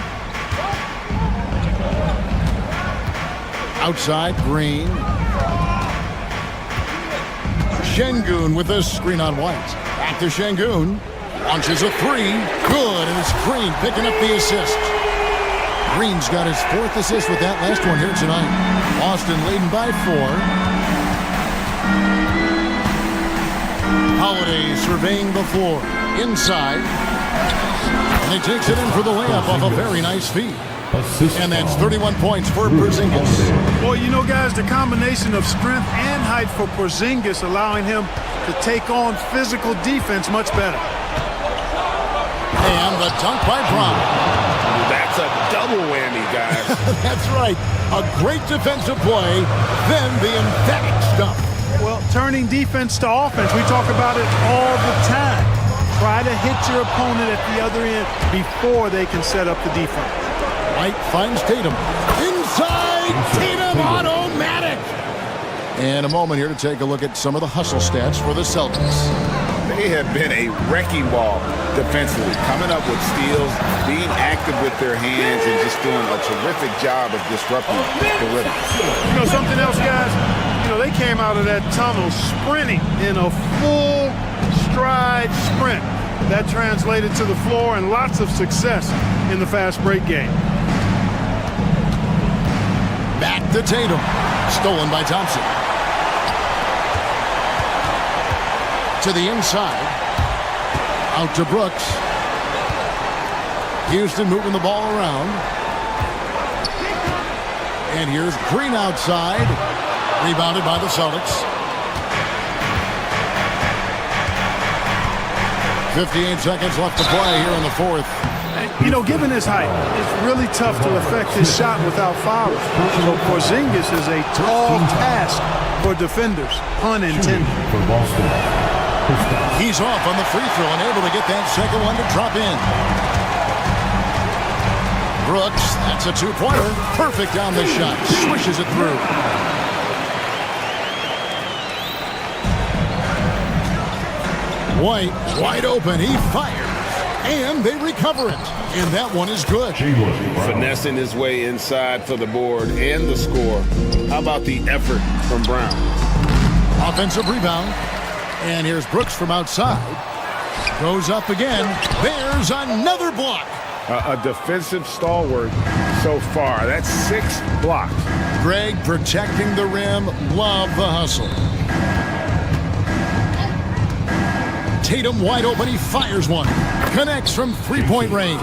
Outside Green. Şengün with a screen on White. Back to Şengün. Launches a 3. Good, and it's Green picking up the assist. Green's got his 4th assist with that last one here tonight. Boston leading by 4. Holiday surveying the floor. Inside. And he takes it in for the layup off a very nice feed. And that's 31 points for Porzingis. Boy, you know, guys, the combination of strength and height for Porzingis allowing him to take on physical defense much better. And the dunk by Brown. That's a double whammy, guys. That's right. A great defensive play, then the emphatic stuff. Well, turning defense to offense, we talk about it all the time. Try to hit your opponent at the other end before they can set up the defense. White finds Tatum. Inside, Tatum automatic. And a moment here to take a look at some of the hustle stats for the Celtics. They have been a wrecking ball defensively, coming up with steals, being active with their hands, and just doing a terrific job of disrupting the rhythm. You know something else, guys? You know, they came out of that tunnel sprinting in a full stride sprint. That translated to the floor and lots of success in the fast break game. Back to Tatum. Stolen by Thompson. To the inside. Out to Brooks. Houston moving the ball around. And here's Green outside. Rebounded by the Celtics. 58 seconds left to play here in the 4th. You know, given his height, it's really tough to affect his shot without fouling. So Porzingis is a tall task for defenders, pun intended. He's off on the free throw and able to get that second one to drop in. Brooks, that's a 2-pointer. Perfect on the shot. Swishes it through. White, wide open. He fires. And they recover it. And that one is good. Finessing his way inside for the board and the score. How about the effort from Brown? Offensive rebound. And here's Brooks from outside. Goes up again. There's another block. A defensive stalwart so far. That's 6 blocks. Greg protecting the rim. Love the hustle. Tatum wide open. He fires one. Connects from three-point range.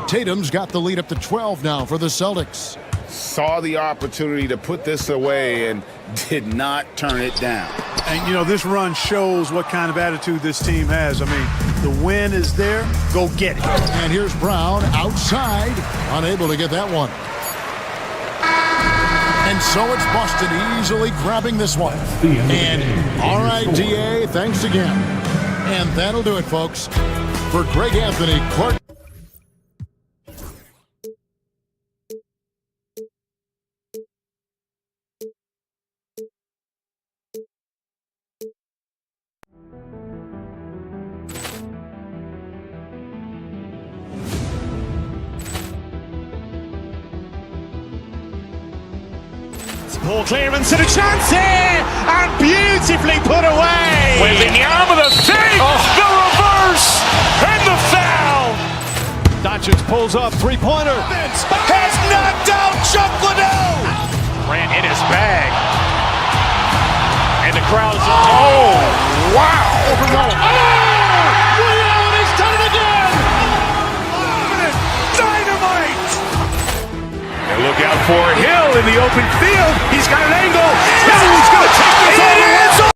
Tatum's got the lead up to 12 now for the Celtics. Saw the opportunity to put this away and did not turn it down. And, you know, this run shows what kind of attitude this team has. I mean, the win is there. Go get it. And here's Brown outside. Unable to get that one. And so it's Boston easily grabbing this one. And all right, DA, thanks again. And that'll do it, folks. For Greg Anthony, Clark. Ball clearance and a chance here, and beautifully put away. With the arm of the fake, the reverse, and the foul. Doncic pulls up, three-pointer. Has knocked out Chuck Liddell. Ran in his bag. And the crowd is, oh, wow. Allen has done it again. Dynamite. And look out for Hill in the open field. He's got an angle. He's going to take this all the way.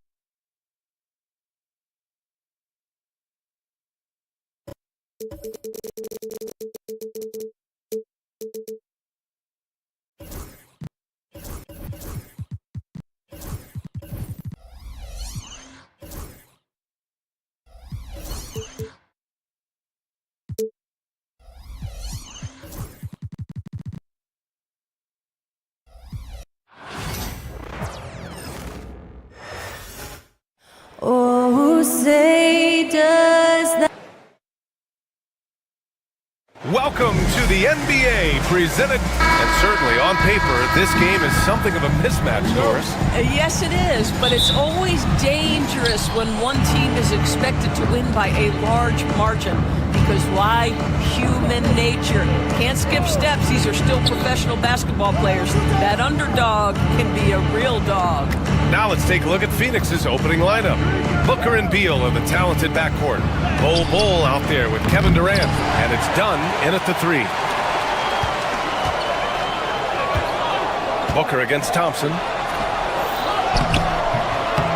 Oh, say does that. Welcome to the NBA presented, and certainly on paper, this game is something of a mismatch, Doris. Yes, it is, but it's always dangerous when one team is expected to win by a large margin. Because why? Human nature. Can't skip steps. These are still professional basketball players. That underdog can be a real dog. Now let's take a look at Phoenix's opening lineup. Booker and Beal in the talented backcourt. Bol out there with Kevin Durant, and it's done in at the 3. Booker against Thompson.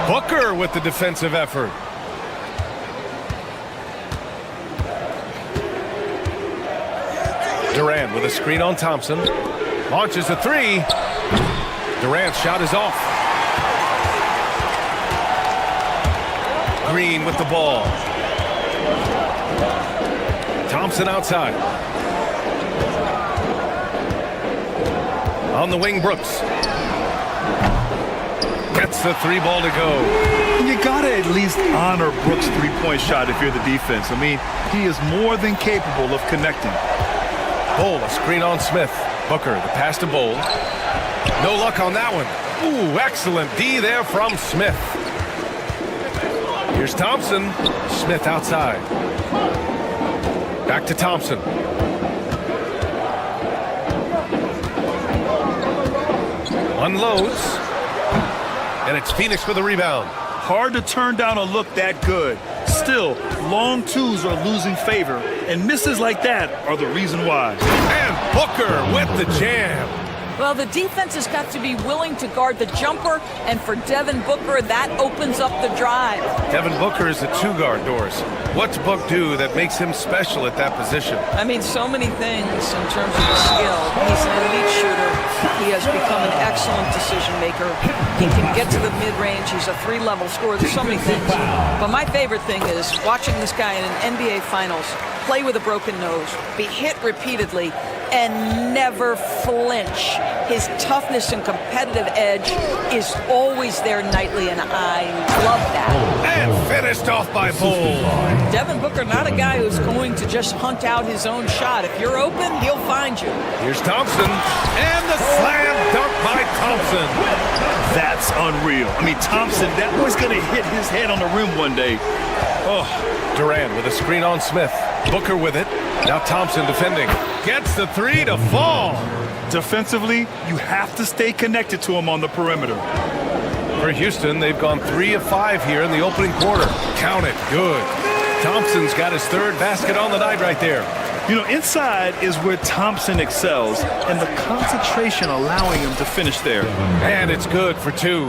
Booker with the defensive effort. Durant with a screen on Thompson. Launches a 3. Durant's shot is off. Green with the ball. Thompson outside. On the wing, Brooks. Gets the 3 ball to go. You gotta at least honor Brooks' three-point shot if you're the defense. I mean, he is more than capable of connecting. Bol, a screen on Smith. Booker, the pass to Bol. No luck on that one. Ooh, excellent D there from Smith. Here's Thompson. Smith outside. Back to Thompson. Unloads. And it's Phoenix with a rebound. Hard to turn down a look that good. Still, long twos are losing favor, and misses like that are the reason why. And Booker with the jam. Well, the defense has got to be willing to guard the jumper, and for Devin Booker, that opens up the drive. Devin Booker is a 2-guard, Doris. What's Book do that makes him special at that position? I mean, so many things in terms of his skill. He's an elite shooter. He has become an excellent decision maker. He can get to the mid-range. He's a 3-level scorer. There's so many things. But my favorite thing is watching this guy in an NBA Finals play with a broken nose, be hit repeatedly, and never flinch. His toughness and competitive edge is always there nightly, and I love that. And finished off by Bol. Devin Booker, not a guy who's going to just hunt out his own shot. If you're open, he'll find you. Here's Thompson, and the slam dunk by Thompson. That's unreal. I mean, Thompson, that was going to hit his head on the rim one day. Oh, Durant with a screen on Smith. Booker with it. Now Thompson defending. Gets the three to fall. Defensively, you have to stay connected to him on the perimeter. For Houston, they've gone 3 of 5 here in the opening quarter. Count it. Good. Thompson's got his third basket on the night right there. You know, inside is where Thompson excels, and the concentration allowing him to finish there. And it's good for 2.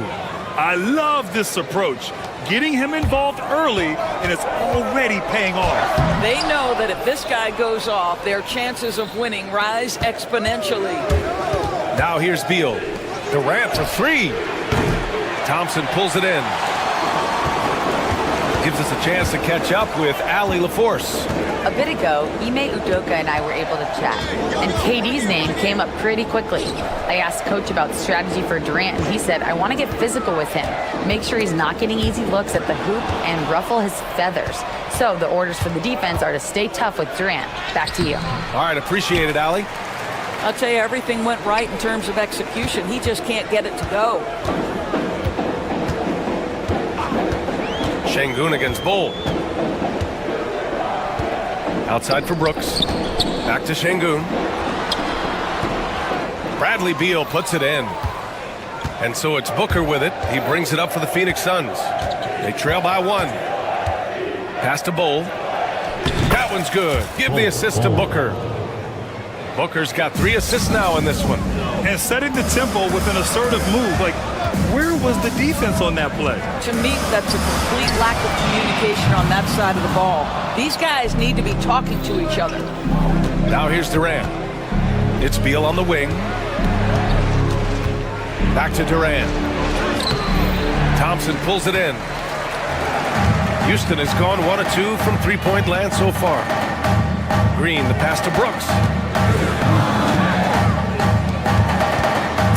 I love this approach. Getting him involved early, and it's already paying off. They know that if this guy goes off, their chances of winning rise exponentially. Now here's Beal. Durant for 3. Thompson pulls it in. Gives us a chance to catch up with Allie LaForce. A bit ago, Ime Udoka and I were able to chat, and KD's name came up pretty quickly. I asked Coach about strategy for Durant, and he said, I want to get physical with him, make sure he's not getting easy looks at the hoop, and ruffle his feathers. So the orders for the defense are to stay tough with Durant. Back to you. All right, appreciate it, Allie. I'll tell you, everything went right in terms of execution. He just can't get it to go. Şengün against Bull. Outside for Brooks. Back to Şengün. Bradley Beal puts it in. And so it's Booker with it. He brings it up for the Phoenix Suns. They trail by 1. Pass to Bull. That one's good. Give the assist to Booker. Booker's got 3 assists now in this one. And setting the tempo with an assertive move. Like, where was the defense on that play? To me, that's a complete lack of communication on that side of the ball. These guys need to be talking to each other. Now here's Durant. It's Beal on the wing. Back to Durant. Thompson pulls it in. Houston has gone 1 of 2 from three-point land so far. Green, the pass to Brooks.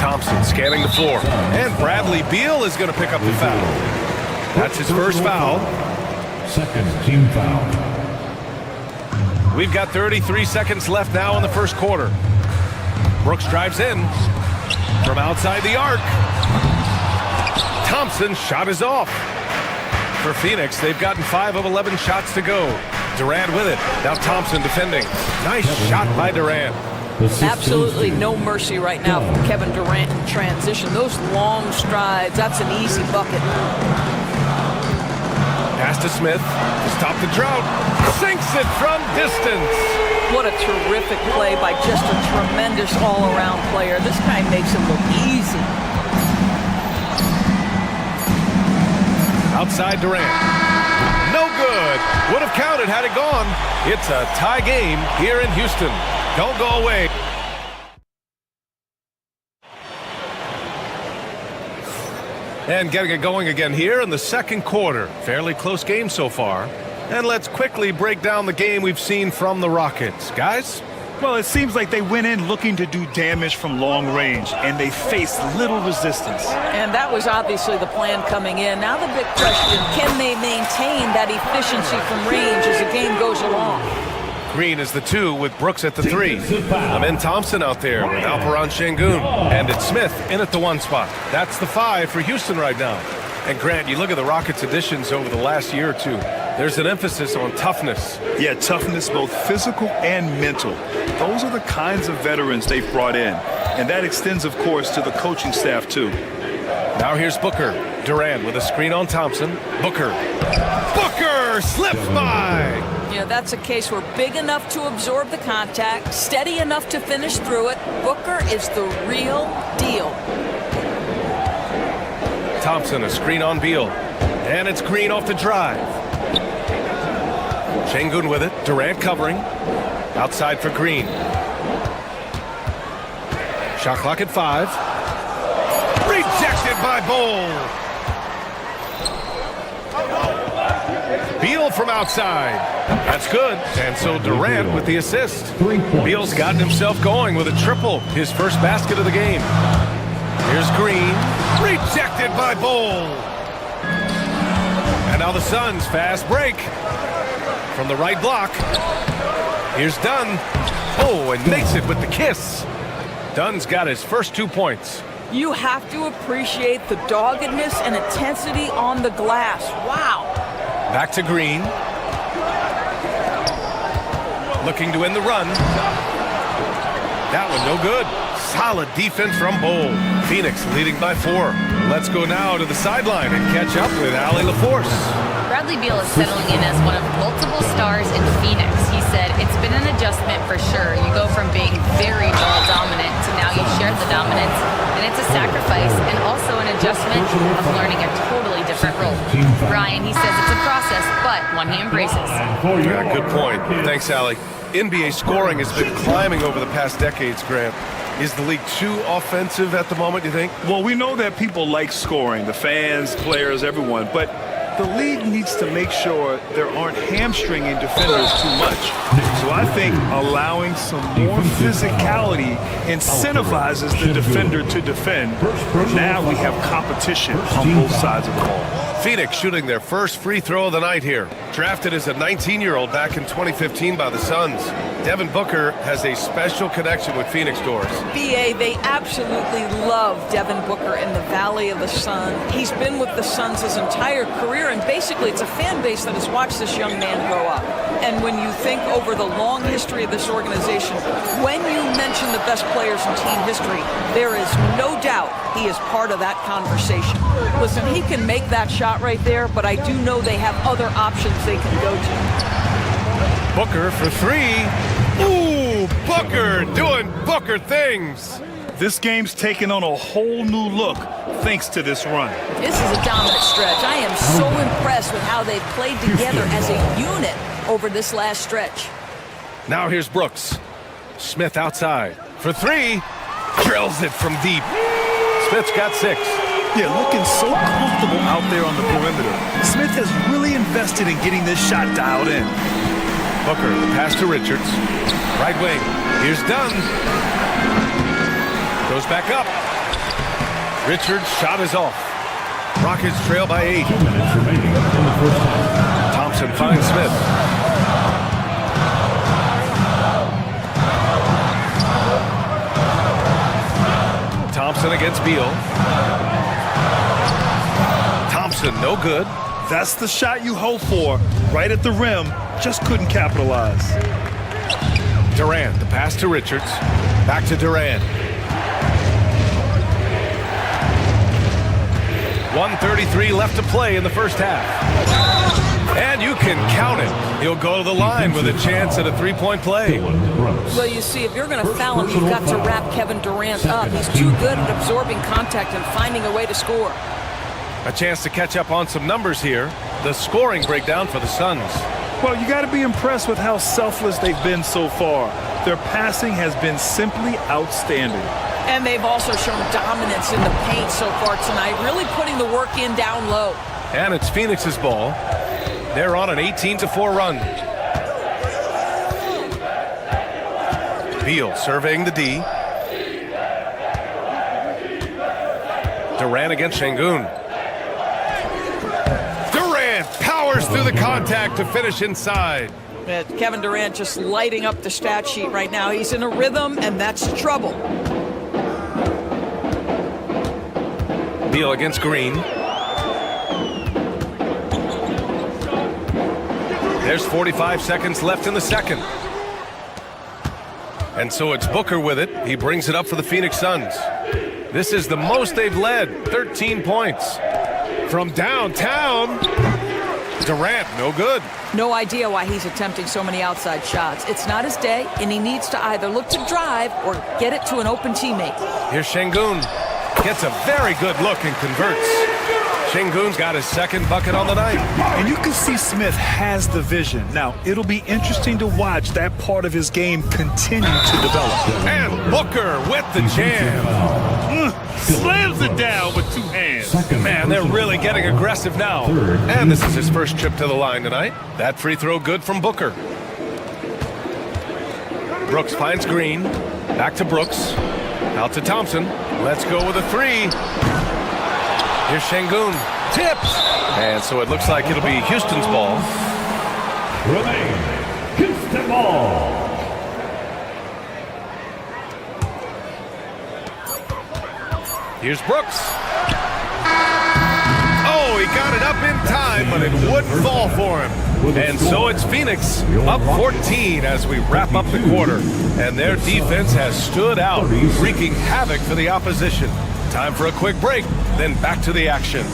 Thompson scanning the floor. And Bradley Beal is going to pick up the foul. That's his first foul. Second team foul. We've got 33 seconds left now in the first quarter. Brooks drives in from outside the arc. Thompson's shot is off. For Phoenix, they've gotten 5 of 11 shots to go. Durant with it. Now Thompson defending. Nice shot by Durant. Absolutely no mercy right now from Kevin Durant in transition. Those long strides, that's an easy bucket. Pass to Smith to stop the drought. Sinks it from distance. What a terrific play by just a tremendous all-around player. This guy makes it look easy. Outside Durant. No good. Would have counted had it gone. It's a tie game here in Houston. Don't go away. And getting it going again here in the second quarter. Fairly close game so far. And let's quickly break down the game we've seen from the Rockets. Guys? Well, it seems like they went in looking to do damage from long range, and they faced little resistance. And that was obviously the plan coming in. Now the big question, can they maintain that efficiency from range as the game goes along? Green is the 2 with Brooks at the 3. Amen Thompson out there with Alperen Şengün. And it's Smith in at the 1 spot. That's the 5 for Houston right now. And Grant, you look at the Rockets' additions over the last year or 2. There's an emphasis on toughness. Yeah, toughness, both physical and mental. Those are the kinds of veterans they've brought in. And that extends, of course, to the coaching staff, too. Now here's Booker. Durant with a screen on Thompson. Booker slips by. You know, that's a case where big enough to absorb the contact, steady enough to finish through it. Booker is the real deal. Thompson, a screen on Beal. And it's Green off the drive. Şengün with it. Durant covering. Outside for Green. Shot clock at 5. Rejected by Bull. Beal from outside. That's good. And so Durant with the assist. Beal's gotten himself going with a triple. His first basket of the game. Here's Green. Rejected by Bull. And now the Suns fast break. From the right block. Here's Dunn. Oh, and makes it with the kiss. Dunn's got his first 2 points. You have to appreciate the doggedness and intensity on the glass. Wow. Back to Green. Looking to end the run. That one no good. Solid defense from Bowl. Phoenix leading by 4. Let's go now to the sideline and catch up with Allie LaForce. Bradley Beal is settling in as one of multiple stars in Phoenix. He said, it's been an adjustment for sure. You go from being very ball dominant to now you share the dominance, and it's a sacrifice and also an adjustment of learning a totally different role. Brian, he says it's a process, but one he embraces. Yeah, good point. Thanks, Allie. NBA scoring has been climbing over the past decades, Grant. Is the league too offensive at the moment, you think? Well, we know that people like scoring, the fans, players, everyone, but the league needs to make sure there aren't hamstringing defenders too much. So I think allowing some more physicality incentivizes the defender to defend. Now we have competition on both sides of the ball. Phoenix shooting their first free throw of the night here. Drafted as a 19-year-old back in 2015 by the Suns, Devin Booker has a special connection with Phoenix Doors. BA, they absolutely love Devin Booker in the Valley of the Sun. He's been with the Suns his entire career, and basically it's a fan base that has watched this young man grow up. And when you think over the long history of this organization, when you mention the best players in team history, there is no doubt he is part of that conversation. Listen, he can make that shot right there, but I do know they have other options they can go to. Booker for 3. Ooh, Booker doing Booker things. This game's taken on a whole new look thanks to this run. This is a dominant stretch. I am so impressed with how they've played together as a unit over this last stretch. Now here's Brooks. Smith outside for 3. Drills it from deep. Smith's got 6. Yeah, looking so comfortable out there on the perimeter. Smith has really invested in getting this shot dialed in. Booker, the pass to Richards. Right wing. Here's Dunn. Goes back up. Richards' shot is off. Rockets trail by 8. Thompson finds Smith. Thompson against Beal. Thompson, no good. That's the shot you hope for. Right at the rim, just couldn't capitalize. Durant, the pass to Richards. Back to Durant. 1:33 left to play in the first half. And you can count it. He'll go to the line with a chance at a 3-point play. Well, you see, if you're going to foul him, you've got to wrap Kevin Durant up. He's too good at absorbing contact and finding a way to score. A chance to catch up on some numbers here. The scoring breakdown for the Suns. Well, you got to be impressed with how selfless they've been so far. Their passing has been simply outstanding. And they've also shown dominance in the paint so far tonight, really putting the work in down low. And it's Phoenix's ball. They're on an 18-4 run. Beal surveying the D. Durant against Şengün. Durant powers through the contact to finish inside. Kevin Durant just lighting up the stat sheet right now. He's in a rhythm, and that's trouble. Beal against Green. There's 45 seconds left in the second. And so it's Booker with it. He brings it up for the Phoenix Suns. This is the most they've led, 13 points. From downtown, Durant, no good. No idea why he's attempting so many outside shots. It's not his day, and he needs to either look to drive or get it to an open teammate. Here's Şengün. Gets a very good look and converts. Şengün's got his second bucket on the night. And you can see Smith has the vision. Now, it'll be interesting to watch that part of his game continue to develop. And Booker with the jam. Slams it down with 2 hands. Man, they're really getting aggressive now. And this is his first trip to the line tonight. That free throw good from Booker. Brooks finds Green. Back to Brooks. Out to Thompson. Let's go with a 3. Here's Şengün. Tips. And so it looks like it'll be Houston's ball. Houston ball. Here's Brooks. Oh, he got it up in time, but it wouldn't fall for him. And so it's Phoenix up 14 as we wrap up the quarter. And their defense has stood out, wreaking havoc for the opposition. Time for a quick break, then back to the action.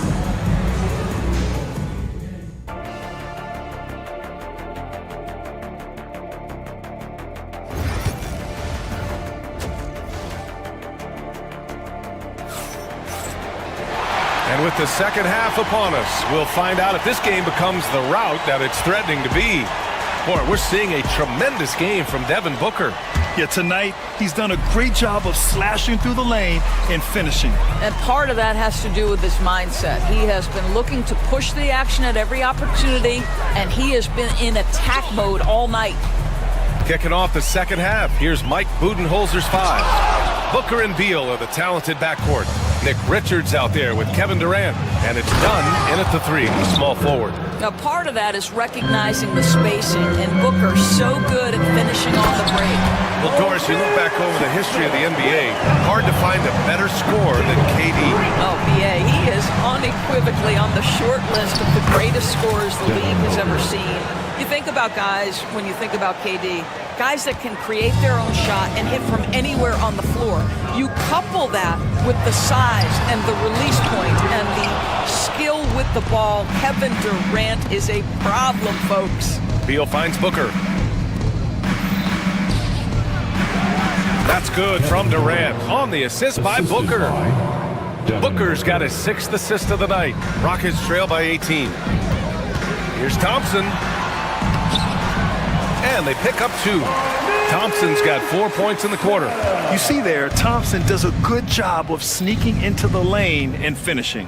And with the second half upon us, we'll find out if this game becomes the rout that it's threatening to be. Boy, we're seeing a tremendous game from Devin Booker. Yeah, tonight he's done a great job of slashing through the lane and finishing. And part of that has to do with his mindset. He has been looking to push the action at every opportunity, and he has been in attack mode all night. Kicking off the second half, here's Mike Budenholzer's 5. Booker and Beal are the talented backcourt. Nick Richards out there with Kevin Durant, and it's done in at the 3, small forward. Now, part of that is recognizing the spacing, and Booker's so good at finishing on the break. Well, Doris, you look back over the history of the NBA, hard to find a better scorer than KD. Oh, BA, he is unequivocally on the short list of the greatest scorers the league has ever seen. You think about guys, when you think about KD, guys that can create their own shot and hit from anywhere on the floor. You couple that with the size and the release point and the skill with the ball. Kevin Durant is a problem, folks. Beal finds Booker. That's good from Durant on the assist by Booker. Booker's got his 6th assist of the night. Rockets trail by 18. Here's Thompson. And they pick up 2. Thompson's got 4 points in the quarter. You see there, Thompson does a good job of sneaking into the lane and finishing.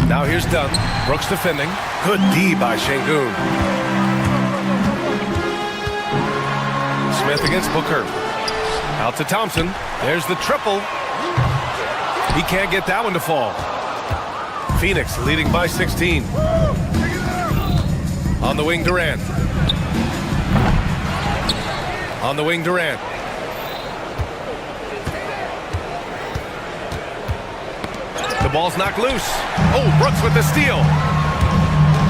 Now here's Dunn. Brooks defending. Good D by Şengün. Smith against Booker. Out to Thompson. There's the triple. He can't get that one to fall. Phoenix leading by 16. On the wing, Durant. On the wing, Durant. The ball's knocked loose. Oh, Brooks with the steal.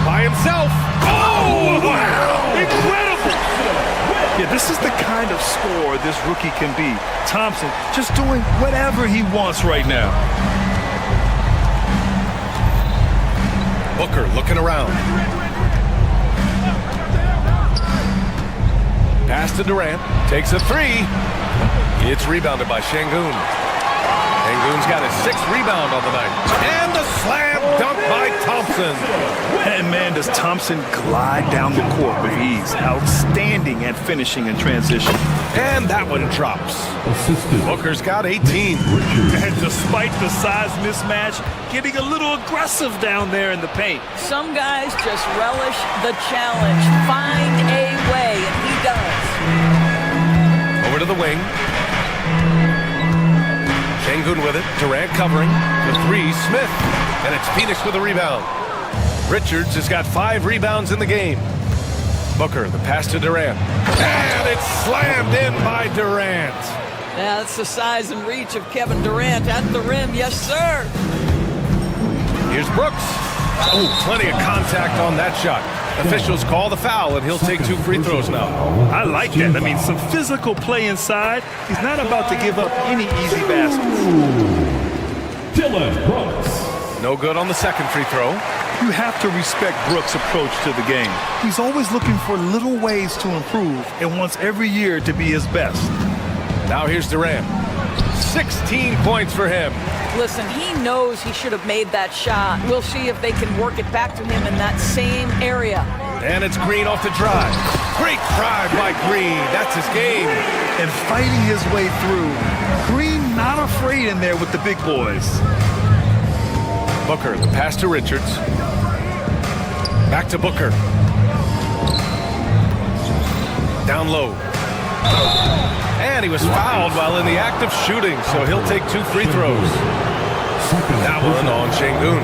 By himself. Oh, wow! Incredible! Yeah, this is the kind of scorer this rookie can be. Thompson just doing whatever he wants right now. Booker looking around. Pass to Durant. Takes a 3. It's rebounded by Şengün. Şengün's got his 6th rebound on the night. And the slam dunk by Thompson. And man, does Thompson glide down the court with ease. Outstanding at finishing in transition. And that one drops. Booker's got 18. And despite the size mismatch, getting a little aggressive down there in the paint. Some guys just relish the challenge. Find a way, and he does. Over to the wing. Şengün with it. Durant covering. The 3, Smith. And it's Phoenix with a rebound. Richards has got 5 rebounds in the game. Booker, the pass to Durant. And it's slammed in by Durant. Yeah, that's the size and reach of Kevin Durant at the rim. Yes, sir. Here's Brooks. Oh, plenty of contact on that shot. Officials call the foul, and he'll take 2 free throws now. I like that. I mean, some physical play inside. He's not about to give up any easy baskets. Dylan Brooks. No good on the second free throw. You have to respect Brooks' approach to the game. He's always looking for little ways to improve and wants every year to be his best. Now here's Durant. 16 points for him. Listen, he knows he should have made that shot. We'll see if they can work it back to him in that same area. And it's Green off the drive. Great drive by Green. That's his game. And fighting his way through. Green not afraid in there with the big boys. Booker, the pass to Richards. Back to Booker. Down low. And he was fouled while in the act of shooting, so he'll take 2 free throws. That one on Şengün.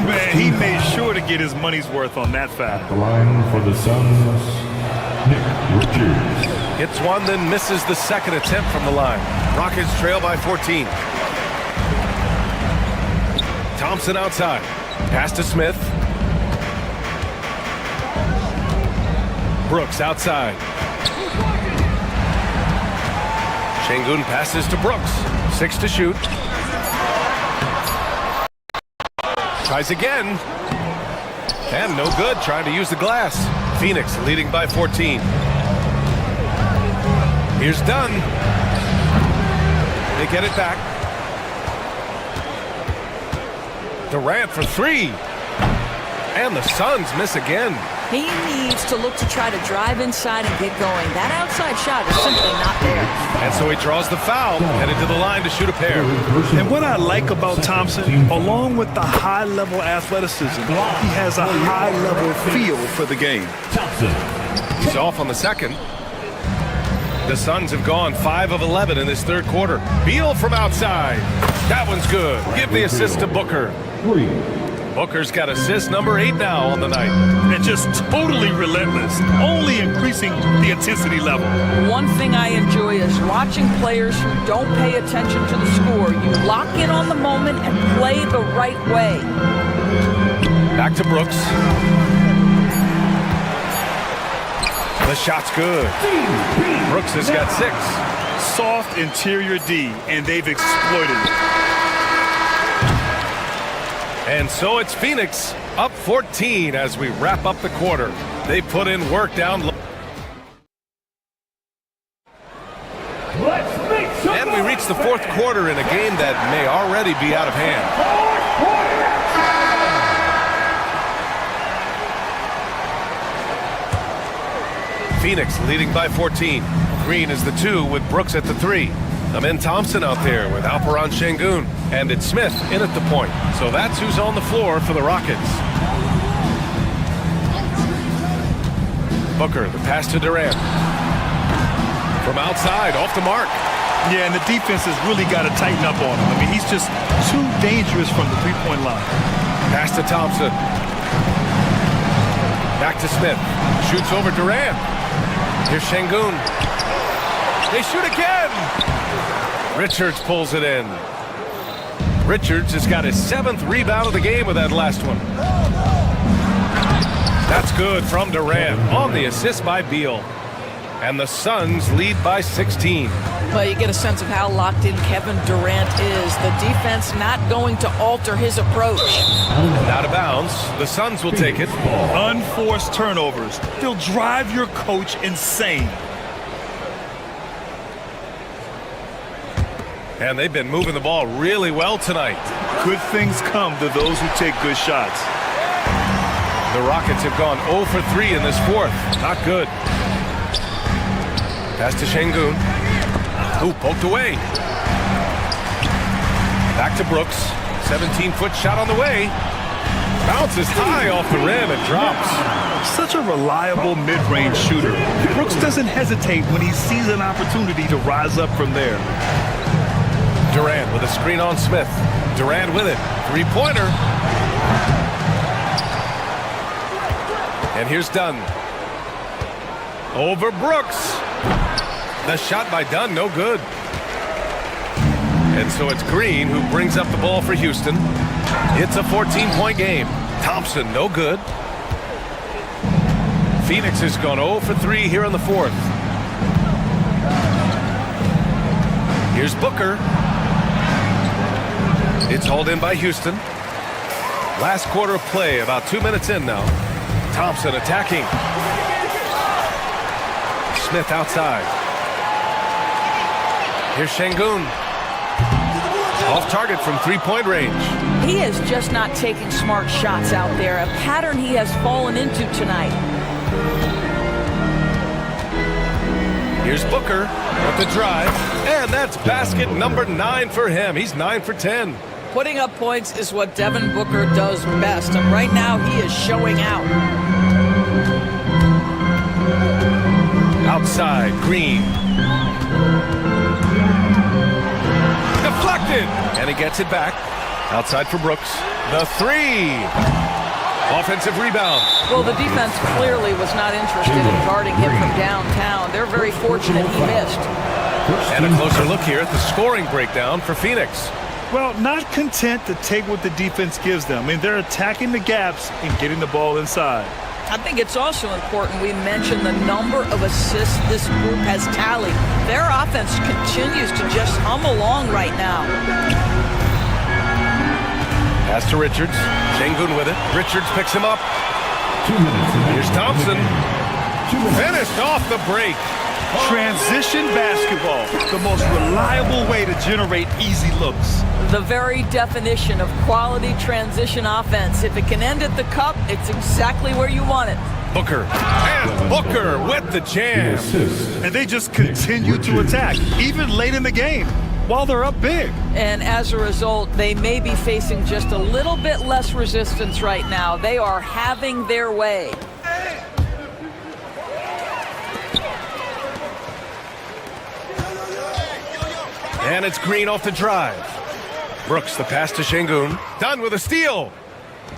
Man, he made sure to get his money's worth on that foul. The line for the Suns, Nick Richards. Hits one, then misses the second attempt from the line. Rockets trail by 14. Thompson outside. Pass to Smith. Brooks outside. Şengün passes to Brooks. 6 to shoot. Tries again. And no good, trying to use the glass. Phoenix leading by 14. Here's Dunn. They get it back. Durant for 3. And the Suns miss again. He needs to look to try to drive inside and get going. That outside shot is simply not there. And so he draws the foul, headed to the line to shoot a pair. And what I like about Thompson, along with the high-level athleticism, he has a high-level feel for the game. He's off on the second. The Suns have gone 5 of 11 in this third quarter. Beal from outside. That one's good. Give the assist to Booker. Booker's got assist number 8 now on the night. And just totally relentless, only increasing the intensity level. One thing I enjoy is watching players who don't pay attention to the score. You lock in on the moment and play the right way. Back to Brooks. The shot's good. Brooks has got 6. Soft interior D, and they've exploited it. And so it's Phoenix up 14 as we wrap up the quarter. They put in work down low. And we reach the fourth quarter in a game that may already be out of hand. Phoenix leading by 14. Green is the 2 with Brooks at the 3. Amen Thompson out there with Alperen Şengün. And it's Smith in at the point. So that's who's on the floor for the Rockets. Booker, the pass to Durant. From outside, off the mark. Yeah, and the defense has really got to tighten up on him. I mean, he's just too dangerous from the three-point line. Pass to Thompson. Back to Smith. Shoots over Durant. Here's Şengün. They shoot again. Richards pulls it in. Richards has got his 7th rebound of the game with that last one. That's good from Durant on the assist by Beal. And the Suns lead by 16. Well, you get a sense of how locked in Kevin Durant is. The defense not going to alter his approach. Out of bounds. The Suns will take it. Unforced turnovers. They'll drive your coach insane. And they've been moving the ball really well tonight. Good things come to those who take good shots. The Rockets have gone 0 for 3 in this fourth. Not good. Pass to Şengün. Ooh, poked away. Back to Brooks. 17-foot shot on the way. Bounces high off the rim and drops. Such a reliable mid-range shooter. Brooks doesn't hesitate when he sees an opportunity to rise up from there. Durant with a screen on Smith. Durant with it. 3-pointer. And here's Dunn. Over Brooks. The shot by Dunn, no good. And so it's Green who brings up the ball for Houston. It's a 14-point game. Thompson, no good. Phoenix has gone 0 for 3 here in the fourth. Here's Booker. It's hauled in by Houston. Last quarter of play, about 2 minutes in now. Thompson attacking. Smith outside. Here's Şengün. Off target from 3-point range. He is just not taking smart shots out there, a pattern he has fallen into tonight. Here's Booker with the drive, and that's basket number 9 for him. He's 9 for 10. Putting up points is what Devin Booker does best, and right now he is showing out. Outside, Green. Deflected, and he gets it back. Outside for Brooks. The 3. Offensive rebound. Well, the defense clearly was not interested in guarding him from downtown. They're very fortunate he missed. And a closer look here at the scoring breakdown for Phoenix. Well, not content to take what the defense gives them. I mean, they're attacking the gaps and getting the ball inside. I think it's also important we mention the number of assists this group has tallied. Their offense continues to just hum along right now. Pass to Richards. Şengün with it. Richards picks him up. Here's Thompson. Finished off the break. Transition basketball, the most reliable way to generate easy looks. The very definition of quality transition offense. If it can end at the cup, it's exactly where you want it. Booker. And Booker with the jam. And they just continue to attack, even late in the game, while they're up big. And as a result, they may be facing just a little bit less resistance right now. They are having their way. And it's Green off the drive. Brooks, the pass to Şengün. Done with a steal.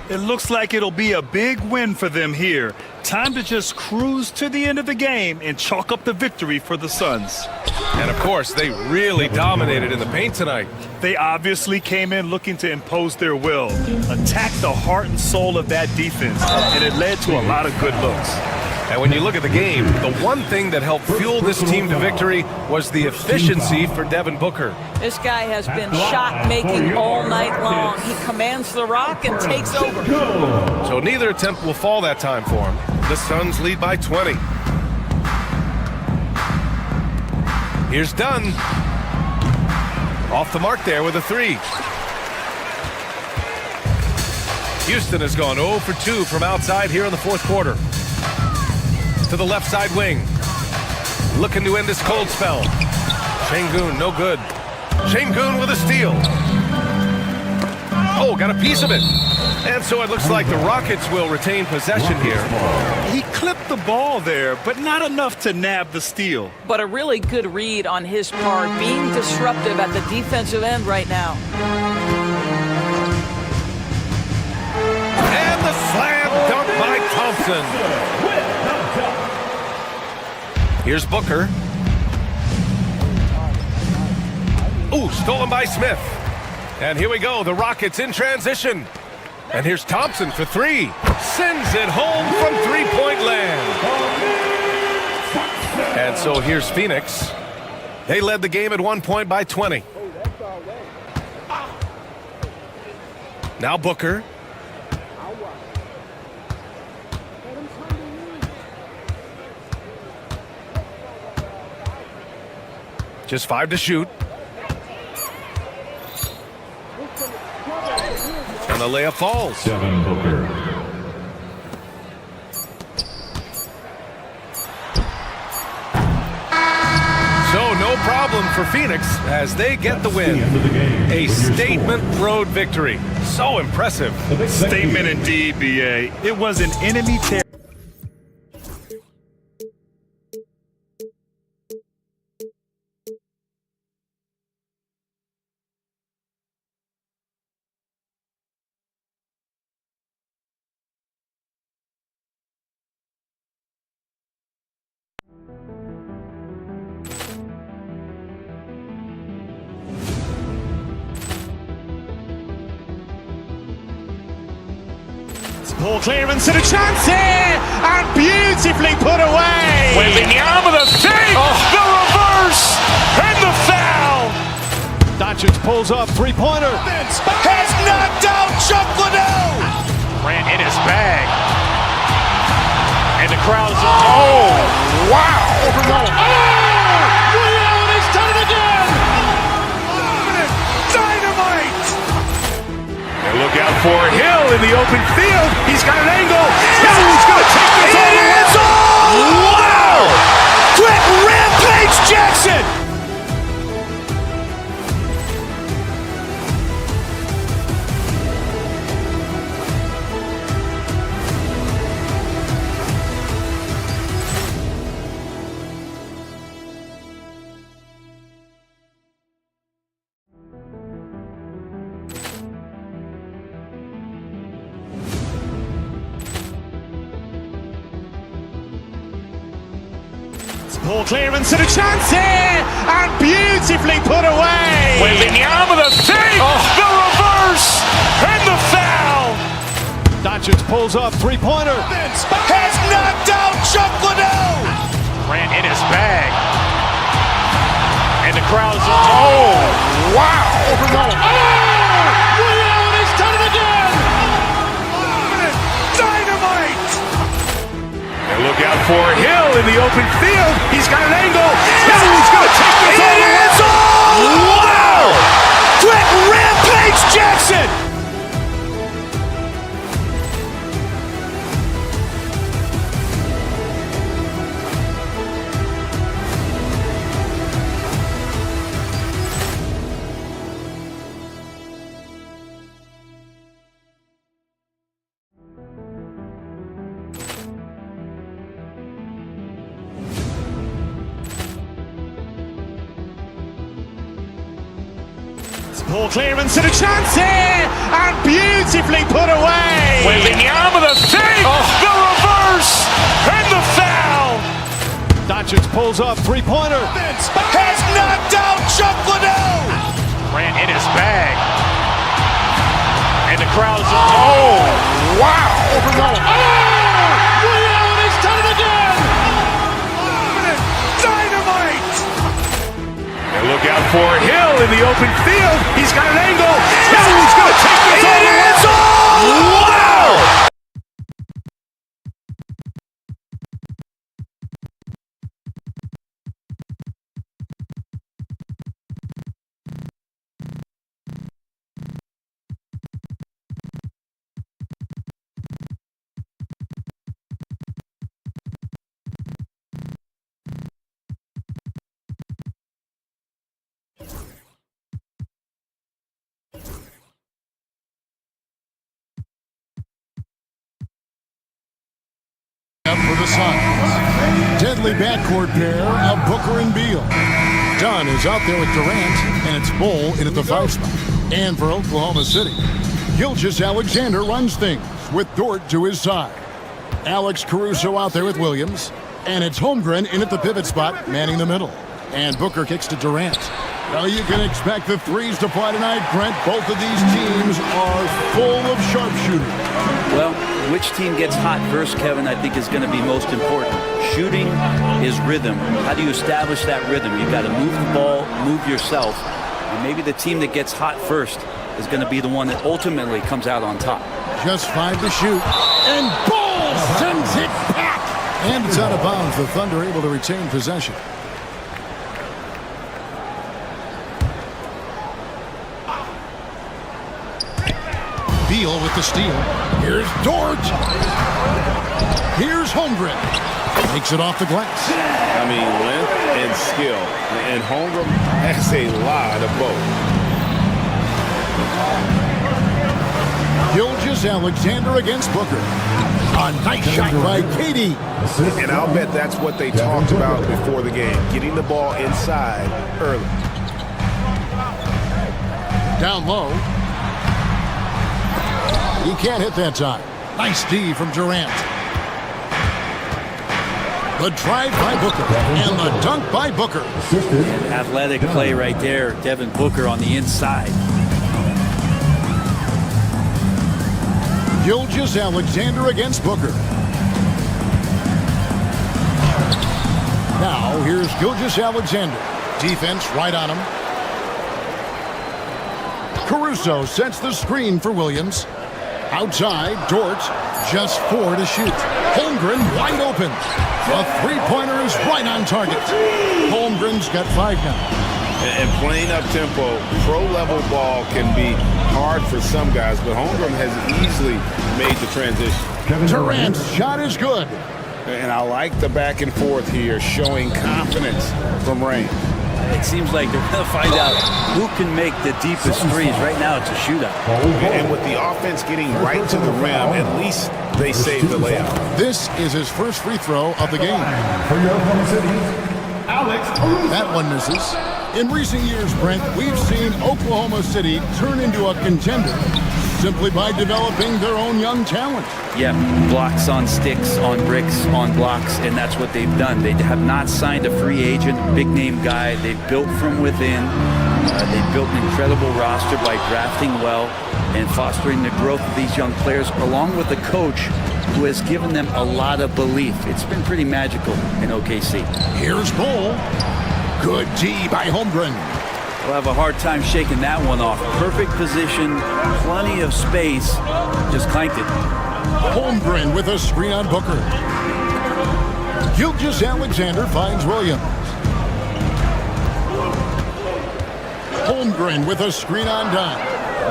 It looks like it'll be a big win for them here. Time to just cruise to the end of the game and chalk up the victory for the Suns. And of course, they really dominated in the paint tonight. They obviously came in looking to impose their will, attack the heart and soul of that defense, and it led to a lot of good looks. And when you look at the game, the one thing that helped fuel this team to victory was the efficiency for Devin Booker. This guy has been shot-making all night long. He commands the rock and takes over. So neither attempt will fall that time for him. The Suns lead by 20. Here's Dunn. Off the mark there with a three. Houston has gone 0 for 2 from outside here in the fourth quarter. To the left side wing. Looking to end this cold spell. Şengün, no good. Şengün with a steal. Oh, got a piece of it. And so it looks like the Rockets will retain possession here. He clipped the ball there, but not enough to nab the steal. But a really good read on his part, being disruptive at the defensive end right now. And the slam dunk by Thompson. Here's Booker. Ooh, stolen by Smith. And here we go, the Rockets in transition. And here's Thompson for three. Sends it home from three-point land. And so here's Phoenix. They led the game at 1 point by 20. Now Booker. Just 5 to shoot. And the layup falls. Devin Booker. So no problem for Phoenix as they get the win. A statement road victory. So impressive. Statement indeed, BA. It was an enemy territory. Ball clearance and a chance here, and beautifully put away. Wembanyama the fake, the reverse, and the foul. Doncic pulls up, three-pointer. Has knocked out Chuck Liddell. Ran in his bag. And the crowd is, oh, wow. Allen has done it again. Dynamite. And look out for Hill in the open field. He's got an angle. He's going to take this all the way. Wow! Quick rampage Jackson. Poor clearance and a chance here, and beautifully put away. Wembanyama the fake, the reverse, and the foul. Doncic pulls up, three-pointer. Has knocked out Chuck Liddell. Ran in his bag. And the crowd is, oh, wow. Ray Allen has done it again. Dynamite. And look out for Hill in the open field. He's got an angle. Hill's going to take this all the way. Wow. Quick rampage Jackson. Poor clearance and a chance here, and beautifully put away. Wembanyama the fake, the reverse, and the foul. Doncic pulls up, three-pointer. Has knocked out Chuck Liddell. Ran in his bag. And the crowd is, oh, wow. Ray Allen has done it again. Dynamite. And look out for Hill in the open field. He's got an angle. Hill's going to take this all the way. Wow. For the Suns. Deadly backcourt pair of Booker and Beal. Dunn is out there with Durant, and it's Bull in at the 5 spot. And for Oklahoma City, Gilgeous-Alexander runs things with Dort to his side. Alex Caruso out there with Williams, and it's Holmgren in at the pivot spot, manning the middle. And Booker kicks to Durant. Well, you can expect the threes to fly tonight, Brent. Both of these teams are full of sharpshooters. Well, which team gets hot first, Kevin, I think is going to be most important. Shooting is rhythm. How do you establish that rhythm? You've got to move the ball, move yourself. And maybe the team that gets hot first is going to be the one that ultimately comes out on top. Just 5 to shoot. And Bull sends it back. And it's out of bounds. The Thunder able to retain possession. Beal with the steal. Here's Dort. Here's Holmgren. Makes it off the glass. I mean, length and skill. And Holmgren has a lot of both. Gilgeous-Alexander against Booker. A nice shot by Katie. And I'll bet that's what they talked about before the game, getting the ball inside early. Down low. He can't hit that time. Nice D from Durant. The drive by Booker and the dunk by Booker. An athletic play right there. Devin Booker on the inside. Gilgeous-Alexander against Booker. Now here's Gilgeous-Alexander. Defense right on him. Caruso sets the screen for Williams. Outside, Dort, just 4 to shoot. Holmgren wide open. The three-pointer is right on target. Holmgren's got 5 now. And playing up-tempo, pro-level ball can be hard for some guys, but Holmgren has easily made the transition. Durant's shot is good. And I like the back and forth here, showing confidence from Rain. It seems like they're going to find out who can make the deepest threes. Right now, it's a shootout. And with the offense getting right to the rim, at least they saved the layup. This is his first free throw of the game. That one misses. In recent years, Brent, we've seen Oklahoma City turn into a contender simply by developing their own young talent. Yeah, blocks on sticks, on bricks, on blocks, and that's what they've done. They have not signed a free agent, big-name guy. They've built from within. They've built an incredible roster by drafting well and fostering the growth of these young players, along with a coach who has given them a lot of belief. It's been pretty magical in OKC. Here's Bull. Good D by Holmgren. We'll have a hard time shaking that one off. Perfect position, plenty of space, just clanked it. Holmgren with a screen on Booker. Gilgeous-Alexander finds Williams. Holmgren with a screen on Dunn.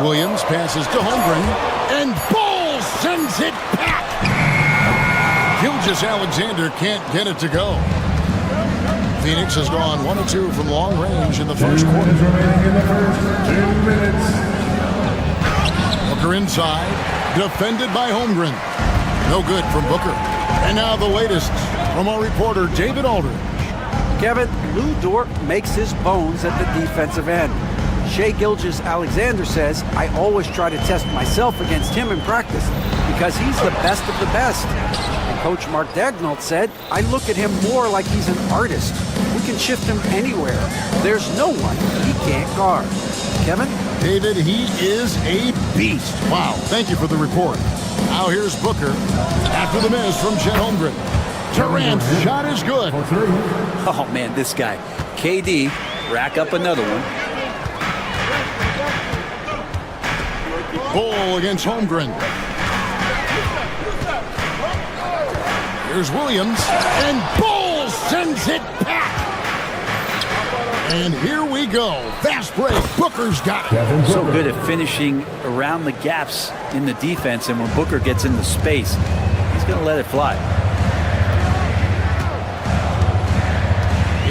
Williams passes to Holmgren, and Bull sends it back. Gilgeous-Alexander can't get it to go. Phoenix has gone 1 of 2 from long range in the first quarter. Remaining in the first 2 minutes. Booker inside, defended by Holmgren. No good from Booker. And now the latest from our reporter, David Aldridge. Kevin, Lou Dort makes his bones at the defensive end. Shai Gilgeous-Alexander says, I always try to test myself against him in practice because he's the best of the best. And Coach Mark Daigneault said, I look at him more like he's an artist. We can shift him anywhere. There's no one he can't guard. Kevin? David, he is a beast. Wow, thank you for the report. Now here's Booker after the miss from Chet Holmgren. Durant's shot is good. Oh, man, this guy. KD, rack up another one. Bull against Holmgren. Here's Williams, and Bull sends it back. And here we go. Fast break. Booker's got it. So good at finishing around the gaps in the defense, and when Booker gets into space, he's going to let it fly.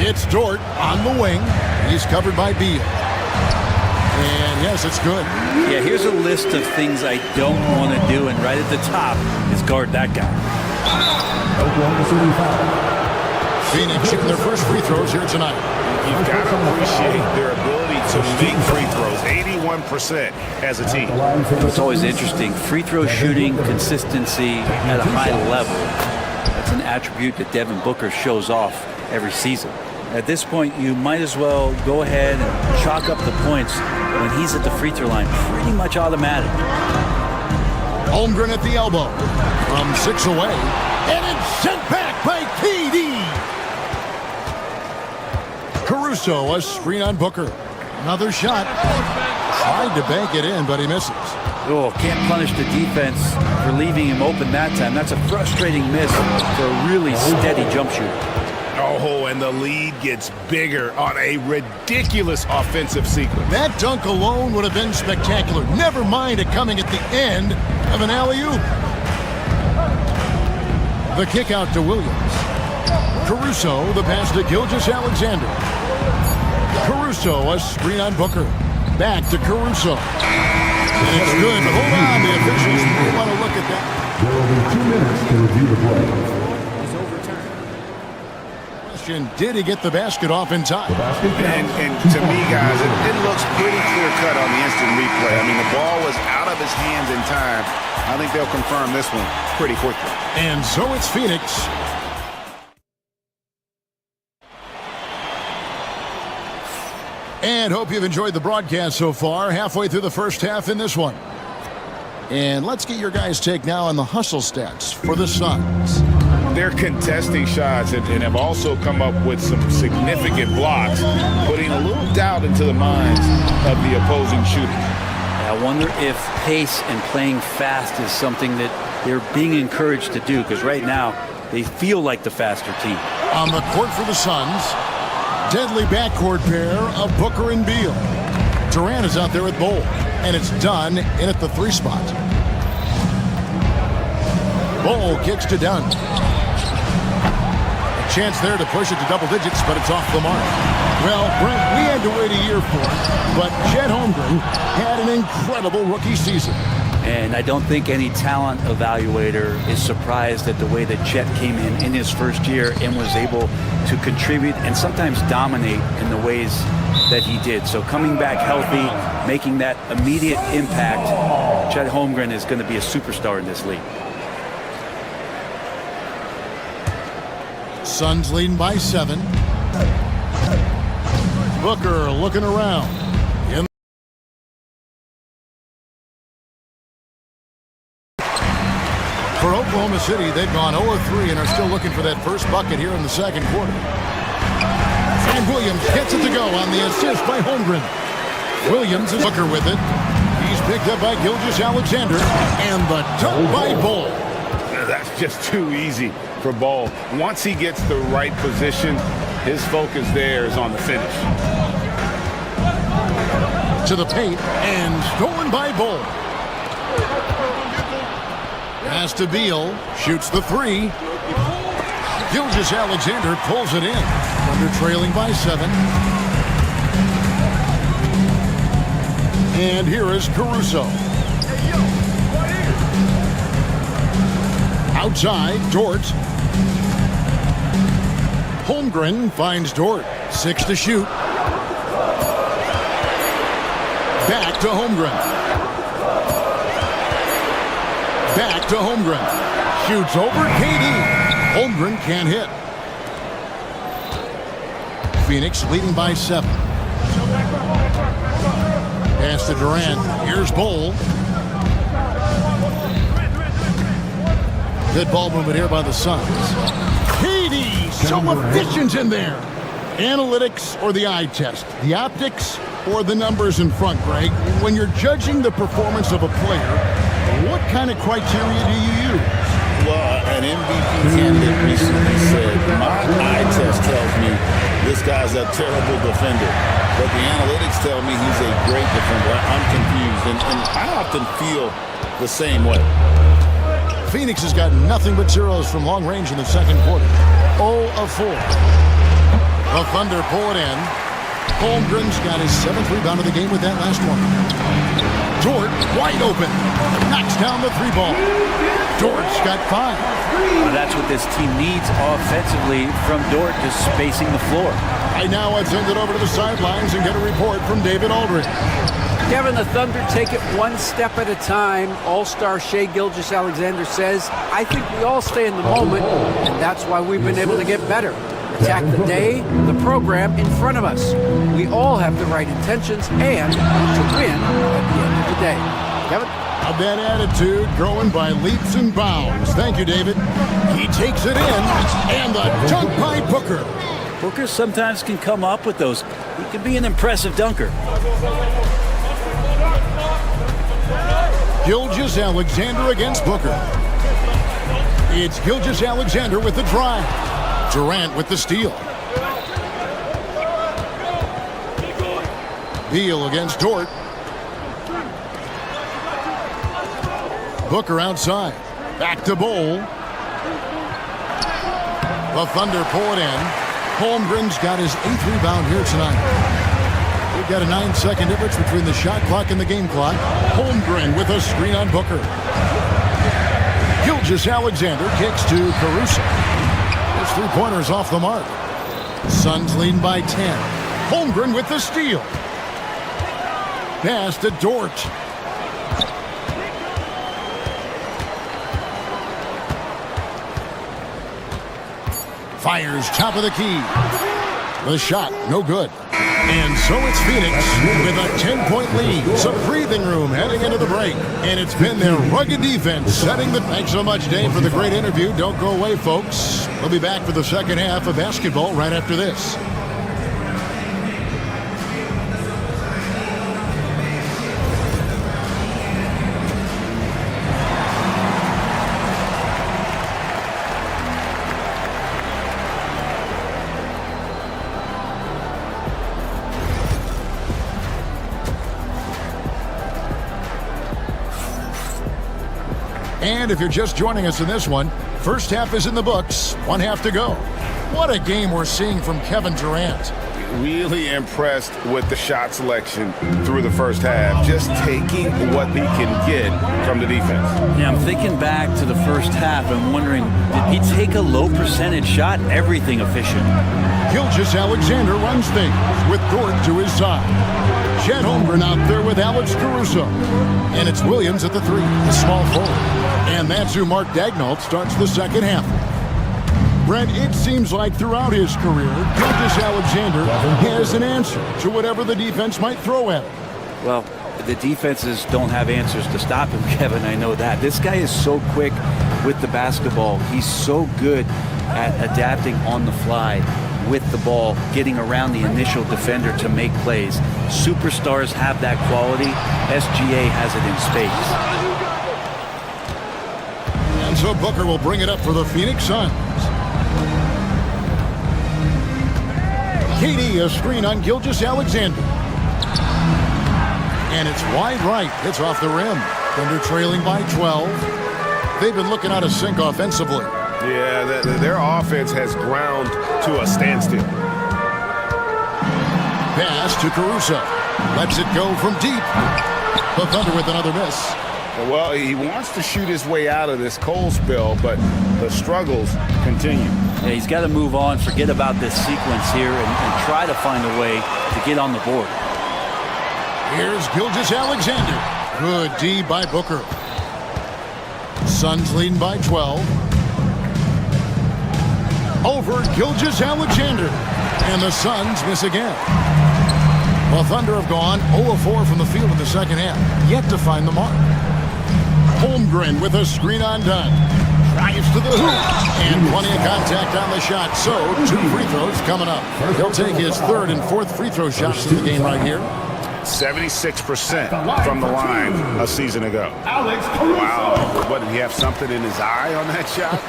It's Dort on the wing. He's covered by Beal. And yes, it's good. Yeah, here's a list of things I don't want to do, and right at the top is guard that guy. Phoenix shooting their first free throws here tonight. You've got to appreciate their ability to make free throws. 81% as a team. It's always interesting. Free throw shooting, consistency at a high level. That's an attribute that Devin Booker shows off every season. At this point, you might as well go ahead and chalk up the points when he's at the free throw line. Pretty much automatic. Holmgren at the elbow. From 6 away. And it's sent back by KD. Caruso, a screen on Booker. Another shot. Tried to bank it in, but he misses. Oh, can't punish the defense for leaving him open that time. That's a frustrating miss for a really steady jump shooter. Oh, and the lead gets bigger on a ridiculous offensive sequence. That dunk alone would have been spectacular. Never mind it coming at the end of an alley-oop. The kick out to Williams. Caruso, the pass to Gilgeous-Alexander. Caruso, a screen on Booker. Back to Caruso. And it's good, but hold on, the officials may want to look at that. There will be 2 minutes to review the play. Did he get the basket off in time? And to me, guys, it looks pretty clear-cut on the instant replay. I mean, the ball was out of his hands in time. I think they'll confirm this one pretty quickly. And so it's Phoenix. And hope you've enjoyed the broadcast so far. Halfway through the first half in this one. And let's get your guys' take now on the hustle stats for the Suns. They're contesting shots and have also come up with some significant blocks, putting a little doubt into the minds of the opposing shooter. I wonder if pace and playing fast is something that they're being encouraged to do, because right now they feel like the faster team. On the court for the Suns, deadly backcourt pair of Booker and Beal. Durant is out there with Bull, and it's done in at the 3 spot. Bull kicks to Dunn. Chance there to push it to double digits, but it's off the mark. Well, Brent, we had to wait a year for it, but Chet Holmgren had an incredible rookie season. And I don't think any talent evaluator is surprised at the way that Chet came in his first year and was able to contribute and sometimes dominate in the ways that he did. So coming back healthy, making that immediate impact, Chet Holmgren is going to be a superstar in this league. Suns leading by 7. Booker looking around. For Oklahoma City, they've gone 0-3 and are still looking for that first bucket here in the second quarter. And Williams gets it to go on the assist by Holmgren. Williams is Booker with it. He's picked up by Gilgeous-Alexander. And the dunk by Bull. That's just too easy for Ball. Once he gets the right position, his focus there is on the finish. To the paint and stolen by Bull. Pass to Beal, shoots the 3. Gilgeous-Alexander pulls it in. Thunder trailing by 7. And here is Caruso. Outside, Dort. Holmgren finds Dort. 6 to shoot. Back to Holmgren. Back to Holmgren. Shoots over KD. Holmgren can't hit. Phoenix leading by 7. Pass to Durant. Here's Bull. Good ball movement here by the Suns. KD, so efficient in there. Analytics or the eye test? The optics or the numbers in front, Greg? When you're judging the performance of a player, what kind of criteria do you use? Well, an MVP candidate recently said, my eye test tells me this guy's a terrible defender, but the analytics tell me he's a great defender. I'm confused, and I often feel the same way. Phoenix has got nothing but zeros from long range in the second quarter. 0 of 4. The Thunder pull it in. Holmgren's got his 7th rebound of the game with that last one. Dort, wide open. Knocks down the 3 ball. Dort's got 5. Well, that's what this team needs offensively from Dort, just spacing the floor. Right now, let's send it over to the sidelines and get a report from David Aldridge. Kevin, the Thunder take it one step at a time. All-star Shai Gilgeous-Alexander says, I think we all stay in the moment, and that's why we've been able to get better. Attack the day, the program in front of us. We all have the right intentions and to win at the end of the day. Kevin? Of that attitude growing by leaps and bounds. Thank you, David. He takes it in, and the dunk by Booker. Booker sometimes can come up with those. He can be an impressive dunker. Gilgeous-Alexander against Booker. It's Gilgeous-Alexander with the drive. Durant with the steal. Beal against Dort. Booker outside. Back to Bull. The Thunder pull it in. Holmgren's got his 8th rebound here tonight. We've got a 9-second difference between the shot clock and the game clock. Holmgren with a screen on Booker. Gilgeous-Alexander kicks to Caruso. His 3-pointer's off the mark. Suns leading by 10. Holmgren with the steal. Pass to Dort. Fires top of the key. The shot, no good. And so it's Phoenix with a 10-point lead. It's a breathing room heading into the break. And it's been their rugged defense setting the... Thanks so much, Dave, for the great interview. Don't go away, folks. We'll be back for the second half of basketball right after this. And if you're just joining us in this one, first half is in the books, 1 half to go. What a game we're seeing from Kevin Durant. Really impressed with the shot selection through the first half. Just taking what he can get from the defense. Yeah, I'm thinking back to the first half and wondering, did he take a low percentage shot? Everything efficient. Gilgeous-Alexander runs things with Dort to his side. Chet Holmgren out there with Alex Caruso. And it's Williams at the 3, a small forward. And that's who Mark Daigneault starts the second half. Brent, it seems like throughout his career, Gilgeous-Alexander has an answer to whatever the defense might throw at him. Well, the defenses don't have answers to stop him, Kevin. I know that. This guy is so quick with the basketball. He's so good at adapting on the fly with the ball, getting around the initial defender to make plays. Superstars have that quality. SGA has it in spades. And so Booker will bring it up for the Phoenix Suns. KD, a screen on Gilgeous-Alexander. And it's wide right. It's off the rim. Thunder trailing by 12. They've been looking out of sync offensively. Yeah, their offense has ground to a standstill. Pass to Caruso. Lets it go from deep. The Thunder with another miss. Well, he wants to shoot his way out of this cold spell, but the struggles continue. Yeah, he's got to move on, forget about this sequence here, and try to find a way to get on the board. Here's Gilgeous-Alexander. Good D by Booker. Suns leading by 12. Over Gilgeous-Alexander. And the Suns miss again. The Thunder have gone 0-4 from the field in the second half. Yet to find the mark. Holmgren with a screen on Dunn. Drives to the hoop. And plenty of contact on the shot. So, 2 free throws coming up. He'll take his 3rd and 4th free throw shots in the game right here. 76% from the line a season ago. Wow. What, did he have something in his eye on that shot?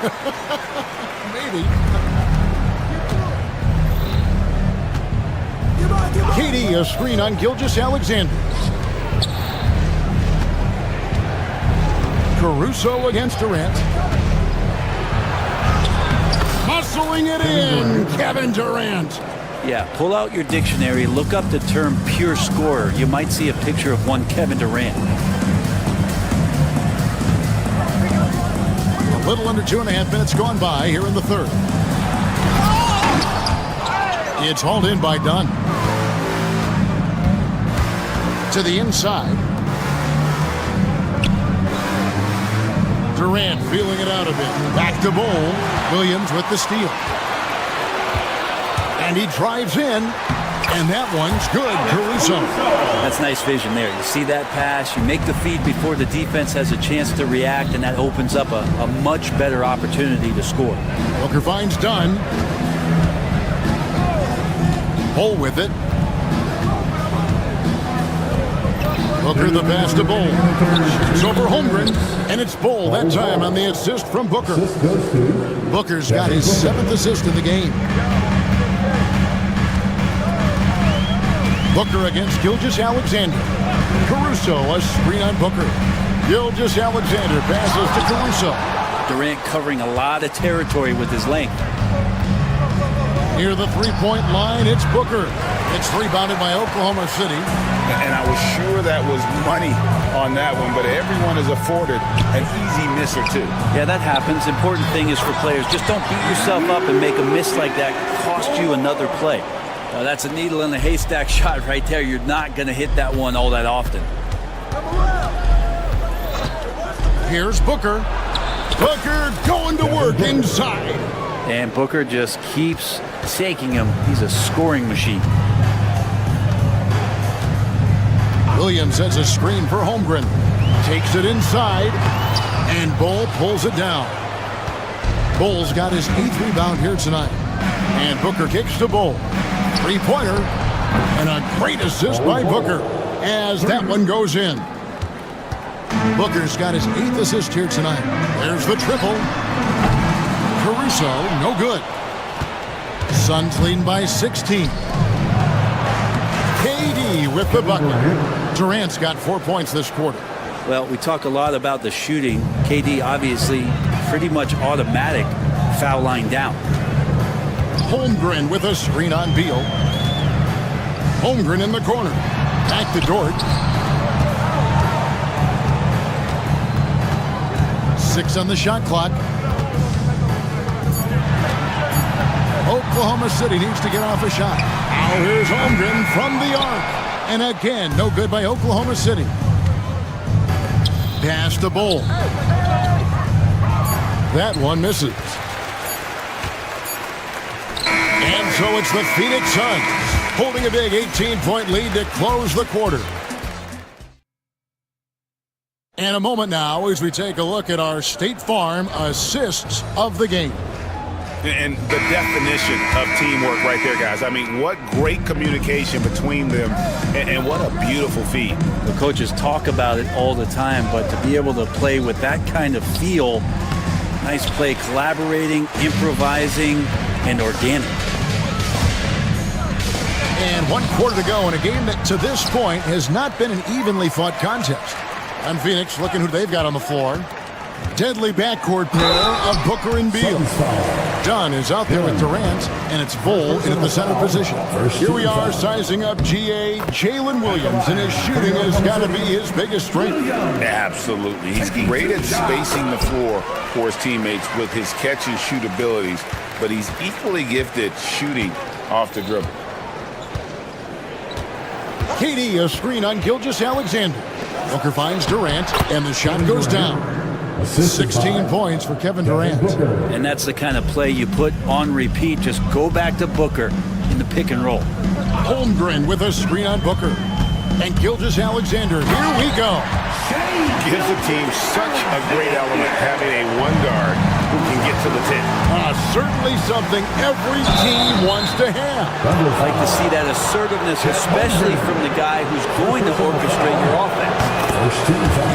Maybe. KD, a screen on Gilgeous-Alexander. Caruso against Durant. Muscling it in, Kevin Durant. Yeah, pull out your dictionary, look up the term pure scorer. You might see a picture of one Kevin Durant. A little under 2.5 minutes gone by here in the 3rd. It's hauled in by Dunn. To the inside. Durant feeling it out a bit. Back to Bol. Williams with the steal. And he drives in. And that one's good. Caruso. That's nice vision there. You see that pass, you make the feed before the defense has a chance to react, and that opens up a much better opportunity to score. Booker finds Dunn. Bol with it. Booker the pass to Bol. It's over Holmgren, and it's Bol that time on the assist from Booker. Booker's got his 7th assist in the game. Booker against Gilgeous-Alexander. Caruso, a screen on Booker. Gilgeous-Alexander passes to Caruso. Durant covering a lot of territory with his length. Near the three-point line, it's Booker. It's rebounded by Oklahoma City. And I was sure that was money on that one, but everyone is afforded an easy miss or 2. Yeah, that happens. Important thing is for players, just don't beat yourself up and make a miss like that cost you another play. That's a needle in the haystack shot right there. You're not going to hit that one all that often. Here's Booker. Booker going to work inside. And Booker just keeps taking him. He's a scoring machine. Williams has a screen for Holmgren. Takes it inside. And Bol pulls it down. Bol's got his 8th rebound here tonight. And Booker kicks to Bol. Three-pointer. And a great assist by Booker as that one goes in. Booker's got his 8th assist here tonight. There's the triple. Caruso, no good. Suns leading by 16. KD with the bucket. Durant's got 4 points this quarter. Well, we talk a lot about the shooting. KD obviously pretty much automatic foul line down. Holmgren with a screen on Beal. Holmgren in the corner. Back to Dort. 6 on the shot clock. Oklahoma City needs to get off a shot. Now here's Holmgren from the arc. And again, no good by Oklahoma City. Pass to Bull. That one misses. And so it's the Phoenix Suns holding a big 18-point lead to close the quarter. And a moment now as we take a look at our State Farm assists of the game. And the definition of teamwork right there, guys. I mean, what great communication between them, and what a beautiful feed. The coaches talk about it all the time, but to be able to play with that kind of feel, nice play, collaborating, improvising, and organic. And 1 quarter to go in a game that to this point has not been an evenly fought contest. And Phoenix looking who they've got on the floor. Deadly backcourt pair of Booker and Beal. Dunn is out there with Durant, and it's Bull in at the center position. Here we are sizing up GA Jalen Williams, and his shooting has got to be his biggest strength. Absolutely. He's great at spacing the floor for his teammates with his catch and shoot abilities, but he's equally gifted shooting off the dribble. KD, a screen on Gilgeous-Alexander. Booker finds Durant, and the shot goes down. 16 points for Kevin Durant. And that's the kind of play you put on repeat. Just go back to Booker in the pick and roll. Holmgren with a screen on Booker. And Gilgeous-Alexander, here we go. Gives the team such a great element having a one guard who can get to the tip. Certainly something every team wants to have. I'd like to see that assertiveness, especially from the guy who's going to orchestrate your offense.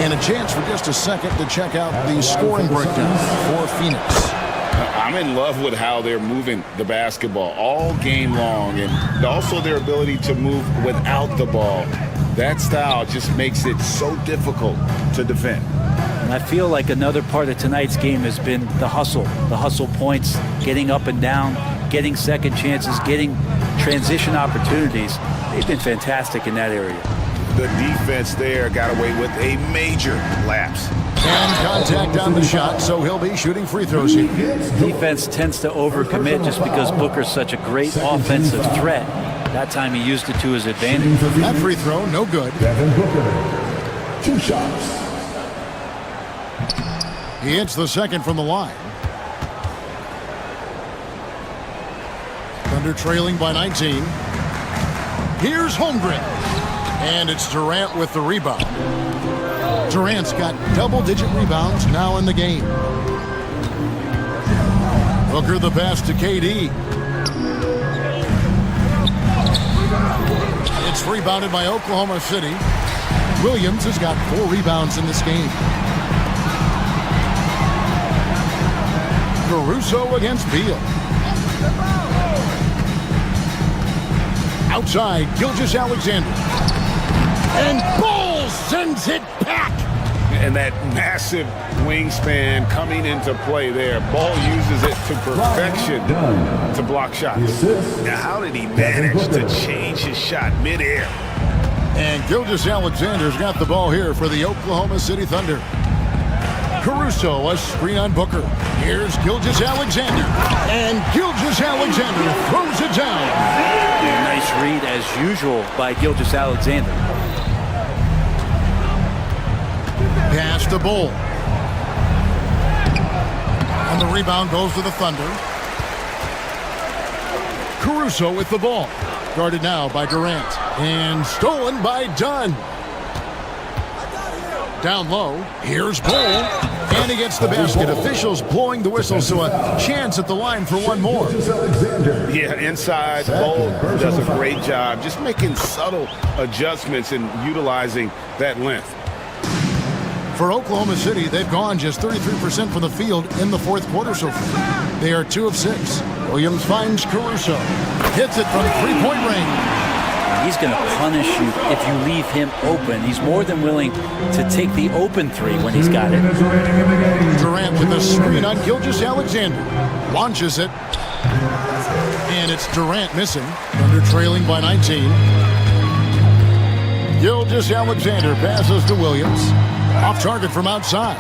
And a chance for just a second to check out the scoring breakdown for Phoenix. I'm in love with how they're moving the basketball all game long, and also their ability to move without the ball. That style just makes it so difficult to defend. And I feel like another part of tonight's game has been the hustle points, getting up and down, getting second chances, getting transition opportunities. They've been fantastic in that area. The defense there got away with a major lapse. And contact on the shot, so he'll be shooting free throws here. Defense tends to overcommit just because Booker's such a great offensive threat. That time he used it to his advantage. That free throw, no good. Devin Booker, 2 shots. He hits the second from the line. Thunder trailing by 19. Here's Holmgren. And it's Durant with the rebound. Durant's got double-digit rebounds now in the game. Booker the pass to KD. It's rebounded by Oklahoma City. Williams has got 4 rebounds in this game. Caruso against Beal. Outside, Gilgeous-Alexander. And Bull sends it back. And that massive wingspan coming into play there. Ball uses it to perfection to block shots. Now, how did he manage to change his shot midair? And Gilgeous-Alexander's got the ball here for the Oklahoma City Thunder. Caruso, a screen on Booker. Here's Gilgeous-Alexander. And Gilgeous-Alexander throws it down. Nice read, as usual, by Gilgeous-Alexander. Pass to Bull. And the rebound goes to the Thunder. Caruso with the ball. Guarded now by Durant. And stolen by Dunn. Down low. Here's Bull. And he gets the basket. Officials blowing the whistle, so a chance at the line for one more. Yeah, inside, Bull does a great job just making subtle adjustments and utilizing that length. For Oklahoma City, they've gone just 33% from the field in the fourth quarter so far. They are 2 of 6. Williams finds Caruso. Hits it from three-point range. He's going to punish you if you leave him open. He's more than willing to take the open 3 when he's got it. Durant with a screen on Gilgeous-Alexander. Launches it. And it's Durant missing. Thunder trailing by 19. Gilgeous-Alexander passes to Williams. Off target from outside.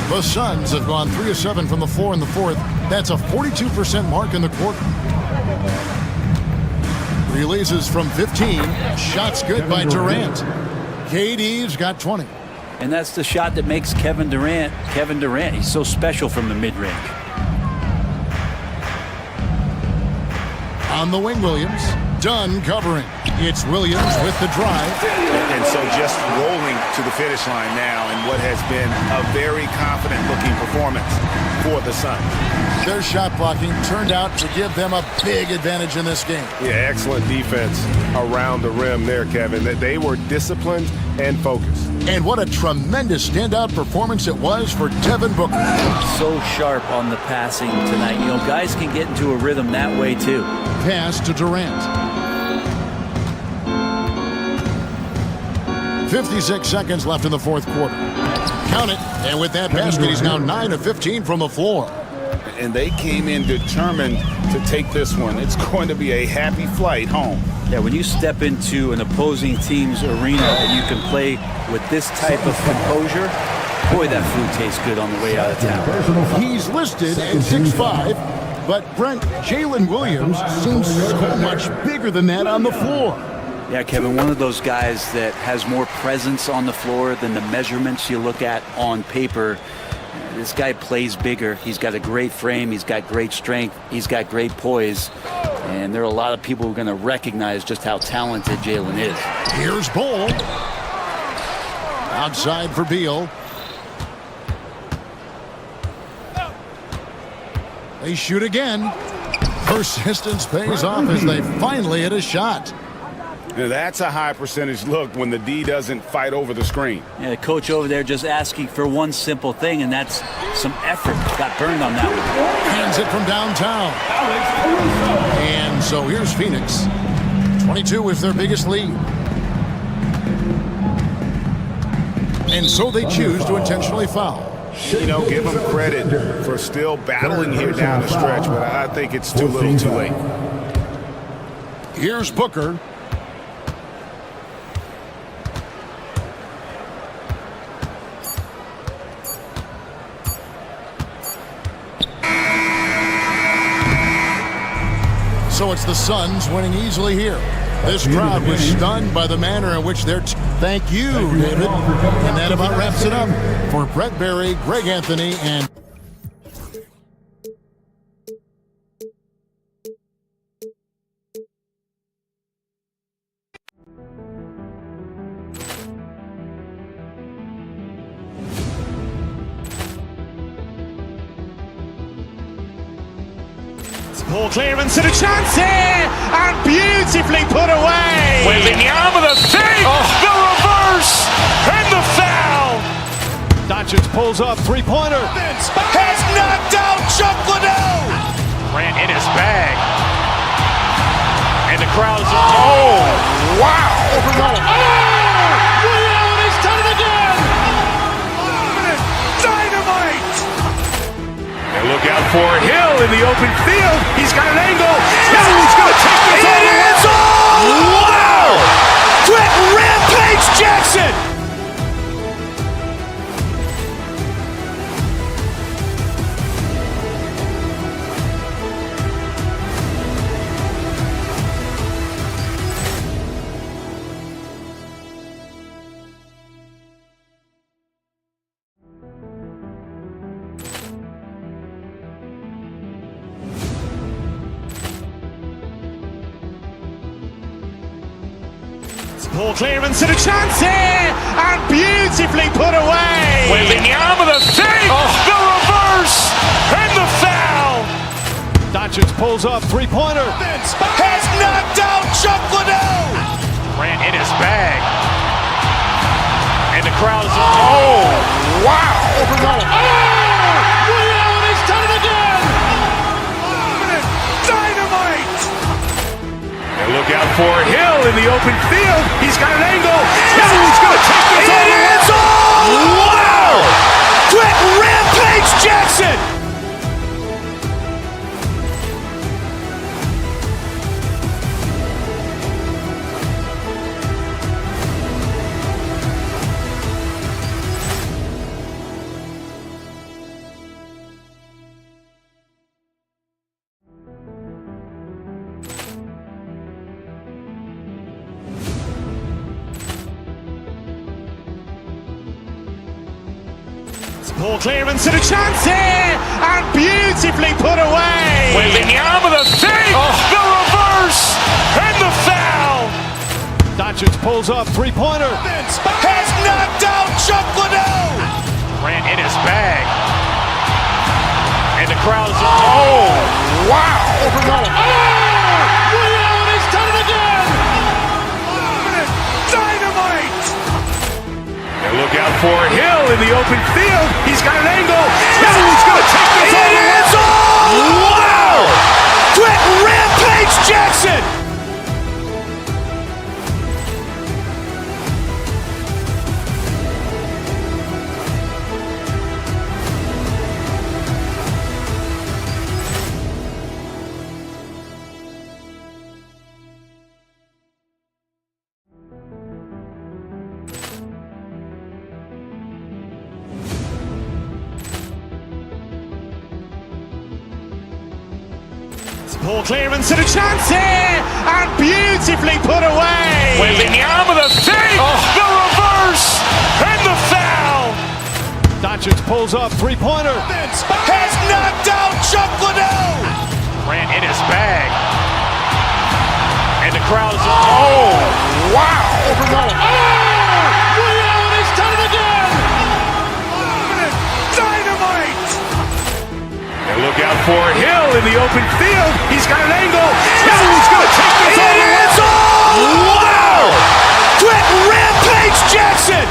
The Suns have gone 3 of 7 from the floor in the fourth. That's a 42% mark in the quarter. Releases from 15. Shots good by Durant. KD's got 20. And that's the shot that makes Kevin Durant. He's so special from the mid-range. On the wing, Williams. Dunn covering. It's Williams with the drive. And so just rolling to the finish line now in what has been a very confident-looking performance for the Suns. Their shot blocking turned out to give them a big advantage in this game. Yeah, excellent defense around the rim there, Kevin. They were disciplined and focused. And what a tremendous standout performance it was for Devin Booker. So sharp on the passing tonight. You know, guys can get into a rhythm that way too. Pass to Durant. 56 seconds left in the fourth quarter. Count it. And with that basket, he's now 9 of 15 from the floor. And they came in determined to take this one. It's going to be a happy flight home. Yeah, when you step into an opposing team's arena and you can play with this type of composure, boy, that food tastes good on the way out of town. He's listed at 6'5", but Brent, Jalen Williams seems so much bigger than that on the floor. Yeah, Kevin, one of those guys that has more presence on the floor than the measurements you look at on paper. This guy plays bigger. He's got a great frame. He's got great strength. He's got great poise. And there are a lot of people who are going to recognize just how talented Jalen is. Here's Bull. Outside for Beal. They shoot again. Persistence pays off as they finally hit a shot. Now that's a high percentage look when the D doesn't fight over the screen. Yeah, the coach over there just asking for one simple thing, and that's some effort. Got burned on that one. Hands it from downtown. And so here's Phoenix. 22 is their biggest lead. And so they choose to intentionally foul. You know, give them credit for still battling here down the stretch, but I think it's too little too late. Here's Booker. So it's the Suns winning easily here. This crowd was stunned by the manner in which they're... Thank you, David. And that about wraps it up for Brett Berry, Greg Anthony, and... Ball clearance and a chance here, and beautifully put away. Wembanyama the fake, the reverse, and the foul. Doncic pulls up, three-pointer. Has knocked out Chuck Liddell. Ran in his bag. And the crowd is... Oh, wow. He's done it again. Dynamite. And look out for Hill in the open field. He's got an angle. He's going to take this all the way. Wow! Quick Rampage Jackson. Ball clearance and a chance here, and beautifully put away. Wembanyama the fake, the reverse, and the foul. Doncic pulls up, three-pointer. Has knocked out Chuck Liddell. Ran in his bag. And the crowd is... Oh, wow. He's done it again. Dynamite. And look out for Hill in the open field. He's got an angle. He's going to take this all the way. Wow! Quick Rampage Jackson. Poor clearance and a chance here, and beautifully put away. Wembanyama with a save, the reverse, and the foul. Doncic pulls up, three-pointer. Has knocked out Chuck Liddell. Grant in his bag. And the crowd is, wow. He's done it again. Dynamite. And look out for Hill in the open field. He's got an angle. He's going to take this all the way. Wow. Quick Rampage Jackson. Poor clearance and a chance here, and beautifully put away. Wembanyama with a save, the reverse, and the foul. Doncic pulls up, three-pointer. Has knocked out Chuck Liddell. Grant in his bag. And the crowd is, wow. He's done it again. Dynamite. And look out for Hill in the open field. He's got an angle. He's going to take this all the way. Wow. Quick Rampage Jackson.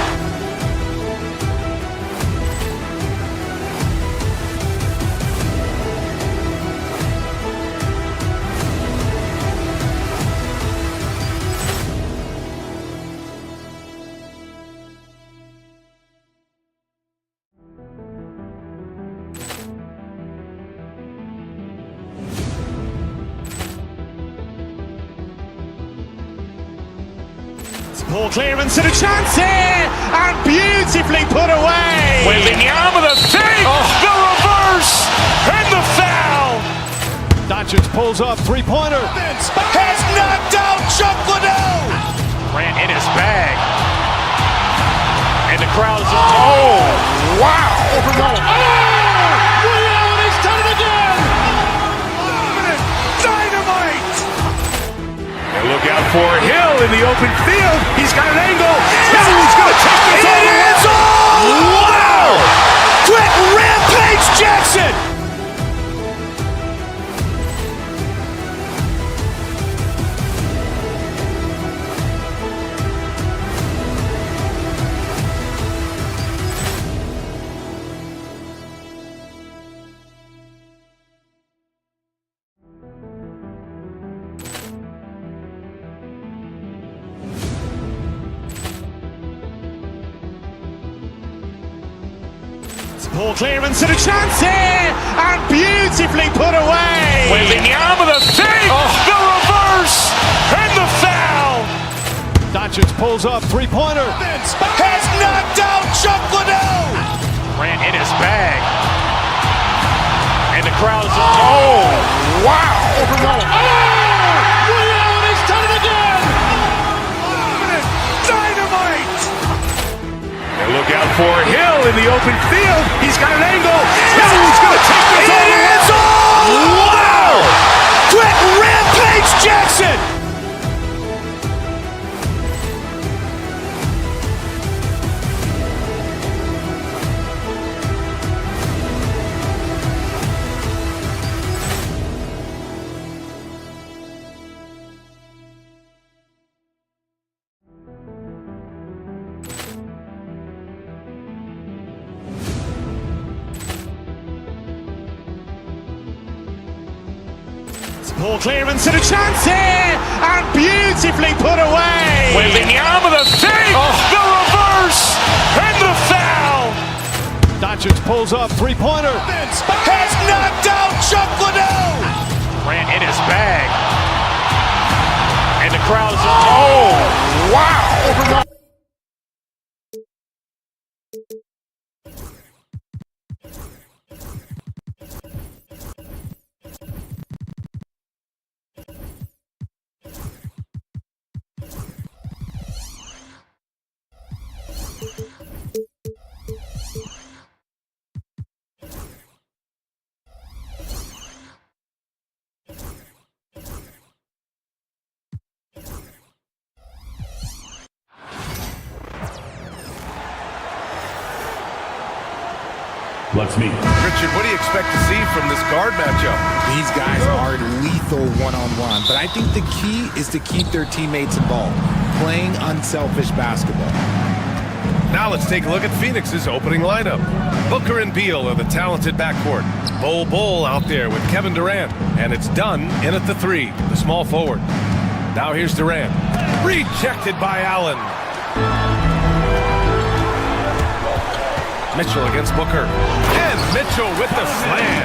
Poor clearance and a chance here, and beautifully put away. Wembanyama with a save, the reverse, and the foul. Doncic pulls up, three-pointer. Has knocked out Chuck Liddell. Grant in his bag. And the crowd is, wow. He's done it again. Dynamite. And look out for Hill in the open field. He's got an angle. He's going to take this all the way. Wow. Quick Rampage Jackson. Poor clearance and a chance here, and beautifully put away. Wembanyama with a save, the reverse, and the foul. Doncic pulls up, three-pointer. Has knocked out Chuck Liddell. Grant in his bag. And the crowd is, wow. He's done it again. Dynamite. And look out for Hill in the open field. He's got an angle. He's going to take this all the way. Wow. Quick Rampage Jackson. Poor clearance and a chance here, and beautifully put away. Wembanyama with a save, the reverse, and the foul. Doncic pulls up, three-pointer. Has knocked out Chuck Liddell. Grant in his bag. And the crowd is, wow. Let's meet. Richard, what do you expect to see from this guard matchup? These guys are lethal one-on-one, but I think the key is to keep their teammates involved, playing unselfish basketball. Now let's take a look at Phoenix's opening lineup. Booker and Beal are the talented backcourt. Bol out there with Kevin Durant. And it's Dunn in at the 3, the small forward. Now here's Durant. Rejected by Allen. Mitchell against Booker. And Mitchell with the slam.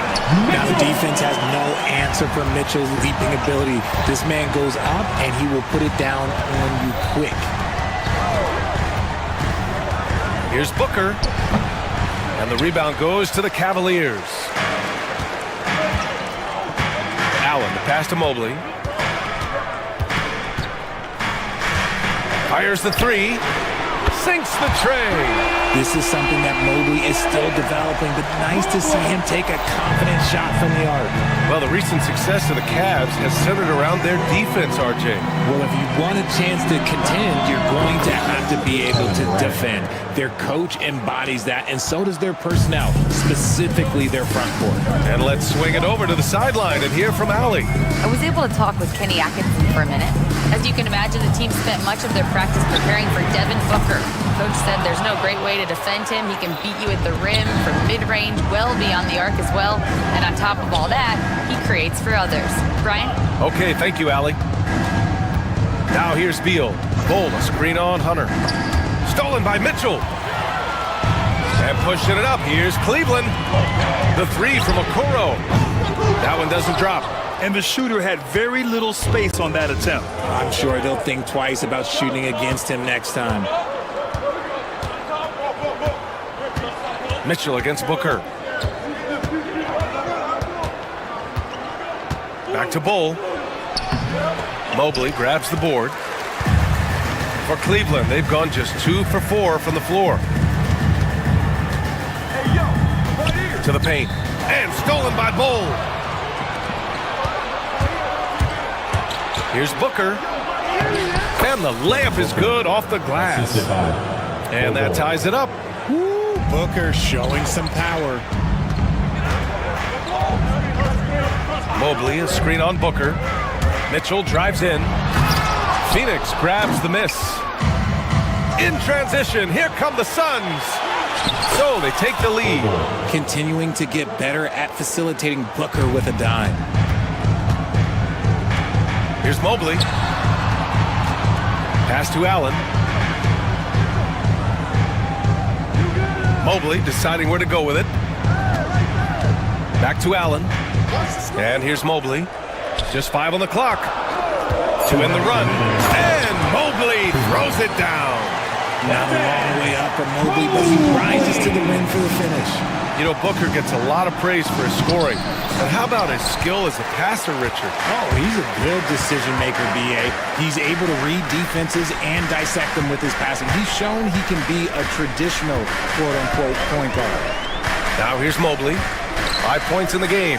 Now the defense has no answer for Mitchell's leaping ability. This man goes up and he will put it down on you quick. Here's Booker. And the rebound goes to the Cavaliers. Allen, the pass to Mobley. Fires the 3. Sinks the tray. This is something that Mobley is still developing, but nice to see him take a confident shot from the arc. Well, the recent success of the Cavs has centered around their defense, RJ. Well, if you want a chance to contend, you're going to have to be able to defend. Their coach embodies that, and so does their personnel, specifically their front court. And let's swing it over to the sideline and hear from Allie. I was able to talk with Kenny Atkinson for a minute. As you can imagine, the team spent much of their practice preparing for Devin Booker. Coach said there's no great way to defend him. He can beat you at the rim, from mid-range, well beyond the arc as well. And on top of all that, he creates for others. Brian? Okay, thank you, Allie. Now here's Beal. Bol, a screen on Hunter. Stolen by Mitchell. And pushing it up, here's Cleveland. The 3 from Okoro. That one doesn't drop. And the shooter had very little space on that attempt. I'm sure they'll think twice about shooting against him next time. Mitchell against Booker. Back to Bol. Mobley grabs the board. For Cleveland, they've gone just 2 for 4 from the floor. To the paint. And stolen by Bol. Here's Booker. And the layup is good off the glass. And that ties it up. Woo, Booker showing some power. Mobley, a screen on Booker. Mitchell drives in. Phoenix grabs the miss. In transition, here come the Suns. So they take the lead. Continuing to get better at facilitating Booker with a dime. Here's Mobley. Pass to Allen. Mobley deciding where to go with it. Back to Allen. And here's Mobley. Just 5 on the clock. To end the run. And Mobley throws it down. Not a long way up for Mobley, but he rises to the rim for the finish. You know, Booker gets a lot of praise for his scoring. But how about his skill as a passer, Richard? Oh, he's a good decision maker, B.A. He's able to read defenses and dissect them with his passing. He's shown he can be a traditional, quote-unquote, point guard. Now here's Mobley. 5 points in the game.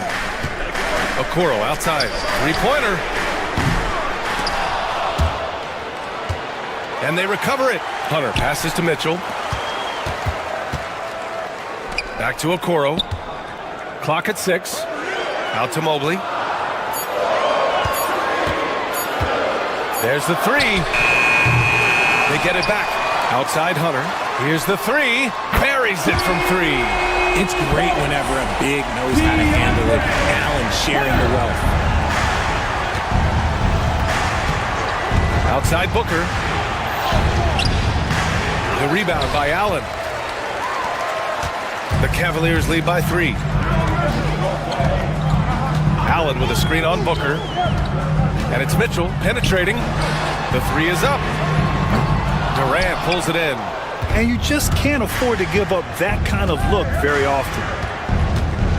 Okoro outside. 3-pointer. And they recover it. Hunter passes to Mitchell. Back to Okoro. Clock at 6. Out to Mobley. There's the 3. They get it back. Outside Hunter. Here's the 3. Buries it from 3. It's great whenever a big knows how to handle it. Allen sharing the wealth. Outside Booker. The rebound by Allen. The Cavaliers lead by 3. Allen with a screen on Booker. And it's Mitchell penetrating. The 3 is up. Durant pulls it in. And you just can't afford to give up that kind of look very often.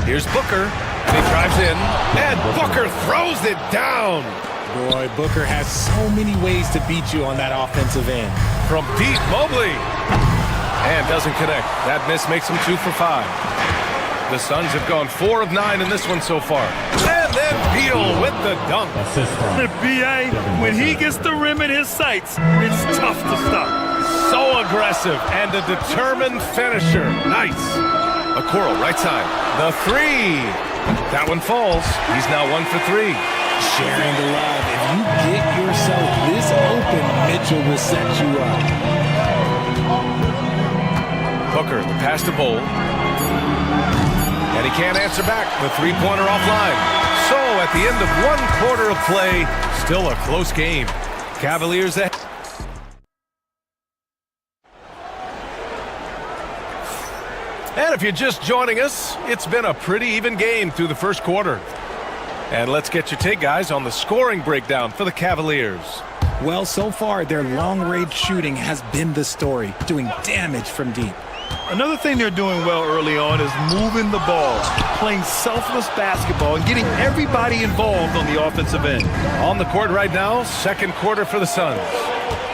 Here's Booker. And he drives in. And Booker throws it down. Boy, Booker has so many ways to beat you on that offensive end. From deep, Mobley. And doesn't connect. That miss makes him 2 for 5. The Suns have gone 4 of 9 in this one so far. And then Beal with the dunk. The B.A., when he gets the rim in his sights, it's tough to stop. So aggressive and a determined finisher. Nice. Okoro, right side. The three. That one falls. He's now 1 for 3. Sharing the love. If you get yourself this open, Mitchell will set you up. Booker, the pass to Bowl. And he can't answer back. The three-pointer offline. So at the end of 1 quarter of play, still a close game. Cavaliers ahead. And if you're just joining us, it's been a pretty even game through the first quarter. And let's get your take, guys, on the scoring breakdown for the Cavaliers. Well, so far, their long-range shooting has been the story, doing damage from deep. Another thing they're doing well early on is moving the ball, playing selfless basketball, and getting everybody involved on the offensive end. On the court right now, second quarter for the Suns.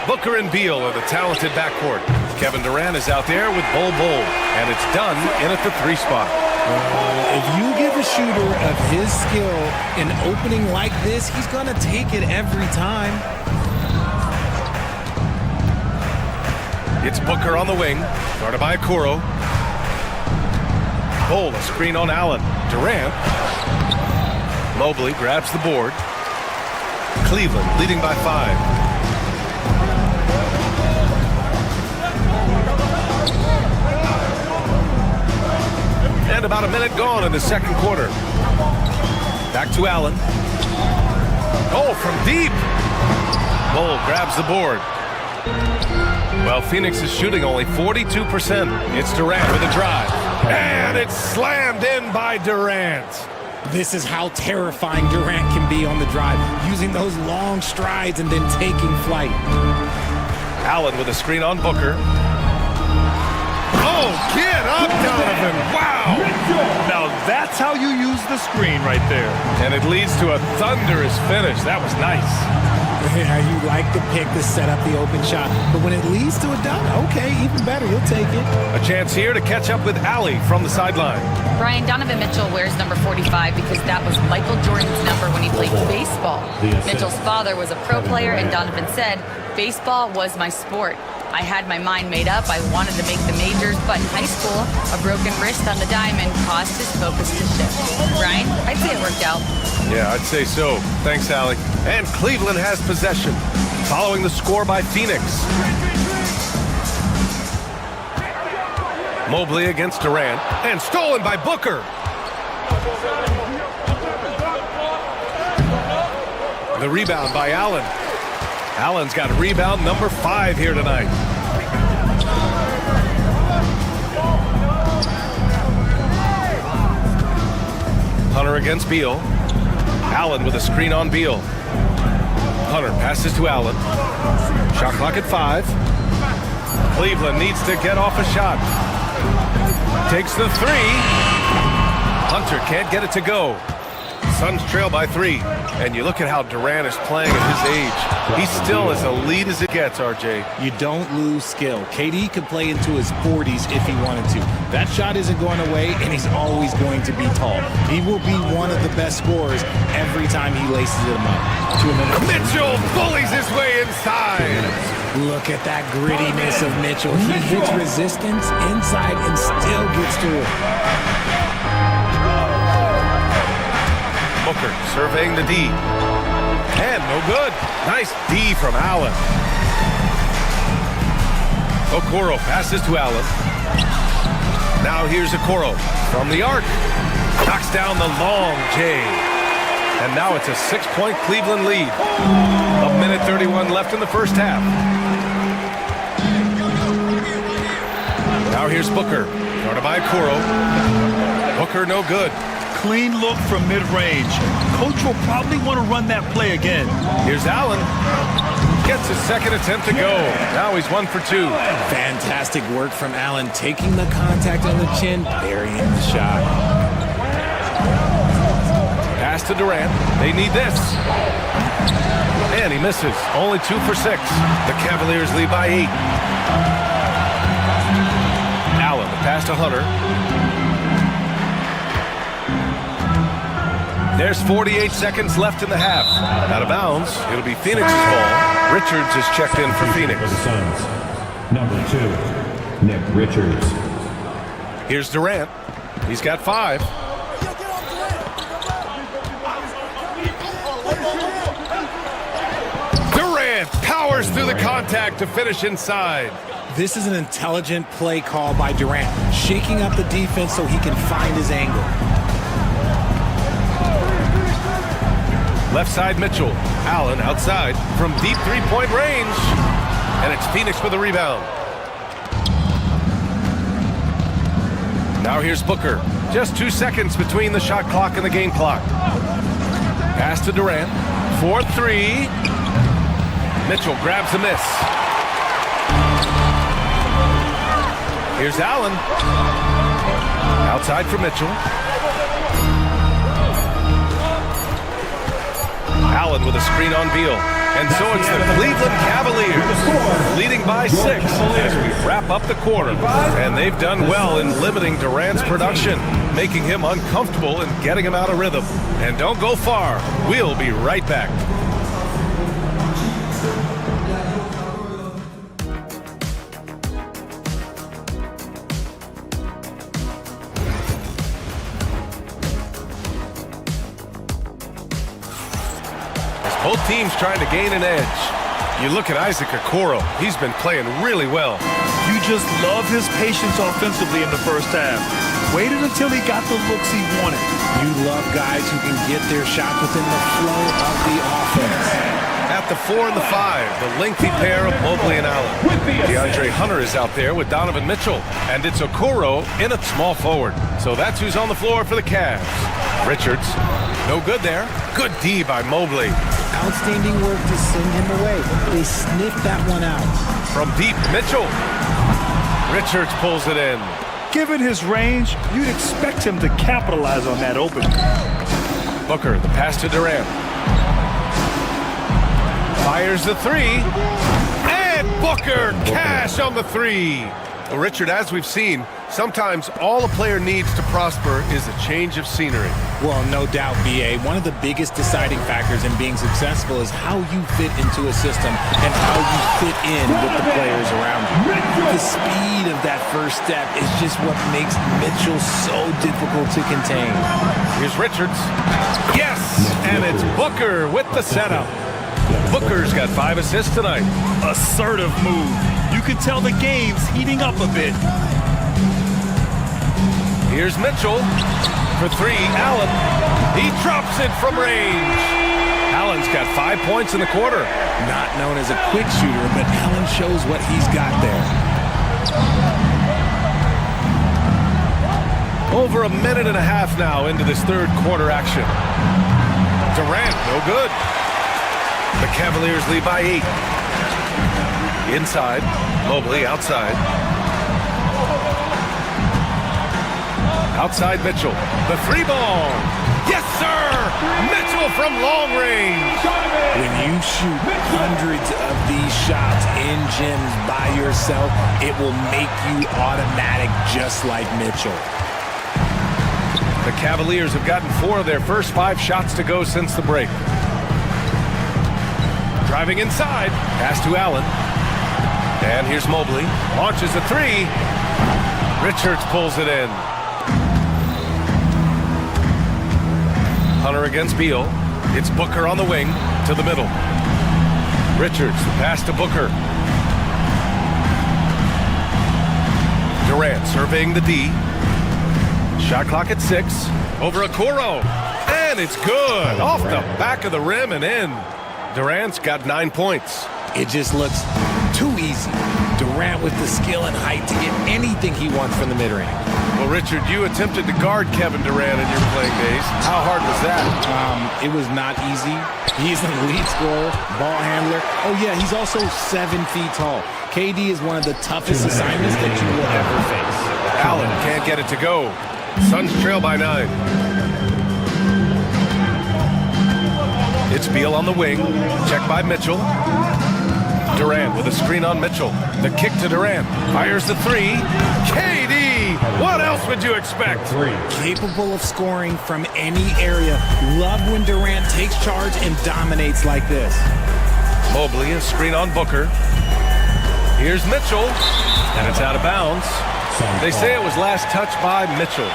Booker and Beal are the talented backcourt. Kevin Durant is out there with Bol, and it's done in at the 3 spot. If you give a shooter of his skill an opening like this, he's going to take it every time. It's Booker on the wing, guarded by Okoro. Bol, a screen on Allen. Durant. Mobley grabs the board. Cleveland leading by 5. And about a minute gone in the second quarter. Back to Allen. Oh, from deep. Bol grabs the board. Well, Phoenix is shooting only 42%. It's Durant with a drive. And it's slammed in by Durant. This is how terrifying Durant can be on the drive, using those long strides and then taking flight. Allen with a screen on Booker. Oh, get up, Donovan. Wow. Now that's how you use the screen right there. And it leads to a thunderous finish. That was nice. Yeah, you like the pick to set up the open shot, but when it leads to a dunk, okay, even better, you'll take it. A chance here to catch up with Allie from the sideline. Brian, Donovan Mitchell wears number 45 because that was Michael Jordan's number when he played baseball. Mitchell's father was a pro player, and Donovan said, "Baseball was my sport. I had my mind made up. I wanted to make the majors, but in high school, a broken wrist on the diamond caused his focus to shift." Brian, I'd say it worked out. Yeah, I'd say so. Thanks, Allie. And Cleveland has possession, following the score by Phoenix. Mobley against Durant, and stolen by Booker. The rebound by Allen. Allen's got rebound number 5 here tonight. Hunter against Beal. Allen with a screen on Beal. Hunter passes to Allen. Shot clock at 5. Cleveland needs to get off a shot. Takes the 3. Hunter can't get it to go. Suns trail by 3. And you look at how Durant is playing at his age. He's still as elite as it gets, RJ. You don't lose skill. KD could play into his 40s if he wanted to. That shot isn't going away, and he's always going to be tall. He will be one of the best scorers every time he laces them up. Mitchell bullies his way inside. Look at that grittiness of Mitchell. He hits resistance inside and still gets to it. Booker surveying the D. And no good. Nice D from Allen. Okoro passes to Allen. Now here's Okoro from the arc. Knocks down the long J. And now it's a 6-point Cleveland lead. A minute 31 left in the first half. Now here's Booker. Guarded by Okoro. Booker no good. Clean look from mid-range. Coach will probably want to run that play again. Here's Allen. Gets his second attempt to go. Now he's 1 for 2. Fantastic work from Allen, taking the contact on the chin, burying the shot. Pass to Durant. They need this. And he misses. Only 2 for 6. The Cavaliers lead by 8. Allen, the pass to Hunter. There's 48 seconds left in the half. Out of bounds. It'll be Phoenix's ball. Richards is checked in for Phoenix. For the Suns, number 2, Nick Richards. Here's Durant. He's got 5. Durant powers through the contact to finish inside. This is an intelligent play call by Durant, shaking up the defense so he can find his angle. Left side Mitchell. Allen outside from deep three-point range. And it's Phoenix with the rebound. Now here's Booker. Just 2 seconds between the shot clock and the game clock. Pass to Durant. 4-3. Mitchell grabs a miss. Here's Allen. Outside for Mitchell. Allen with a screen on Beal. And so it's the Cleveland Cavaliers leading by 6 as we wrap up the quarter. And they've done well in limiting Durant's production, making him uncomfortable and getting him out of rhythm. And don't go far. We'll be right back. Both teams trying to gain an edge. You look at Isaac Okoro. He's been playing really well. You just love his patience offensively in the first half. Waited until he got the looks he wanted. You love guys who can get their shot within the flow of the offense. At the 4 and the 5, the lengthy pair of Mobley and Allen. DeAndre Hunter is out there with Donovan Mitchell. And it's Okoro in at small forward. So that's who's on the floor for the Cavs. Richards, no good there. Good D by Mobley. Outstanding work to send him away. They sniffed that one out. From deep, Mitchell. Richards pulls it in. Given his range, you'd expect him to capitalize on that opening. Booker, the pass to Durant. Fires the 3. And Booker, cash on the 3. Well, Richard, as we've seen, sometimes all a player needs to prosper is a change of scenery. Well, no doubt, B.A. One of the biggest deciding factors in being successful is how you fit into a system and how you fit in with the players around you. The speed of that first step is just what makes Mitchell so difficult to contain. Here's Richards. Yes! And it's Booker with the setup. Booker's got 5 assists tonight. Assertive move. You can tell the game's heating up a bit. Here's Mitchell. For 3, Allen. He drops it from range. Allen's got 5 points in the quarter. Not known as a quick shooter, but Allen shows what he's got there. Over a minute and a half now into this third quarter action. Durant, no good. The Cavaliers lead by 8. Inside, Mobley outside. Outside Mitchell, the 3 ball. Yes, sir! Mitchell from long range. When you shoot hundreds of these shots in gyms by yourself, it will make you automatic just like Mitchell. The Cavaliers have gotten 4 of their first 5 shots to go since the break. Driving inside, pass to Allen. And here's Mobley, launches a 3. Richards pulls it in. Hunter against Beal. It's Booker on the wing to the middle. Richards, the pass to Booker. Durant surveying the D. Shot clock at 6. Over Okoro. And it's good. Off the back of the rim and in. Durant's got 9 points. It just looks too easy. Durant with the skill and height to get anything he wants from the mid-range. Well, Richard, you attempted to guard Kevin Durant in your playing days. How hard was that? It was not easy. He's an elite scorer, ball handler. Oh, yeah, he's also 7 feet tall. KD is one of the toughest assignments that you will ever face. Allen can't get it to go. Suns trail by 9. It's Beal on the wing. Check by Mitchell. Durant with a screen on Mitchell. The kick to Durant. Fires the 3. KD! What else would you expect? Capable of scoring from any area. Love when Durant takes charge and dominates like this. Mobley, a screen on Booker. Here's Mitchell. And it's out of bounds. They say it was last touched by Mitchell.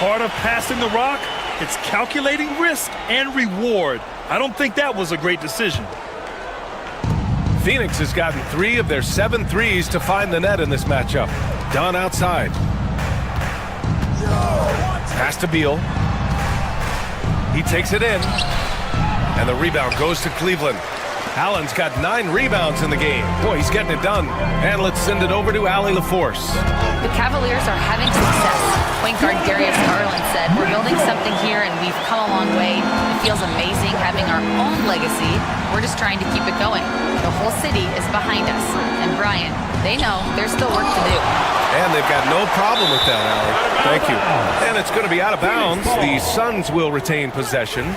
Part of passing the rock, it's calculating risk and reward. I don't think that was a great decision. Phoenix has gotten 3 of their 7 threes to find the net in this matchup. Dunn outside. Pass to Beal. He takes it in. And the rebound goes to Cleveland. Allen's got 9 rebounds in the game. Boy, he's getting it done. And let's send it over to Allie LaForce. The Cavaliers are having success. Point guard Darius Garland said, "We're building something here and we've come a long way. It feels amazing having our own legacy. We're just trying to keep it going. The whole city is behind us." And Brian, they know there's still work to do. And they've got no problem with that, Allie. Thank you. And it's going to be out of bounds. The Suns will retain possession.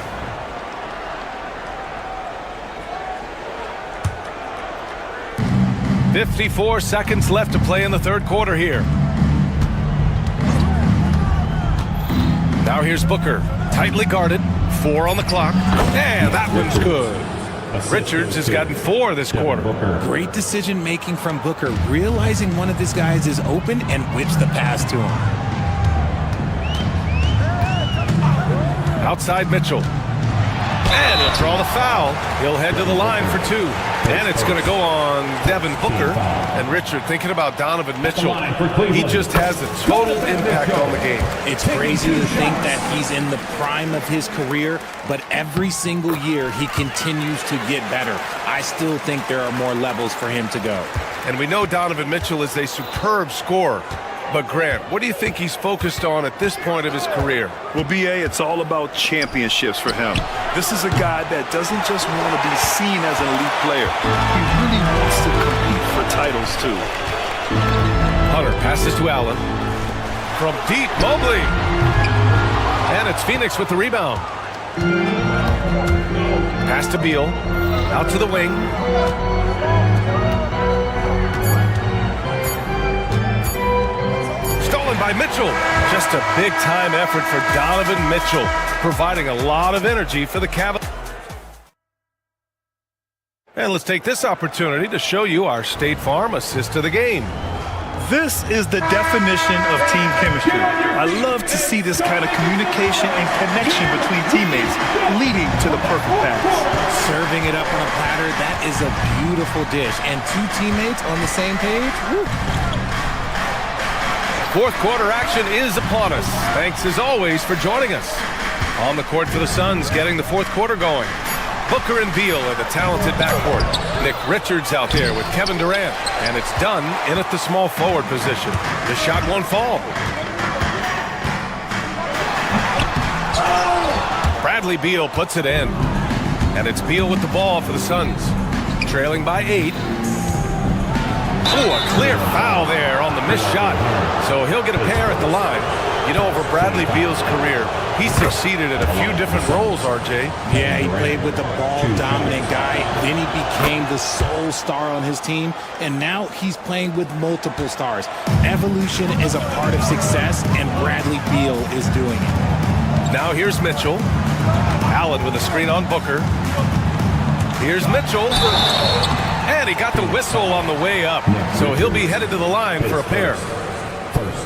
.54 seconds left to play in the third quarter here. Now here's Booker, tightly guarded, 4 on the clock, and that one's good. Richards has gotten 4 this quarter. Great decision making from Booker, realizing one of his guys is open and whips the pass to him. Outside Mitchell. And he'll draw the foul. He'll head to the line for 2. And it's going to go on Devin Booker. And Richard, thinking about Donovan Mitchell, he just has a total impact on the game. It's crazy to think that he's in the prime of his career, but every single year he continues to get better. I still think there are more levels for him to go. And we know Donovan Mitchell is a superb scorer. But Grant, what do you think he's focused on at this point of his career? Well, B.A., it's all about championships for him. This is a guy that doesn't just want to be seen as an elite player. He really wants to compete for titles, too. Hunter passes to Allen. From deep, Mobley. And it's Phoenix with the rebound. Pass to Beal. Out to the wing. By Mitchell. Just a big-time effort for Donovan Mitchell, providing a lot of energy for the Cavaliers. And let's take this opportunity to show you our State Farm assist of the game. This is the definition of team chemistry. I love to see this kind of communication and connection between teammates leading to the perfect pass. Serving it up on a platter, that is a beautiful dish. And 2 teammates on the same page, woo. Fourth quarter action is upon us. Thanks as always for joining us. On the court for the Suns, getting the fourth quarter going. Booker and Beal are the talented backcourt. Nick Richards out there with Kevin Durant. And it's Dunn in at the small forward position. The shot won't fall. Bradley Beal puts it in. And it's Beal with the ball for the Suns. Trailing by 8. Oh, a clear foul there on the missed shot. So he'll get a pair at the line. You know, over Bradley Beal's career, he succeeded in a few different roles, RJ. Yeah, he played with the ball-dominant guy. Then he became the sole star on his team. And now he's playing with multiple stars. Evolution is a part of success, and Bradley Beal is doing it. Now here's Mitchell. Allen with a screen on Booker. Here's Mitchell. And he got the whistle on the way up. So he'll be headed to the line for a pair.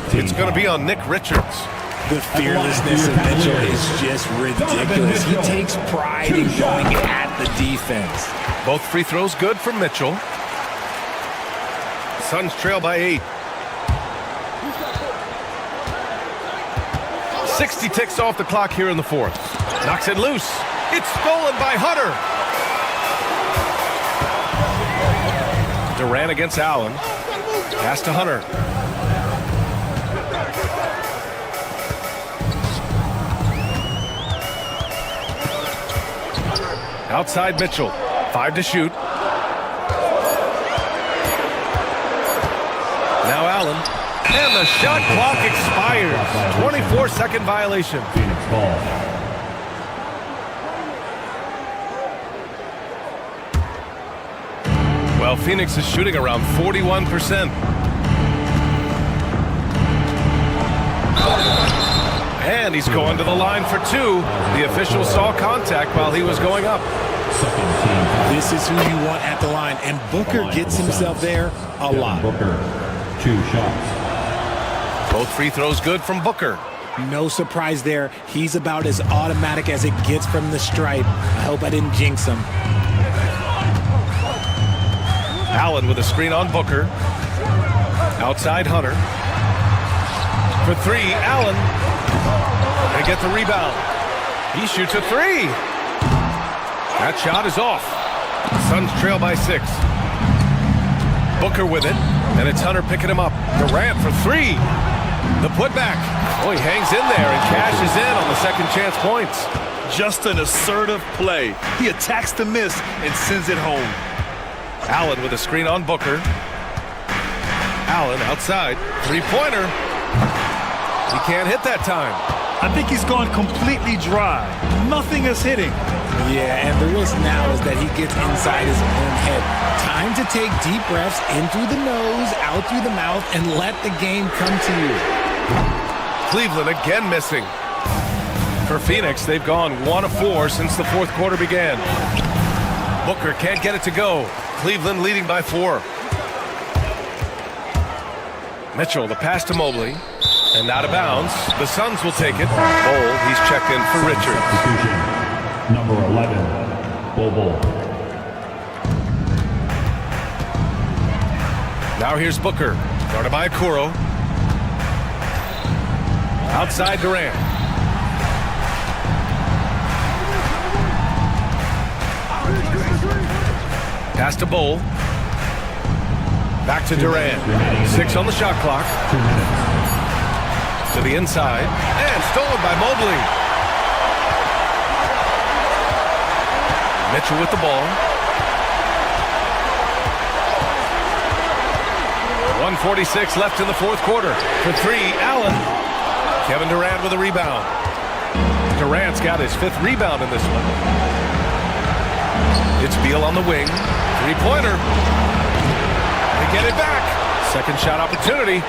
It's going to be on Nick Richards. The fearlessness of Mitchell is just ridiculous. He takes pride in going at the defense. Both free throws good from Mitchell. Suns trail by 8. 60 ticks off the clock here in the fourth. Knocks it loose. It's stolen by Hunter. Durant against Allen. Pass to Hunter. Outside Mitchell. 5 to shoot. Now Allen. And the shot clock expires. 24-second violation. Phoenix ball. Well, Phoenix is shooting around 41%. And he's going to the line for 2. The official saw contact while he was going up. This is who you want at the line, and Booker gets himself there a lot. Booker, 2 shots. Both free throws good from Booker. No surprise there. He's about as automatic as it gets from the stripe. I hope I didn't jinx him. Allen with a screen on Booker. Outside Hunter. For three, Allen. They get the rebound. He shoots a three. That shot is off. Suns trail by 6. Booker with it, and it's Hunter picking him up. Durant for three. The putback. Oh, he hangs in there and cashes in on the second chance points. Just an assertive play. He attacks the miss and sends it home. Allen with a screen on Booker. Allen outside. Three-pointer. He can't hit that time. I think he's gone completely dry. Nothing is hitting. Yeah, and the risk now is that he gets inside his own head. Time to take deep breaths in through the nose, out through the mouth, and let the game come to you. Cleveland again missing. For Phoenix, they've gone 1 of 4 since the fourth quarter began. Booker can't get it to go. Cleveland leading by 4. Mitchell, the pass to Mobley. And out of bounds. The Suns will take it. Bol, he's checked in for Richards. Substitution. Number 11, Bol. Now here's Booker. Guarded by Okoro. Outside Durant. Pass to Bol. Back to Durant. 6 on the shot clock. 2 minutes. To the inside. And stolen by Mobley. Mitchell with the ball. 1:46 left in the fourth quarter. For three, Allen. Kevin Durant with a rebound. Durant's got his 5th rebound in this one. It's Beal on the wing. Three-pointer. They get it back. Second shot opportunity.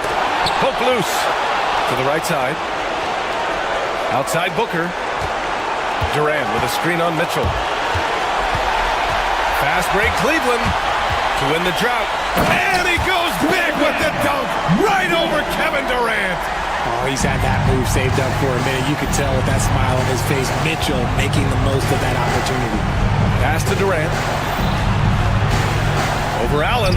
Poke loose. To the right side. Outside Booker. Durant with a screen on Mitchell. Fast break Cleveland to win the drought. And he goes big with the dunk right over Kevin Durant. Oh, he's had that move saved up for a minute. You could tell with that smile on his face. Mitchell making the most of that opportunity. Pass to Durant. Over Allen.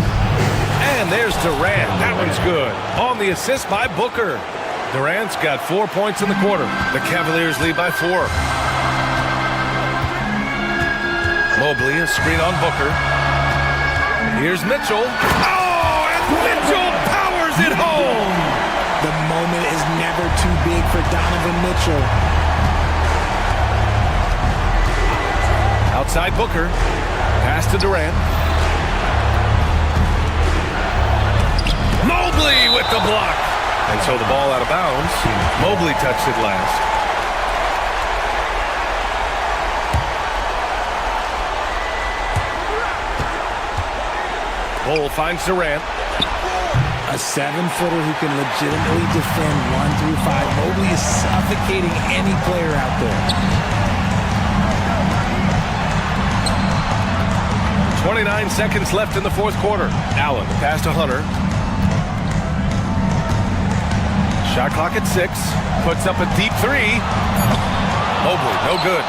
And there's Durant. That one's good. On the assist by Booker. Durant's got 4 points in the quarter. The Cavaliers lead by 4. Mobley, a screen on Booker. Here's Mitchell. Oh, and Mitchell powers it home. The moment is never too big for Donovan Mitchell. Outside Booker. Pass to Durant. Mobley with the block. And so the ball out of bounds. Mobley touched it last. Bol finds Durant. A 7-footer who can legitimately defend 1 through 5. Mobley is suffocating any player out there. 29 seconds left in the fourth quarter. Allen, pass to Hunter. Shot clock at 6. Puts up a deep 3. Mobley, no good.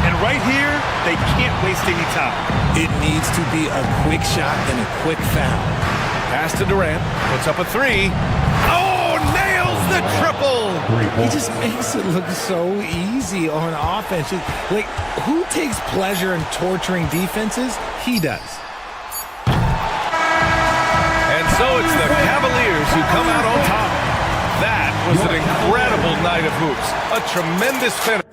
And right here, they can't waste any time. It needs to be a quick shot and a quick foul. Pass to Durant. Puts up a 3. Oh, nails the triple. He just makes it look so easy on offense. Like, who takes pleasure in torturing defenses? He does. And so it's the Cavaliers who come out on top. That was an incredible night of hoops. A tremendous finish.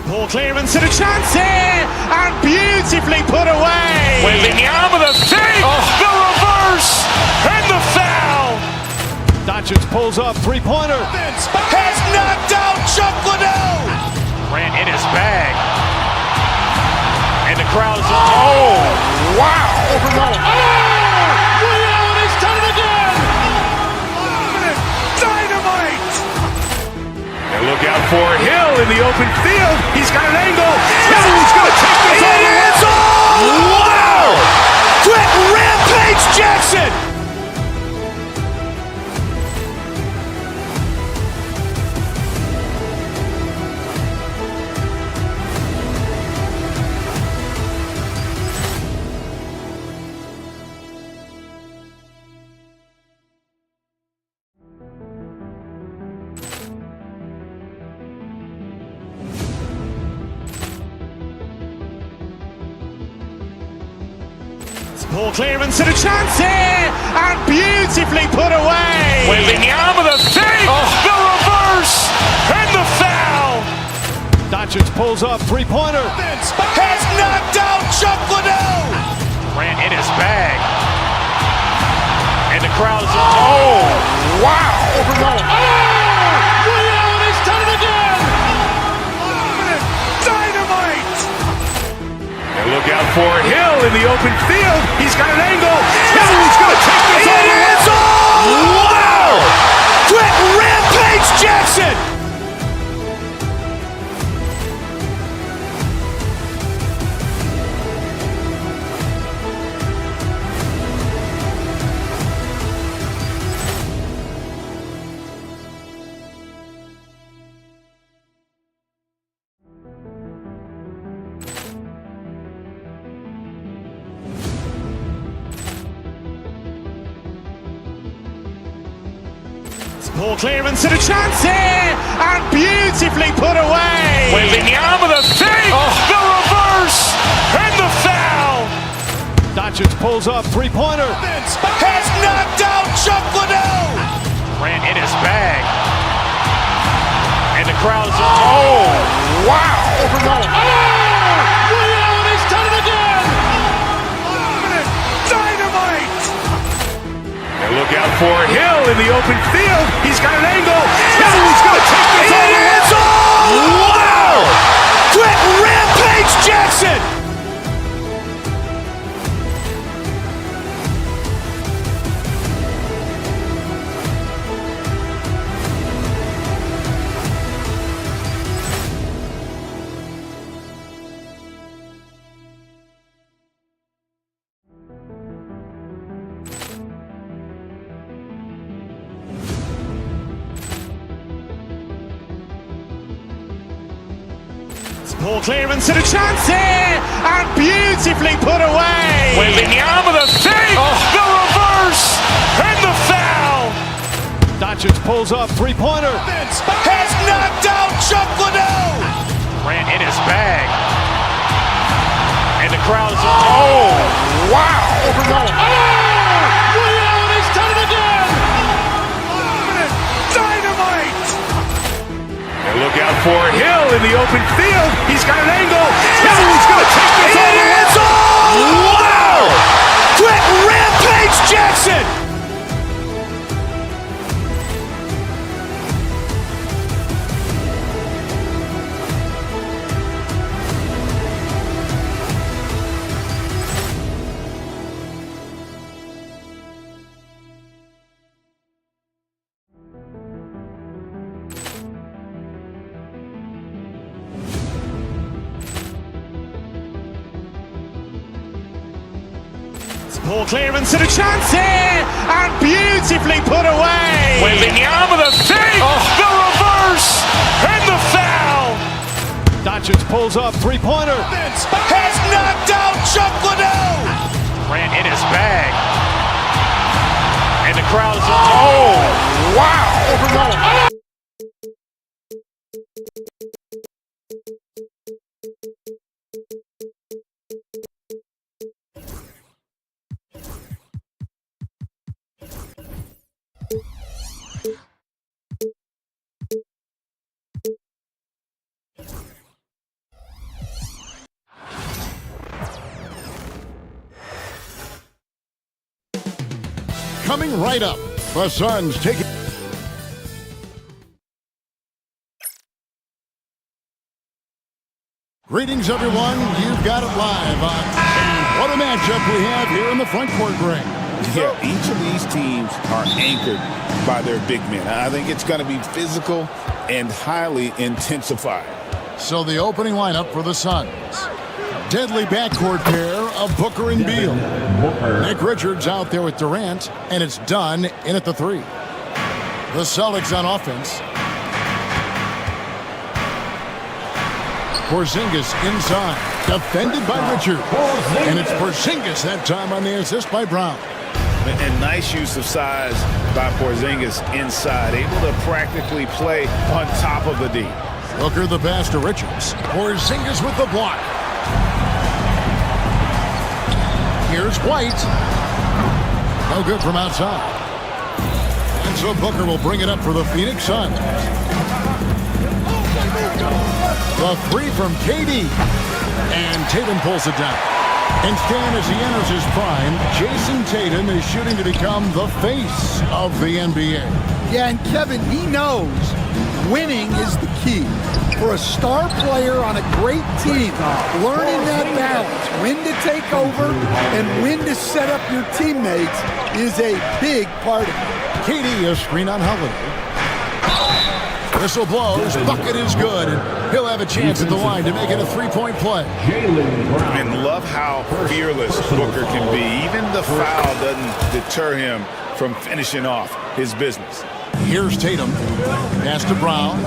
Poor clearance and a chance here, and beautifully put away. Wembanyama the fake, the reverse, and the foul. Doncic pulls up, three-pointer. Has knocked out Chuck Liddell. Ran in his bag. And the crowd is, oh, wow. Reality's done it again. Look out for Hill in the open field. He's got an angle. Hill's going to take this all the way. Wow! Quick Rampage Jackson! Ball clearance and a chance here, and beautifully put away. Wembanyama the fake, the reverse, and the foul. Doncic pulls up, three-pointer. Has knocked out Chuck Liddell. Ran in his bag. And the crowd is, oh, wow. He's done it again. Dynamite. And look out for Hill in the open field. He's got an angle. Hill's going to take this all the way. Wow! Quick Rampage Jackson. Ball clearance and a chance here, and beautifully put away. Wembanyama the fake, the reverse, and the foul. Doncic pulls up, three-pointer. Has knocked out Chuck Liddell. Ran in his bag. And the crowd is, oh, wow. He's done it again. Dynamite. And look out for Hill in the open field. He's got an angle. Hill's going to take this all the way. Wow! Quick Rampage Jackson. Ball clearance and a chance here, and beautifully put away. Wembanyama the fake, the reverse, and the foul. Doncic pulls up, three-pointer. Has knocked out Chuck Liddell. Ran in his bag. And the crowd is, oh, wow. He's done it again. Dynamite. And look out for Hill in the open field. He's got an angle. Hill's going to take this all the way. Wow! Quick Rampage Jackson. Ball clearance and a chance here, and beautifully put away. Wembanyama the fake, the reverse, and the foul. Doncic pulls up, three-pointer. Has knocked out Chuck Liddell. Ran in his bag. And the crowd is, oh, wow. Coming right up, the Suns taking... Greetings, everyone. You've got it live on... And what a matchup we have here in the front court ring. Yeah, each of these teams are anchored by their big men. I think it's going to be physical and highly intensified. So the opening lineup for the Suns. Deadly backcourt pair of Booker and Beal. Nick Richards out there with Durant, and it's done in at the 3. The Celtics on offense. Porzingis inside, defended by Richards. And it's Porzingis that time on the assist by Brown. And nice use of size by Porzingis inside, able to practically play on top of the D. Booker the pass to Richards. Porzingis with the block. Here's White. No good from outside. And so Booker will bring it up for the Phoenix Suns. The 3 from KD. And Tatum pulls it down. And Stan, as he enters his prime, Jason Tatum is shooting to become the face of the NBA. Yeah, and Kevin, he knows winning is the key. For a star player on a great team, learning that balance, when to take over and when to set up your teammates is a big part of it. KD, a screen on Holiday. Whistle blows, bucket is good, and he'll have a chance at the line to make it a 3-point play. And love how fearless Booker can be. Even the foul doesn't deter him from finishing off his business. Here's Tatum. Pass to Brown.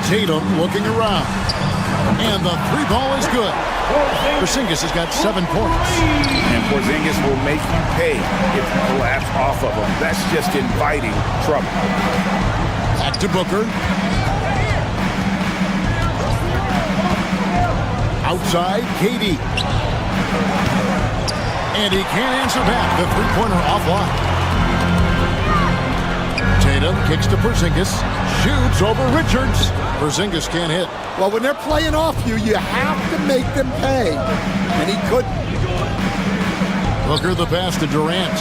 Tatum looking around. And the 3 ball is good. Porzingis has got 7 points. And Porzingis will make you pay if you collapse off of him. That's just inviting trouble. Back to Booker. Outside, KD. And he can't answer back. The 3-pointer offline. Tatum kicks to Porzingis. Shoots over Richards. Porzingis can't hit. Well, when they're playing off you, you have to make them pay. And he couldn't. Booker the pass to Durant.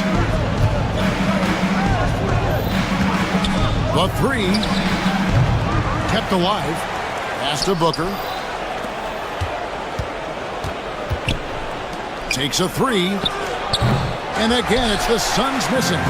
The 3. Kept alive. Pass to Booker. Takes a 3. And again, it's the Suns missing.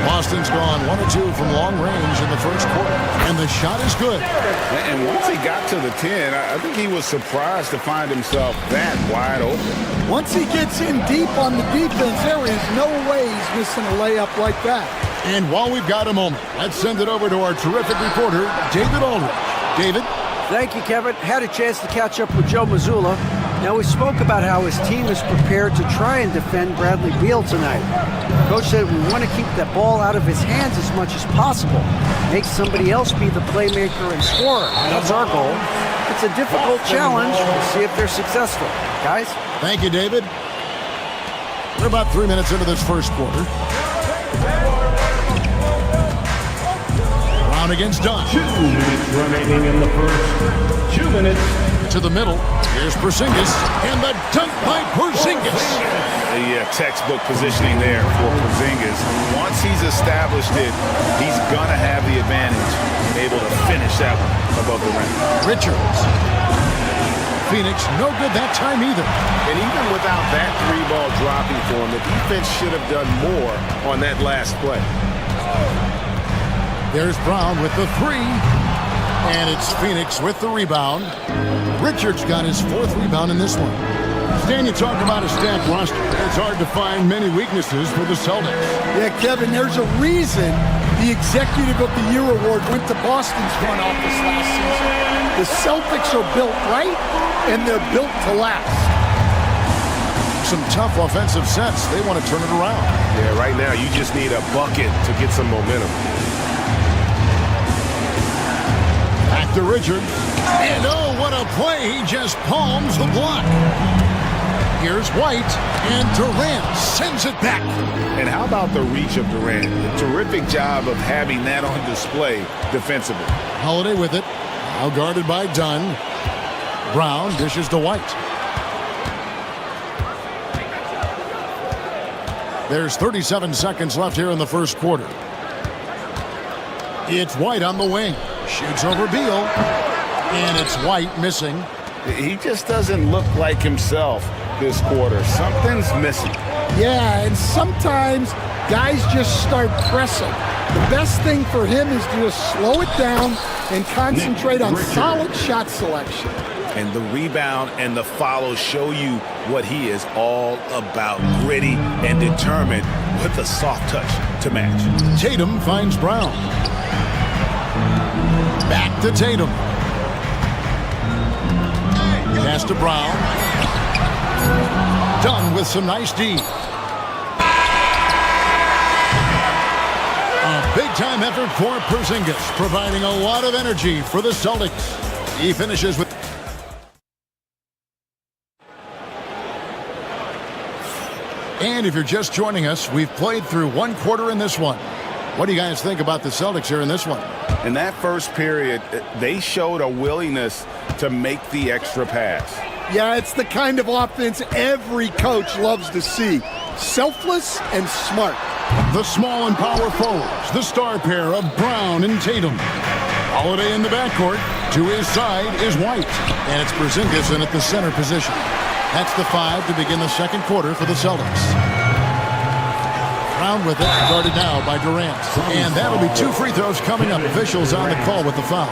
Boston's gone 1 of 2 from long range in the first quarter. And the shot is good. And once he got to the 10, I think he was surprised to find himself that wide open. Once he gets in deep on the defense, there is no way he's missing a layup like that. And while we've got a moment, let's send it over to our terrific reporter, David Aldridge. David? Thank you, Kevin. Had a chance to catch up with Joe Mazzulla. Now, we spoke about how his team is prepared to try and defend Bradley Beal tonight. Coach said we want to keep that ball out of his hands as much as possible. Make somebody else be the playmaker and scorer. That's our goal. It's a difficult challenge. We'll see if they're successful. Guys? Thank you, David. We're about 3 minutes into this first quarter. Brown against Dunn. 2 minutes remaining in the first. 2 minutes. To the middle. Here's Porzingis. And the dunk by Porzingis. The textbook positioning there for Porzingis. Once he's established it, he's going to have the advantage, able to finish that one above the rim. Richards. Phoenix, no good that time either. And even without that 3-ball dropping for him, the defense should have done more on that last play. There's Brown with the 3. And it's Phoenix with the rebound. Richards got his 4th rebound in this one. Stan, you talk about a stacked roster. It's hard to find many weaknesses for the Celtics. Yeah, Kevin, there's a reason the Executive of the Year award went to Boston's front office last season. The Celtics are built right, and they're built to last. Some tough offensive sets. They want to turn it around. Yeah, right now you just need a bucket to get some momentum. Back to Richards. And oh, what a play. He just palms the block. Here's White, and Durant sends it back. And how about the reach of Durant? A terrific job of having that on display defensively. Holiday with it. Now guarded by Dunn. Brown dishes to White. There's 37 seconds left here in the first quarter. It's White on the wing. Shoots over Beal. And it's White missing. He just doesn't look like himself this quarter. Something's missing. Yeah, and sometimes guys just start pressing. The best thing for him is to just slow it down and concentrate on solid shot selection. And the rebound and the follow show you what he is all about. Gritty and determined with a soft touch to match. Tatum finds Brown. Back to Tatum. Pass to Brown. Done with some nice D. A big-time effort for Porzingis, providing a lot of energy for the Celtics. He finishes with... And if you're just joining us, we've played through one quarter in this one. What do you guys think about the Celtics here in this one? In that first period, they showed a willingness to make the extra pass. Yeah, it's the kind of offense every coach loves to see. Selfless and smart. The small and power forwards, the star pair of Brown and Tatum. Holiday in the backcourt. To his side is White. And it's Porzingis in at the center position. That's the 5 to begin the second quarter for the Celtics. Brown with it, guarded now by Durant. And that'll be 2 free throws coming up. Officials on the call with the foul.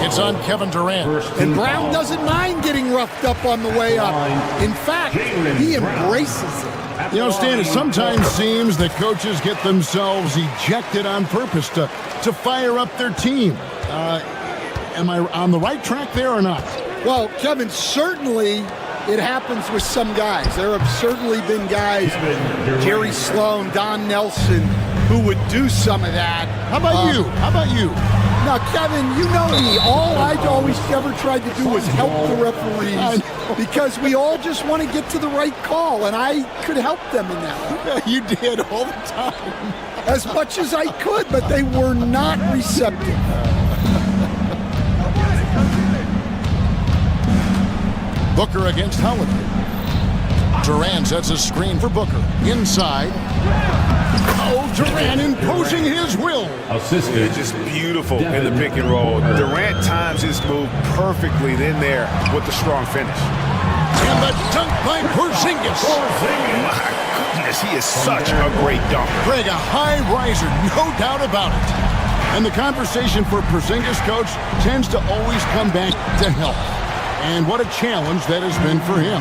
It's on Kevin Durant. And Brown doesn't mind getting roughed up on the way up. In fact, he embraces it. You know, Stan, it sometimes seems that coaches get themselves ejected on purpose to fire up their team. Am I on the right track there or not? Well, Kevin, certainly it happens with some guys. There have certainly been guys, Jerry Sloan, Don Nelson, who would do some of that. How about you? How about you? Now, Kevin, you know me. All I always ever tried to do was help the referees because we all just want to get to the right call, and I could help them in that. You did all the time. As much as I could, but they were not receptive. Booker against Holiday. Durant sets a screen for Booker. Inside. Oh, Durant imposing his will. It's just beautiful in the pick and roll. Durant times his move perfectly in there with the strong finish. And the dunk by Porzingis. My goodness, he is such a great dunker. Greg, a high riser, no doubt about it. And the conversation for Porzingis, coach, tends to always come back to help. And what a challenge that has been for him.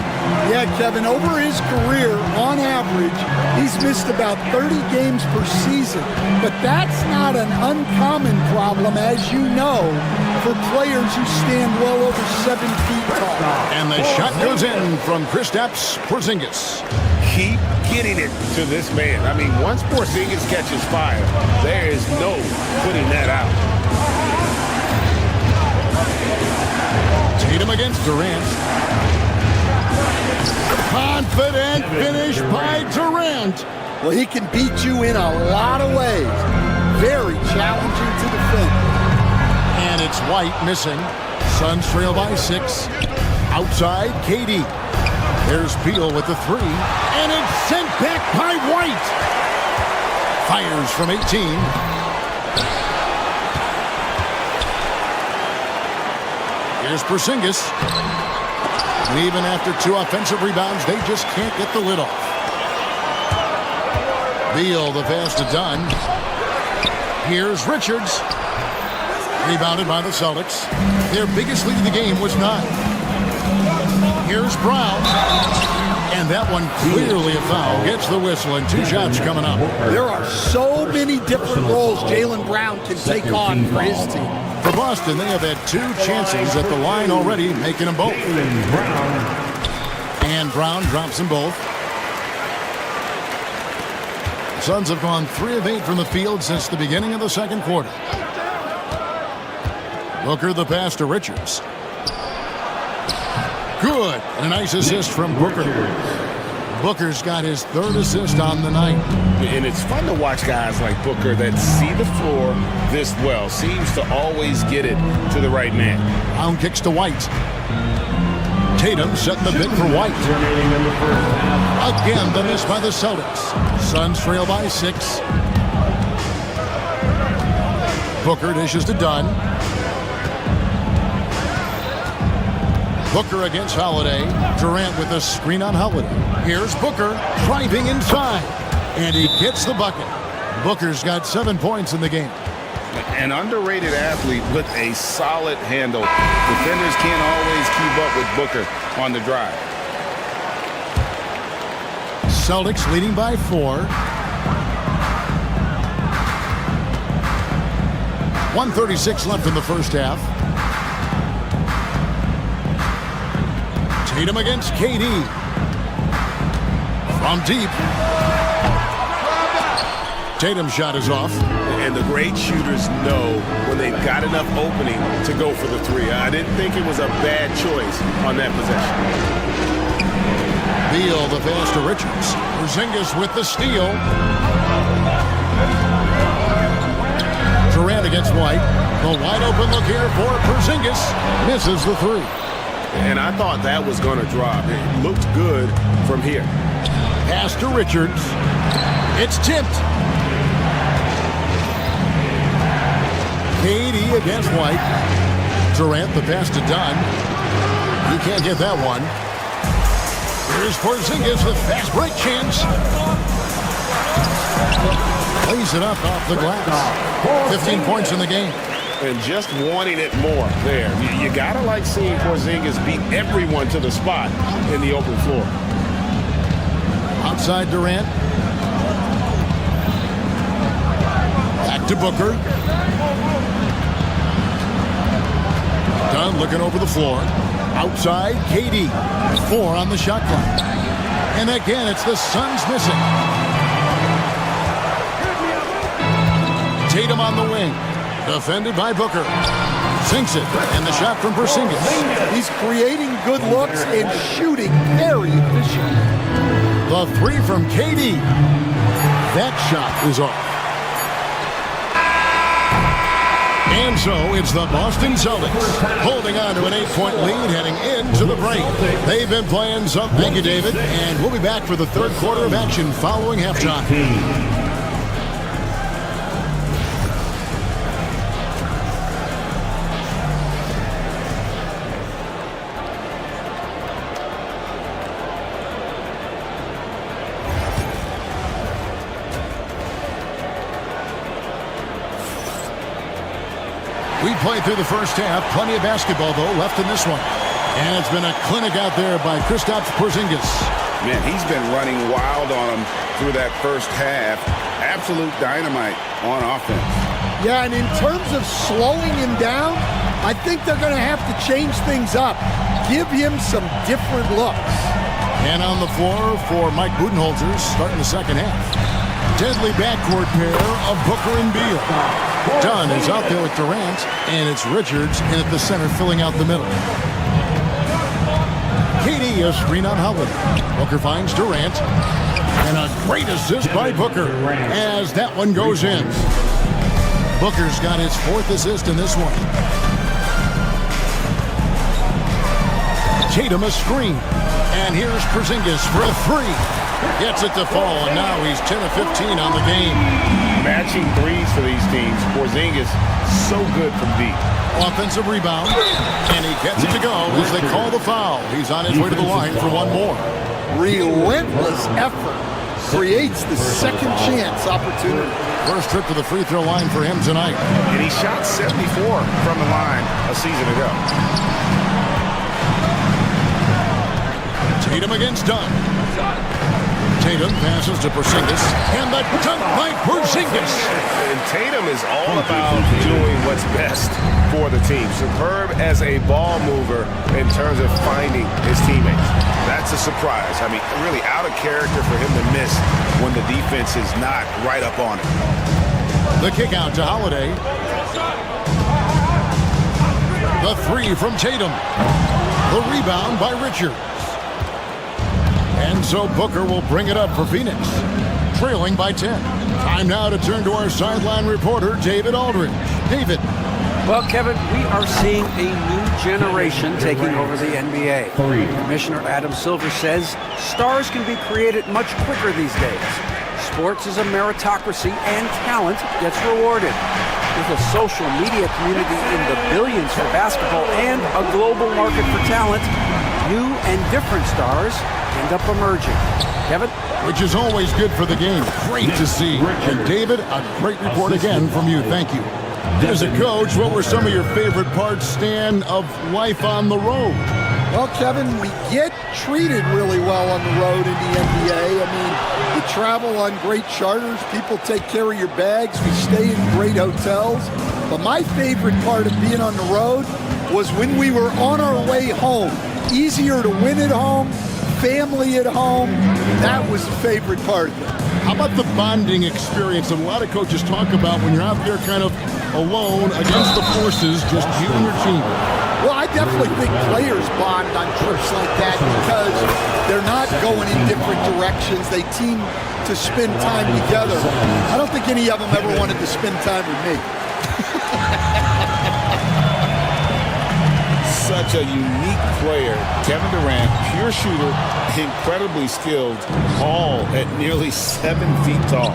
Yeah, Kevin, over his career, on average, he's missed about 30 games per season. But that's not an uncommon problem, as you know, for players who stand well over 7 feet tall. And the shot goes in from Kristaps Porzingis. Keep getting it to this man. I mean, once Porzingis catches fire, there is no putting that out. Tatum against Durant. Confident finish by Durant. Well, he can beat you in a lot of ways. Very challenging to defend. And it's White missing. Suns trail by 6. Outside, KD. There's Beal with the 3. And it's sent back by White. Fires from 18. Here's Porzingis. And even after 2 offensive rebounds, they just can't get the lid off. Beal, the pass to Dunn. Here's Richards. Rebounded by the Celtics. Their biggest lead of the game was 9. Here's Brown. And that one clearly a foul. Gets the whistle and 2 shots coming up. There are so many different roles Jaylen Brown can take on for his team. For Boston, they have had 2 chances at the line already, making them both. And Brown drops them both. The Suns have gone 3 of 8 from the field since the beginning of the second quarter. Booker the pass to Richards. Good. And a nice assist from Booker. Booker's got his 3rd assist on the night. And it's fun to watch guys like Booker that see the floor this well. Seems to always get it to the right man. Brown kicks to White. Tatum setting the bid for White. Again, the miss by the Celtics. Suns trail by 6. Booker dishes to Dunn. Booker against Holiday. Durant with a screen on Holiday. Here's Booker driving inside. And he gets the bucket. Booker's got 7 points in the game. An underrated athlete with a solid handle. Defenders can't always keep up with Booker on the drive. Celtics leading by 4. 1:36 left in the first half. Tatum against KD. From deep. Tatum's shot is off. And the great shooters know when they've got enough opening to go for the three. I didn't think it was a bad choice on that possession. Beal the pass to Richards. Porzingis with the steal. Durant against White. The wide open look here for Porzingis. Misses the three. And I thought that was going to drop. It looked good from here. Pass to Richards. It's tipped. KD against White. Durant the pass to Dunn. You can't get that one. Here's Porzingis with fast break chance. Plays it up off the glass. 15 points in the game. And just wanting it more there. You got to like seeing Porzingis beat everyone to the spot in the open floor. Outside Durant. Back to Booker. Dunn looking over the floor. Outside, KD. 4 on the shot clock. And again, it's the Suns missing. Tatum on the wing. Defended by Booker. Sinks it. And the shot from Porzingis. He's creating good looks and shooting very efficiently. The three from KD. That shot is off. And so it's the Boston Celtics holding on to an 8-point lead heading into the break. They've been playing some. Thank you, David. And we'll be back for the third quarter of action following halftime. We played through the first half. Plenty of basketball, though, left in this one. And it's been a clinic out there by Kristaps Porzingis. Man, he's been running wild on him through that first half. Absolute dynamite on offense. Yeah, and in terms of slowing him down, I think they're going to have to change things up. Give him some different looks. And on the floor for Mike Budenholzer starting the second half. Deadly backcourt pair of Booker and Beal. Dunn is out there with Durant, and it's Richards in at the center filling out the middle. KD a screen on Howard. Booker finds Durant. And a great assist by Booker as that one goes in. Booker's got his 4th assist in this one. Tatum a screen. And here's Porzingis for a 3. Gets it to fall, and now he's 10 of 15 on the game. Matching threes for these teams. Porzingis so good from deep. Offensive rebound, and he gets it to go as they call the foul. He's on his way to the line for one more. Relentless effort creates the second chance opportunity. First trip to the free throw line for him tonight. And he shot 74 from the line a season ago. Tatum against Dunn. Tatum passes to Porzingis, and the dunk by Porzingis. And Tatum is all about doing what's best for the team. Superb as a ball mover in terms of finding his teammates. That's a surprise. I mean, really out of character for him to miss when the defense is not right up on him. The kick out to Holiday. The 3 from Tatum. The rebound by Richards. And so Booker will bring it up for Phoenix, trailing by 10. Time now to turn to our sideline reporter, David Aldridge. David. Well, Kevin, we are seeing a new generation taking over the NBA. Commissioner Adam Silver says stars can be created much quicker these days. Sports is a meritocracy and talent gets rewarded. With a social media community in the billions for basketball and a global market for talent, new and different stars end up emerging. Kevin? Which is always good for the game. Great to see. And David, a great report again from you. Thank you. As a coach, what were some of your favorite parts, Stan, of life on the road? Well, Kevin, we get treated really well on the road in the NBA. I mean, you travel on great charters. People take care of your bags. We stay in great hotels. But my favorite part of being on the road was when we were on our way home. Easier to win at home, family at home. That was the favorite part of it. How about the bonding experience that a lot of coaches talk about when you're out there kind of alone against the forces, just you and your team? Well, I definitely think players bond on trips like that because they're not going in different directions. They team to spend time together. I don't think any of them ever wanted to spend time with me. Such a unique player. Kevin Durant, pure shooter, incredibly skilled, all at nearly 7 feet tall.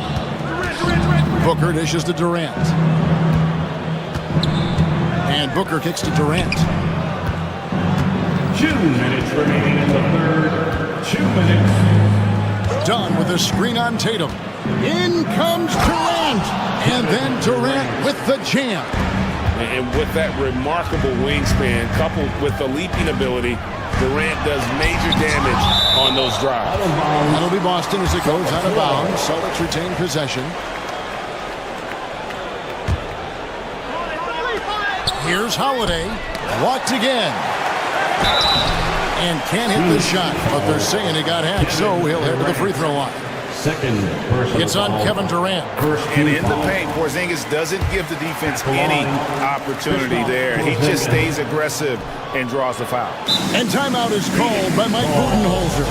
Booker dishes to Durant. And Booker kicks to Durant. 2 minutes remaining in the third. 2 minutes. Done with a screen on Tatum. In comes Durant. And then Durant with the jam. And with that remarkable wingspan, coupled with the leaping ability, Durant does major damage on those drives. That'll be Boston as it goes out of bounds. Celtics retain possession. Here's Holiday. Walked again. And can't hit the shot, but they're saying he got hacked, so he'll head to the free throw line. It's on Kevin Durant. And in the paint, Porzingis doesn't give the defense any opportunity there. He just stays aggressive and draws the foul. And timeout is called by Mike Budenholzer.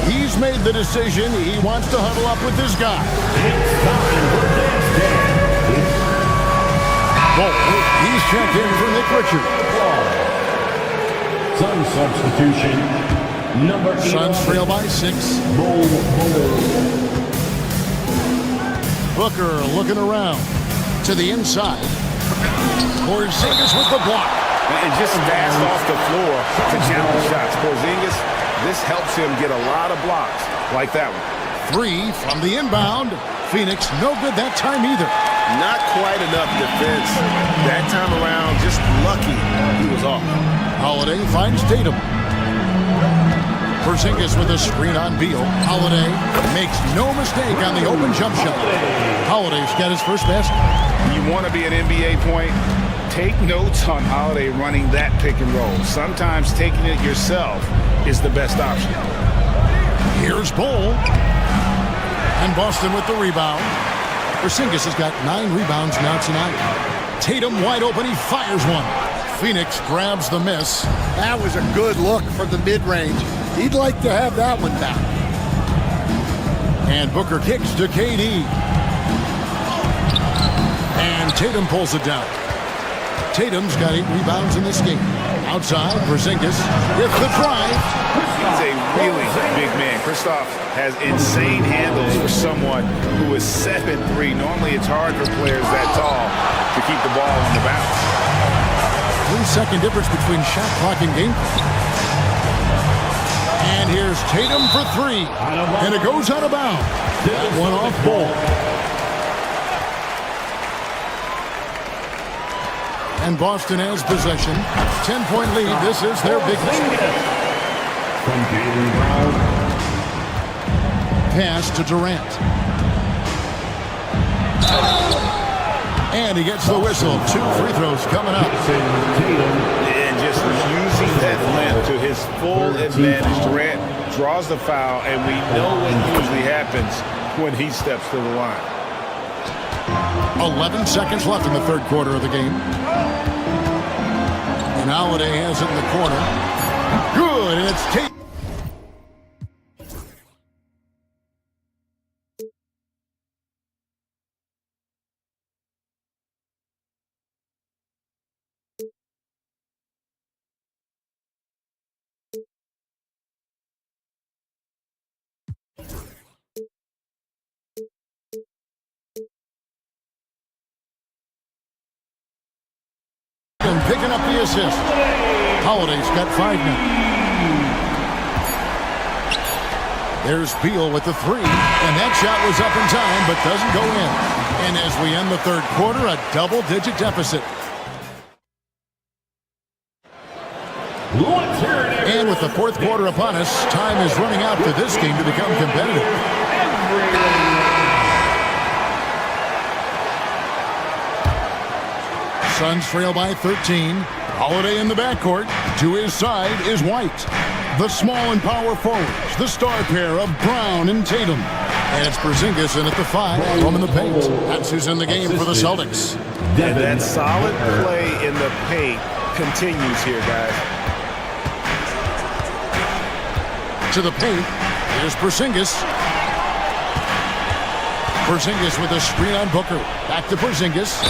He's made the decision. He wants to huddle up with this guy. He's checked in for Nick Richards. Sun substitution. Number 8. Suns trail by 6. Booker looking around to the inside. Porzingis with the block. And just fast off the floor to challenge shots. Porzingis, this helps him get a lot of blocks like that one. 3 from the inbound. Phoenix no good that time either. Not quite enough defense that time around. Just lucky he was off. Holiday finds Tatum. Porzingis with a screen on Beal. Holiday makes no mistake on the open jump shot. Holiday's got his first basket. You want to be an NBA point? Take notes on Holiday running that pick and roll. Sometimes taking it yourself is the best option. Here's Bol. And Boston with the rebound. Porzingis has got 9 rebounds now tonight. Tatum wide open. He fires one. Phoenix grabs the miss. That was a good look from the mid-range. He'd like to have that one back. And Booker kicks to KD. And Tatum pulls it down. Tatum's got 8 rebounds in this game. Outside, Porzingis with the drive. He's a really big man. Kristoff has insane handles for someone who is 7'3". Normally it's hard for players that tall to keep the ball on the bounce. 3-second difference between shot clock and game clock. And here's Tatum for 3. And it goes out of bounds. That one off ball. And Boston has possession. 10-point lead. This is their biggest. From Jaylen Brown. Pass to Durant. And he gets the whistle. 2 free throws coming up. And just using that length to his full advantage. Durant draws the foul, and we know what usually happens when he steps to the line. 11 seconds left in the third quarter of the game. And Holiday has it in the corner. Good, and it's Tatum. picking up the assist. Holiday's got 5 now. There's Beal with the 3, and that shot was up in time, but doesn't go in. And as we end the third quarter, a double-digit deficit. And with the fourth quarter upon us, time is running out for this game to become competitive. Suns trail by 13. Holiday in the backcourt. To his side is White. The small and power forwards, the star pair of Brown and Tatum. And it's Porzingis in at the 5, roaming the paint. That's who's in the game for the Celtics. And that solid play in the paint continues here, guys. To the paint, here's Porzingis. Porzingis with a screen on Booker. Back to Porzingis.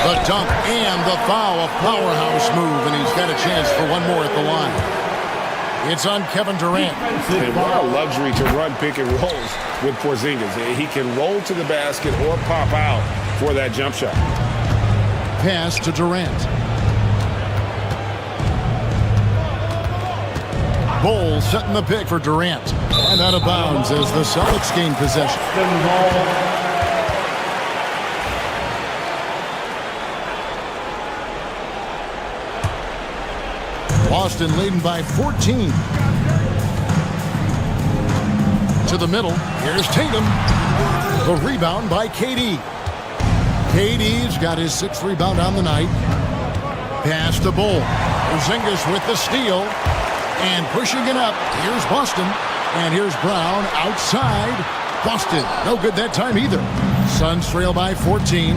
The dunk and the foul, a powerhouse move, and he's got a chance for one more at the line. It's on Kevin Durant. And what a luxury to run pick and rolls with Porzingis. He can roll to the basket or pop out for that jump shot. Pass to Durant. Bol setting the pick for Durant. And out of bounds as the Celtics gain possession. Boston leading by 14. To the middle. Here's Tatum. The rebound by KD. KD's got his 6th rebound on the night. Pass to Bol. Porzingis with the steal. And pushing it up. Here's Boston. And here's Brown outside. Boston. No good that time either. Suns trail by 14.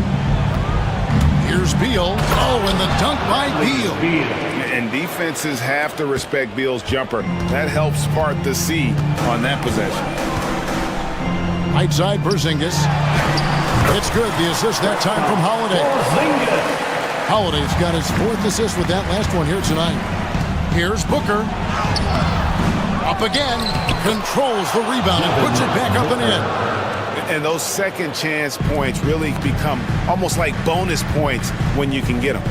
Here's Beal. Oh, and the dunk by Beal. And defenses have to respect Beal's jumper. That helps part the C on that possession. Right side, Porzingis. It's good. The assist that time from Holiday. Holiday's got his 4th assist with that last one here tonight. Here's Booker. Up again. Controls the rebound and puts it back up and in. And those second chance points really become almost like bonus points when you can get them.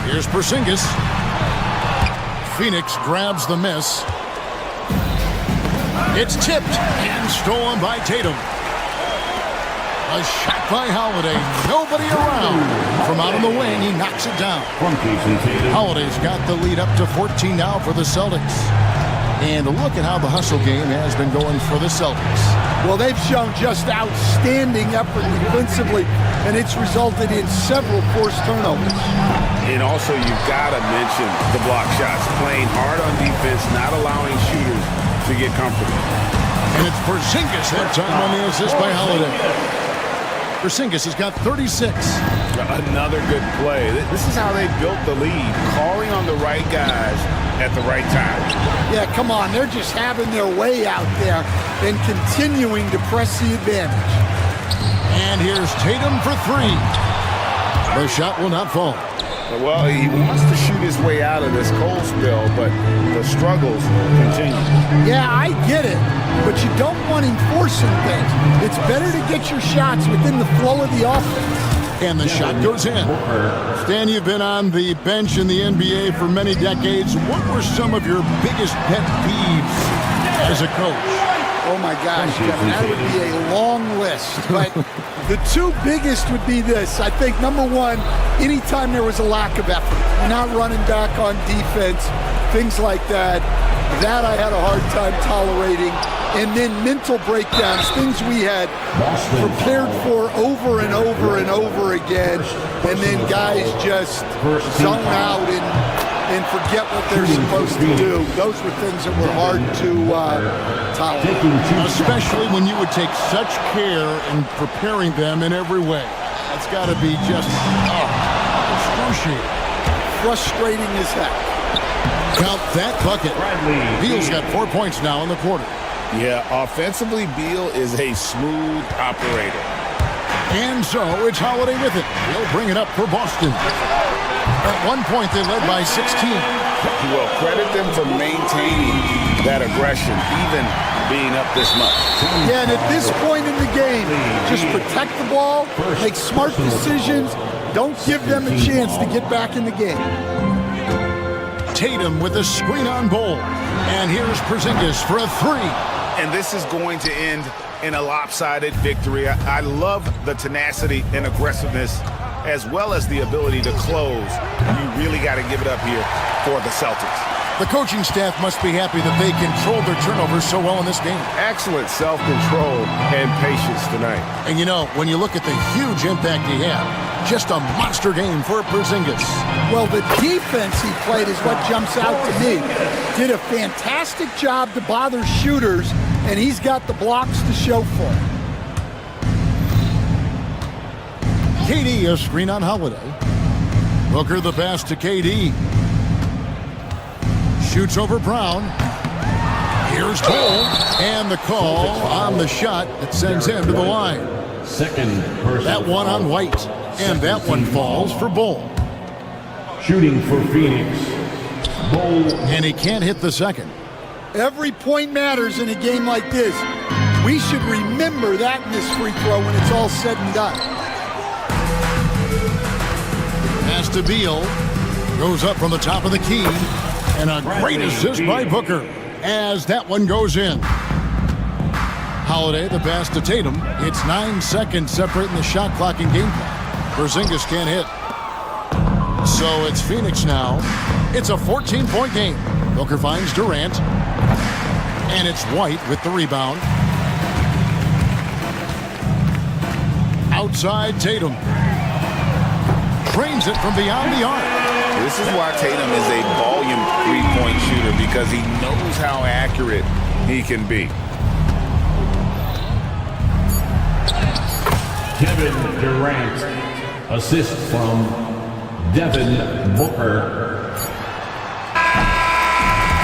Here's Porzingis. Phoenix grabs the miss. It's tipped and stolen by Tatum. A shot by Holiday. Nobody around. From out on the wing, he knocks it down. Holiday's got the lead up to 14 now for the Celtics. And look at how the hustle game has been going for the Celtics. Well, they've shown just outstanding effort defensively, and it's resulted in several forced turnovers. And also, you've got to mention the block shots. Playing hard on defense, not allowing shooters to get comfortable. And it's Porzingis that time on the assist by Holiday. Porzingis has got 36. Another good play. This is how they built the lead, calling on the right guys at the right time. Yeah, come on. They're just having their way out there and continuing to press the advantage. And here's Tatum for 3. The shot will not fall. Well, he wants to shoot his way out of this cold spell, but the struggles continue. Yeah, I get it, but you don't want him forcing things. It's better to get your shots within the flow of the offense. And the shot goes in. Stan, you've been on the bench in the NBA for many decades. What were some of your biggest pet peeves as a coach? Oh, my gosh, Kevin, that would be a long list. But the 2 biggest would be this. I think, number 1, anytime there was a lack of effort, you're not running back on defense, things like that, that I had a hard time tolerating. And then mental breakdowns, things we had prepared for over and over and over again, and then guys just zone out and forget what they're supposed to do. Those were things that were hard to tolerate. Especially when you would take such care in preparing them in every way. That's got to be just excruciating. Frustrating as heck. Count that bucket. Beal's got 4 points now in the quarter. Yeah, offensively, Beal is a smooth operator. And so it's Holiday with it. He'll bring it up for Boston. At one point, they led by 16. Well, credit them for maintaining that aggression, even being up this much. Yeah, and at this point in the game, just protect the ball, make smart decisions, Don't give them a chance to get back in the game. Tatum with a screen on Bol. And here's Porzingis for a three. And this is going to end in a lopsided victory. I love the tenacity and aggressiveness as well as the ability to close. You really got to give it up here for the Celtics. The coaching staff must be happy that they controlled their turnovers so well in this game. Excellent self-control and patience tonight. And you know, when you look at the huge impact he had, just a monster game for Porzingis. Well, the defense he played is what jumps out to me. Did a fantastic job to bother shooters, and he's got the blocks to show for it. KD, a screen on Holiday. Booker the pass to KD. Shoots over Brown. Here's Bol. And the call on the shot that sends him to the line. That one on White. And that one falls for Bol. Shooting for Phoenix, Bol. And he can't hit the second. Every point matters in a game like this. We should remember that in this free throw when it's all said and done. Pass to Beal. Goes up from the top of the key. And a great assist by Booker as that one goes in. Holiday, the pass to Tatum. It's 9 seconds separating the shot clock and game clock. Porzingis can't hit. So it's Phoenix now. It's a 14-point game. Booker finds Durant. And it's White with the rebound. Outside Tatum. Drains it from beyond the arc. This is why Tatum is a volume three-point shooter, because he knows how accurate he can be. Kevin Durant, assist from Devin Booker.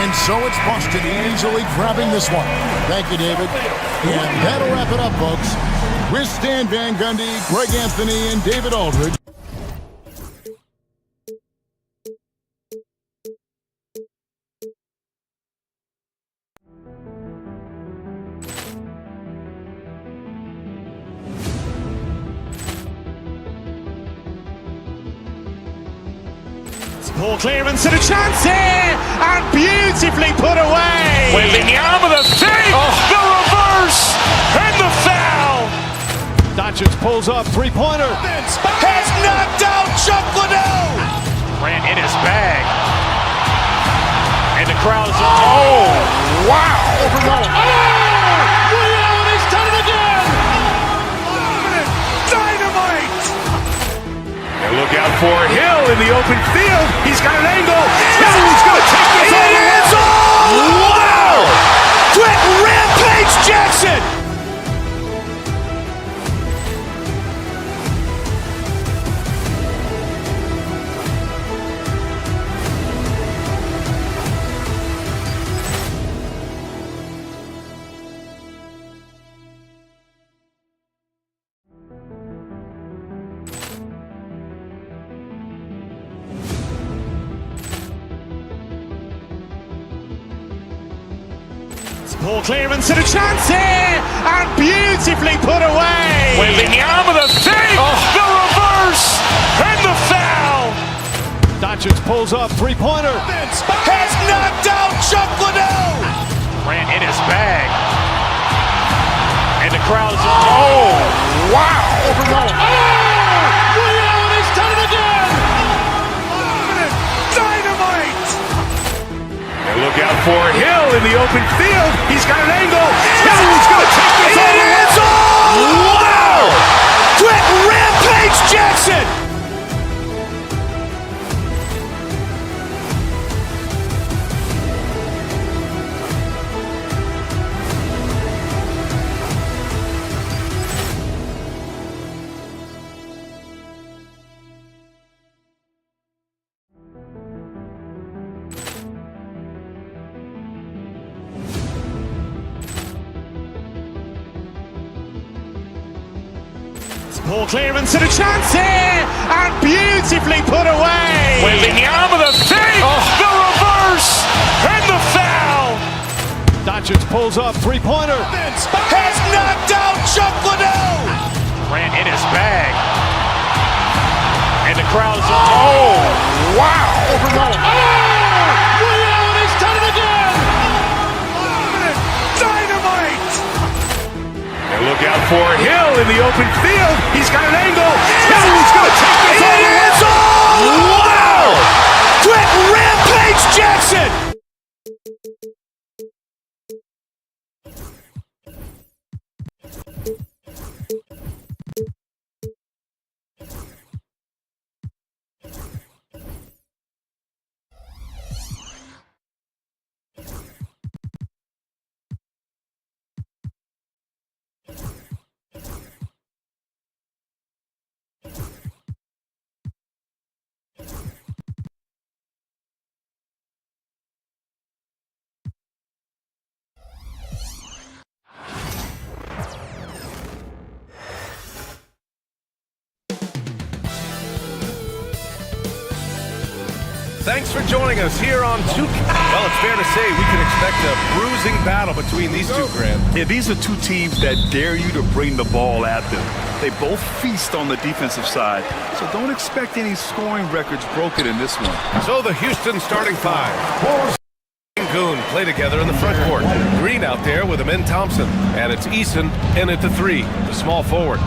And so it's Boston easily grabbing this one. Thank you, David. And that'll wrap it up, folks. With Stan Van Gundy, Greg Anthony, and David Aldridge. Poor clearance and a chance here, and beautifully put away. Wembanyama the save, the reverse, and the foul. Doncic pulls up, three-pointer. Has knocked out Chuck Liddell. Grant in his bag. And the crowd is... Oh, wow. He's done it again. Dynamite. And look out for Hill in the open field. He's got an angle. He's going to take this all the way. Wow. Quick Rampage Jackson. Poor clearance and a chance here, and beautifully put away. Wembanyama the save, the reverse, and the foul. Doncic pulls up, three-pointer. Has knocked out Chuck Liddell. Grant in his bag. And the crowd is... Oh, wow. He's done it again. Dynamite. And look out for Hill in the open field. He's got an angle. He's going to take this all the way. Wow. Quick Rampage Jackson. Poor clearance and a chance here, and beautifully put away. Wembanyama the save, the reverse, and the foul. Doncic pulls up, three-pointer. Has knocked out Chuck Liddell. Grant in his bag. And And the crowd's oh, wow! Overwhelmed. Oh! Allen has done it again! Dynamite! And look out for Hill in the open field. He's got an angle. Hill's going to take this all the way. Wow! Quick Rampage Jackson! Thanks for joining us here on 2K. Well, it's fair to say we can expect a bruising battle between these two, Grant. Yeah, these are two teams that dare you to bring the ball at them. They both feast on the defensive side, so don't expect any scoring records broken in this one. So the Houston starting five. Goon play together in the front court. Green out there with Amin Thompson. And it's Eason in at the 3, the small forward.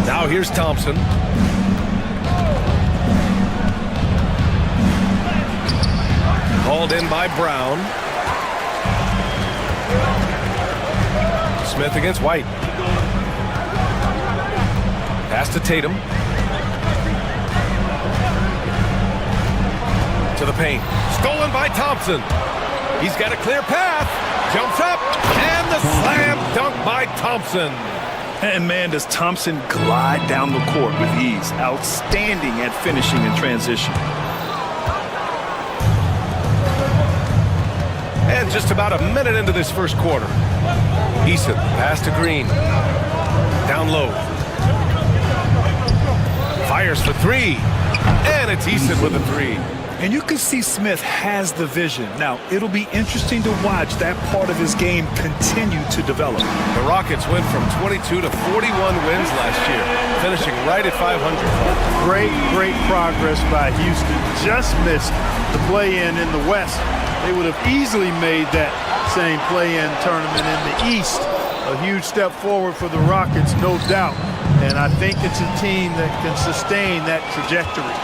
Now here's Thompson. Called in by Brown. Smith against White. Pass to Tatum. To the paint. Stolen by Thompson. He's got a clear path. Jumps up. And the slam dunk by Thompson. And man, does Thompson glide down the court with ease. Outstanding at finishing in transition. And just about a minute into this first quarter. Eason, pass to Green. Down low. Fires for 3. And it's Eason with a 3. And you can see Smith has the vision. Now, it'll be interesting to watch that part of his game continue to develop. The Rockets went from 22 to 41 wins last year, finishing right at 500. Great progress by Houston. Just missed the play-in in the West. They would have easily made that same play-in tournament in the East. A huge step forward for the Rockets, no doubt. And I think it's a team that can sustain that trajectory.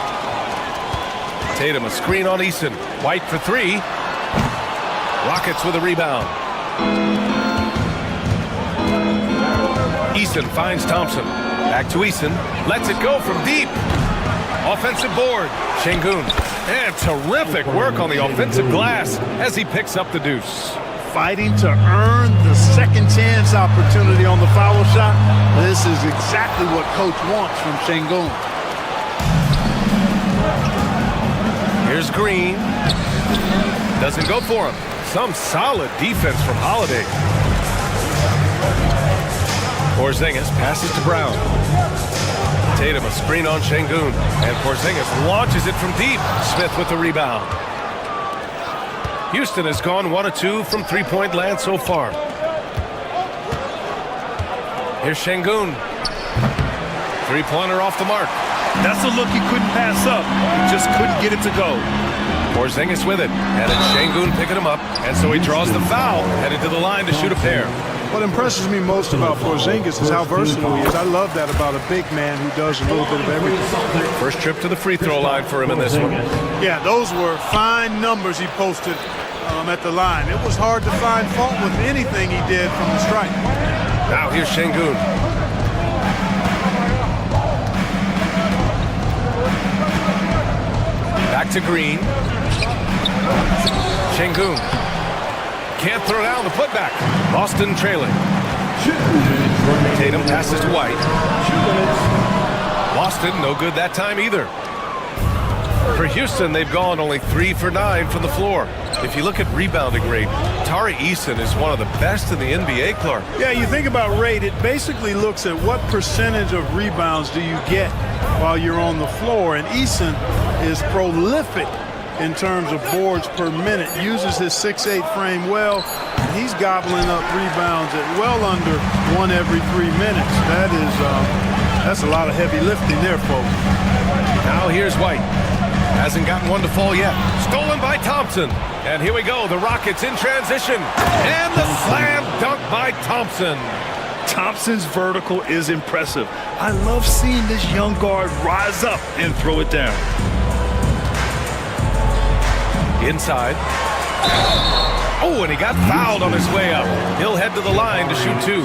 Tatum, a screen on Eason. White for 3. Rockets with a rebound. Eason finds Thompson. Back to Eason. Lets it go from deep. Offensive board. Şengün. And terrific work on the offensive glass as he picks up the deuce. Fighting to earn the second chance opportunity on the foul shot. This is exactly what Coach wants from Şengün. Here's Green. Doesn't go for him. Some solid defense from Holiday. Porzingis passes to Brown. Tatum a screen on Şengün. And Porzingis launches it from deep. Smith with the rebound. Houston has gone 1 of 2 from three-point land so far. Here's Şengün. Three-pointer off the mark. That's a look he couldn't pass up. He just couldn't get it to go. Porzingis with it. And it's Şengün picking him up. And so he draws the foul. Headed to the line to shoot a pair. What impresses me most about Porzingis is how versatile he is. I love that about a big man who does a little bit of everything. First trip to the free throw line for him in this one. Yeah, those were fine numbers he posted at the line. It was hard to find fault with anything he did from the stripe. Now here's Şengün. Back to Green. Şengün. Can't throw down the putback. Boston trailing. Tatum passes to White. Boston no good that time either. For Houston, they've gone only 3 for 9 from the floor. If you look at rebounding rate, Tari Eason is one of the best in the NBA, Clark. Yeah, you think about rate, it basically looks at what percentage of rebounds do you get while you're on the floor. And Eason is prolific in terms of boards per minute, uses his 6'8" frame well. He's gobbling up rebounds at well under 1 every 3 minutes. That's a lot of heavy lifting there, folks. Now here's White. Hasn't gotten one to fall yet. Stolen by Thompson. And here we go. The Rockets in transition. And the slam dunk by Thompson. Thompson's vertical is impressive. I love seeing this young guard rise up and throw it down. Inside. Oh, and he got fouled on his way up. He'll head to the line to shoot two.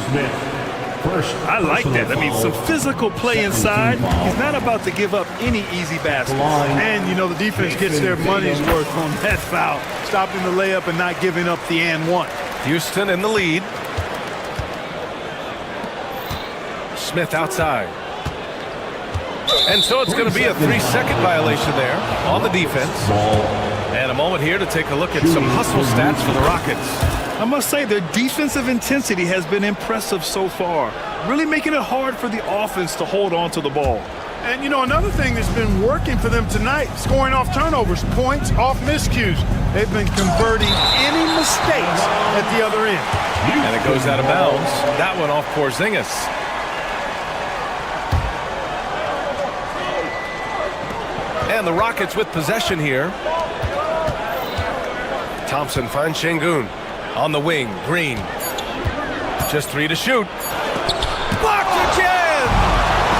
I like that. I mean, some physical play inside. He's not about to give up any easy baskets. And, you know, the defense gets their money's worth on that foul. Stopping the layup and not giving up the and one. Houston in the lead. Smith outside. And so it's going to be a 3-second violation there on the defense. And a moment here to take a look at some hustle stats for the Rockets. I must say their defensive intensity has been impressive so far, really making it hard for the offense to hold on to the ball. And, you know, another thing that's been working for them tonight, scoring off turnovers, points off miscues. They've been converting any mistakes at the other end. And it goes out of bounds. That one off Porzingis. And the Rockets with possession here. Thompson finds Şengün. On the wing, Green. Just 3 to shoot. Blocked again!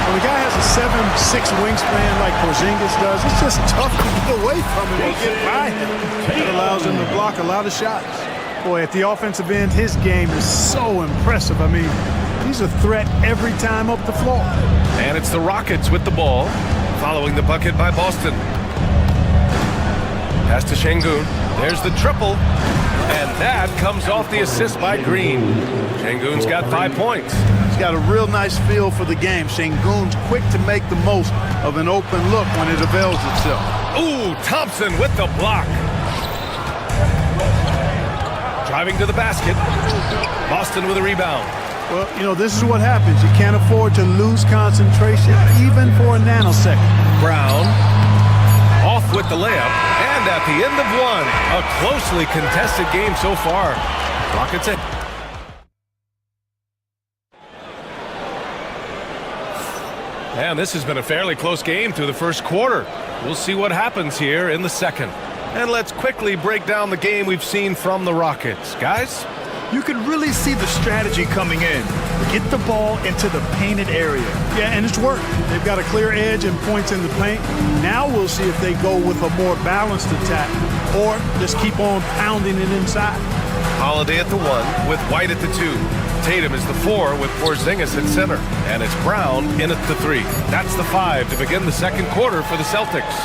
When the guy has a 7'6" wingspan like Porzingis does, it's just tough to get away from him and get by him. It allows him to block a lot of shots. Boy, at the offensive end, his game is so impressive. I mean, he's a threat every time up the floor. And it's the Rockets with the ball, following the bucket by Boston. Pass to Şengün. There's the triple. And that comes off the assist by Green. Şengün's got 5 points. He's got a real nice feel for the game. Şengün's quick to make the most of an open look when it avails itself. Ooh, Thompson with the block. Driving to the basket. Boston with a rebound. Well, you know, this is what happens. You can't afford to lose concentration even for a nanosecond. Brown off with the layup. And at the end of one, a closely contested game so far. Rockets in. And this has been a fairly close game through the first quarter. We'll see what happens here in the second. And let's quickly break down the game we've seen from the Rockets. Guys? You can really see the strategy coming in. Get the ball into the painted area. Yeah, and it's worked. They've got a clear edge and points in the paint. Now we'll see if they go with a more balanced attack or just keep on pounding it inside. Holiday at the 1 with White at the 2. Tatum is the 4 with Porzingis at center. And it's Brown in at the 3. That's the 5 to begin the second quarter for the Celtics.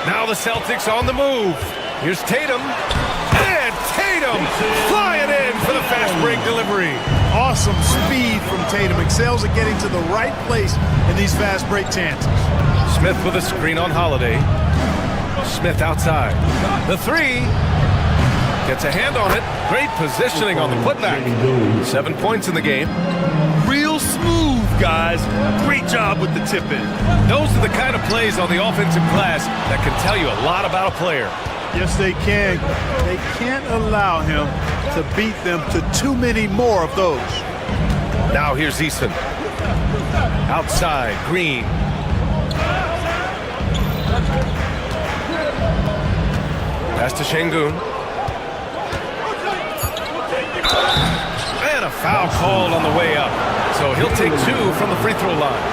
Now the Celtics on the move. Here's Tatum. And Tatum flying in for the fast break delivery. Awesome speed from Tatum. Excels at getting to the right place in these fast break chances. Smith with a screen on Holiday. Smith outside. The 3. Gets a hand on it. Great positioning on the putback. 7 points in the game. Real smooth, guys. Great job with the tip-in. Those are the kind of plays on the offensive glass that can tell you a lot about a player. Yes, they can. They can't allow him to beat them to too many more of those. Now here's Eason. Outside, Green. Pass to Şengün. And a foul called on the way up. So he'll take 2 from the free throw line.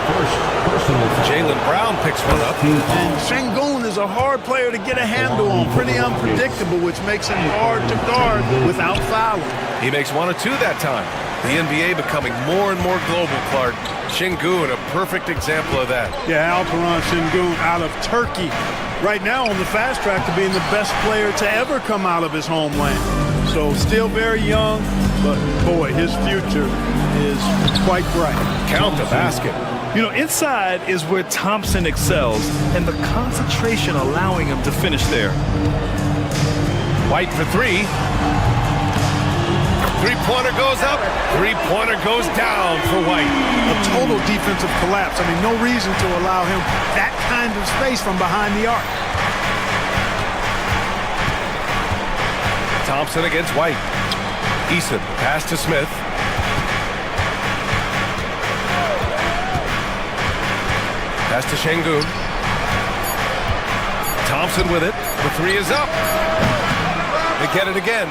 Jaylen Brown picks one up. And Şengün is a hard player to get a handle on. Pretty unpredictable, which makes him hard to guard without fouling. He makes 1 or 2 that time. The NBA becoming more and more global, Clark. Şengün, a perfect example of that. Yeah, Alperen Şengün out of Turkey. Right now on the fast track to being the best player to ever come out of his homeland. So still very young, but boy, his future is quite bright. Count the basket. You know, inside is where Thompson excels, and the concentration allowing him to finish there. White for 3. Three-pointer goes up. Three-pointer goes down for White. A total defensive collapse. I mean, no reason to allow him that kind of space from behind the arc. Thompson against White. Eason, pass to Smith. Pass to Şengün. Thompson with it. The three is up. They get it again.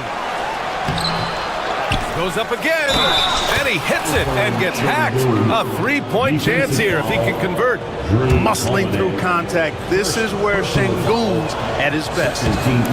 Goes up again, and he hits it and gets hacked. A three-point chance here if he can convert. Muscling through contact. This is where Şengün's at his best.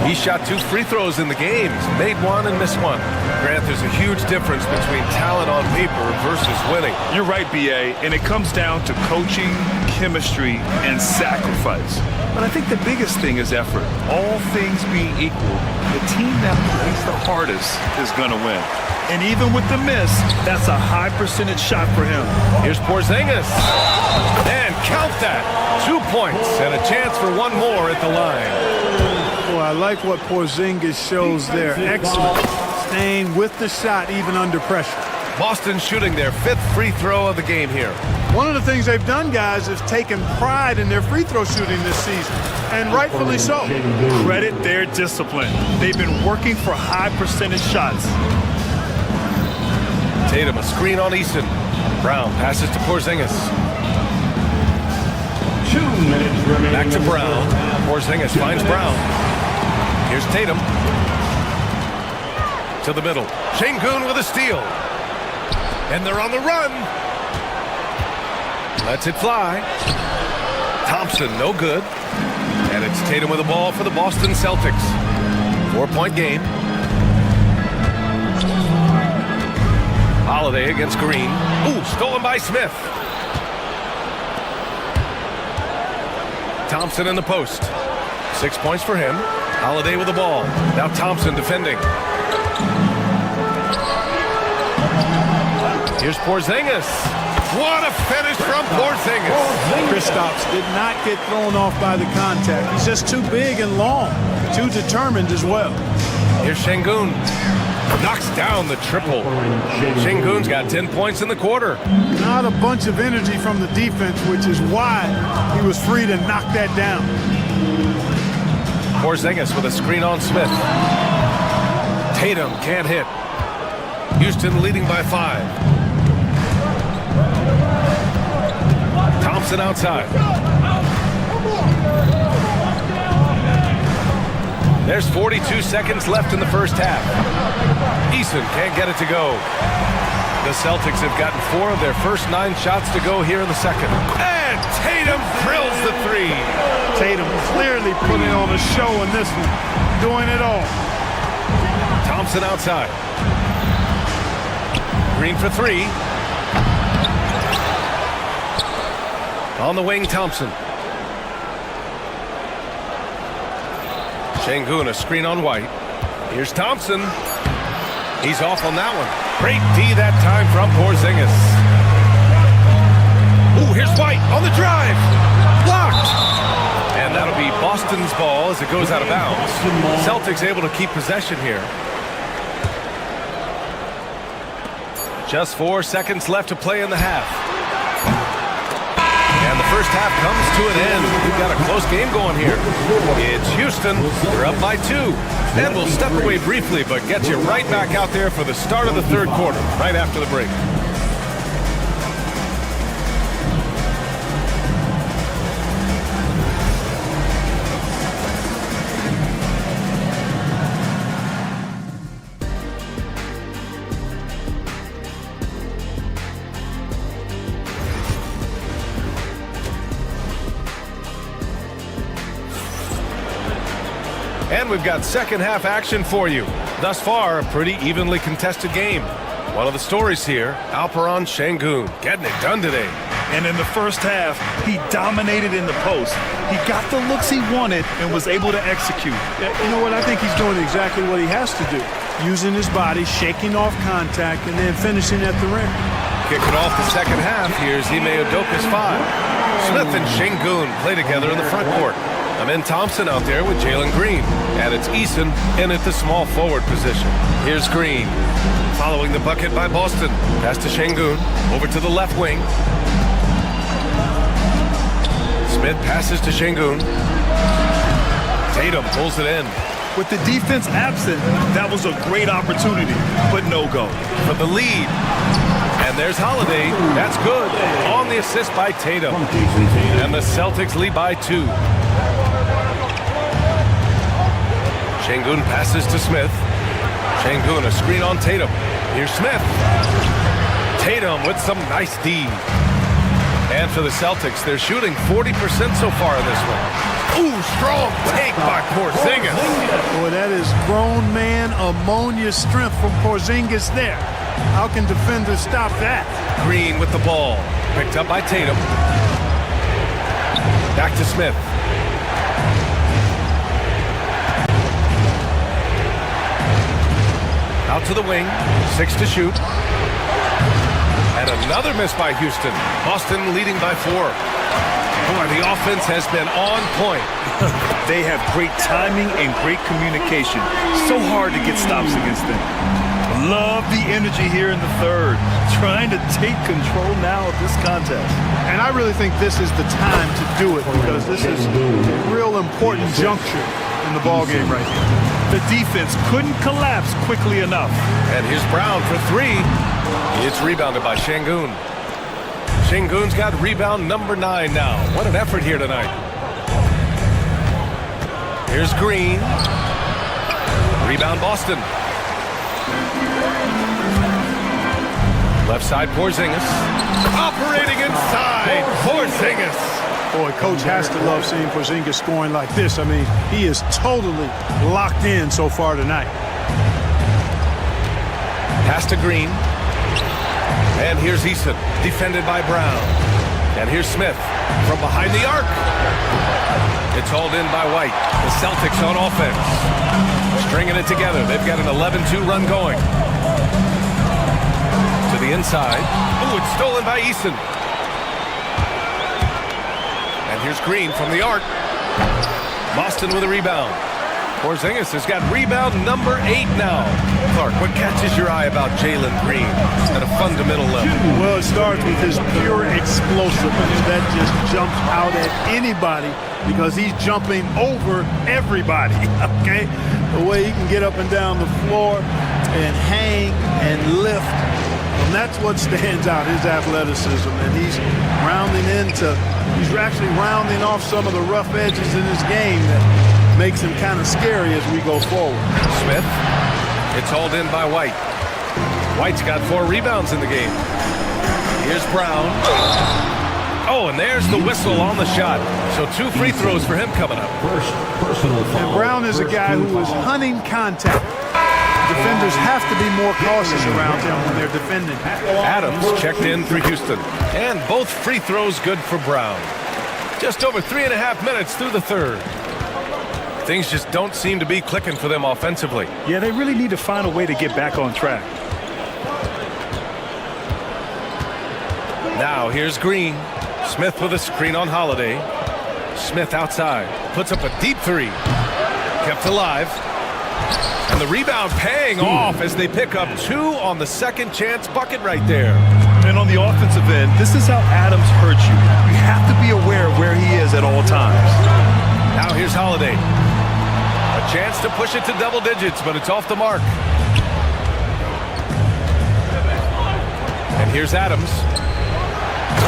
He shot 2 free throws in the game. He's made one and missed one. Grant, there's a huge difference between talent on paper versus winning. You're right, B.A., and it comes down to coaching, chemistry, and sacrifice. But I think the biggest thing is effort. All things being equal, the team that plays the hardest is going to win. And even with the miss, that's a high percentage shot for him. Here's Porzingis. And count that. 2 points and a chance for one more at the line. Well, I like what Porzingis shows there. Excellent. Staying with the shot even under pressure. Boston shooting their 5th free throw of the game here. One of the things they've done, guys, is taken pride in their free throw shooting this season, and rightfully so. Credit their discipline. They've been working for high percentage shots. Tatum, a screen on Eason. Brown passes to Porzingis. 2 minutes remaining. Back to Brown. Porzingis finds Brown. Here's Tatum. To the middle. Şengün with a steal. And they're on the run. Lets it fly. Thompson, no good. And it's Tatum with the ball for the Boston Celtics. 4-point game. Holiday against Green. Ooh, stolen by Smith. Thompson in the post. 6 points for him. Holiday with the ball. Now Thompson defending. Here's Porzingis. What a finish from Porzingis. Kristaps did not get thrown off by the contact. He's just too big and long, too determined as well. Here's Şengün. Knocks down the triple. Şengün's got 10 points in the quarter. Not a bunch of energy from the defense, which is why he was free to knock that down. Porzingis with a screen on Smith. Tatum can't hit. Houston leading by 5. Thompson outside. There's 42 seconds left in the first half. Eason can't get it to go. The Celtics have gotten 4 of their first 9 shots to go here in the second. And Tatum drills the 3. Tatum clearly putting on a show in this one, doing it all. Thompson outside. Green for 3. On the wing, Thompson. Şengün, a screen on White. Here's Thompson. He's off on that one. Great D that time from Porzingis. Ooh, here's White on the drive. Blocked. And that'll be Boston's ball as it goes out of bounds. Celtics able to keep possession here. Just 4 seconds left to play in the half. And the first half comes to an end. We've got a close game going here. It's Houston. They're up by 2. And we'll step away briefly, but get you right back out there for the start of the third quarter, right after the break. And we've got second half action for you. Thus far, a pretty evenly contested game. One of the stories here, Alperen Şengün getting it done today. And in the first half, he dominated in the post. He got the looks he wanted and was able to execute. You know what? I think he's doing exactly what he has to do. Using his body, shaking off contact, and then finishing at the rim. Kicking off the second half, here's Ime Udoka's 5. Smith and Şengün play together in the front court. Amen Thompson out there with Jalen Green. And it's Eason in at the small forward position. Here's Green. Following the bucket by Boston. Pass to Şengün. Over to the left wing. Smith passes to Şengün. Tatum pulls it in. With the defense absent, that was a great opportunity, but no go. For the lead. And there's Holiday. That's good. On the assist by Tatum. And the Celtics lead by 2. Şengün passes to Smith. Şengün, a screen on Tatum. Here's Smith. Tatum with some nice D. And for the Celtics, they're shooting 40% so far in this one. Ooh, strong take by Porzingis. Boy, that is grown man ammonia strength from Porzingis there. How can defenders stop that? Green with the ball. Picked up by Tatum. Back to Smith. Out to the wing. 6 to shoot. And another miss by Houston. Boston leading by 4. Boy, the offense has been on point. They have great timing and great communication. So hard to get stops against them. Love the energy here in the third. Trying to take control now of this contest. And I really think this is the time to do it because this is a real important juncture in the ballgame right here. The defense couldn't collapse quickly enough. And here's Brown for 3. It's rebounded by Şengün. Şengün's got rebound number 9 now. What an effort here tonight. Here's Green. Rebound Boston. Left side Porzingis. Operating inside. Porzingis. Boy, coach has to love seeing Porzingis scoring like this. I mean, he is totally locked in so far tonight. Pass to Green. And here's Eason, defended by Brown. And here's Smith from behind the arc. It's hauled in by White. The Celtics on offense. Stringing it together. They've got an 11-2 run going. To the inside. Ooh, it's stolen by Eason. And here's Green from the arc. Boston with a rebound. Porzingis has got rebound number 8 now. Clark, what catches your eye about Jalen Green at a fundamental level? Well, it starts with his pure explosiveness. That just jumps out at anybody because he's jumping over everybody, okay? The way he can get up and down the floor and hang and lift. And that's what stands out, his athleticism. And he's actually rounding off some of the rough edges in his game that makes him kind of scary as we go forward. Smith. It's hauled in by White. White's got 4 rebounds in the game. Here's Brown. Oh, and there's the whistle on the shot. So 2 free throws for him coming up. First personal foul. And Brown is a guy who is hunting contact. Defenders have to be more cautious around him when they're defending. Adams checked in for Houston. And both free throws good for Brown. Just over 3.5 minutes through the third. Things just don't seem to be clicking for them offensively. Yeah, they really need to find a way to get back on track. Now here's Green. Smith with a screen on Holiday. Smith outside. Puts up a deep 3. Kept alive. And the rebound paying off as they pick up 2 on the second chance bucket right there. And on the offensive end, this is how Adams hurts you. You have to be aware of where he is at all times. Now here's Holiday. A chance to push it to double digits, but it's off the mark. And here's Adams.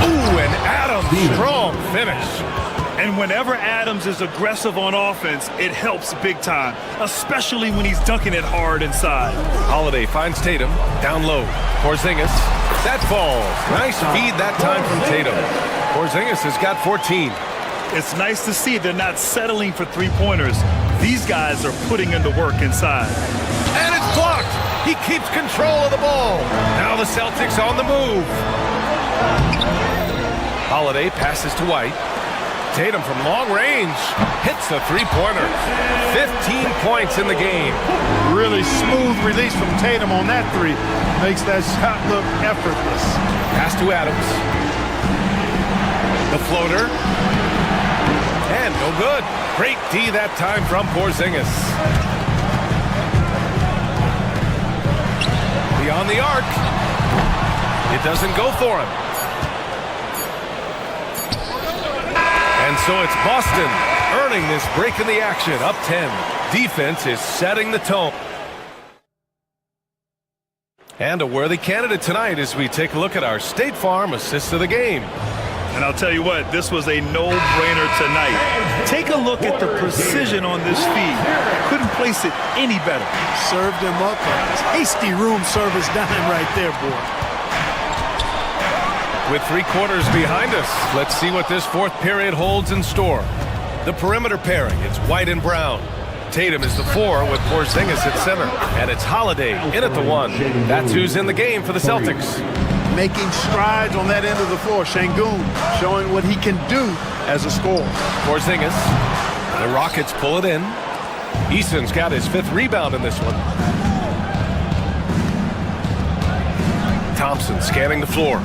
Ooh, and Adams, strong finish. And whenever Adams is aggressive on offense, it helps big time, especially when he's dunking it hard inside. Holiday finds Tatum, down low. Porzingis, that falls. Nice feed that time from Tatum. Porzingis has got 14. It's nice to see they're not settling for 3-pointers. These guys are putting in the work inside. And it's blocked. He keeps control of the ball. Now the Celtics on the move. Holiday passes to White. Tatum from long range hits a 3-pointer. 15 points in the game. Really smooth release from Tatum on that 3. Makes that shot look effortless. Pass to Adams. The floater. And no good. Great D that time from Porzingis. Beyond the arc. It doesn't go for him. And so it's Boston earning this break in the action, up 10. Defense is setting the tone. And a worthy candidate tonight as we take a look at our State Farm assist of the game. And I'll tell you what, this was a no-brainer tonight. Take a look at the precision on this feed. Couldn't place it any better. Served him up a tasty room service dime right there, boy. With 3 quarters behind us, let's see what this fourth period holds in store. The perimeter pairing, it's White and Brown. Tatum is the 4 with Porzingis at center. And it's Holiday in at the 1. That's who's in the game for the Celtics. Making strides on that end of the floor. Şengün showing what he can do as a scorer. Porzingis. The Rockets pull it in. Easton's got his 5th rebound in this one. Thompson scanning the floor.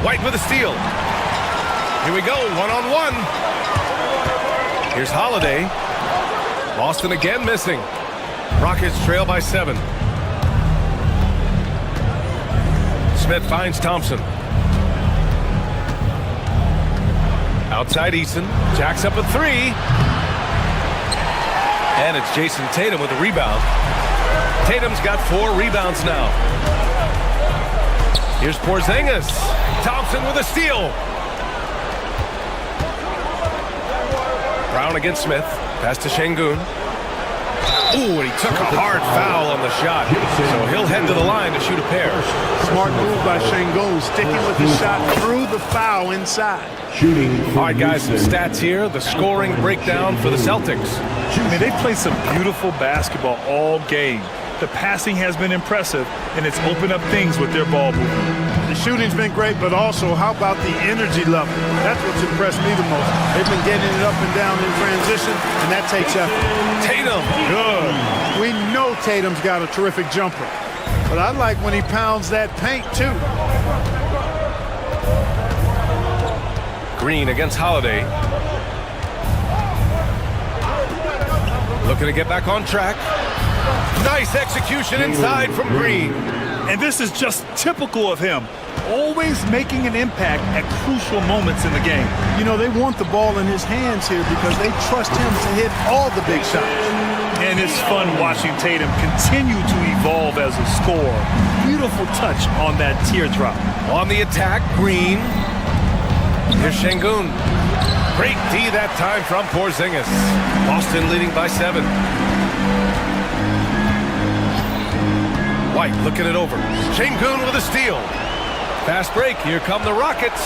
White with a steal. Here we go, 1-on-1. Here's Holiday. Boston again missing. Rockets trail by 7. Smith finds Thompson. Outside Easton. Jacks up a 3. And it's Jason Tatum with a rebound. Tatum's got 4 rebounds now. Here's Porzingis. Thompson with a steal. Brown against Smith. Pass to Şengün. Ooh, and he took a hard foul on the shot. So he'll head to the line to shoot a pair. Smart move by Şengün, sticking with the shot through the foul inside. All right, guys, some stats here. The scoring breakdown for the Celtics. I mean, they play some beautiful basketball all game. The passing has been impressive, and it's opened up things with their ball movement. The shooting's been great, but also, how about the energy level? That's what's impressed me the most. They've been getting it up and down in transition, and that takes effort. Tatum, good. We know Tatum's got a terrific jumper, but I like when he pounds that paint, too. Green against Holiday. Looking to get back on track. Nice execution inside from Green. And this is just typical of him. Always making an impact at crucial moments in the game. You know, they want the ball in his hands here because they trust him to hit all the big shots. And it's fun watching Tatum continue to evolve as a scorer. Beautiful touch on that teardrop. On the attack, Green. Here's Şengün. Great D that time from Porzingis. Boston leading by 7. White looking it over. Şengün with a steal. Fast break. Here come the Rockets.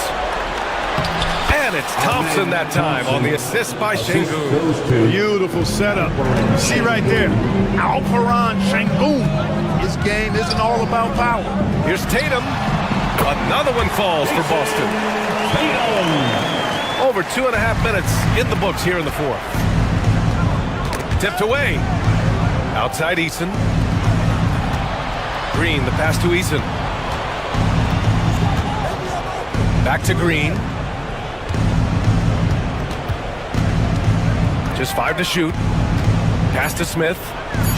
And it's Thompson that time on the assist by Şengün. Beautiful setup. You see right there, Alperen Şengün. His game isn't all about power. Here's Tatum. Another one falls for Boston. Over 2.5 minutes in the books here in the 4th. Tipped away. Outside Easton. Green, the pass to Easton. Back to Green. Just 5 to shoot. Pass to Smith.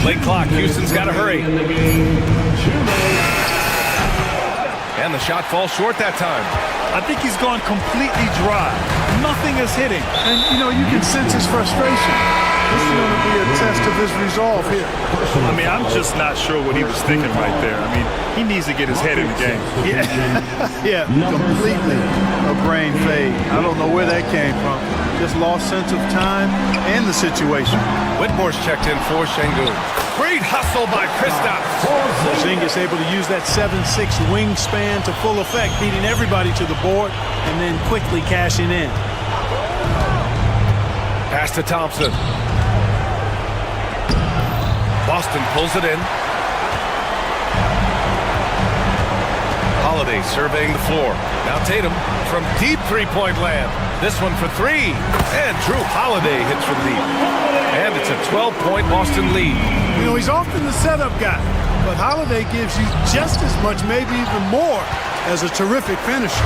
Late clock. Houston's got to hurry. And the shot falls short that time. I think he's gone completely dry. Nothing is hitting. And, you know, you can sense his frustration. This is going to be a test of his resolve here. I mean, I'm just not sure what he was thinking right there. I mean, he needs to get his head in the game. Yeah, completely a brain fade. I don't know where that came from. Just lost sense of time and the situation. Whitmore's checked in for Şengün. Great hustle by Kristaps. Porzingis able to use that 7'6" wingspan to full effect, beating everybody to the board and then quickly cashing in. Pass to Thompson. Boston pulls it in. Holiday surveying the floor. Now Tatum from deep three-point land. This one for 3. And Drew Holiday hits from deep. And it's a 12-point Boston lead. You know, he's often the setup guy, but Holiday gives you just as much, maybe even more, as a terrific finisher.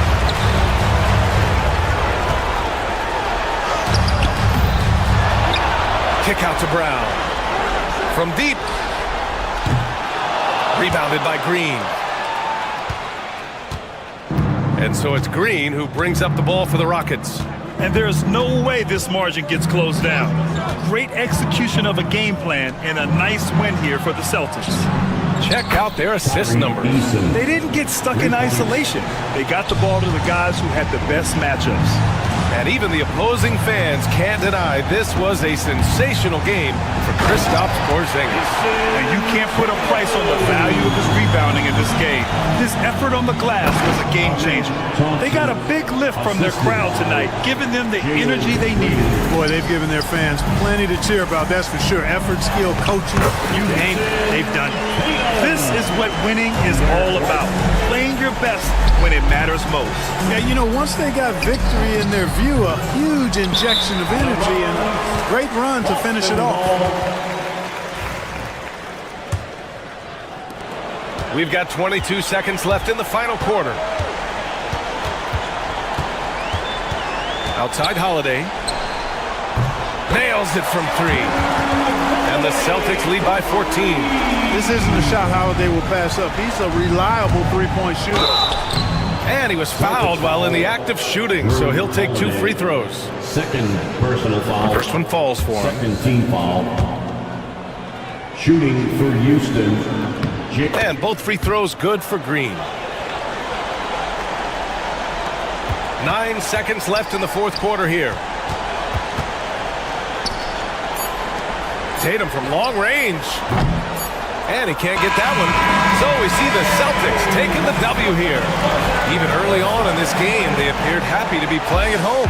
Kick out to Brown. From deep. Rebounded by Green. And so it's Green who brings up the ball for the Rockets. And there's no way this margin gets closed down. Great execution of a game plan and a nice win here for the Celtics. Check out their assist numbers. They didn't get stuck in isolation. They got the ball to the guys who had the best matchups. And even the opposing fans can't deny this was a sensational game for Kristaps Porzingis. And you can't put a price on the value of his rebounding in this game. His effort on the glass was a game changer. They got a big lift from their crowd tonight, giving them the energy they needed. Boy, they've given their fans plenty to cheer about, that's for sure. Effort, skill, coaching, you name it, they've done it. This is what winning is all about. Playing your best when it matters most. Yeah, you know, once they got victory in their view, a huge injection of energy and a great run to finish it off. We've got 22 seconds left in the final quarter. Outside Holiday. Nails it from 3. And the Celtics lead by 14. This isn't a shot Holiday will pass up. He's a reliable three-point shooter. And he was fouled while in the act of shooting, so he'll take 2 free throws. Second personal foul. First one falls for him. Second team foul. Shooting for Houston. And both free throws good for Green. 9 seconds left in the fourth quarter here. Tatum from long range. And he can't get that one. So we see the Celtics taking the W here. Even early on in this game, they appeared happy to be playing at home.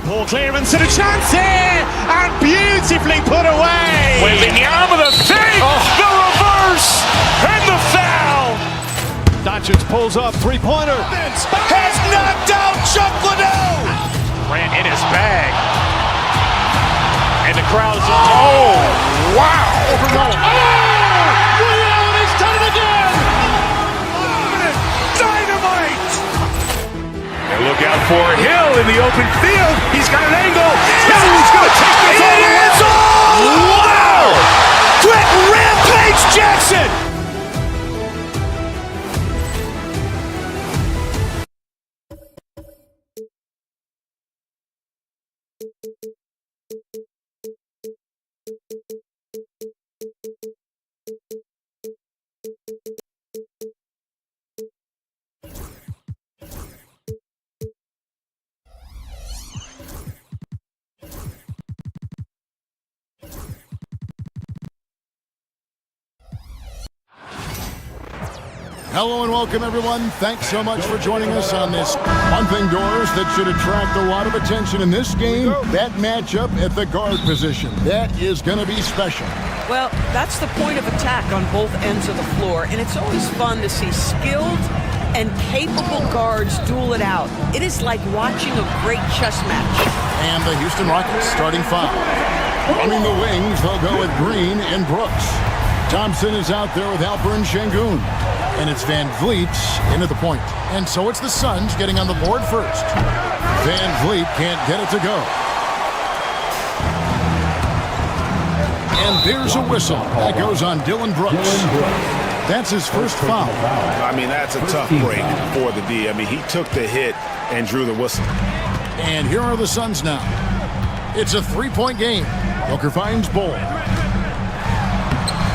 Poor clearance and a chance here, and beautifully put away. Wembanyama the fake, the reverse, and the foul. Doncic pulls up, three-pointer. Has knocked out Chuck Liddell. Grant in his bag. And the crowd is, oh, wow. He's done it again. Dynamite. And look out for Hill in the open field. He's got an angle. Hill's going to take this all the way. Wow! Quit Rampage Jackson. Hello and welcome, everyone. Thanks so much for joining us on this month indoors that should attract a lot of attention in this game. That matchup at the guard position, that is going to be special. Well, that's the point of attack on both ends of the floor, and it's always fun to see skilled and capable guards duel it out. It is like watching a great chess match. And the Houston Rockets starting 5. Running the wings, they'll go with Green and Brooks. Thompson is out there with Alperen Şengün. And it's Van Vliet into the point. And so it's the Suns getting on the board first. Van Vliet can't get it to go. And there's a whistle. That goes on Dylan Brooks. That's his first foul. I mean, that's a tough break for the D. I mean, he took the hit and drew the whistle. And here are the Suns now. It's a three-point game. Booker finds Bull.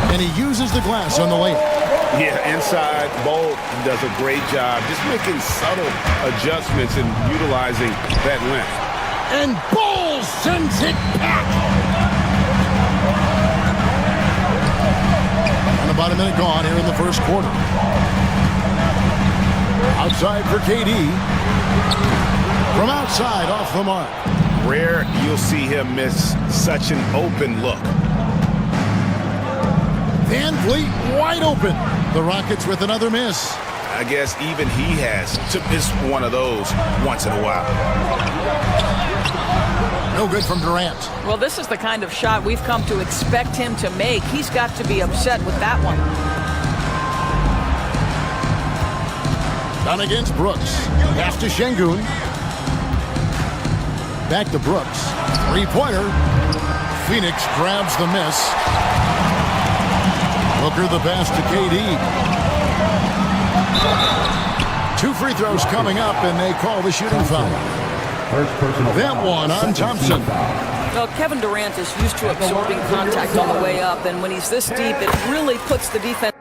And he uses the glass on the lane. Yeah, inside, Bull does a great job just making subtle adjustments and utilizing that length. And Bull sends it back. And about a minute gone here in the first quarter. Outside for KD. From outside, off the mark. Rare you'll see him miss such an open look. Van Vliet wide open. The Rockets with another miss. I guess even he has to miss one of those once in a while. No good from Durant. Well, this is the kind of shot we've come to expect him to make. He's got to be upset with that one. Down against Brooks. Pass to Şengün. Back to Brooks. Three-pointer. Phoenix grabs the miss. Booker the pass to KD. 2 free throws coming up, and they call the shooting foul. That one on Thompson. Well, Kevin Durant is used to absorbing contact on the way up, and when he's this deep, it really puts the defense.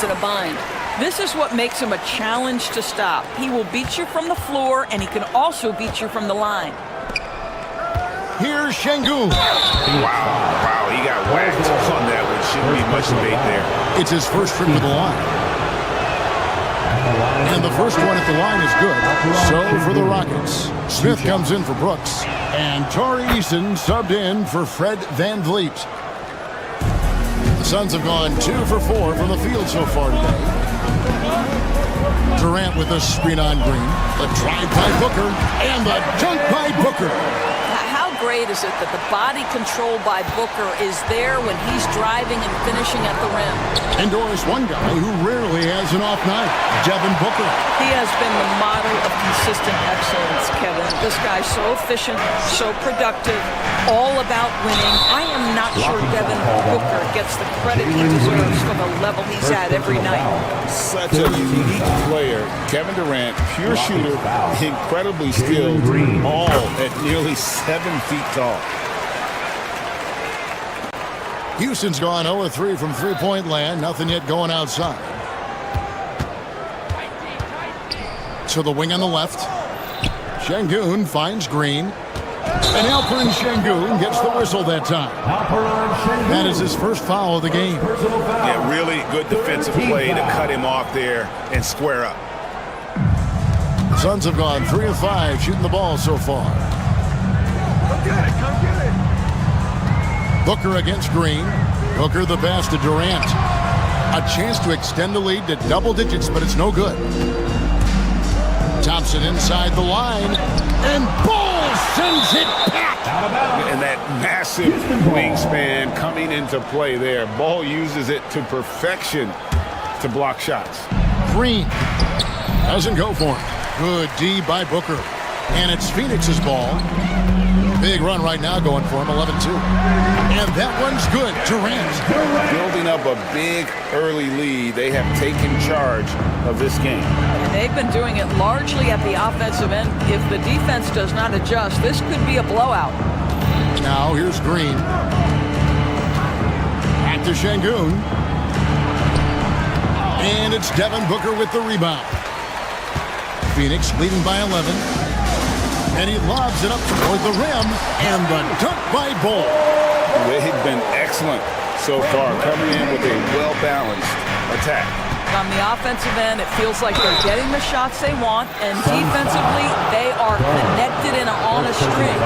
In a bind. This is what makes him a challenge to stop. He will beat you from the floor, and he can also beat you from the line. Here's Şengün. Wow, he got whacked on that one. Shouldn't be much debate there. It's his first trip to the line. And the first one at the line is good. So for the Rockets, Smith comes in for Brooks. And Tari Eason subbed in for Fred VanVleet. The Suns have gone 2 for 4 from the field so far today. Durant with a screen on Green. The drive by Booker. And the dunk by Booker. How great is it that the body control by Booker is there when he's driving and finishing at the rim? And Doris, one guy who rarely has an off night, Devin Booker. He has been the model of consistent excellence, Kevin. This guy's so efficient, so productive, all about winning. I am not sure Devin Booker gets the credit he deserves for the level he's at every night. Such a unique player. Kevin Durant, pure shooter, incredibly skilled, all at nearly 7 feet tall. Houston's gone 0-3 from three-point land. Nothing yet going outside. To the wing on the left. Şengün finds Green. And Alperen Şengün gets the whistle that time. That is his first foul of the game. Yeah, really good defensive play to cut him off there and square up. The Suns have gone 3 of 5 shooting the ball so far. Come get it, come get it. Booker against Green. Booker the pass to Durant. A chance to extend the lead to double digits, but it's no good. Thompson inside the line. And Ball sends it back. And that massive wingspan coming into play there. Ball uses it to perfection to block shots. Green doesn't go for it. Good D by Booker. And it's Phoenix's ball. Big run right now going for him, 11-2. And that one's good. Durant. Building up a big early lead. They have taken charge of this game. And they've been doing it largely at the offensive end. If the defense does not adjust, this could be a blowout. Now here's Green. Back to Şengün. And it's Devin Booker with the rebound. Phoenix leading by 11. And he lobs it up toward the rim. And the dunk by Ball. They've been excellent so far, coming in with a well-balanced attack. On the offensive end, it feels like they're getting the shots they want, and defensively, they are connected and on a string.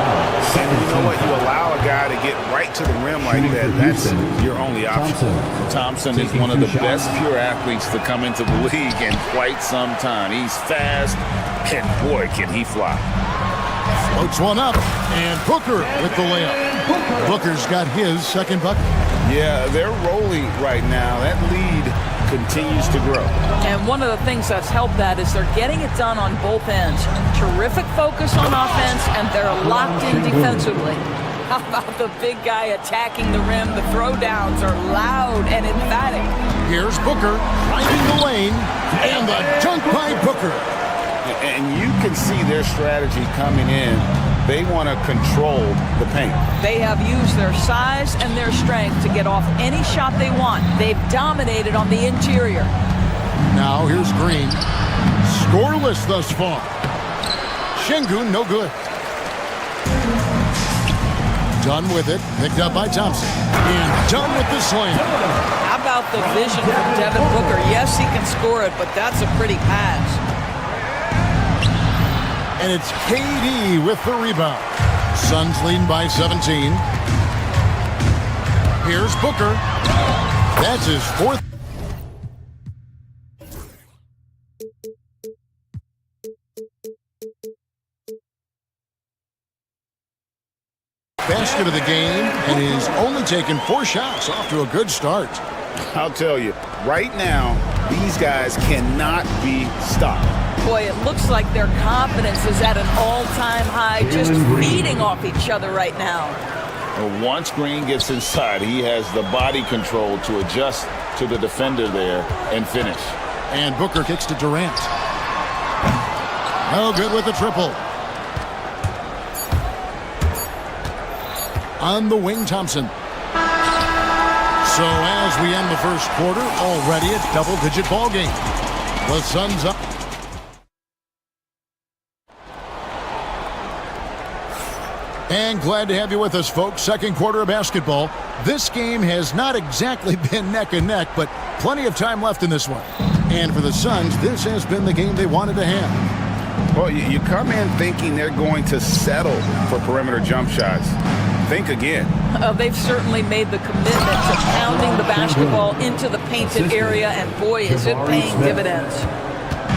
And you know what? You allow a guy to get right to the rim like that, that's your only option. Thompson is one of the best pure athletes to come into the league in quite some time. He's fast, and boy, can he fly. Floats one up, and Booker with the layup. Booker's got his second bucket. Yeah, they're rolling right now. That lead continues to grow. And one of the things that's helped that is they're getting it done on both ends. Terrific focus on offense, and they're locked in defensively. How about the big guy attacking the rim? The throwdowns are loud and emphatic. Here's Booker finding the lane, and the dunk by Booker. And you can see their strategy coming in. They want to control the paint. They have used their size and their strength to get off any shot they want. They've dominated on the interior. Now here's Green. Scoreless thus far. Şengün no good. Done with it. Picked up by Thompson. And done with the slam. How about the vision from Devin Booker? Yes, he can score it, but that's a pretty pass. And it's KD with the rebound. Suns leading by 17. Here's Booker. That's his fourth. Basket of the game, and he's only taken 4 shots. Off to a good start. I'll tell you, right now, these guys cannot be stopped. Boy, it looks like their confidence is at an all-time high, just feeding off each other right now. Well, once Green gets inside, he has the body control to adjust to the defender there and finish. And Booker kicks to Durant. No good with the triple. On the wing, Thompson. So as we end the first quarter, already a double-digit ball game. The Suns up. And glad to have you with us, folks. Second quarter of basketball. This game has not exactly been neck and neck, but plenty of time left in this one. And for the Suns, this has been the game they wanted to have. Well, you come in thinking they're going to settle for perimeter jump shots. Think again. They've certainly made the commitment to pounding the basketball into the painted area, and boy, is it paying dividends.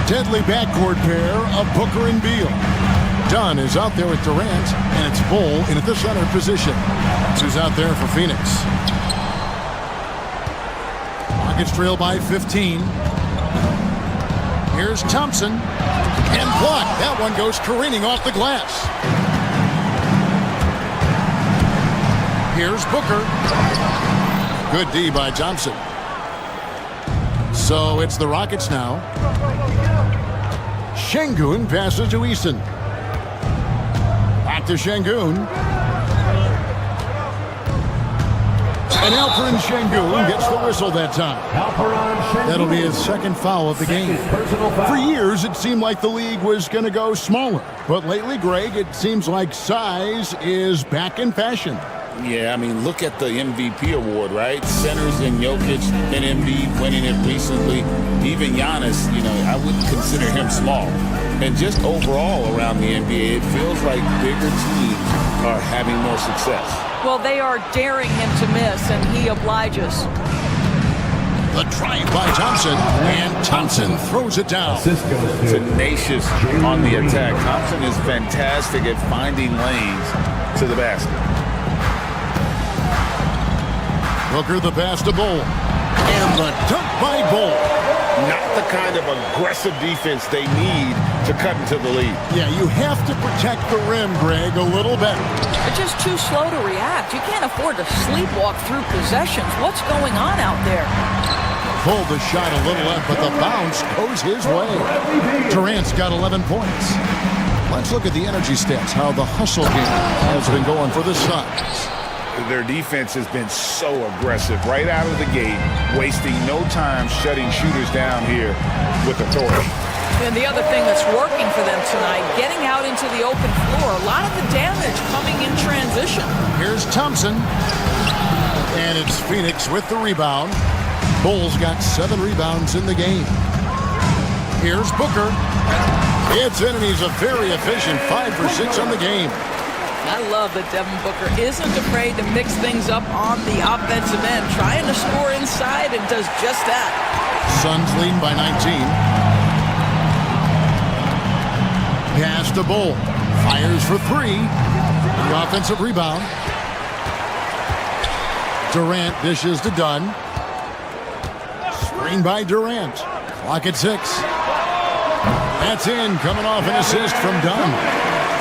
Deadly backcourt pair of Booker and Beal. Dunn is out there with Durant, and it's Bull in at the center position. That's who's out there for Phoenix. Rockets trail by 15. Here's Thompson. And blocked. That one goes careening off the glass. Here's Booker. Good D by Thompson. So it's the Rockets now. Şengün passes to Easton. Back to Şengün. And Alperen Şengün gets the whistle that time. That'll be his second foul of the game. For years, it seemed like the league was going to go smaller. But lately, Greg, it seems like size is back in fashion. Yeah, I mean, look at the MVP award, right? Centers and Jokic and Embiid winning it recently. Even Giannis, I wouldn't consider him small. And just overall around the NBA, it feels like bigger teams are having more success. Well, they are daring him to miss, and he obliges. The drive by Thompson, and Thompson throws it down. Tenacious on the attack. Thompson is fantastic at finding lanes to the basket. Booker the pass to Bull. And the dunk by Bull. Not the kind of aggressive defense they need to cut into the lead. Yeah, you have to protect the rim, Greg, a little better. They're just too slow to react. You can't afford to sleepwalk through possessions. What's going on out there? Pulled the shot a little up, but the bounce goes his way. Durant's got 11 points. Let's look at the energy stats, how the hustle game has been going for the Suns. Their defense has been so aggressive right out of the gate, wasting no time shutting shooters down here with authority. And the other thing that's working for them tonight, getting out into the open floor, a lot of the damage coming in transition. Here's Thompson. And it's Phoenix with the rebound. Bulls got 7 rebounds in the game. Here's Booker. It's in, and he's a very efficient 5 for 6 on the game. I love that Devin Booker isn't afraid to mix things up on the offensive end, trying to score inside and does just that. Suns lead by 19. Pass to Bull. Fires for 3. The offensive rebound. Durant dishes to Dunn. Screen by Durant. Clock at 6. That's in, coming off an assist from Dunn.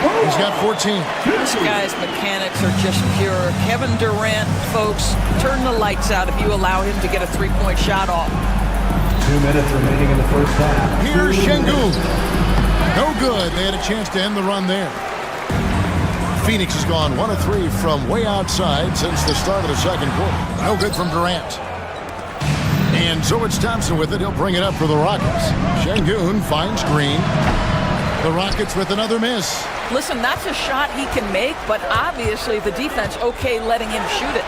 He's got 14. This guy's mechanics are just pure. Kevin Durant, folks, turn the lights out if you allow him to get a three-point shot off. 2 minutes remaining in the first half. Here's Şengün. No good. They had a chance to end the run there. Phoenix has gone 1 of 3 from way outside since the start of the second quarter. No good from Durant. And so it's Thompson with it. He'll bring it up for the Rockets. Şengün finds Green. The Rockets with another miss. Listen, that's a shot he can make, but obviously the defense okay letting him shoot it.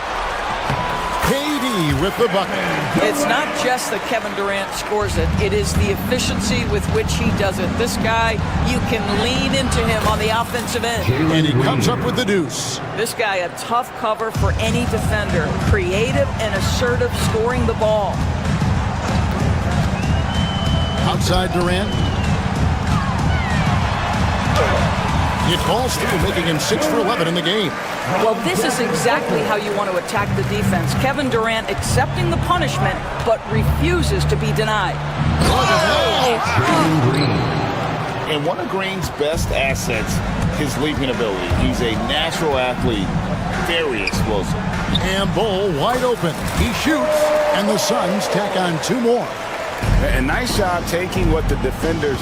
KD with the bucket. It's not just that Kevin Durant scores it. It is the efficiency with which he does it. This guy, you can lean into him on the offensive end. And he comes up with the deuce. This guy, a tough cover for any defender. Creative and assertive scoring the ball. Outside Durant. It falls through, making him 6 for 11 in the game. Well, this is exactly how you want to attack the defense. Kevin Durant accepting the punishment, but refuses to be denied. And one of Green's best assets, his leaping ability. He's a natural athlete, very explosive. And Bull wide open. He shoots, and the Suns tack on 2 more. A nice job taking what the defenders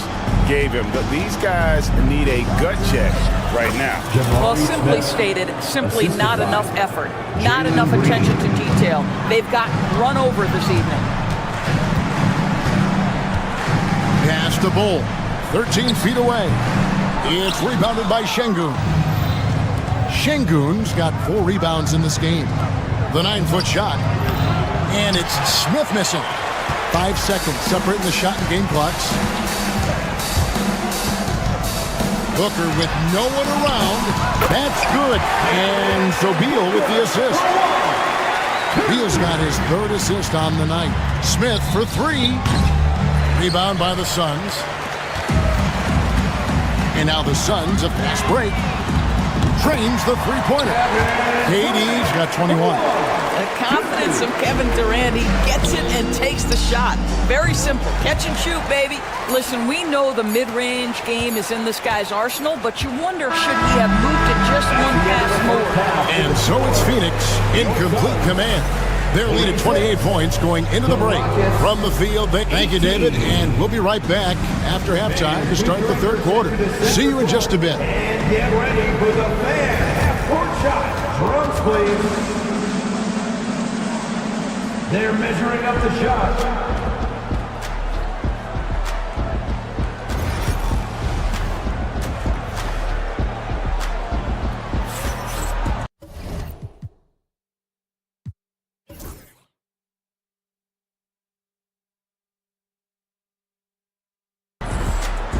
gave him. But these guys need a gut check right now. Well, simply stated, simply not enough effort, not enough attention to detail. They've gotten run over this evening. Pass to Bull, 13 feet away. It's rebounded by Şengün. Şengün's got 4 rebounds in this game. The 9-foot shot. And it's Smith missing. 5 seconds separating the shot and game clocks. Booker with no one around. That's good. And so Beal with the assist. Beal's got his 3rd assist on the night. Smith for 3. Rebound by the Suns. And now the Suns, a fast break. Drains the three-pointer. KD's got 21. The confidence of Kevin Durant. He gets it and takes the shot. Very simple. Catch and shoot, baby. Listen, we know the mid-range game is in this guy's arsenal, but you wonder, should he have moved it just one pass more? And so it's Phoenix in complete command. Their lead at 28 points going into the break. From the field, thank you, David. And we'll be right back after halftime to start the 3rd quarter. See you in just a bit. And get ready for the fan half-court shot. Drums, please. They're measuring up the shot.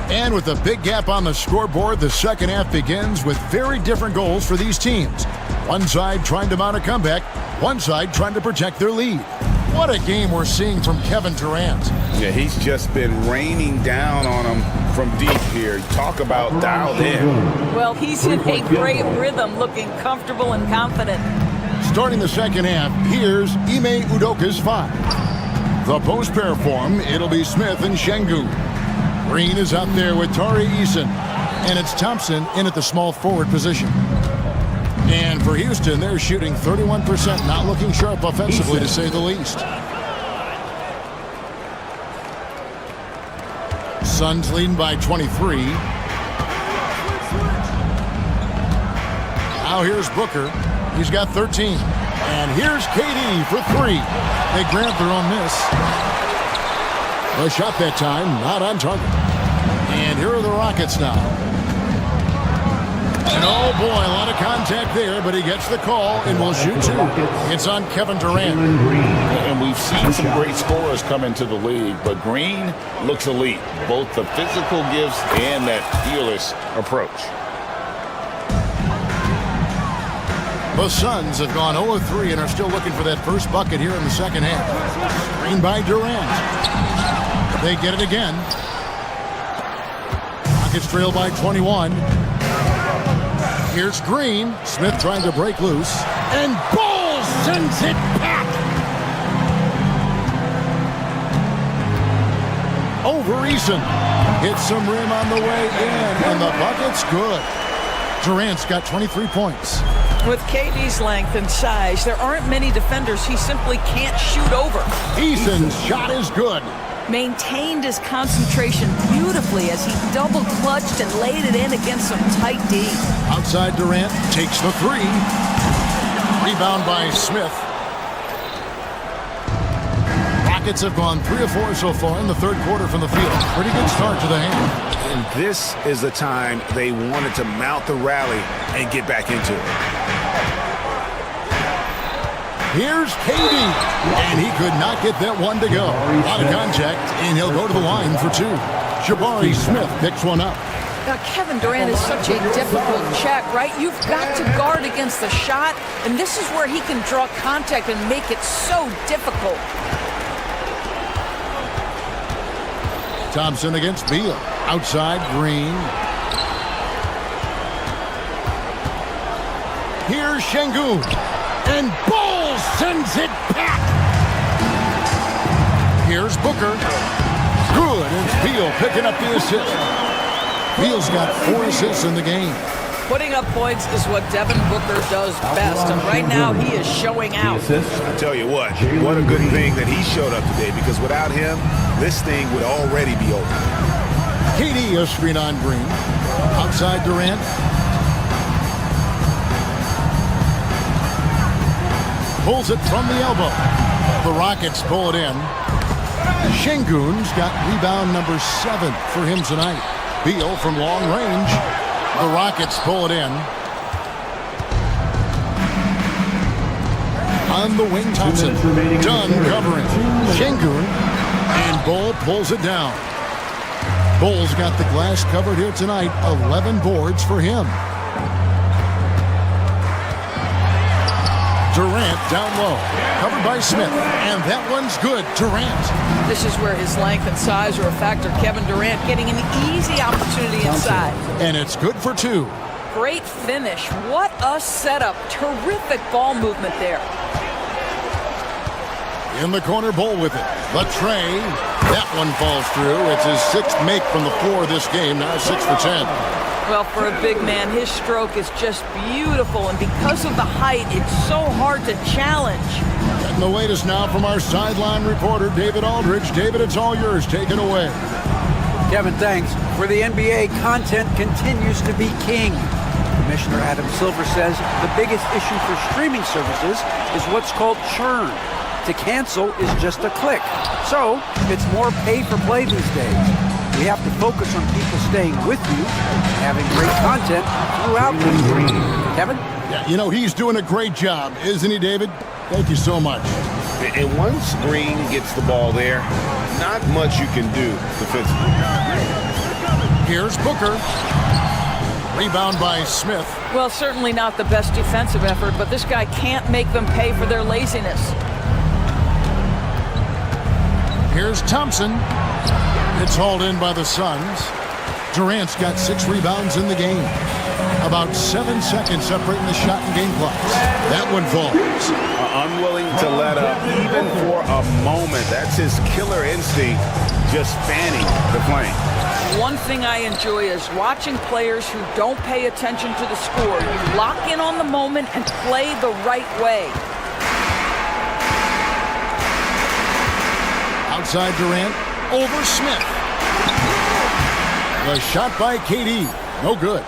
And with a big gap on the scoreboard, the second half begins with very different goals for these teams. One side trying to mount a comeback, one side trying to protect their lead. What a game we're seeing from Kevin Durant. Yeah, he's just been raining down on him from deep here. Talk about dialed in. Well, he's in a great rhythm, looking comfortable and confident. Starting the second half, here's Ime Udoka's 5. The post pair form, it'll be Smith and Şengün. Green is out there with Tari Eason. And it's Thompson in at the small forward position. And for Houston, they're shooting 31%, not looking sharp offensively, to say the least. Suns leading by 23. Now here's Booker. He's got 13. And here's KD for 3. They grab their own miss. The shot that time, not on target. And here are the Rockets now. And oh boy, a lot of contact there, but he gets the call and will shoot 2. It's on Kevin Durant. And we've seen some great scorers come into the league, but Green looks elite. Both the physical gifts and that fearless approach. The Suns have gone 0-3 and are still looking for that first bucket here in the second half. Screen by Durant. They get it again. Rockets trail by 21. Here's Green. Smith trying to break loose. And Bull sends it back. Over Eason. Hits some rim on the way in. And the bucket's good. Durant's got 23 points. With KD's length and size, there aren't many defenders he simply can't shoot over. Eason's shot is good. Maintained his concentration beautifully as he double clutched and laid it in against some tight D. Outside Durant takes the 3. Rebound by Smith. Rockets have gone 3 of 4 so far in the third quarter from the field. Pretty good start to the hand. And this is the time they wanted to mount the rally and get back into it. Here's KD, and he could not get that one to go. A lot of contact, and he'll go to the line for 2. Jabari Smith picks one up. Now, Kevin Durant is such a difficult check, right? You've got to guard against the shot, and this is where he can draw contact and make it so difficult. Thompson against Beal. Outside, Green. Here's Şengün. And Ball sends it back. Here's Booker. Good. It's Beal picking up the assist. Beal's got 4 assists in the game. Putting up points is what Devin Booker does best, and right now he is showing out. I tell you what a good thing that he showed up today, because without him, this thing would already be over. KD a screen on Green. Outside Durant. Pulls it from the elbow. The Rockets pull it in. Şengün's got rebound number 7 for him tonight. Beal from long range. The Rockets pull it in. On the wing, Thompson. Dunn covering. Şengün. And Bull pulls it down. Bull's got the glass covered here tonight. 11 boards for him. Durant down low. Covered by Smith. And that one's good. Durant. This is where his length and size are a factor. Kevin Durant getting an easy opportunity inside. And it's good for 2. Great finish. What a setup. Terrific ball movement there. In the corner, Bull with it. The tray. That one falls through. It's his 6th make from the floor this game. Now 6 for 10. Well, for a big man, his stroke is just beautiful. And because of the height, it's so hard to challenge. And the latest now from our sideline reporter, David Aldridge. David, it's all yours. Take it away. Kevin, thanks. For the NBA, content continues to be king. Commissioner Adam Silver says the biggest issue for streaming services is what's called churn. To cancel is just a click. So it's more pay for play these days. We have to focus on people staying with you and having great content throughout the stream. Kevin? Yeah, you know, he's doing a great job, isn't he, David? Thank you so much. And once Green gets the ball there, not much you can do defensively. Here's Booker. Rebound by Smith. Well, certainly not the best defensive effort, but this guy can't make them pay for their laziness. Here's Thompson. It's hauled in by the Suns. Durant's got 6 rebounds in the game. About 7 seconds separating the shot and game clocks. That one falls. Unwilling to let up even for a moment. That's his killer instinct, just fanning the flame. One thing I enjoy is watching players who don't pay attention to the score. You lock in on the moment and play the right way. Outside Durant, over Smith. The shot by KD, no good.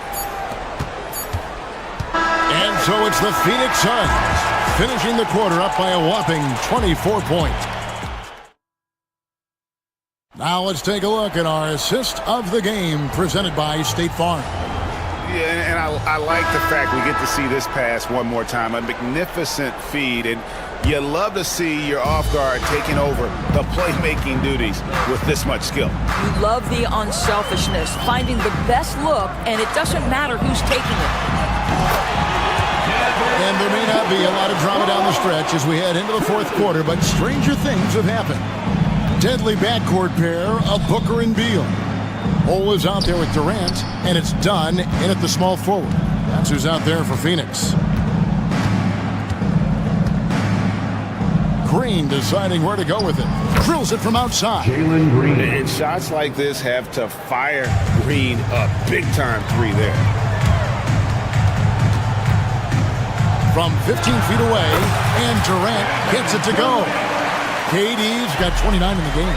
And so it's the Phoenix Suns, finishing the quarter up by a whopping 24 points. Now let's take a look at our assist of the game, presented by State Farm. Yeah, and I like the fact we get to see this pass one more time. A magnificent feed, and you love to see your off guard taking over the playmaking duties with this much skill. You love the unselfishness, finding the best look, and it doesn't matter who's taking it. And there may not be a lot of drama down the stretch as we head into the fourth quarter, but stranger things have happened. Deadly backcourt pair of Booker and Beal. Ole is out there with Durant, and it's Dunn in at the small forward. That's who's out there for Phoenix. Green deciding where to go with it. Drills it from outside. Jalen Green. And shots like this have to fire Green up. Big-time 3 there. From 15 feet away, and Durant gets it to go. KD's got 29 in the game.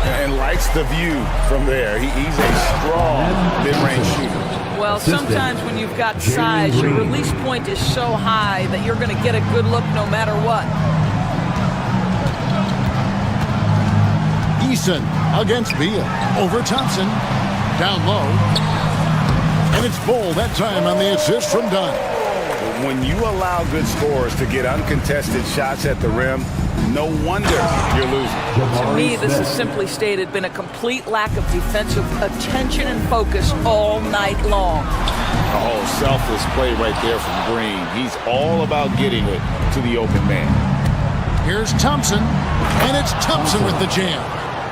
And likes the view from there. He's a strong mid-range shooter. Well, sometimes when you've got size, your release point is so high that you're going to get a good look no matter what. Eason against Beal. Over Thompson. Down low. And it's Bull that time on the assist from Dunn. When you allow good scorers to get uncontested shots at the rim, no wonder you're losing. To me, this has simply stated been a complete lack of defensive attention and focus all night long. Oh, selfless play right there from Green. He's all about getting it to the open man. Here's Thompson, and it's Thompson with the jam.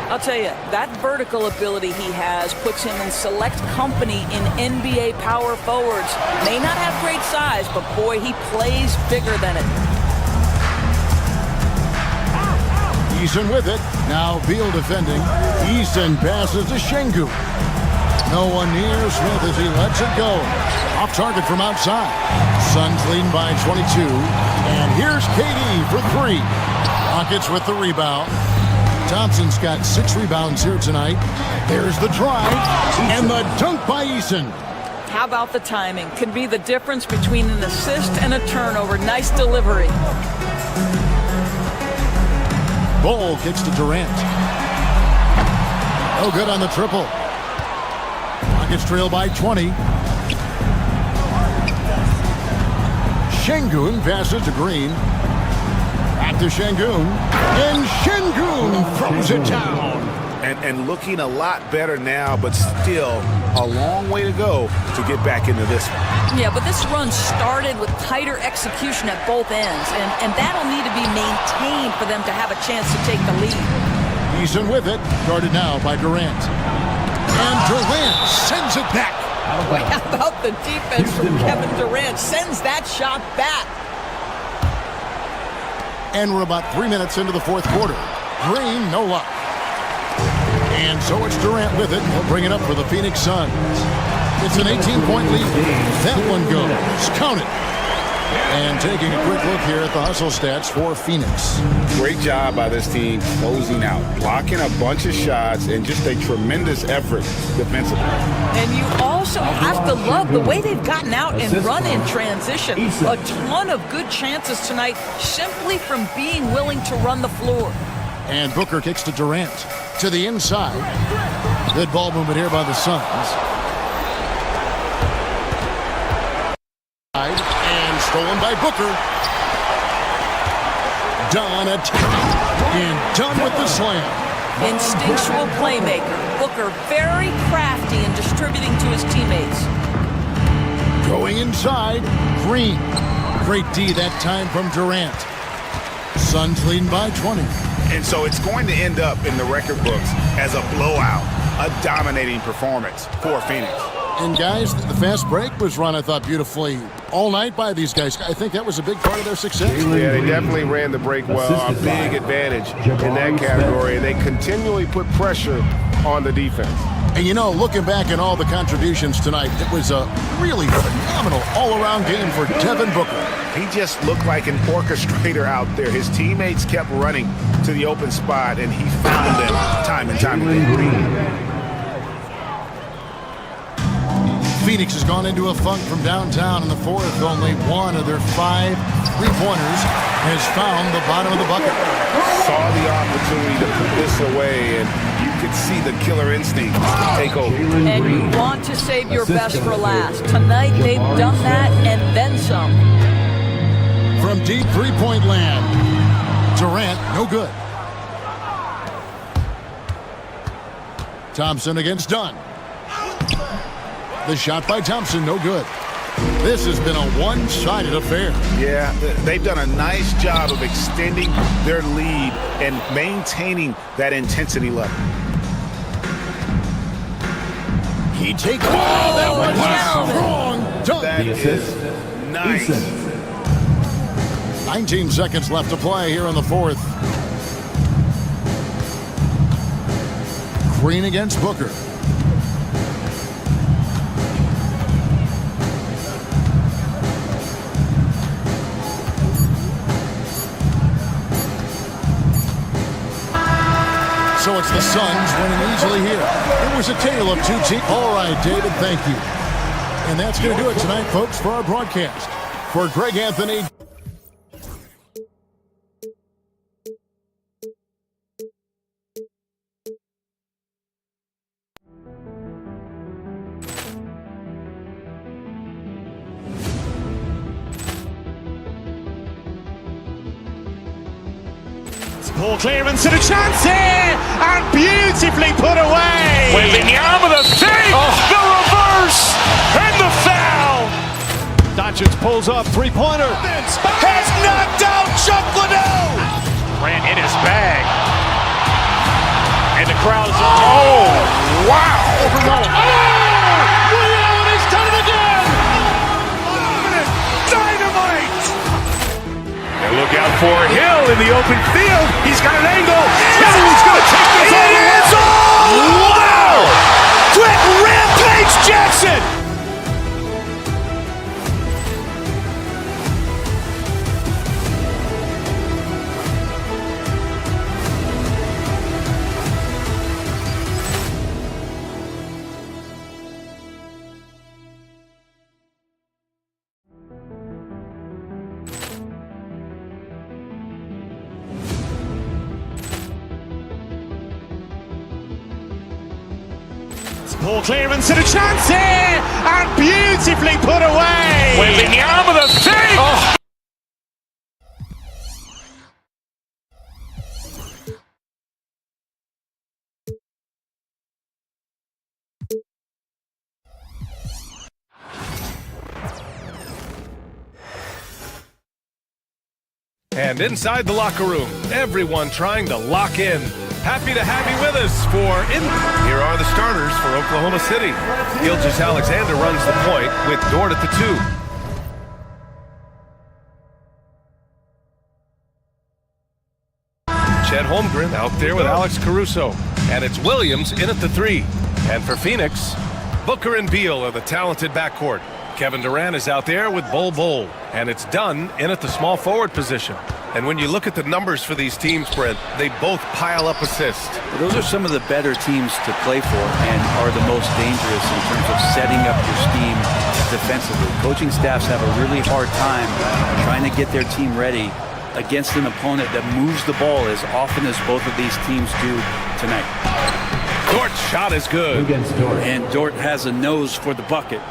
I'll tell you, that vertical ability he has puts him in select company in NBA power forwards. May not have great size, but boy, he plays bigger than it. Eason with it. Now Beal defending. Eason passes to Şengün. No one near Smith as he lets it go. Off target from outside. Suns leading by 22. And here's KD for three. Rockets with the rebound. Thompson's got 6 rebounds here tonight. There's the drive. And the dunk by Eason. How about the timing? Can be the difference between an assist and a turnover. Nice delivery. Bull kicks to Durant. No good on the triple. Rockets trail by 20. Şengün passes to Green. Back to Şengün. And Şengün throws it down. And looking a lot better now, but still a long way to go to get back into this one. Yeah, but this run started with tighter execution at both ends, and that'll need to be maintained for them to have a chance to take the lead. Eason with it, guarded now by Durant. And Durant sends it back. Boy, how about the defense from Kevin Durant? Sends that shot back. And we're about 3 minutes into the fourth quarter. Green, no luck. And so it's Durant with it. He'll bring it up for the Phoenix Suns. It's an 18-point lead. That one goes. Count it. And taking a quick look here at the hustle stats for Phoenix. Great job by this team closing out, blocking a bunch of shots, and just a tremendous effort defensively. And you also have to love the way they've gotten out and run in transition. A ton of good chances tonight simply from being willing to run the floor. And Booker kicks to Durant. To the inside. Good ball movement here by the Suns. And stolen by Booker. Dunn attacking. And Dunn with the slam. Instinctual playmaker. Booker very crafty in distributing to his teammates. Going inside. Green. Great D that time from Durant. Suns leading by 20. And so it's going to end up in the record books as a blowout, a dominating performance for Phoenix. And guys, the fast break was run, I thought, beautifully all night by these guys. I think that was a big part of their success. Yeah, they definitely ran the break well. A big advantage in that category. And they continually put pressure on the defense. And you know, looking back at all the contributions tonight, it was a really phenomenal all-around game for Devin Booker. He just looked like an orchestrator out there. His teammates kept running to the open spot, and he found them time and time again. Phoenix has gone into a funk from downtown in the fourth. Only one of their 5 3-pointers has found the bottom of the bucket. Saw the opportunity to put this away, and you could see the killer instinct take over. And you want to save your best for last. Tonight they've done that and then some. From deep three-point land, Durant, no good. Thompson against Dunn. The shot by Thompson, no good. This has been a one-sided affair. Yeah, they've done a nice job of extending their lead and maintaining that intensity level. He takes it. Oh, that was wrong. Dunn. That is nice. 19 seconds left to play here in the fourth. Green against Booker. So it's the Suns winning easily here. It was a tale of 2 teams. All right, David, thank you. And that's going to do it tonight, folks, for our broadcast. For Greg Anthony. Poor clearance and a chance here, and beautifully put away. Wembanyama the save, the reverse, and the foul. Doncic pulls up, three-pointer. Has knocked out Chuck Liddell. Ran in his bag. And the crowd is, oh, wow. He's done it again. Dynamite. And look out for Hill in the open field. He's got an angle. Hill's going to take this all the way. Wow. Quick rampage Jackson. Poor clearance and a chance here, and beautifully put away. Wembanyama the save. And inside the locker room, everyone trying to lock in. Happy to have you with us Here are the starters for Oklahoma City. Gilgeous-Alexander runs the point with Dort at the 2. Chet Holmgren out there with Alex Caruso. And it's Williams in at the 3. And for Phoenix, Booker and Beal are the talented backcourt. Kevin Durant is out there with Bol. And it's Dunn in at the small forward position. And when you look at the numbers for these teams, Brent, they both pile up assists. Those are some of the better teams to play for and are the most dangerous in terms of setting up your scheme defensively. Coaching staffs have a really hard time trying to get their team ready against an opponent that moves the ball as often as both of these teams do tonight. Dort's shot is good. And Dort has a nose for the bucket.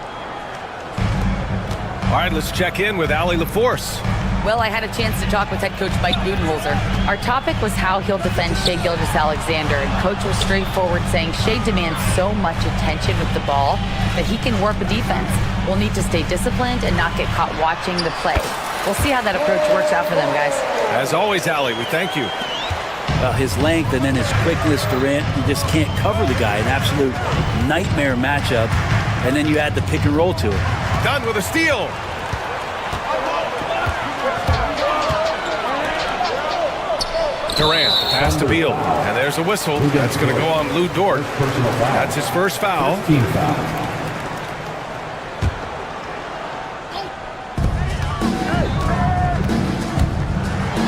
All right, let's check in with Allie LaForce. Well, I had a chance to talk with head coach Mike Budenholzer. Our topic was how he'll defend Shai Gilgeous-Alexander, and coach was straightforward, saying Shai demands so much attention with the ball that he can warp a defense. We'll need to stay disciplined and not get caught watching the play. We'll see how that approach works out for them, guys. As always, Allie, we thank you. His length and then his quickness, Durant, you just can't cover the guy. An absolute nightmare matchup. And then you add the pick and roll to it. Done with a steal. Durant, pass to Beal, and there's a whistle. That's going to go on Lou Dort. That's his first foul.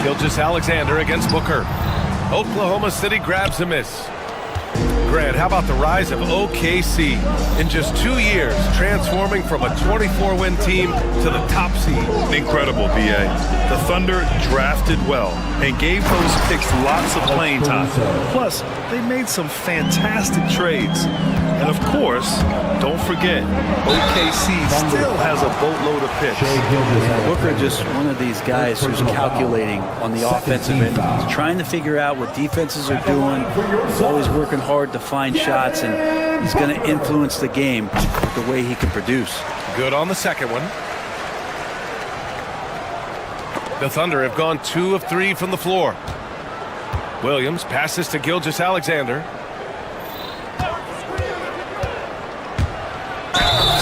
Gilgeous-Alexander against Booker. Oklahoma City grabs a miss. Grant, how about the rise of OKC? In just 2 years, transforming from a 24-win team to the top seed. Incredible, B.A. The Thunder drafted well and gave those picks lots of playing time. Plus, they made some fantastic trades. And of course, don't forget, OKC still has a boatload of picks. Booker just one of these guys who's calculating on the offensive end. He's trying to figure out what defenses are doing. He's always working hard to find shots, and he's going to influence the game with the way he can produce. Good on the second one. The Thunder have gone 2 of 3 from the floor. Williams passes to Gilgeous-Alexander.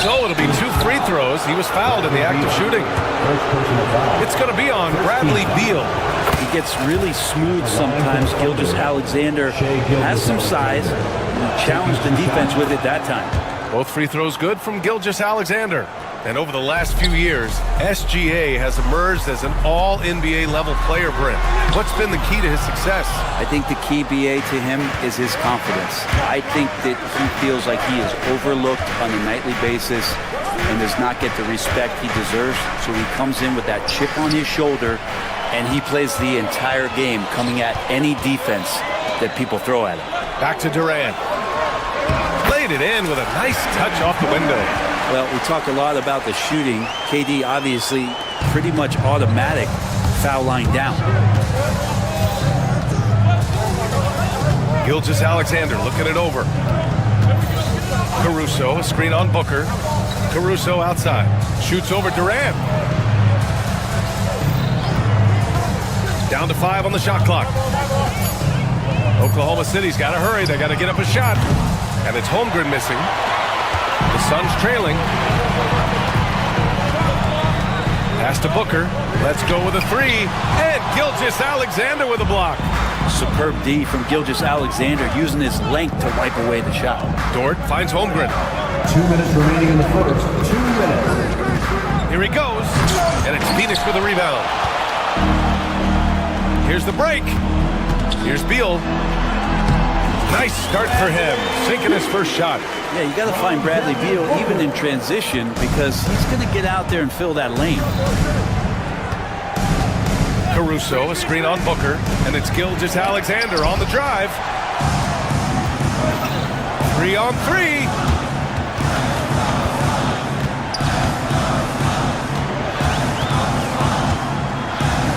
So it'll be 2 free throws. He was fouled in the act of shooting. It's going to be on Bradley Beal. He gets really smooth sometimes. Gilgeous-Alexander has some size and challenged the defense with it that time. Both free throws good from Gilgeous-Alexander. And over the last few years, SGA has emerged as an all-NBA level player, Brent. What's been the key to his success? I think the key, BA, to him is his confidence. I think that he feels like he is overlooked on a nightly basis and does not get the respect he deserves. So he comes in with that chip on his shoulder, and he plays the entire game coming at any defense that people throw at him. Back to Durant. Laid it in with a nice touch off the window. Well, we talk a lot about the shooting. KD obviously pretty much automatic foul line down. Gilgeous-Alexander looking it over. Caruso, a screen on Booker. Caruso outside. Shoots over Durant. Down to 5 on the shot clock. Oklahoma City's got to hurry. They got to get up a shot. And it's Holmgren missing. The Suns trailing. Pass to Booker. Let's go with a 3. And Gilgeous-Alexander with a block. Superb D from Gilgeous-Alexander, using his length to wipe away the shot. Dort finds Holmgren. 2 minutes remaining in the first. 2 minutes. Here he goes. And it's Phoenix with a rebound. Here's the break. Here's Beal. Nice start for him, sinking his first shot. Yeah, you got to find Bradley Beal even in transition, because he's going to get out there and fill that lane. Caruso, a screen on Booker, and it's Gilgeous-Alexander on the drive. 3 on 3.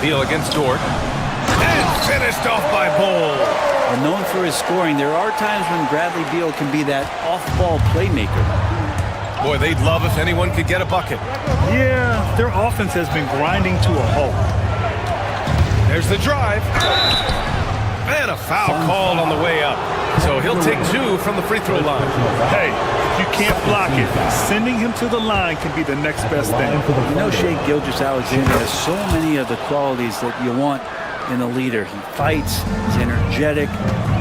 Beal against Dort. And finished off by Bol. And known for his scoring, there are times when Bradley Beal can be that off-ball playmaker. Boy, they'd love if anyone could get a bucket. Yeah, their offense has been grinding to a halt. There's the drive. And a foul called on the way up. So he'll take 2 from the free throw line. Hey, you can't block it. Sending him to the line can be the next best thing. You know, Shai Gilgeous-Alexander has so many of the qualities that you want in a leader. He fights, he's energetic,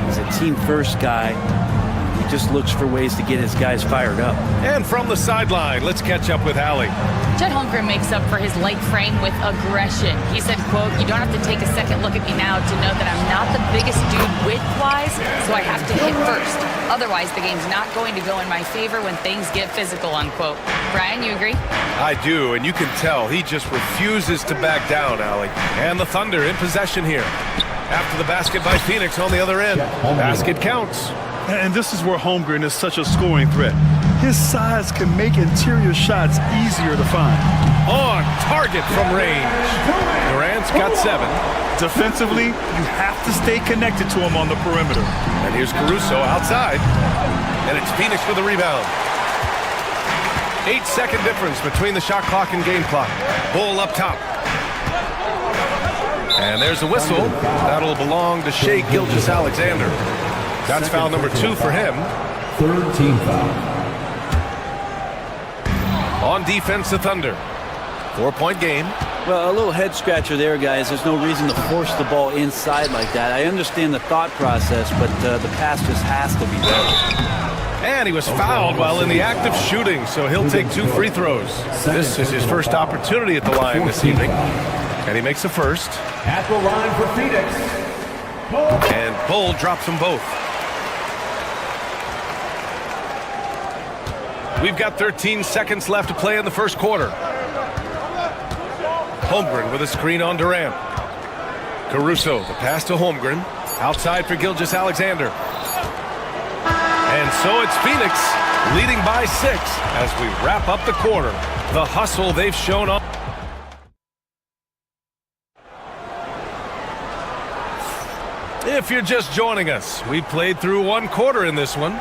he's a team-first guy. He just looks for ways to get his guys fired up. And from the sideline, let's catch up with Allie. Chet Holmgren makes up for his light frame with aggression. He said, quote, "You don't have to take a second look at me now to know that I'm not the biggest dude width-wise, so I have to hit first. Otherwise, the game's not going to go in my favor when things get physical," unquote. Brian, you agree? I do, and you can tell he just refuses to back down, Allie. And the Thunder in possession here. After the basket by Phoenix on the other end. Basket counts. And this is where Holmgren is such a scoring threat. His size can make interior shots easier to find. On target from range. Durant's got 7. Defensively, you have to stay connected to him on the perimeter. And here's Caruso outside. And it's Phoenix with a rebound. 8-second difference between the shot clock and game clock. Bull up top. And there's a whistle. That'll belong to Shai Gilgeous-Alexander. That's foul number 2 for him. 3rd team foul. On defense, the Thunder. 4-point game. Well, a little head scratcher there, guys. There's no reason to force the ball inside like that. I understand the thought process, but the pass just has to be better. And he was fouled while in the act of shooting, so he'll take 2 free throws. This is his first opportunity at the line this evening. And he makes the first. At the line for Phoenix. And Bull drops them both. We've got 13 seconds left to play in the first quarter. Holmgren with a screen on Durant. Caruso, the pass to Holmgren. Outside for Gilgeous-Alexander. And so it's Phoenix leading by 6 as we wrap up the quarter. The hustle they've shown on. If you're just joining us, we played through 1 quarter in this one.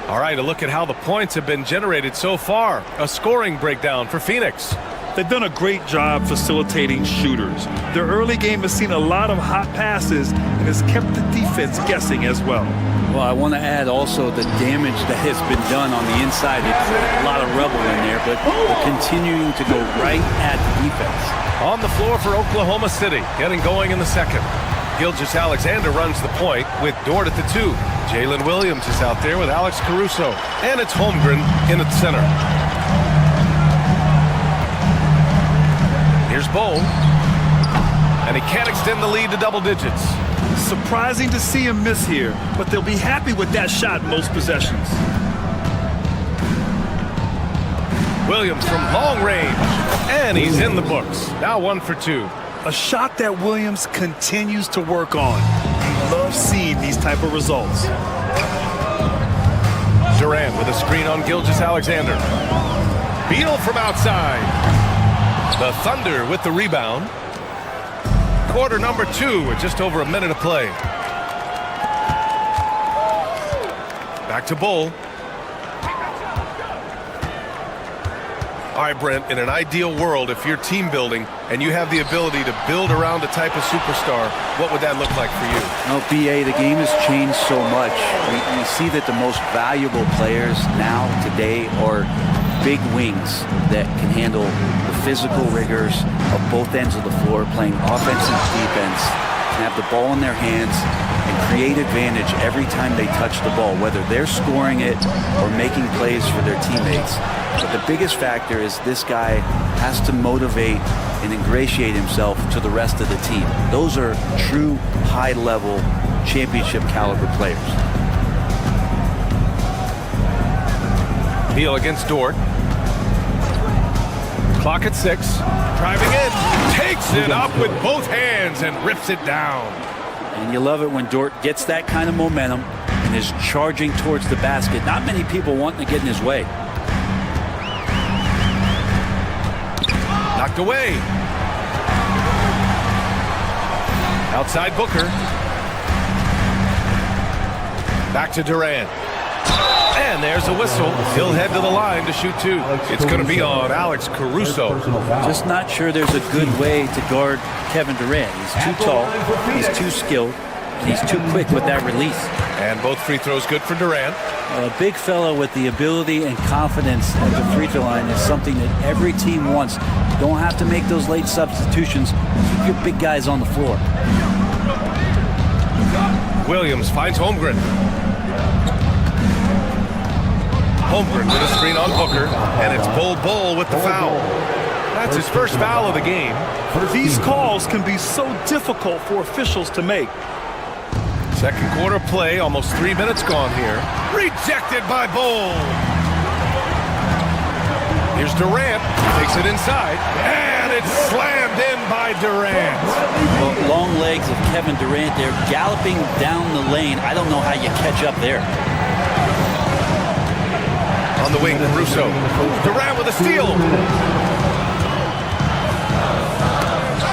All right, a look at how the points have been generated so far. A scoring breakdown for Phoenix. They've done a great job facilitating shooters. Their early game has seen a lot of hot passes and has kept the defense guessing as well. Well, I want to add also the damage that has been done on the inside. It's a lot of rubble in there, but they're continuing to go right at the defense. On the floor for Oklahoma City, getting going in the second. Gilgeous-Alexander runs the point with Dort at the 2. Jalen Williams is out there with Alex Caruso. And it's Holmgren in at center. Here's Bol. And he can't extend the lead to double digits. Surprising to see him miss here, but they'll be happy with that shot most possessions. Williams from long range. And he's in the books. Now 1 for 2. A shot that Williams continues to work on. We love seeing these type of results. Durant with a screen on Gilgeous-Alexander. Beal from outside. The Thunder with the rebound. Quarter number 2 with just over a minute of play. Back to Bull. All right, Brent, in an ideal world, if you're team building and you have the ability to build around a type of superstar, what would that look like for you? Well, BA, the game has changed so much. We see that the most valuable players now, today, are big wings that can handle the physical rigors of both ends of the floor, playing offense and defense, can have the ball in their hands and create advantage every time they touch the ball, whether they're scoring it or making plays for their teammates. But the biggest factor is this guy has to motivate and ingratiate himself to the rest of the team. Those are true high-level championship caliber players. Beal against Dort. Clock at 6. Driving in. Takes it up with both hands and rips it down. And you love it when Dort gets that kind of momentum and is charging towards the basket. Not many people wanting to get in his way. Knocked away. Outside Booker. Back to Durant. And there's a whistle. He'll head to the line to shoot 2. It's going to be on Alex Caruso. Just not sure there's a good way to guard Kevin Durant. He's too tall, he's too skilled, and he's too quick with that release. And both free throws good for Durant. A big fella with the ability and confidence at the free throw line is something that every team wants. You don't have to make those late substitutions. Keep your big guys on the floor. Williams finds Holmgren. Holmgren with a screen on Booker, and it's Bull with the foul. That's his first foul of the game. These calls can be so difficult for officials to make. Second quarter play, almost 3 minutes gone here. Rejected by Bull. Here's Durant, takes it inside, and it's slammed in by Durant. Well, long legs of Kevin Durant there, galloping down the lane. I don't know how you catch up there. On the wing, Caruso. Durant with a steal.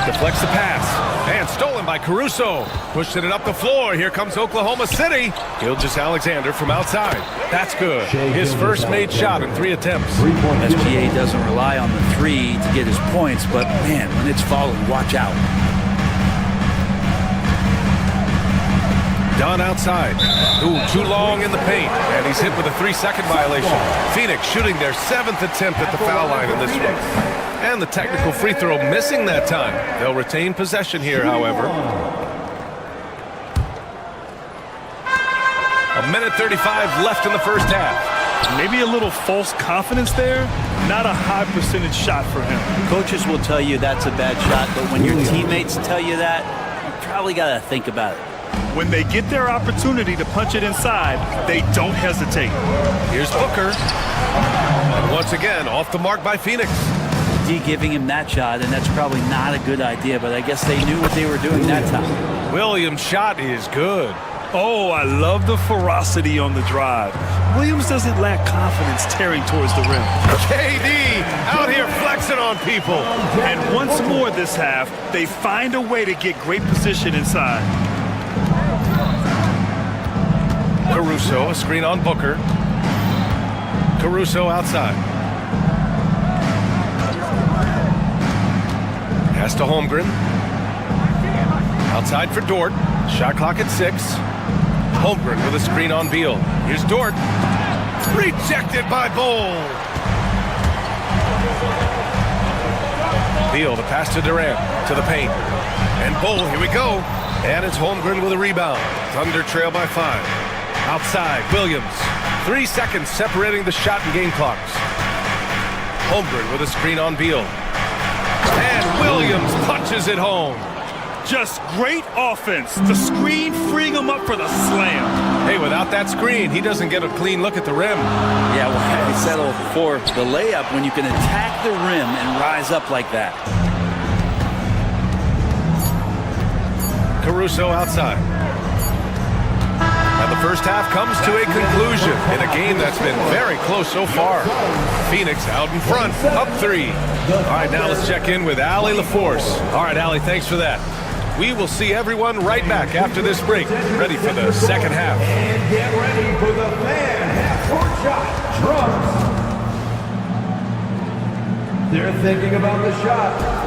Deflects the pass. And stolen by Caruso. Pushing it up the floor. Here comes Oklahoma City. Gilgeous-Alexander from outside. That's good. His first made shot in 3 attempts. SGA doesn't rely on the 3 to get his points, but man, when it's falling, watch out. Dunn outside. Ooh, too long in the paint. And he's hit with a 3-second violation. Phoenix shooting their 7th attempt at the foul line in this one. And the technical free throw missing that time. They'll retain possession here, however. A minute 35 left in the first half. Maybe a little false confidence there. Not a high percentage shot for him. Coaches will tell you that's a bad shot, but when your teammates tell you that, you probably got to think about it. When they get their opportunity to punch it inside, they don't hesitate. Here's Booker. And once again, off the mark by Phoenix. D giving him that shot, and that's probably not a good idea, but I guess they knew what they were doing that time. Williams' shot is good. Oh, I love the ferocity on the drive. Williams doesn't lack confidence tearing towards the rim. KD out here flexing on people. And once more this half, they find a way to get great position inside. Caruso, a screen on Booker. Caruso outside. Pass to Holmgren. Outside for Dort. Shot clock at 6. Holmgren with a screen on Beal. Here's Dort. Rejected by Bull. Beal, the pass to Durant. To the paint. And Bull, here we go. And it's Holmgren with a rebound. Thunder trail by 5. Outside, Williams. 3 seconds separating the shot and game clocks. Holmgren with a screen on Beal. And Williams punches it home. Just great offense. The screen freeing him up for the slam. Hey, without that screen, he doesn't get a clean look at the rim. Yeah, well, I settle for the layup when you can attack the rim and rise up like that. Caruso outside. And the first half comes to a conclusion in a game that's been very close so far. Phoenix out in front, up 3. All right, now let's check in with Allie LaForce. All right, Allie, thanks for that. We will see everyone right back after this break, ready for the second half. And get ready for the fan shot drops. They're thinking about the shot.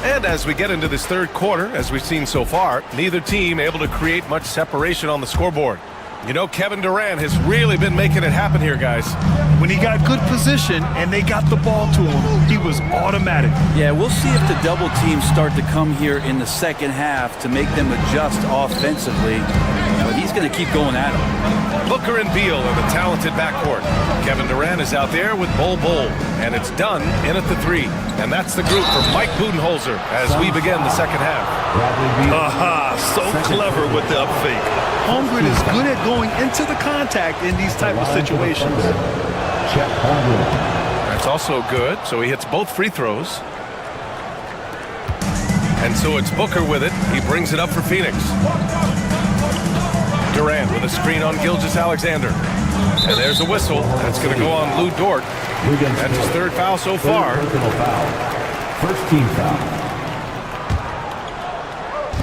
And as we get into this third quarter, as we've seen so far, neither team able to create much separation on the scoreboard. You know, Kevin Durant has really been making it happen here, guys. When he got good position and they got the ball to him, he was automatic. Yeah, we'll see if the double teams start to come here in the second half to make them adjust offensively. But he's going to keep going at him. Booker and Beal are the talented backcourt. Kevin Durant is out there with Bol Bol. And it's done in at the three. And that's the group for Mike Budenholzer as we begin the second half. Aha, so clever with the up fake. Holmgren is good at going into the contact in these type of situations. That's also good. So he hits both free throws. And so it's Booker with it. He brings it up for Phoenix. Durant with a screen on Gilgeous-Alexander. And there's a whistle. That's going to go on Lou Dort. That's his third foul so far. First team foul.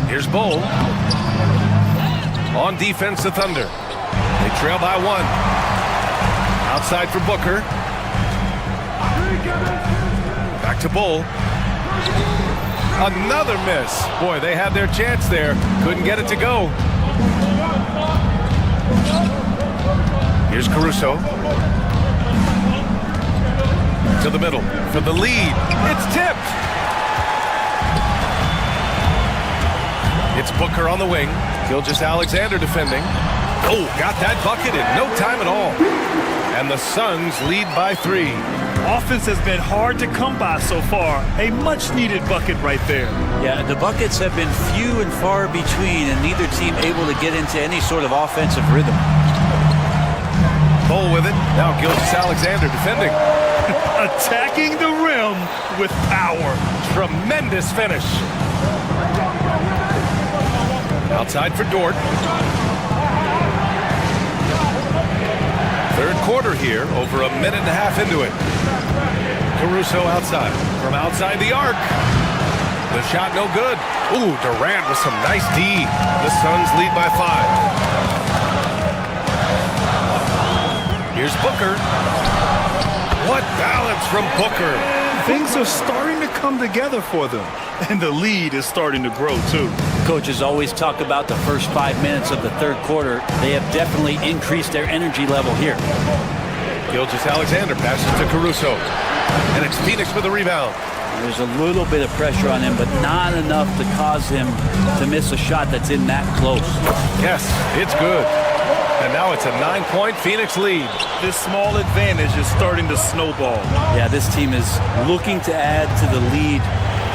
Here's Bol. On defense, the Thunder. They trail by one. Outside for Booker. Back to Bol. Another miss. Boy, they had their chance there. Couldn't get it to go. Here's Caruso. To the middle for the lead. It's tipped. It's Booker on the wing. Gilgeous-Alexander defending. Oh, got that bucket in no time at all. And the Suns lead by 3. Offense has been hard to come by so far. A much-needed bucket right there. Yeah, the buckets have been few and far between, and neither team able to get into any sort of offensive rhythm. Bol with it. Now Gilgeous-Alexander defending. Attacking the rim with power. Tremendous finish. Outside for Dort. Third quarter here, over a minute and a half into it. Caruso outside. From outside the arc. The shot no good. Ooh, Durant with some nice D. The Suns lead by 5. Here's Booker. What balance from Booker. Things are starting to come together for them. And the lead is starting to grow, too. Coaches always talk about the first 5 minutes of the third quarter. They have definitely increased their energy level here. Gilgeous-Alexander passes to Caruso. And it's Phoenix with a rebound. There's a little bit of pressure on him, but not enough to cause him to miss a shot that's in that close. Yes, it's good. And now it's a 9-point Phoenix lead. This small advantage is starting to snowball. Yeah, this team is looking to add to the lead,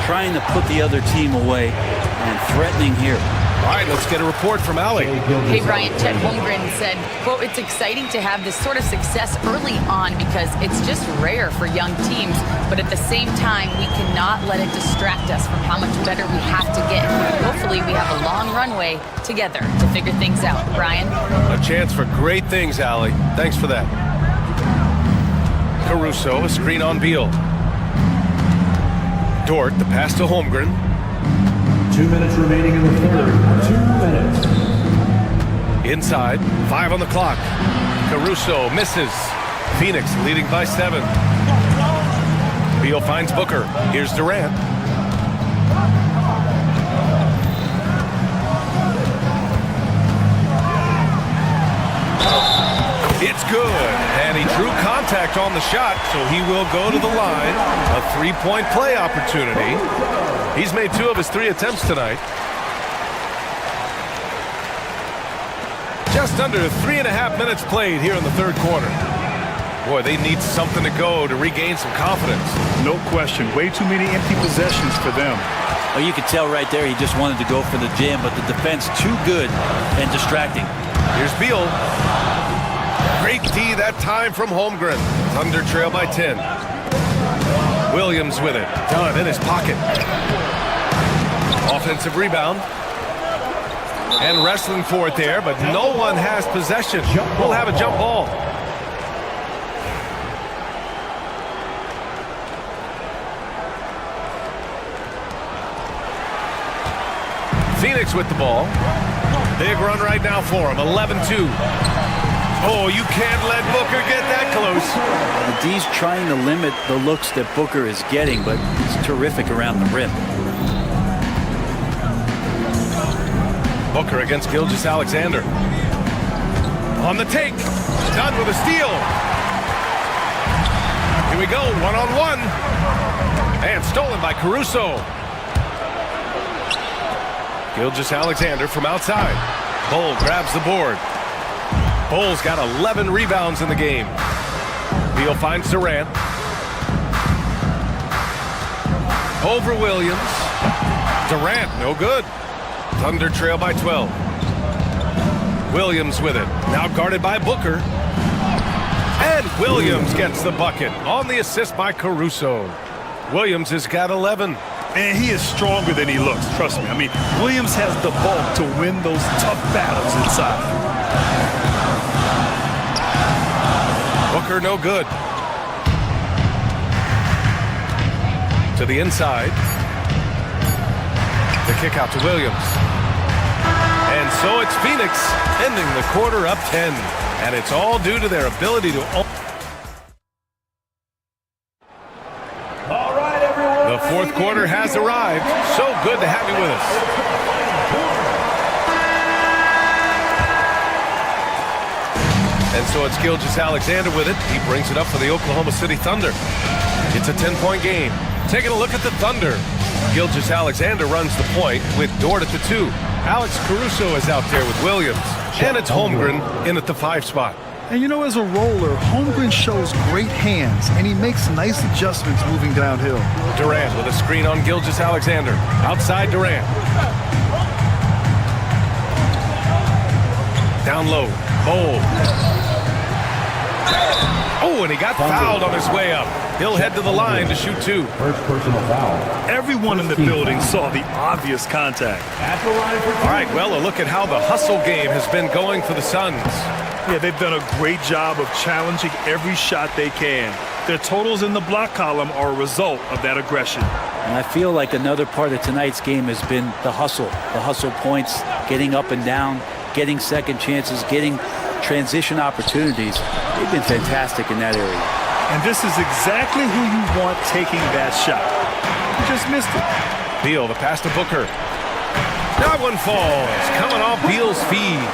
trying to put the other team away, and threatening here. All right, let's get a report from Allie. Hey, Brian, Chet Holmgren said, quote, "It's exciting to have this sort of success early on because it's just rare for young teams. But at the same time, we cannot let it distract us from how much better we have to get. Hopefully, we have a long runway together to figure things out." Brian? A chance for great things, Allie. Thanks for that. Caruso, a screen on Beal. Dort, the pass to Holmgren. 2 minutes remaining in the third. 2 minutes. Inside, 5 on the clock. Caruso misses. Phoenix leading by 7. Beal finds Booker. Here's Durant. It's good. And he drew contact on the shot, so he will go to the line. A 3-point play opportunity. He's made 2 of his 3 attempts tonight. Just under 3.5 minutes played here in the third quarter. Boy, they need something to go to regain some confidence. No question. Way too many empty possessions for them. Oh, you could tell right there he just wanted to go for the jam, but the defense too good and distracting. Here's Beal. Great D that time from Holmgren. Thunder trail by 10. Williams with it. Done in his pocket. Offensive rebound. And wrestling for it there, but no one has possession. We'll have a jump ball. Phoenix with the ball. Big run right now for him, 11-2. Oh, you can't let Booker get that close. The D's trying to limit the looks that Booker is getting, but he's terrific around the rim. Booker against Gilgeous-Alexander. On the take. Done with a steal. Here we go, one-on-one. And stolen by Caruso. Gilgeous-Alexander from outside. Bull grabs the board. Bull's got 11 rebounds in the game. Beal finds Durant. Over Williams. Durant, no good. Thunder trail by 12. Williams with it. Now guarded by Booker. And Williams gets the bucket on the assist by Caruso. Williams has got 11. And he is stronger than he looks, trust me. I mean, Williams has the bulk to win those tough battles inside. Booker no good. To the inside. The kick out to Williams. And so it's Phoenix ending the quarter up 10. And it's all due to their ability to... The fourth quarter has arrived. So good to have you with us. And so it's Gilgeous-Alexander with it. He brings it up for the Oklahoma City Thunder. It's a 10-point game. Taking a look at the Thunder. Gilgeous-Alexander runs the point with Dort at the 2. Alex Caruso is out there with Williams. And it's Holmgren in at the 5 spot. And you know, as a roller, Holmgren shows great hands, and he makes nice adjustments moving downhill. Durant with a screen on Gilgeous-Alexander. Outside Durant. Down low. Bowl. Oh, and he got fouled on his way up. He'll head to the line to shoot 2. First personal foul. Everyone in the building saw the obvious contact. All right, well, a look at how the hustle game has been going for the Suns. Yeah, they've done a great job of challenging every shot they can. Their totals in the block column are a result of that aggression. And I feel like another part of tonight's game has been the hustle points, getting up and down, getting second chances, getting transition opportunities. They've been fantastic in that area. And this is exactly who you want taking that shot. You just missed it. Beal, the pass to Booker. That one falls, coming off Beal's feed.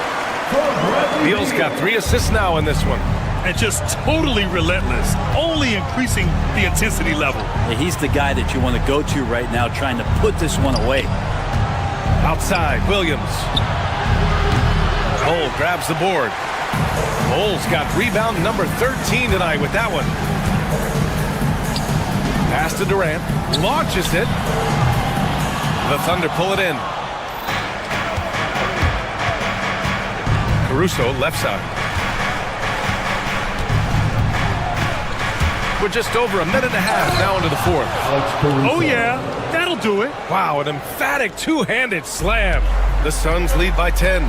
Beal's got 3 assists now in this one. And just totally relentless, only increasing the intensity level. He's the guy that you want to go to right now, trying to put this one away. Outside, Williams. Bull grabs the board. Bull's got rebound number 13 tonight with that one. Pass to Durant. Launches it. The Thunder pull it in. Caruso, left side. We're just over a minute and a half now into the 4th. Oh, yeah. That'll do it. Wow, an emphatic two-handed slam. The Suns lead by 10.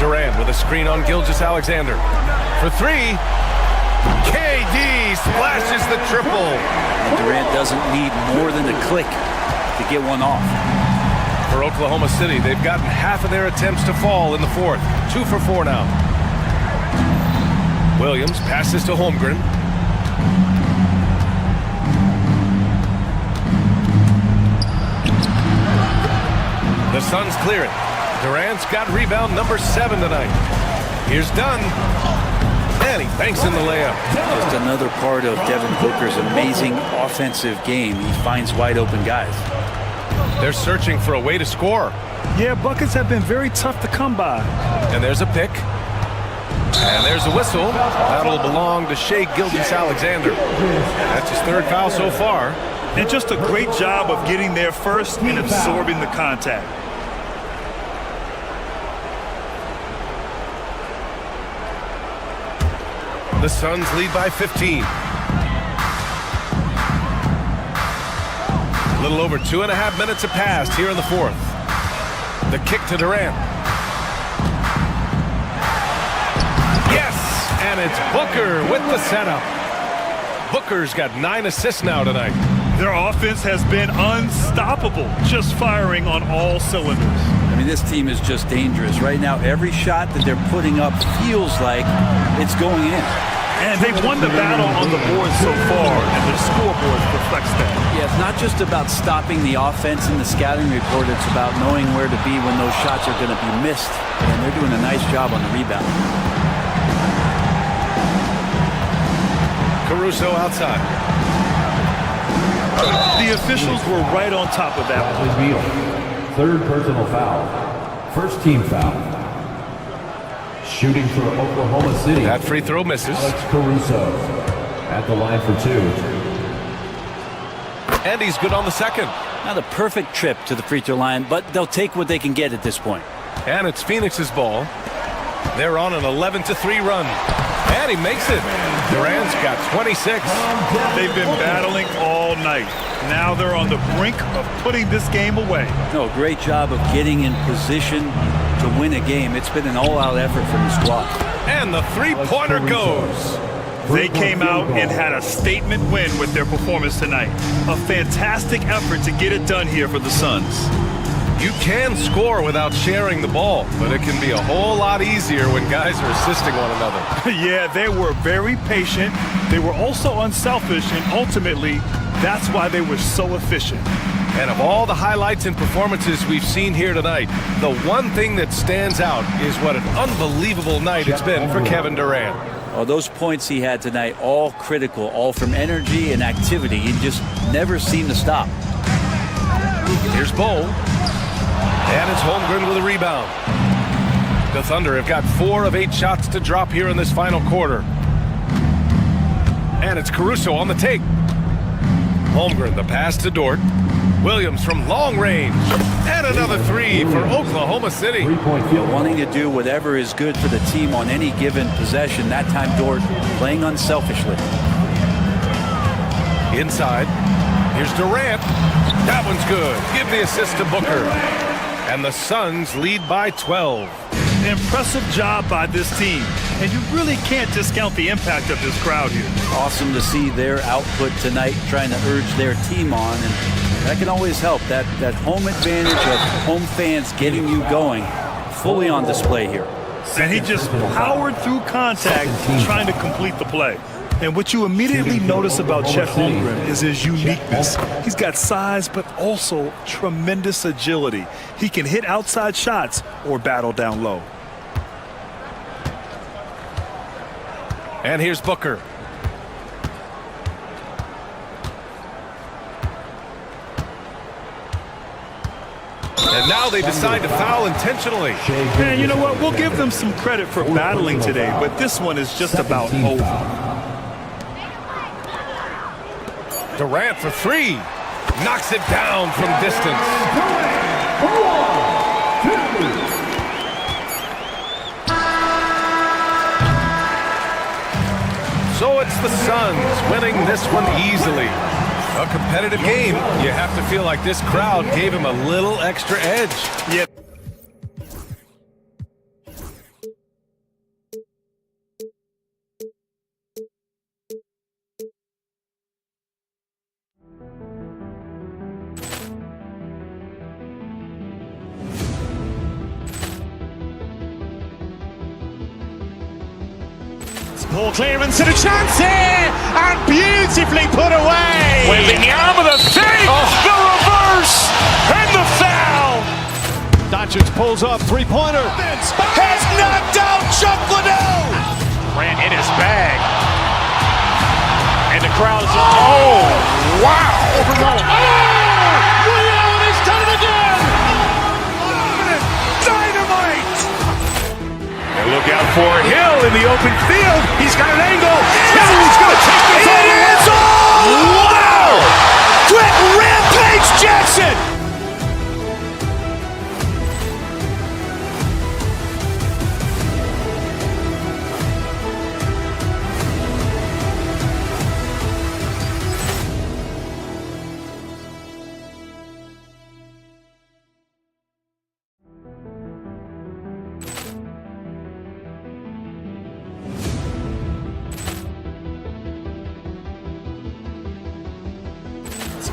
Durant with a screen on Gilgeous-Alexander. For 3. KD splashes the triple. Durant doesn't need more than a click to get one off. For Oklahoma City, they've gotten half of their attempts to fall in the 4th. 2 for 4 now. Williams passes to Holmgren. The Suns clear it. Durant's got rebound number 7 tonight. Here's Dunn. And he banks in the layup. Just another part of Devin Booker's amazing offensive game. He finds wide open guys. They're searching for a way to score. Yeah, buckets have been very tough to come by. And there's a pick. And there's a whistle. That'll belong to Shai Gilgeous-Alexander. That's his 3rd foul so far. And just a great job of getting there first and absorbing the contact. The Suns lead by 15. A little over 2.5 minutes have passed here in the 4th. The kick to Durant. Yes! And it's Booker with the setup. Booker's got 9 assists now tonight. Their offense has been unstoppable, just firing on all cylinders. I mean, this team is just dangerous. Right now, every shot that they're putting up feels like it's going in. And they've won the battle on the board so far, and the scoreboard reflects that. Yeah, it's not just about stopping the offense in the scouting report. It's about knowing where to be when those shots are going to be missed. And they're doing a nice job on the rebound. Caruso outside. The officials were right on top of that one. Third personal foul. First team foul. Shooting for Oklahoma City. That free throw misses. Alex Caruso at the line for 2. And he's good on the second. Not a perfect trip to the free throw line, but they'll take what they can get at this point. And it's Phoenix's ball. They're on an 11-3 run. And he makes it. Durant's got 26. They've been battling all night. Now they're on the brink of putting this game away. No, great job of getting in position to win a game. It's been an all-out effort from the squad. And the three-pointer goes. They came out and had a statement win with their performance tonight. A fantastic effort to get it done here for the Suns. You can score without sharing the ball, but it can be a whole lot easier when guys are assisting one another. Yeah, they were very patient. They were also unselfish, and ultimately, that's why they were so efficient. And of all the highlights and performances we've seen here tonight, the one thing that stands out is what an unbelievable night it's been for Kevin Durant. Oh, those points he had tonight, all critical, all from energy and activity. He just never seemed to stop. Here's Bo. And it's Holmgren with a rebound. The Thunder have got 4 of 8 shots to drop here in this final quarter. And it's Caruso on the take. Holmgren, the pass to Dort. Williams from long range. And another 3 for Oklahoma City. Wanting to do whatever is good for the team on any given possession. That time Dort playing unselfishly. Inside. Here's Durant. That one's good. Give the assist to Booker. And the Suns lead by 12. Impressive job by this team. And you really can't discount the impact of this crowd here. Awesome to see their output tonight, trying to urge their team on. And that can always help. That home advantage of home fans getting you going, fully on display here. And he just powered through contact trying to complete the play. And what you immediately notice about Chet Holmgren is his uniqueness. He's got size, but also tremendous agility. He can hit outside shots or battle down low. And here's Booker. And now they decide to foul intentionally. And you know what? We'll give them some credit for battling today, but this one is just about over. Durant for 3. Knocks it down from distance. So it's the Suns winning this one easily. A competitive game. You have to feel like this crowd gave him a little extra edge. Yeah. Poor clearance and a chance here, and beautifully put away. With the arm of the fake, the reverse, and the foul. Doncic pulls up, three-pointer. Has knocked out Chuck Liddell. Ran in his bag. And the crowd is, oh, wow. Ray Allen has done it again. Dynamite. And look out for Hill in the open field. He's got an angle. Hill's going to take this all the way. Wow! Quick Rampage Jackson.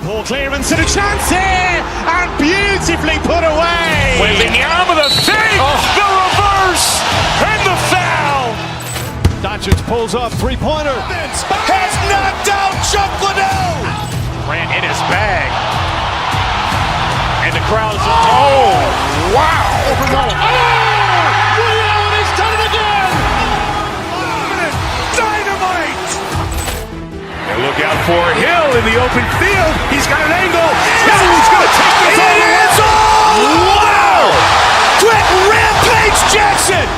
Poor clearance and a chance here, and beautifully put away. Wembanyama the save, the reverse, and the foul. Doncic pulls up, three-pointer. Has knocked out Chuck Liddell. Ran in his bag. And the crowd is, oh, wow. He's done it again. Dynamite. And look out for Hill in the open field. He's got an angle. Hill's going to take this all the way. Wow. Quick Rampage Jackson.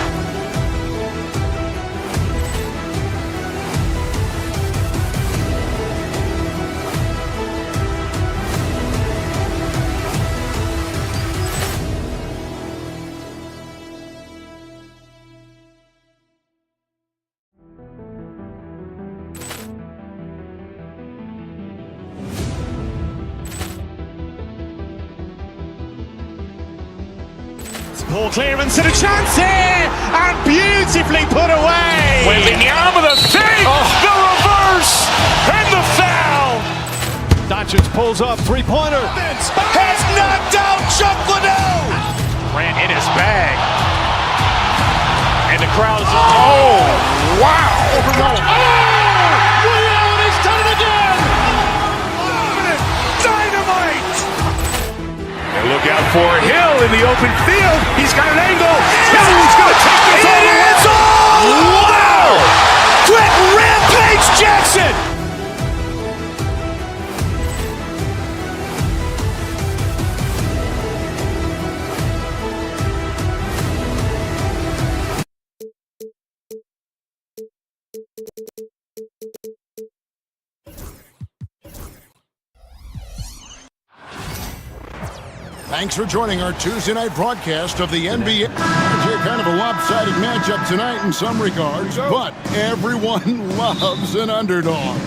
Poor clearance and a chance here, and beautifully put away. Wembanyama the save, the reverse, and the foul. Doncic pulls up, three-pointer. Has knocked out Chuck Liddell. Ran in his bag. And the crowd is, oh, wow. He's done it again. Dynamite. And look out for Hill in the open field. He's got an angle. Hill's going to take this all the way. Wow. Quick Rampage Jackson. Thanks for joining our Tuesday night broadcast of the NBA. Kind of a lopsided matchup tonight in some regards, but everyone loves an underdog.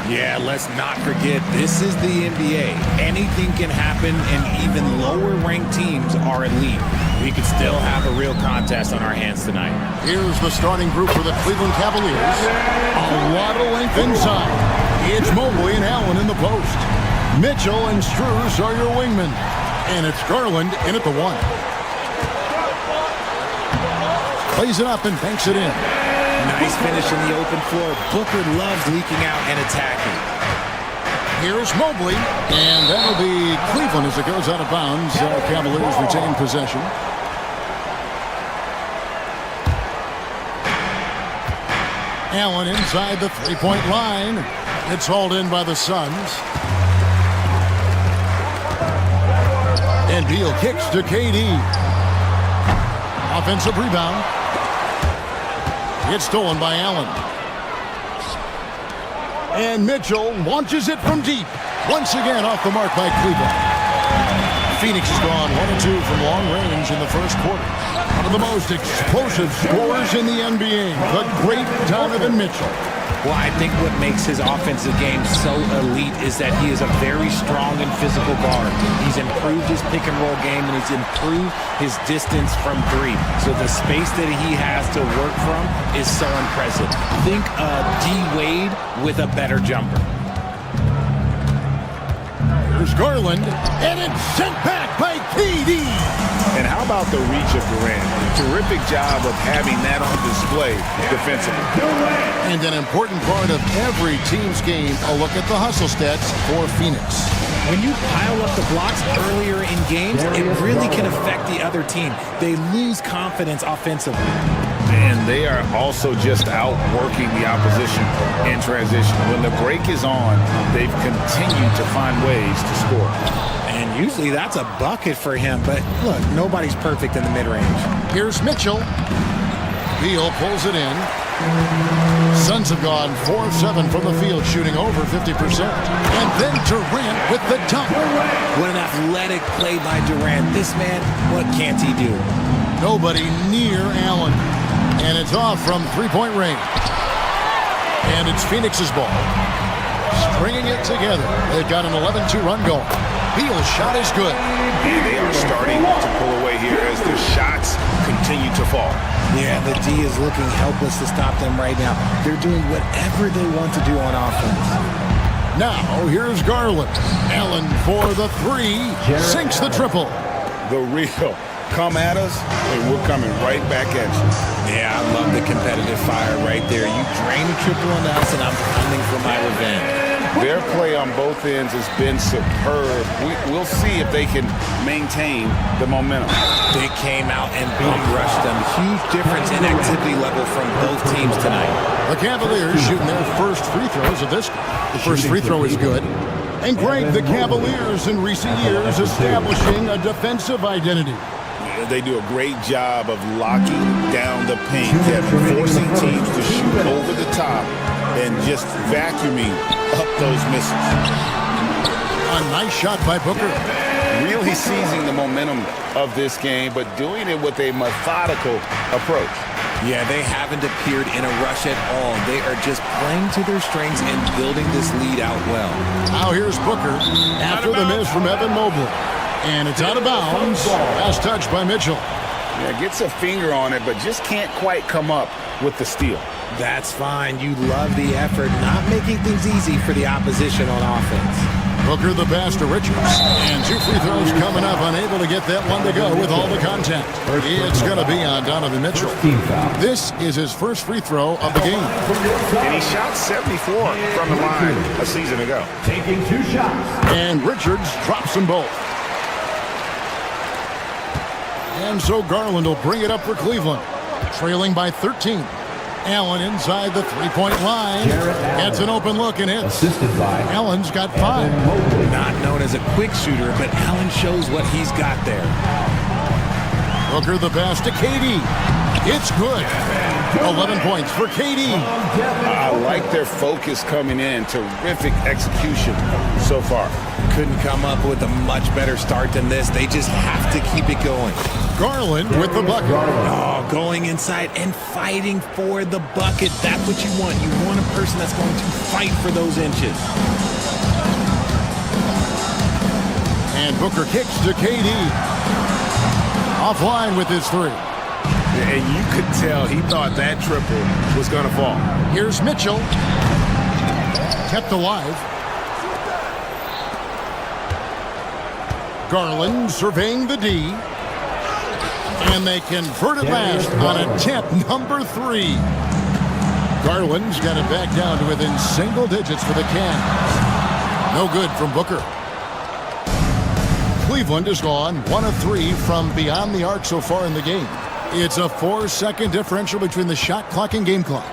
Yeah, let's not forget, this is the NBA. Anything can happen, and even lower-ranked teams are elite. We could still have a real contest on our hands tonight. Here's the starting group for the Cleveland Cavaliers. A lot of length inside. It's Mobley and Allen in the post. Mitchell and Strus are your wingmen. And it's Garland in at the one. Plays it up and banks it in. Nice finish in the open floor. Booker loves leaking out and attacking. Here's Mobley, and that'll be Cleveland as it goes out of bounds. Cavaliers retain possession. Allen inside the three-point line. It's hauled in by the Suns. And Beal kicks to KD. Offensive rebound. It's stolen by Allen. And Mitchell launches it from deep. Once again off the mark by Cleveland. Phoenix has gone 1 of 2 from long range in the first quarter. One of the most explosive scorers in the NBA, the great Donovan Mitchell. Well, I think what makes his offensive game so elite is that he is a very strong and physical guard. He's improved his pick and roll game, and he's improved his distance from three. So the space that he has to work from is so impressive. Think D Wade with a better jumper. There's Garland, and it's sent back by KD. And how about the reach of Durant? Terrific job of having that on display defensively. And an important part of every team's game, a look at the hustle stats for Phoenix. When you pile up the blocks earlier in games, it really can affect the other team. They lose confidence offensively. And they are also just outworking the opposition in transition. When the break is on, they've continued to find ways to score. And usually that's a bucket for him, but look, nobody's perfect in the mid-range. Here's Mitchell. Beal pulls it in. Suns have gone 4 of 7 from the field, shooting over 50%. And then Durant with the dunk. What an athletic play by Durant. This man, what can't he do? Nobody near Allen. And it's off from three-point range. And it's Phoenix's ball. Stringing it together. They've got an 11-2 run going. Beal's shot is good. And they are starting to pull away here as their shots continue to fall. Yeah, the D is looking helpless to stop them right now. They're doing whatever they want to do on offense. Now, here's Garland. Allen for the three. Sinks the triple. The real. Come at us, and we're coming right back at you. Yeah, I love the competitive fire right there. You drain the triple on us, and I'm coming for my revenge. Their play on both ends has been superb. We'll see if they can maintain the momentum. They came out and bum rushed them. Huge difference in activity level from both teams tonight. The Cavaliers shooting their first free throws of this. The first free throw is good. And Greg, the Cavaliers in recent years establishing a defensive identity. They do a great job of locking down the paint, Kevin, forcing teams to shoot over the top and just vacuuming up those misses. A nice shot by Booker. Really seizing the momentum of this game, but doing it with a methodical approach. Yeah, they haven't appeared in a rush at all. They are just playing to their strengths and building this lead out well. Now here's Booker after the miss from Evan Mobley. And it's out of bounds. Last touch by Mitchell. Yeah, gets a finger on it, but just can't quite come up with the steal. That's fine. You love the effort, not making things easy for the opposition on offense. Booker the pass to Richards. And two free throws coming up, unable to get that one to go with all the contact. It's going to be on Donovan Mitchell. This is his first free throw of the game. And he shot 74 from the line a season ago. Taking 2 shots. And Richards drops them both. And so Garland will bring it up for Cleveland, trailing by 13. Allen inside the three-point line. Gets an open look and hits. Allen's got 5. Not known as a quick shooter, but Allen shows what he's got there. Booker the pass to KD. It's good. 11 points for KD. I like their focus coming in. Terrific execution so far. Couldn't come up with a much better start than this. They just have to keep it going. Garland with the bucket. Oh, going inside and fighting for the bucket. That's what you want. You want a person that's going to fight for those inches. And Booker kicks to KD. Offline with his 3. And you could tell he thought that triple was going to fall. Here's Mitchell. Kept alive. Garland surveying the D. And they convert it last on attempt number 3. Garland's got it back down to within single digits for the Cavs. No good from Booker. Cleveland has gone 1 of 3 from beyond the arc so far in the game. It's a 4-second differential between the shot clock and game clock.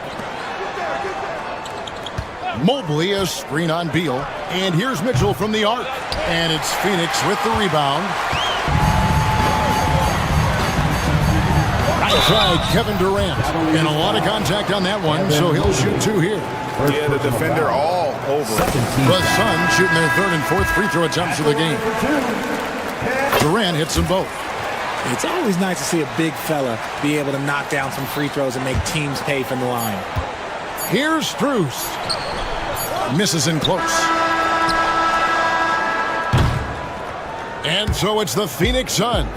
Mobley a screen on Beal. And here's Mitchell from the arc. And it's Phoenix with the rebound. Outside Kevin Durant. And a lot of contact on that one, so he'll shoot 2 here. Yeah, the defender all over. The Suns shooting their 3rd and 4th free throw attempts of the game. Durant hits them both. It's always nice to see a big fella be able to knock down some free throws and make teams pay from the line. Here's Strus. Misses in close. And so it's the Phoenix Suns.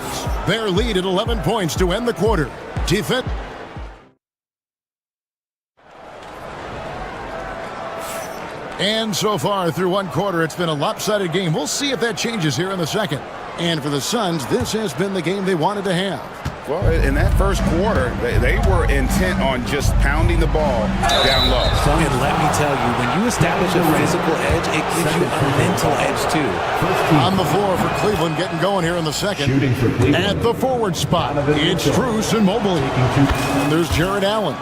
Their lead at 11 points to end the quarter. T-Fit. And so far through one quarter, it's been a lopsided game. We'll see if that changes here in the second. And for the Suns, this has been the game they wanted to have. Well, in that first quarter, they were intent on just pounding the ball down low. And let me tell you, when you establish a physical edge, it gives you a mental edge too. On the floor for Cleveland, getting going here in the second. At the forward spot, it's Strus and Mobley. And there's Jared Allen.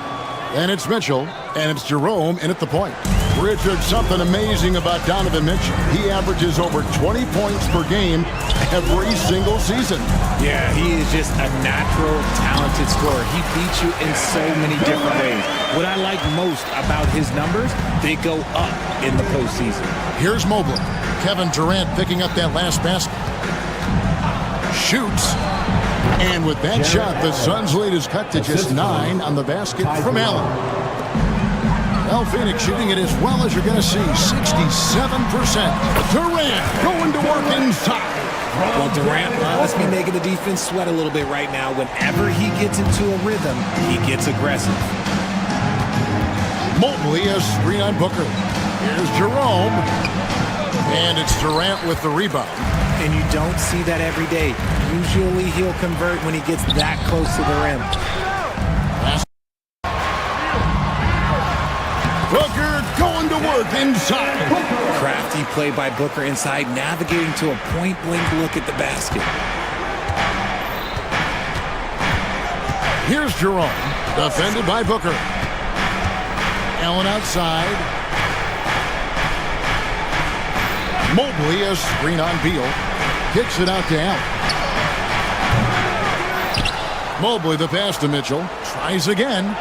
And it's Mitchell. And it's Jerome in at the point. Richard, something amazing about Donovan Mitchell. He averages over 20 points per game every single season. Yeah, he is just a natural, talented scorer. He beats you in so many different ways. What I like most about his numbers, they go up in the postseason. Here's Mobley. Kevin Durant picking up that last basket. Shoots. And with that shot, the Suns' lead is cut to just 9 on the basket from Allen. Well, Phoenix shooting it as well as you're going to see, 67%. Durant going to work inside. Well, Durant must be making the defense sweat a little bit right now. Whenever he gets into a rhythm, he gets aggressive. Mobley a screen on Booker. Here's Jerome. And it's Durant with the rebound. And you don't see that every day. Usually he'll convert when he gets that close to the rim. Booker going to work inside. Crafty play by Booker inside, navigating to a point-blank look at the basket. Here's Jerome, defended by Booker. Allen outside. Mobley, a screen on Beal. Kicks it out to Allen. Mobley, the pass to Mitchell. Tries again.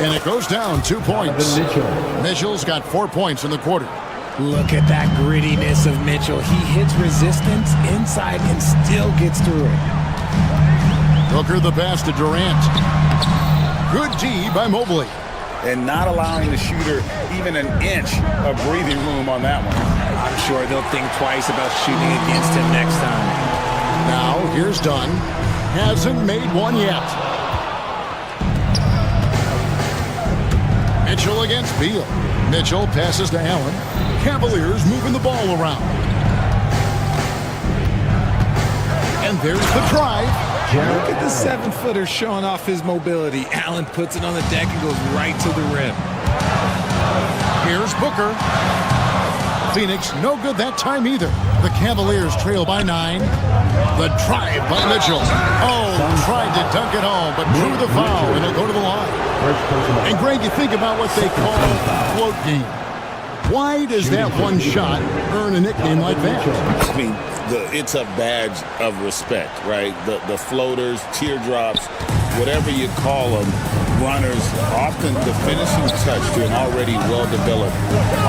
And it goes down 2 points. Mitchell's got 4 points in the quarter. Look at that grittiness of Mitchell. He hits resistance inside and still gets through it. Booker, the pass to Durant. Good D by Mobley. And not allowing the shooter even an inch of breathing room on that one. I'm sure they'll think twice about shooting against him next time. Now, here's Dunn. Hasn't made one yet. Mitchell against Beal. Mitchell passes to Allen. Cavaliers moving the ball around. And there's the drive. Look at the 7-footer showing off his mobility. Allen puts it on the deck and goes right to the rim. Here's Booker. Phoenix no good that time either. The Cavaliers trail by 9. The drive by Mitchell. Oh, tried to dunk it home, but drew the foul, and it'll go to the line. And Greg, you think about what they call float game. Why does that one shot earn a nickname like that? I mean, it's a badge of respect, right? The floaters, teardrops, whatever you call them, runners, often the finishing touch to an already well-developed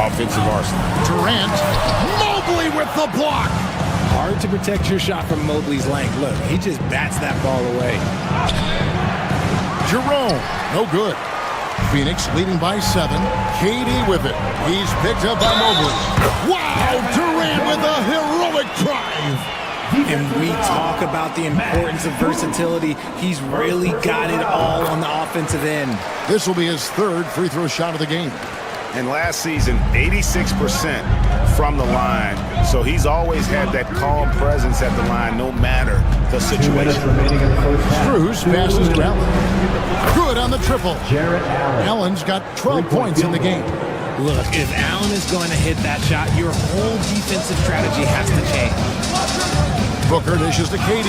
offensive arsenal. Durant, Mobley with the block. Hard to protect your shot from Mobley's length. Look, he just bats that ball away. Jerome, no good. Phoenix leading by 7. KD with it. He's picked up by Mobley. Wow, Durant with a heroic drive. And we talk about the importance of versatility. He's really got it all on the offensive end. This will be his 3rd free throw shot of the game. And last season, 86% from the line. So he's always had that calm presence at the line, no matter the situation. Strus passes to Allen. Good on the triple. Allen's got 12 points in the game. Look, if Allen is going to hit that shot, your whole defensive strategy has to change. Booker dishes to KD.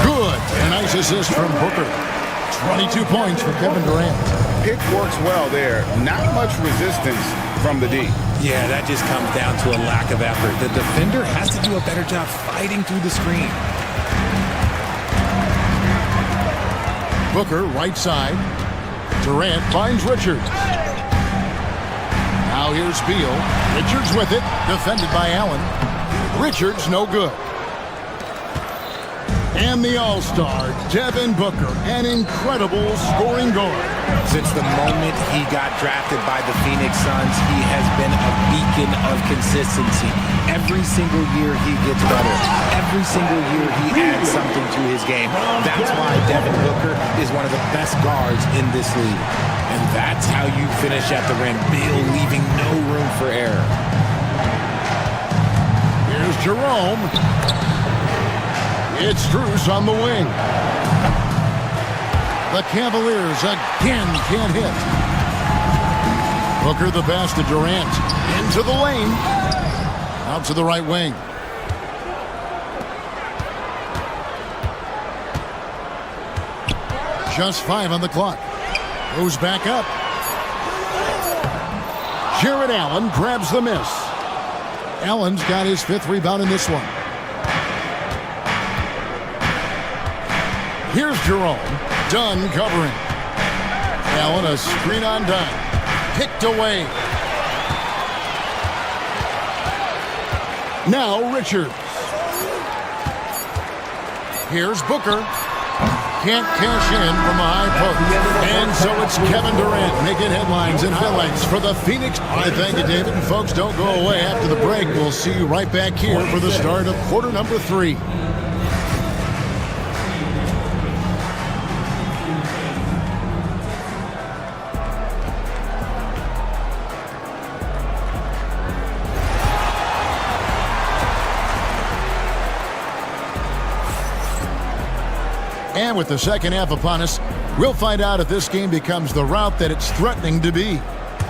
Good. A nice assist from Booker. 22 points for Kevin Durant. Pick works well there. Not much resistance from the D. Yeah, that just comes down to a lack of effort. The defender has to do a better job fighting through the screen. Booker, right side. Durant finds Richards. Now here's Beal. Richards with it. Defended by Allen. Richards, no good. And the All-Star, Devin Booker, an incredible scoring guard. Since the moment he got drafted by the Phoenix Suns, he has been a beacon of consistency. Every single year he gets better. Every single year he adds something to his game. That's why Devin Booker is one of the best guards in this league. And that's how you finish at the rim. Beal leaving no room for error. Here's Jerome. It's Strus on the wing. The Cavaliers again can't hit. Booker the pass to Durant. Into the lane. Out to the right wing. Just 5 on the clock. Goes back up. Jared Allen grabs the miss. Allen's got his 5th rebound in this one. Here's Jerome. Dunn covering. Allen, a screen on Dunn. Picked away. Now Richards. Here's Booker. Can't cash in from a high post. And so it's Kevin Durant making headlines and highlights for the Phoenix. I thank you, David. And folks, don't go away after the break. We'll see you right back here for the start of quarter number 3. And with the second half upon us, we'll find out if this game becomes the route that it's threatening to be.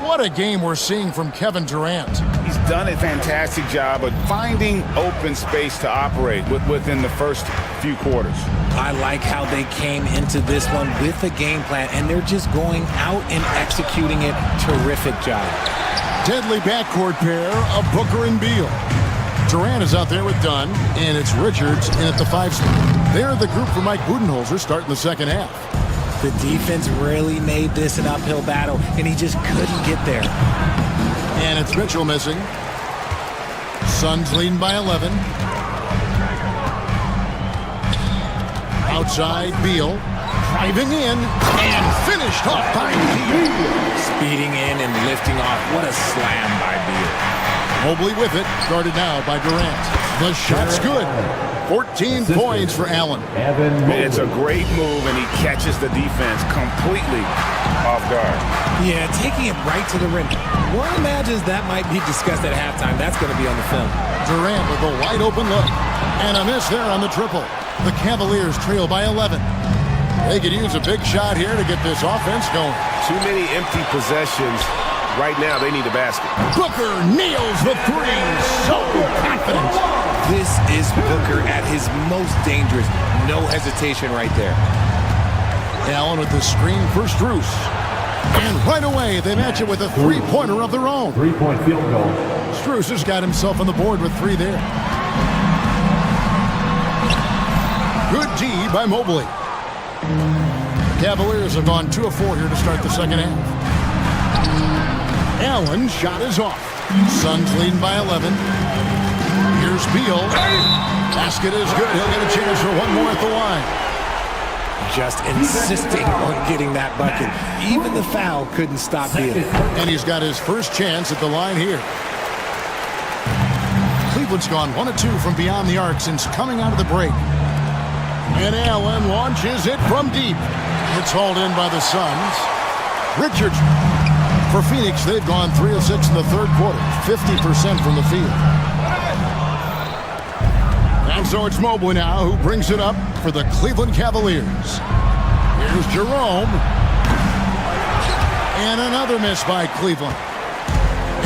What a game we're seeing from Kevin Durant. He's done a fantastic job of finding open space to operate within the first few quarters. I like how they came into this one with a game plan, and they're just going out and executing it. Terrific job. Deadly backcourt pair of Booker and Beal. Durant is out there with Dunn, and it's Richards in at the 5 spot. They're the group for Mike Budenholzer starting the second half. The defense really made this an uphill battle, and he just couldn't get there. And it's Mitchell missing. Suns leading by 11. Outside, Beal driving in and finished off by Beal. Speeding in and lifting off. What a slam by Beal. Mobley with it, guarded now by Durant. The shot's good. 14 points for Allen. It's a great move, and he catches the defense completely off guard. Yeah, taking it right to the rim. One imagines that might be discussed at halftime. That's going to be on the film. Durant with a wide open look. And a miss there on the triple. The Cavaliers trail by 11. They could use a big shot here to get this offense going. Too many empty possessions. Right now, they need a basket. Booker nails the three. So confident. This is Booker at his most dangerous. No hesitation right there. Allen with the screen for Strus. And right away, they match it with a three-pointer of their own. 3-point field goal. Strus has got himself on the board with 3 there. Good D by Mobley. Cavaliers have gone 2 of 4 here to start the second half. Allen's shot is off. Suns leading by 11. Here's Beal. Basket is good. He'll get a chance for one more at the line. Just insisting on getting that bucket. Even the foul couldn't stop Beal. And he's got his first chance at the line here. Cleveland's gone 1 of 2 from beyond the arc since coming out of the break. And Allen launches it from deep. It's hauled in by the Suns. Richards. For Phoenix, they've gone 3 of 6 in the third quarter, 50% from the field. And so it's Mobley now who brings it up for the Cleveland Cavaliers. Here's Jerome. And another miss by Cleveland.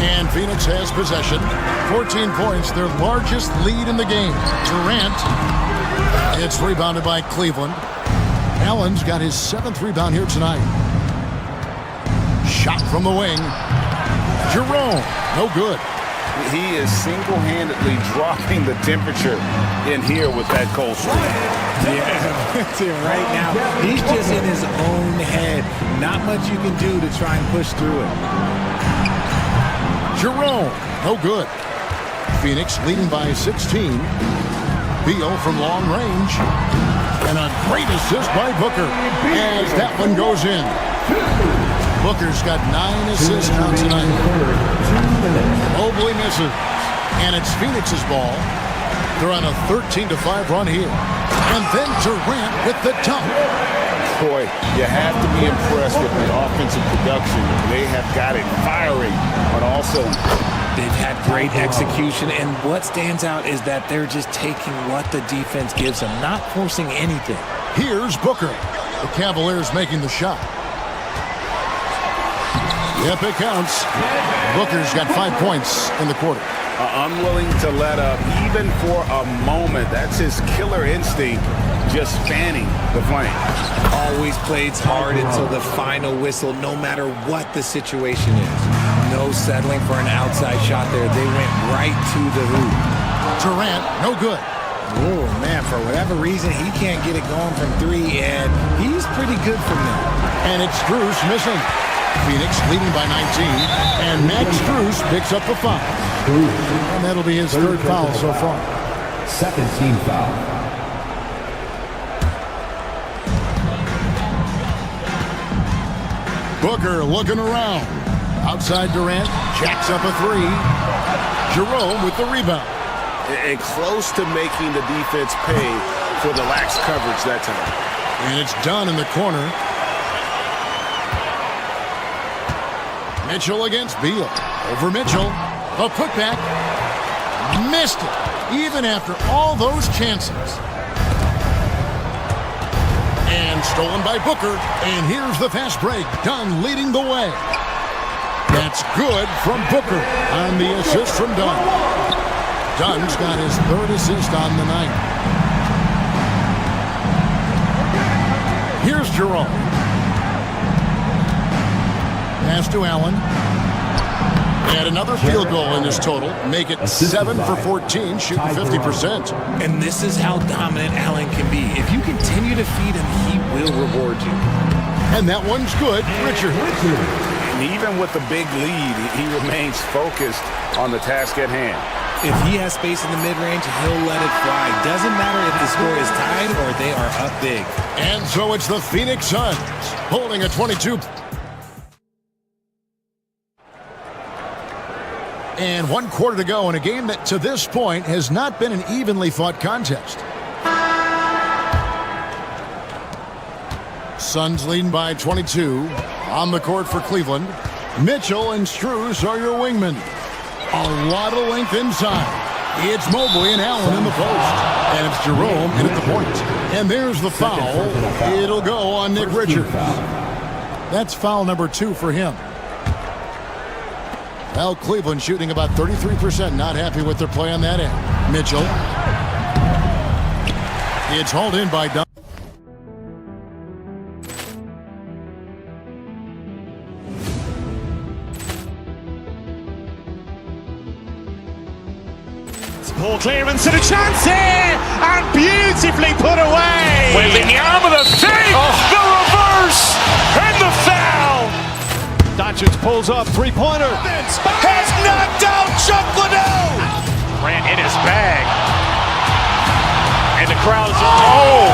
And Phoenix has possession. 14 points, their largest lead in the game. Durant. It's rebounded by Cleveland. Allen's got his 7th rebound here tonight. Shot from the wing. Jerome, no good. He is single-handedly dropping the temperature in here with that cold streak. Yeah, right now, he's just in his own head. Not much you can do to try and push through it. Jerome, no good. Phoenix leading by 16. Beal from long range. And a great assist by Booker as that one goes in. Booker's got 9 assists now tonight. Mobley misses. And it's Phoenix's ball. They're on a 13-5 run here. And then Durant with the dunk. Boy, you have to be impressed with the offensive production. They have got it firing on all cylinders. They've had great execution, and what stands out is that they're just taking what the defense gives them, not forcing anything. Here's Booker. The Cavaliers making the shot. Yep, it counts. Booker's got 5 points in the quarter. Unwilling to let up even for a moment. That's his killer instinct, just fanning the flame. Always plays hard until the final whistle, no matter what the situation is. No settling for an outside shot there. They went right to the hoop. Durant, no good. Oh, man, for whatever reason, he can't get it going from 3, and he's pretty good from there. And it's Strus missing. Phoenix leading by 19, and Max Strus picks up the foul. And that'll be his 3rd foul so far. 2nd team foul. Booker looking around. Outside Durant, jacks up a 3. Jerome with the rebound. And close to making the defense pay for the lax coverage that time. And it's done in the corner. Mitchell against Beal. Over Mitchell. A putback. Missed it. Even after all those chances. And stolen by Booker. And here's the fast break. Dunn leading the way. That's good from Booker on the assist from Dunn. Dunn's got his third assist on the night. Here's Jerome. Pass to Allen. And another field goal in his total. Make it 7 for 14, shooting 50%. And this is how dominant Allen can be. If you continue to feed him, he will reward you. And that one's good. Richard. And even with the big lead, he remains focused on the task at hand. If he has space in the mid-range, he'll let it fly. Doesn't matter if the score is tied or they are up big. And so it's the Phoenix Suns holding a 22. And 1 quarter to go in a game that to this point has not been an evenly fought contest. Suns leading by 22. On the court for Cleveland. Mitchell and Strus are your wingmen. A lot of length inside. It's Mobley and Allen in the post. And it's Jerome in at the point. And there's the foul. It'll go on Nick Richards. That's foul number 2 for him. Well, Cleveland shooting about 33%. Not happy with their play on that end. Mitchell. It's hauled in by Dunn. Poor clearance and a chance here, and beautifully put away. Wembanyama the save, the reverse, and the foul. Doncic pulls up, three-pointer. Has knocked out Chuck Liddell. Ran in his bag. And the crowd is, oh,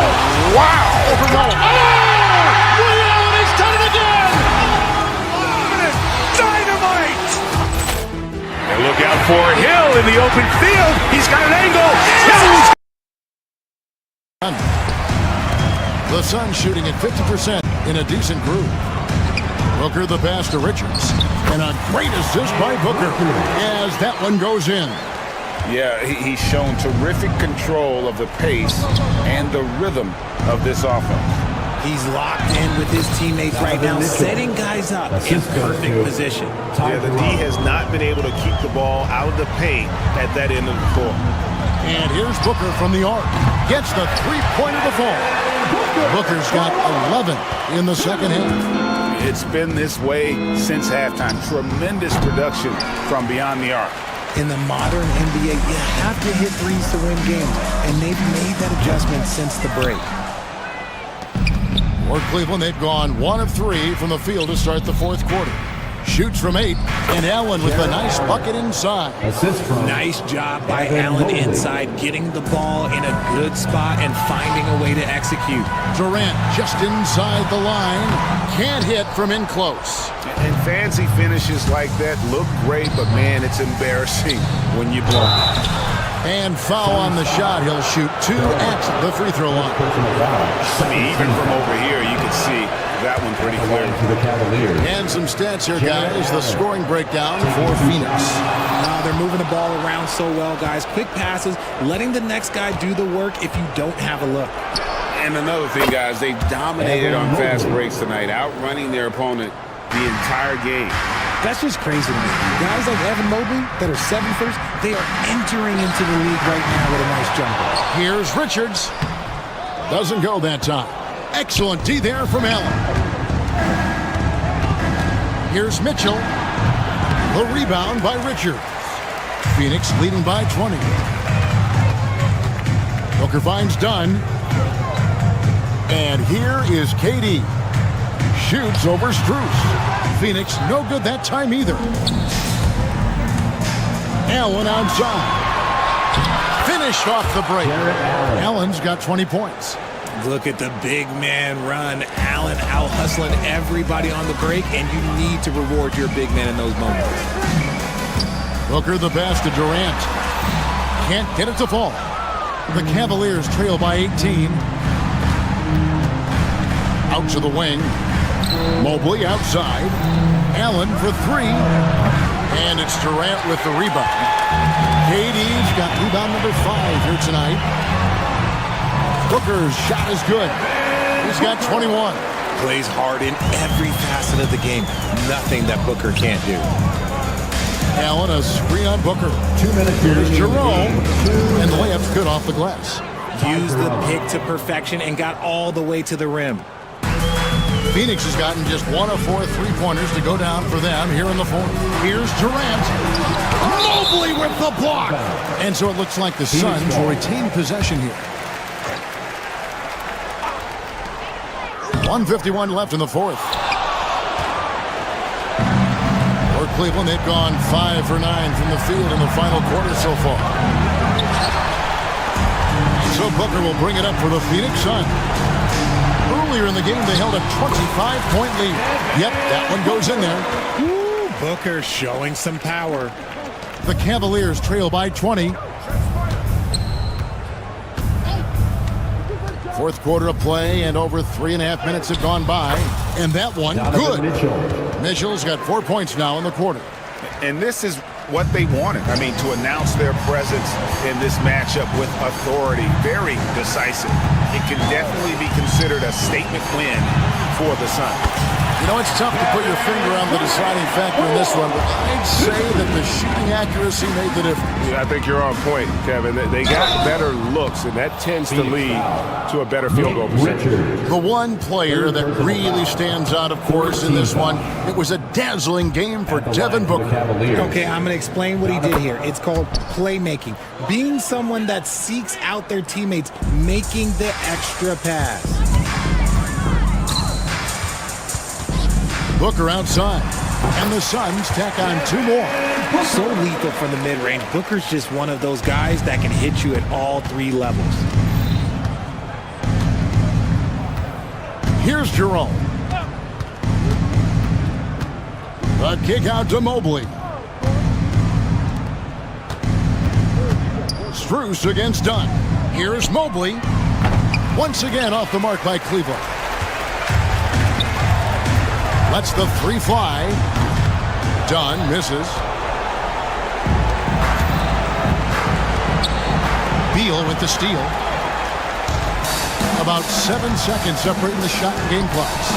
wow. Willie Allen has done it again. Dynamite. And look out for Hill in the open field. He's got an angle. The Suns shooting at 50% in a decent groove. Booker the pass to Richards. And a great assist by Booker as that one goes in. Yeah, he's shown terrific control of the pace and the rhythm of this offense. He's locked in with his teammates right now, setting guys up in perfect position. Yeah, the D has not been able to keep the ball out of the paint at that end of the floor. And here's Booker from the arc. Gets the three-pointer to fall. Booker's got 11 in the second half. It's been this way since halftime. Tremendous production from beyond the arc. In the modern NBA, you have to hit threes to win games, and they've made that adjustment since the break. For Cleveland, they've gone 1 of 3 from the field to start the fourth quarter. Shoots from 8, and Allen with a nice bucket inside. Nice job by Allen inside, getting the ball in a good spot and finding a way to execute. Durant just inside the line. Can't hit from in close. And fancy finishes like that look great, but man, it's embarrassing when you blow. And foul on the shot. He'll shoot 2 at the free throw line. I mean, even from over here, you can see that one pretty clear. And some stats here, guys. The scoring breakdown for Phoenix. They're moving the ball around so well, guys. Quick passes, letting the next guy do the work if you don't have a look. And another thing, guys, they dominated on fast breaks tonight, outrunning their opponent the entire game. That's just crazy to me. Guys like Evan Mobley that are 7-footers, they are entering into the league right now with a nice jumper. Here's Richards. Doesn't go that time. Excellent D there from Allen. Here's Mitchell. The rebound by Richards. Phoenix leading by 20. Booker finds Dunn. And here is KD. Shoots over Strus. Phoenix no good that time either. Allen outside. Finished off the break. Allen's got 20 points. Look at the big man run. Allen out hustling everybody on the break, and you need to reward your big man in those moments. Booker the pass to Durant. Can't get it to fall. The Cavaliers trail by 18. Out to the wing. Mobley outside. Allen for 3. And it's Durant with the rebound. KD's got rebound number 5 here tonight. Booker's shot is good. He's got 21. Plays hard in every facet of the game. Nothing that Booker can't do. Allen, a screen on Booker. 2 minutes. Here's Jerome, and the layup's good off the glass. Used the pick to perfection and got all the way to the rim. Phoenix has gotten just 1 of 4 3-pointers to go down for them here in the fourth. Here's Durant. Mobley with the block. And so it looks like the Suns will retain possession here. 1:51 left in the fourth. For Cleveland, they've gone 5 for 9 from the field in the final quarter so far. So Booker will bring it up for the Phoenix Suns. Earlier in the game, they held a 25-point lead. Yep, that one goes in there. Woo, Booker showing some power. The Cavaliers trail by 20. Fourth quarter of play, and over 3.5 minutes have gone by. And that one, good. Mitchell's got 4 points now in the quarter. And this is what they wanted. I mean, to announce their presence in this matchup with authority. Very decisive. It can definitely be considered a statement win for the Suns. You know, it's tough to put your finger on the deciding factor in this one, but I'd say that the shooting accuracy made the difference. Yeah, I think you're on point, Kevin. They got better looks, and that tends to lead to a better field goal percentage. The one player that really stands out, of course, in this one, it was a dazzling game for Devin Booker. Okay, I'm going to explain what he did here. It's called playmaking. Being someone that seeks out their teammates, making the extra pass. Booker outside, and the Suns tack on 2 more. So lethal from the mid-range. Booker's just one of those guys that can hit you at all 3 levels. Here's Jerome. The kick out to Mobley. Strus against Dunn. Here's Mobley. Once again off the mark by Cleveland. Lets the 3 fly. Dunn misses. Beal with the steal. About 7 seconds separating the shot and game clocks.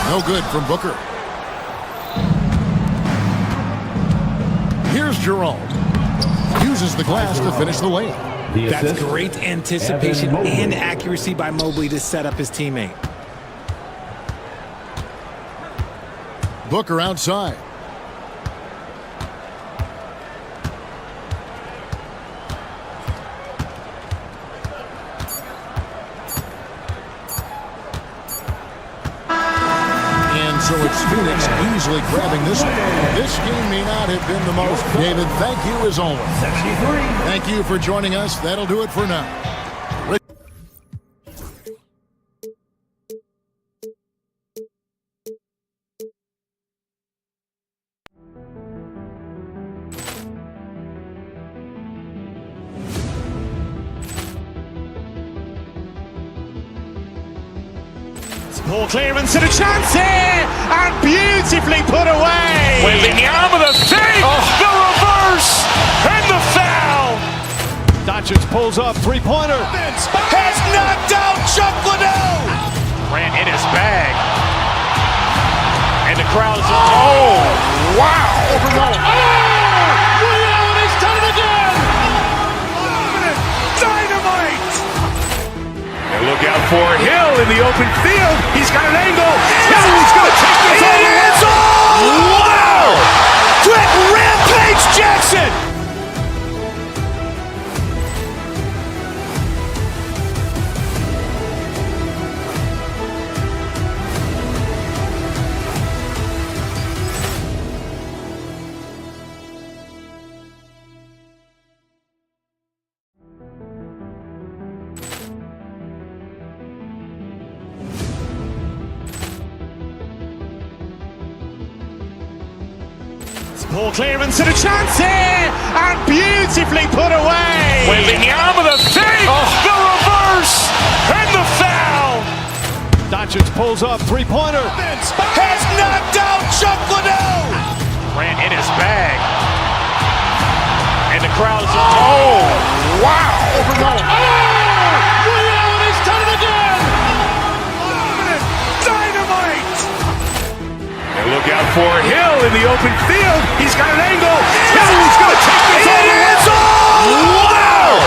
No good from Booker. Here's Jerome. Uses the glass to finish the layup. That's great anticipation and accuracy by Mobley to set up his teammate. Booker outside. And so it's Phoenix easily grabbing this one. This game may not have been the most. David, thank you as always. Thank you for joining us. That'll do it for now. Poor clearance and a chance here, and beautifully put away. Wembanyama the save, the reverse, and the foul. Doncic pulls up, 3-pointer. Has knocked out Chuck Liddell. Ran in his bag. And the crowd is, oh, wow. Ray Allen has done it again. Dynamite. And look out for Hill in the open field. He's got an angle. Hill's going to take this all the way. Wow. Quick Rampage Jackson. Poor clearance and a chance here, and beautifully put away. Wembanyama the save, the reverse, and the foul. Doncic pulls up, 3-pointer. Has knocked out Chuck Liddell. Ran in his bag. And the crowd is, oh, wow. Ray Allen has done it again. look out for Hill in the open field. He's got an angle. Hill's going to take this all the way. Wow!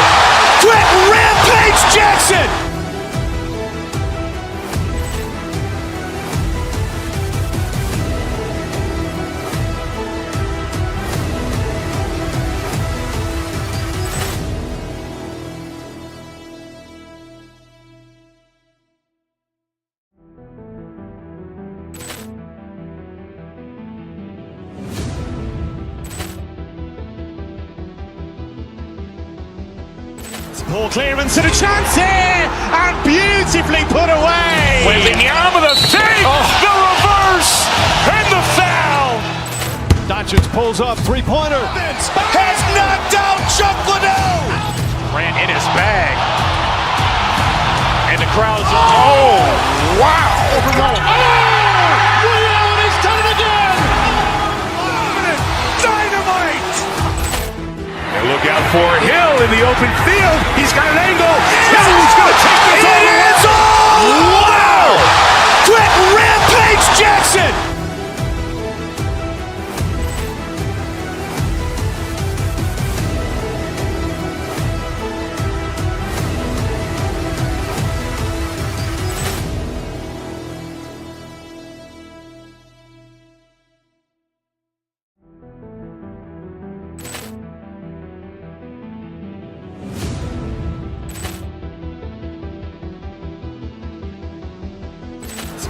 Quick rampage Jackson! Poor clearance and a chance here, and beautifully put away. Wembanyama the save, the reverse, and the foul. Doncic pulls up, three-pointer. Has knocked out Chuck Liddell. Ran in his bag. And the crowd's, oh, wow. He's done it again. Dynamite. And look out for Hill in the open field. He's got an angle. Hill's going to take this all the way. Wow! Quick rampage Jackson.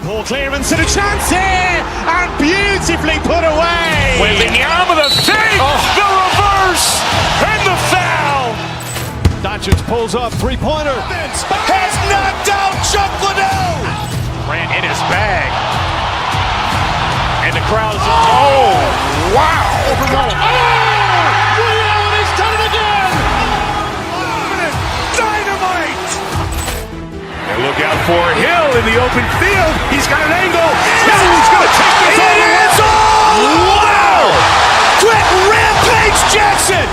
Poor clearance and a chance here, and beautifully put away. Wembanyama the save, the reverse, and the foul. Doncic pulls up, three-pointer. Has knocked out Chuck Liddell. Ran in his bag. And the crowd's, oh, wow. He's done it again. Dynamite. And look out for Hill in the open field. He's got an angle. Hill's going to take this all the way. Wow! Quick rampage Jackson.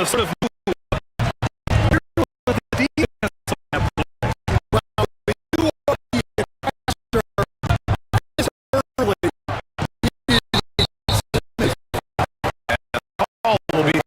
sort of move. The defense on that all will be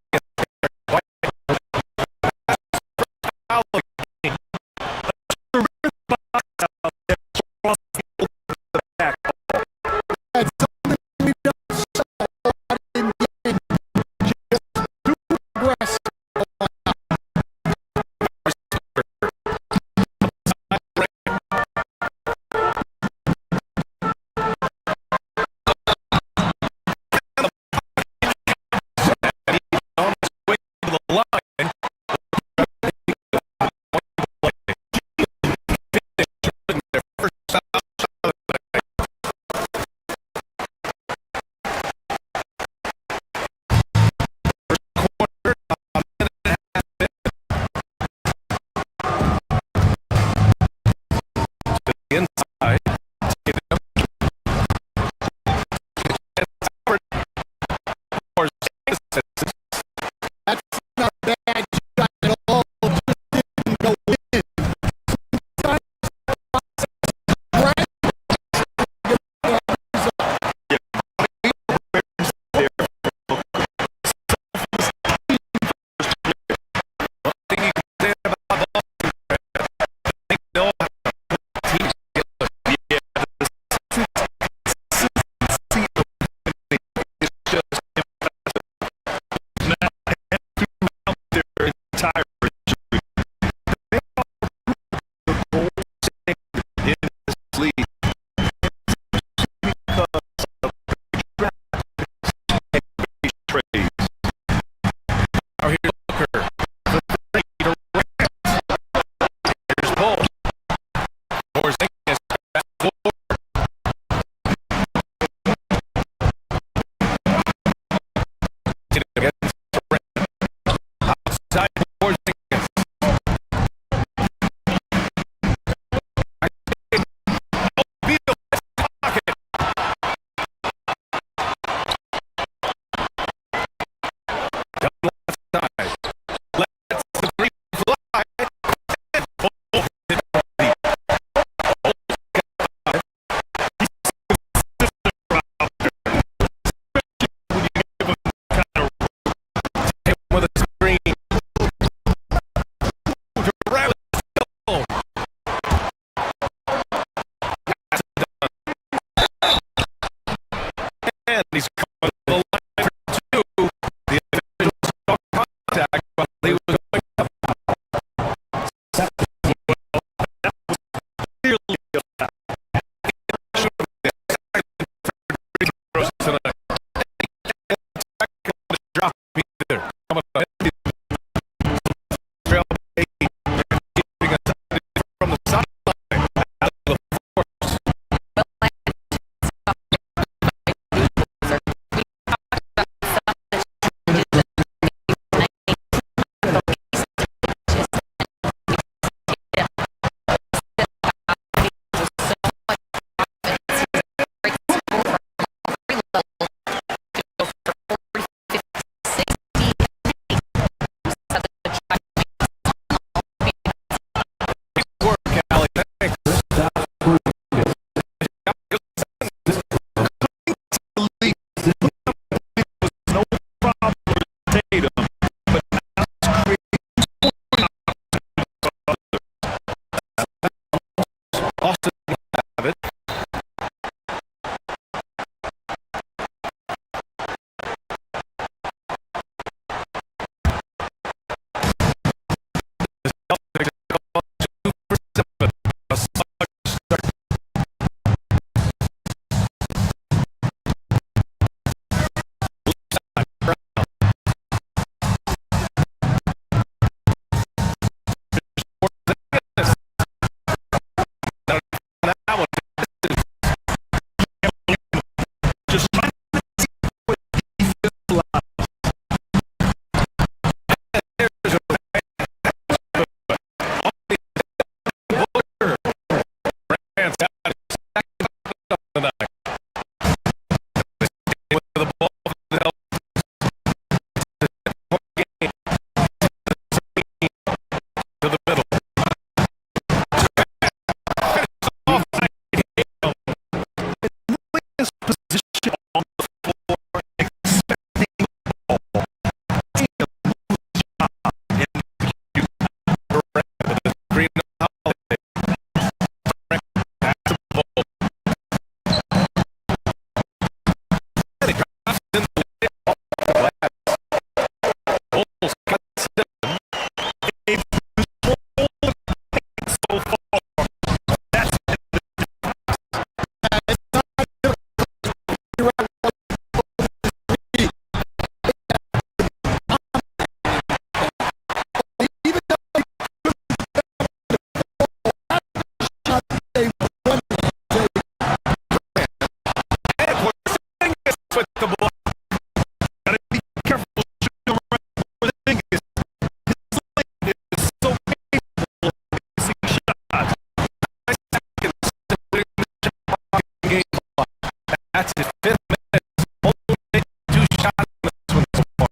That's his 5th minute. Only made 2 shots in this one so far.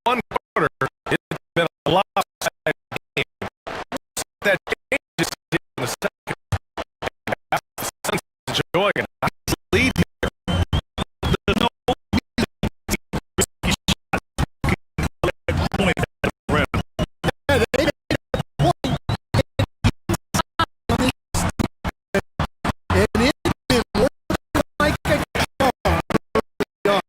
One quarter, it's been a lopsided game. That changes in the second. The Suns enjoying a nice lead here. There's no risky shots. Point at the rim. Yeah, they made a point. And it didn't look like a car.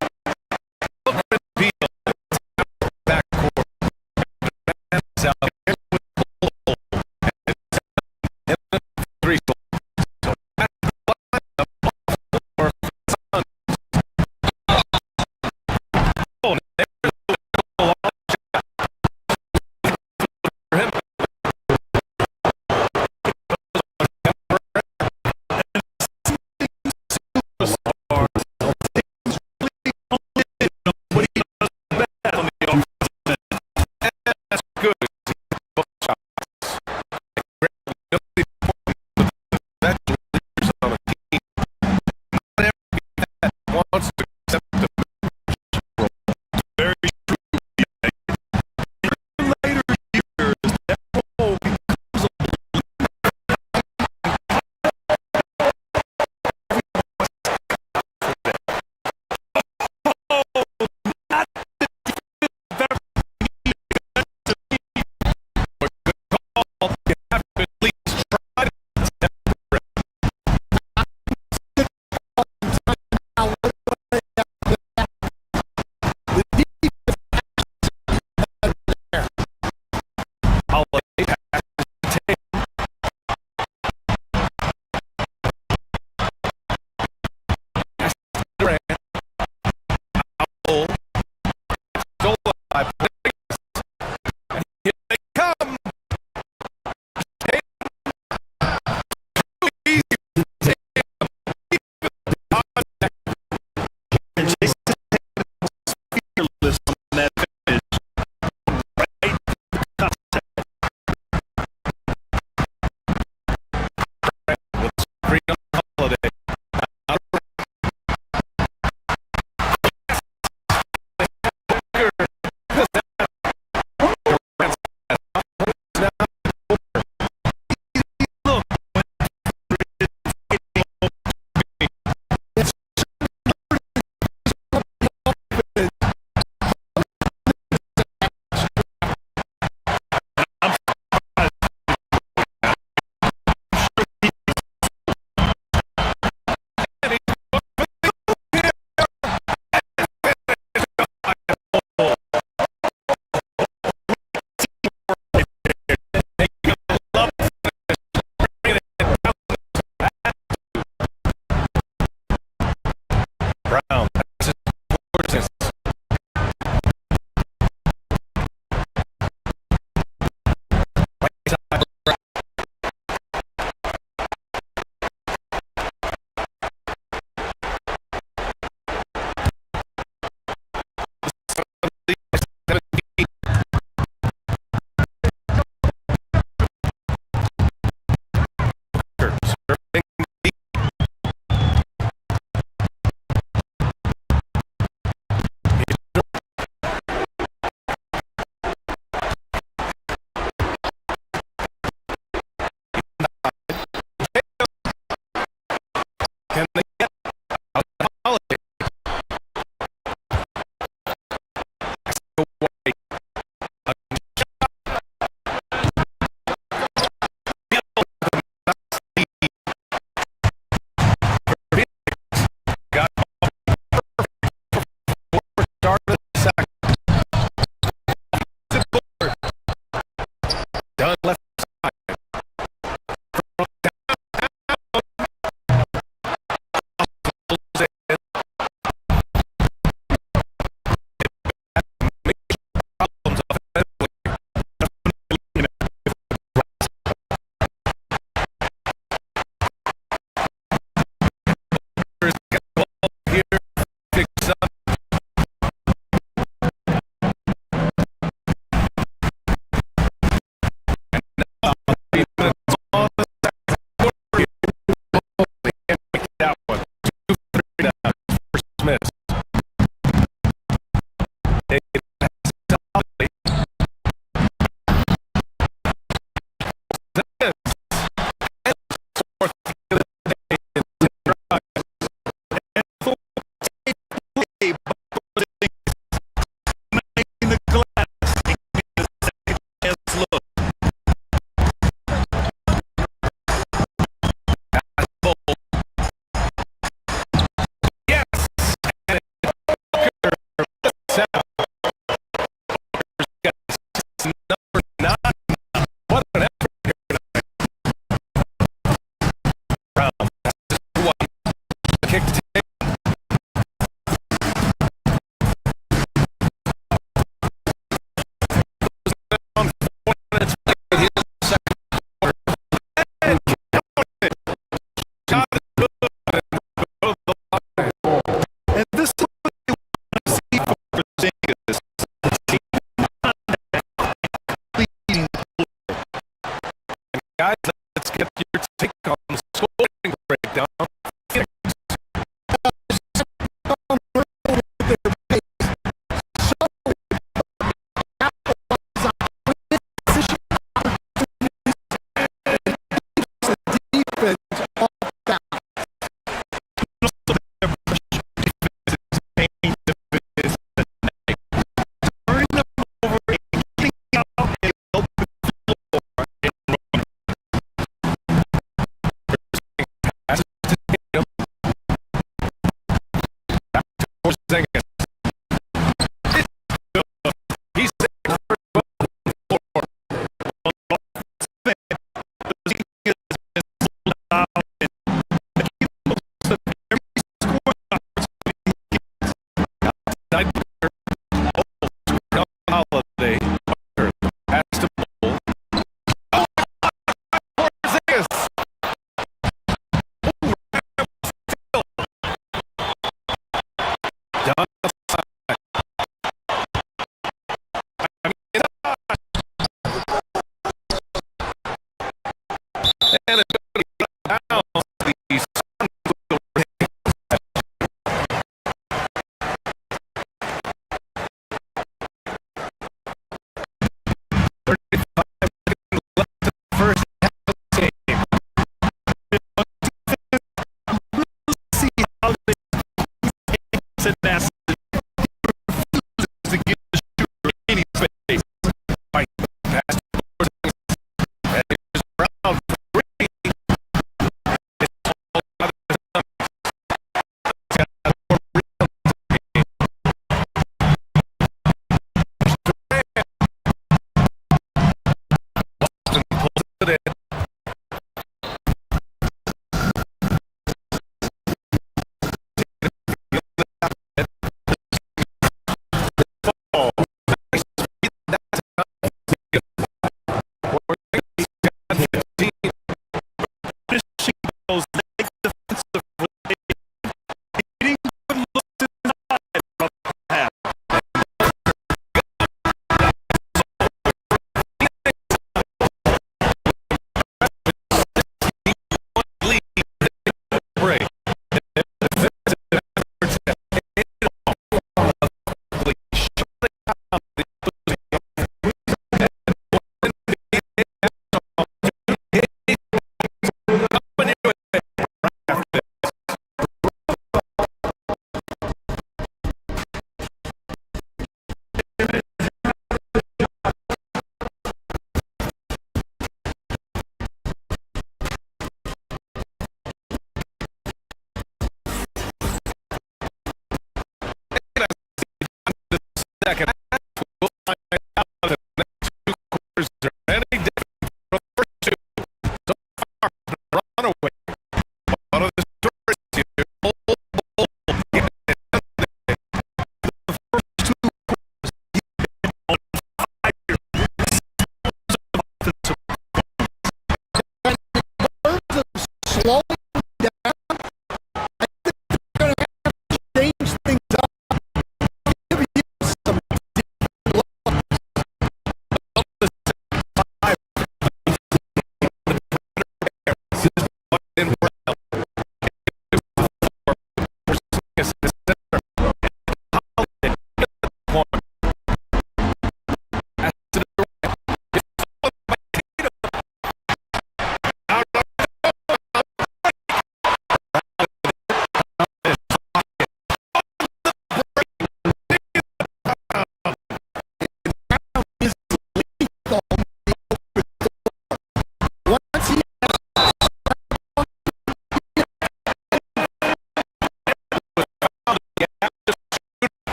the glass. Look. Guys, let's get your take on the scoring breakdown. Second. We'll find out if the next two quarters are any different from the first two. So far, the runaway. One of the stories here, the first two quarters, he's been on fire. Slowing down, I think they're going to have to change things up.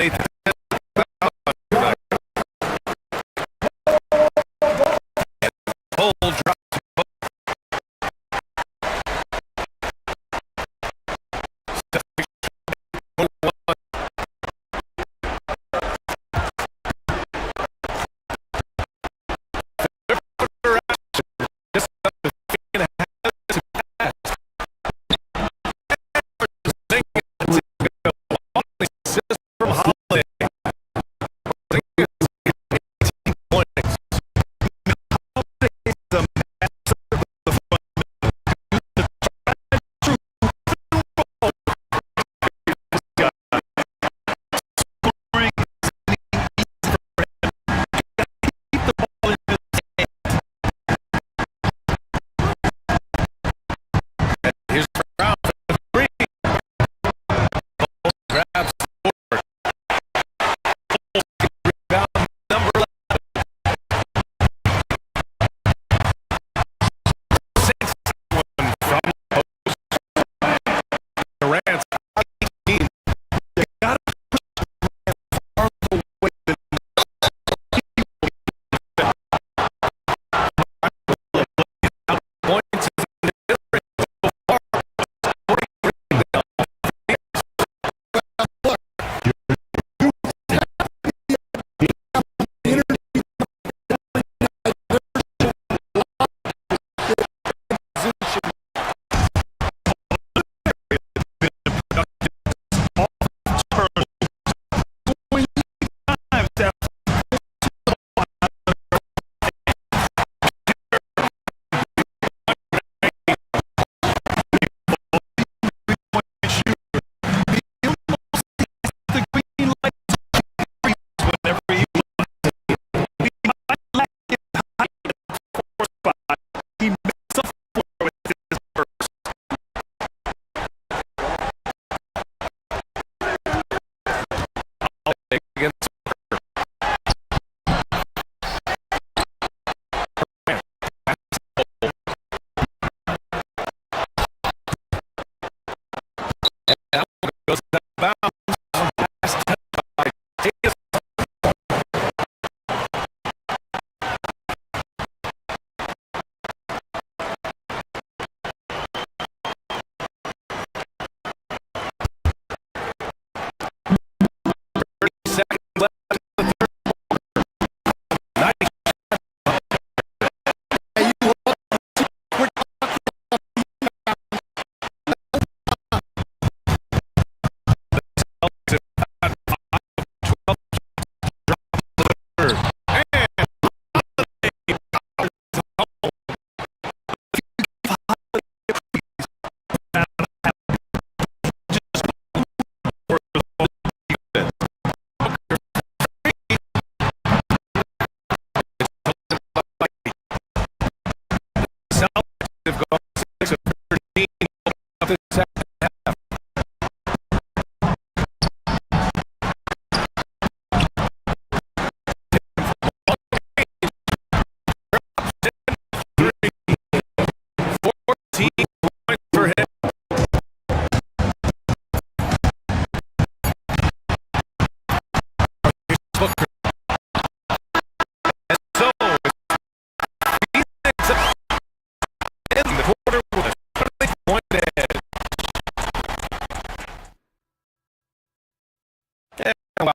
they Cole drops both.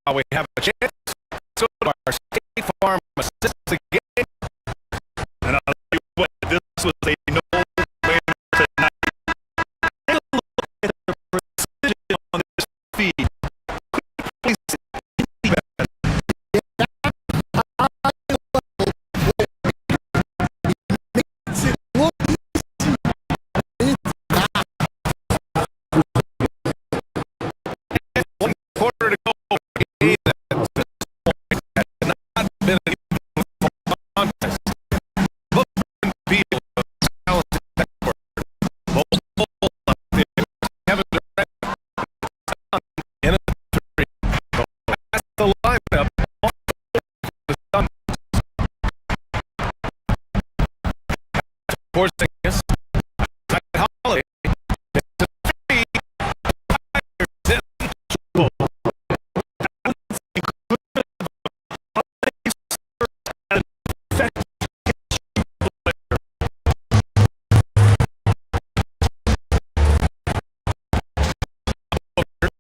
While we have a chance, so our State Farm assists again. And I'll tell you what, this was a no-brainer tonight. Take a look at the precision on this feed. One quarter to go. Forcing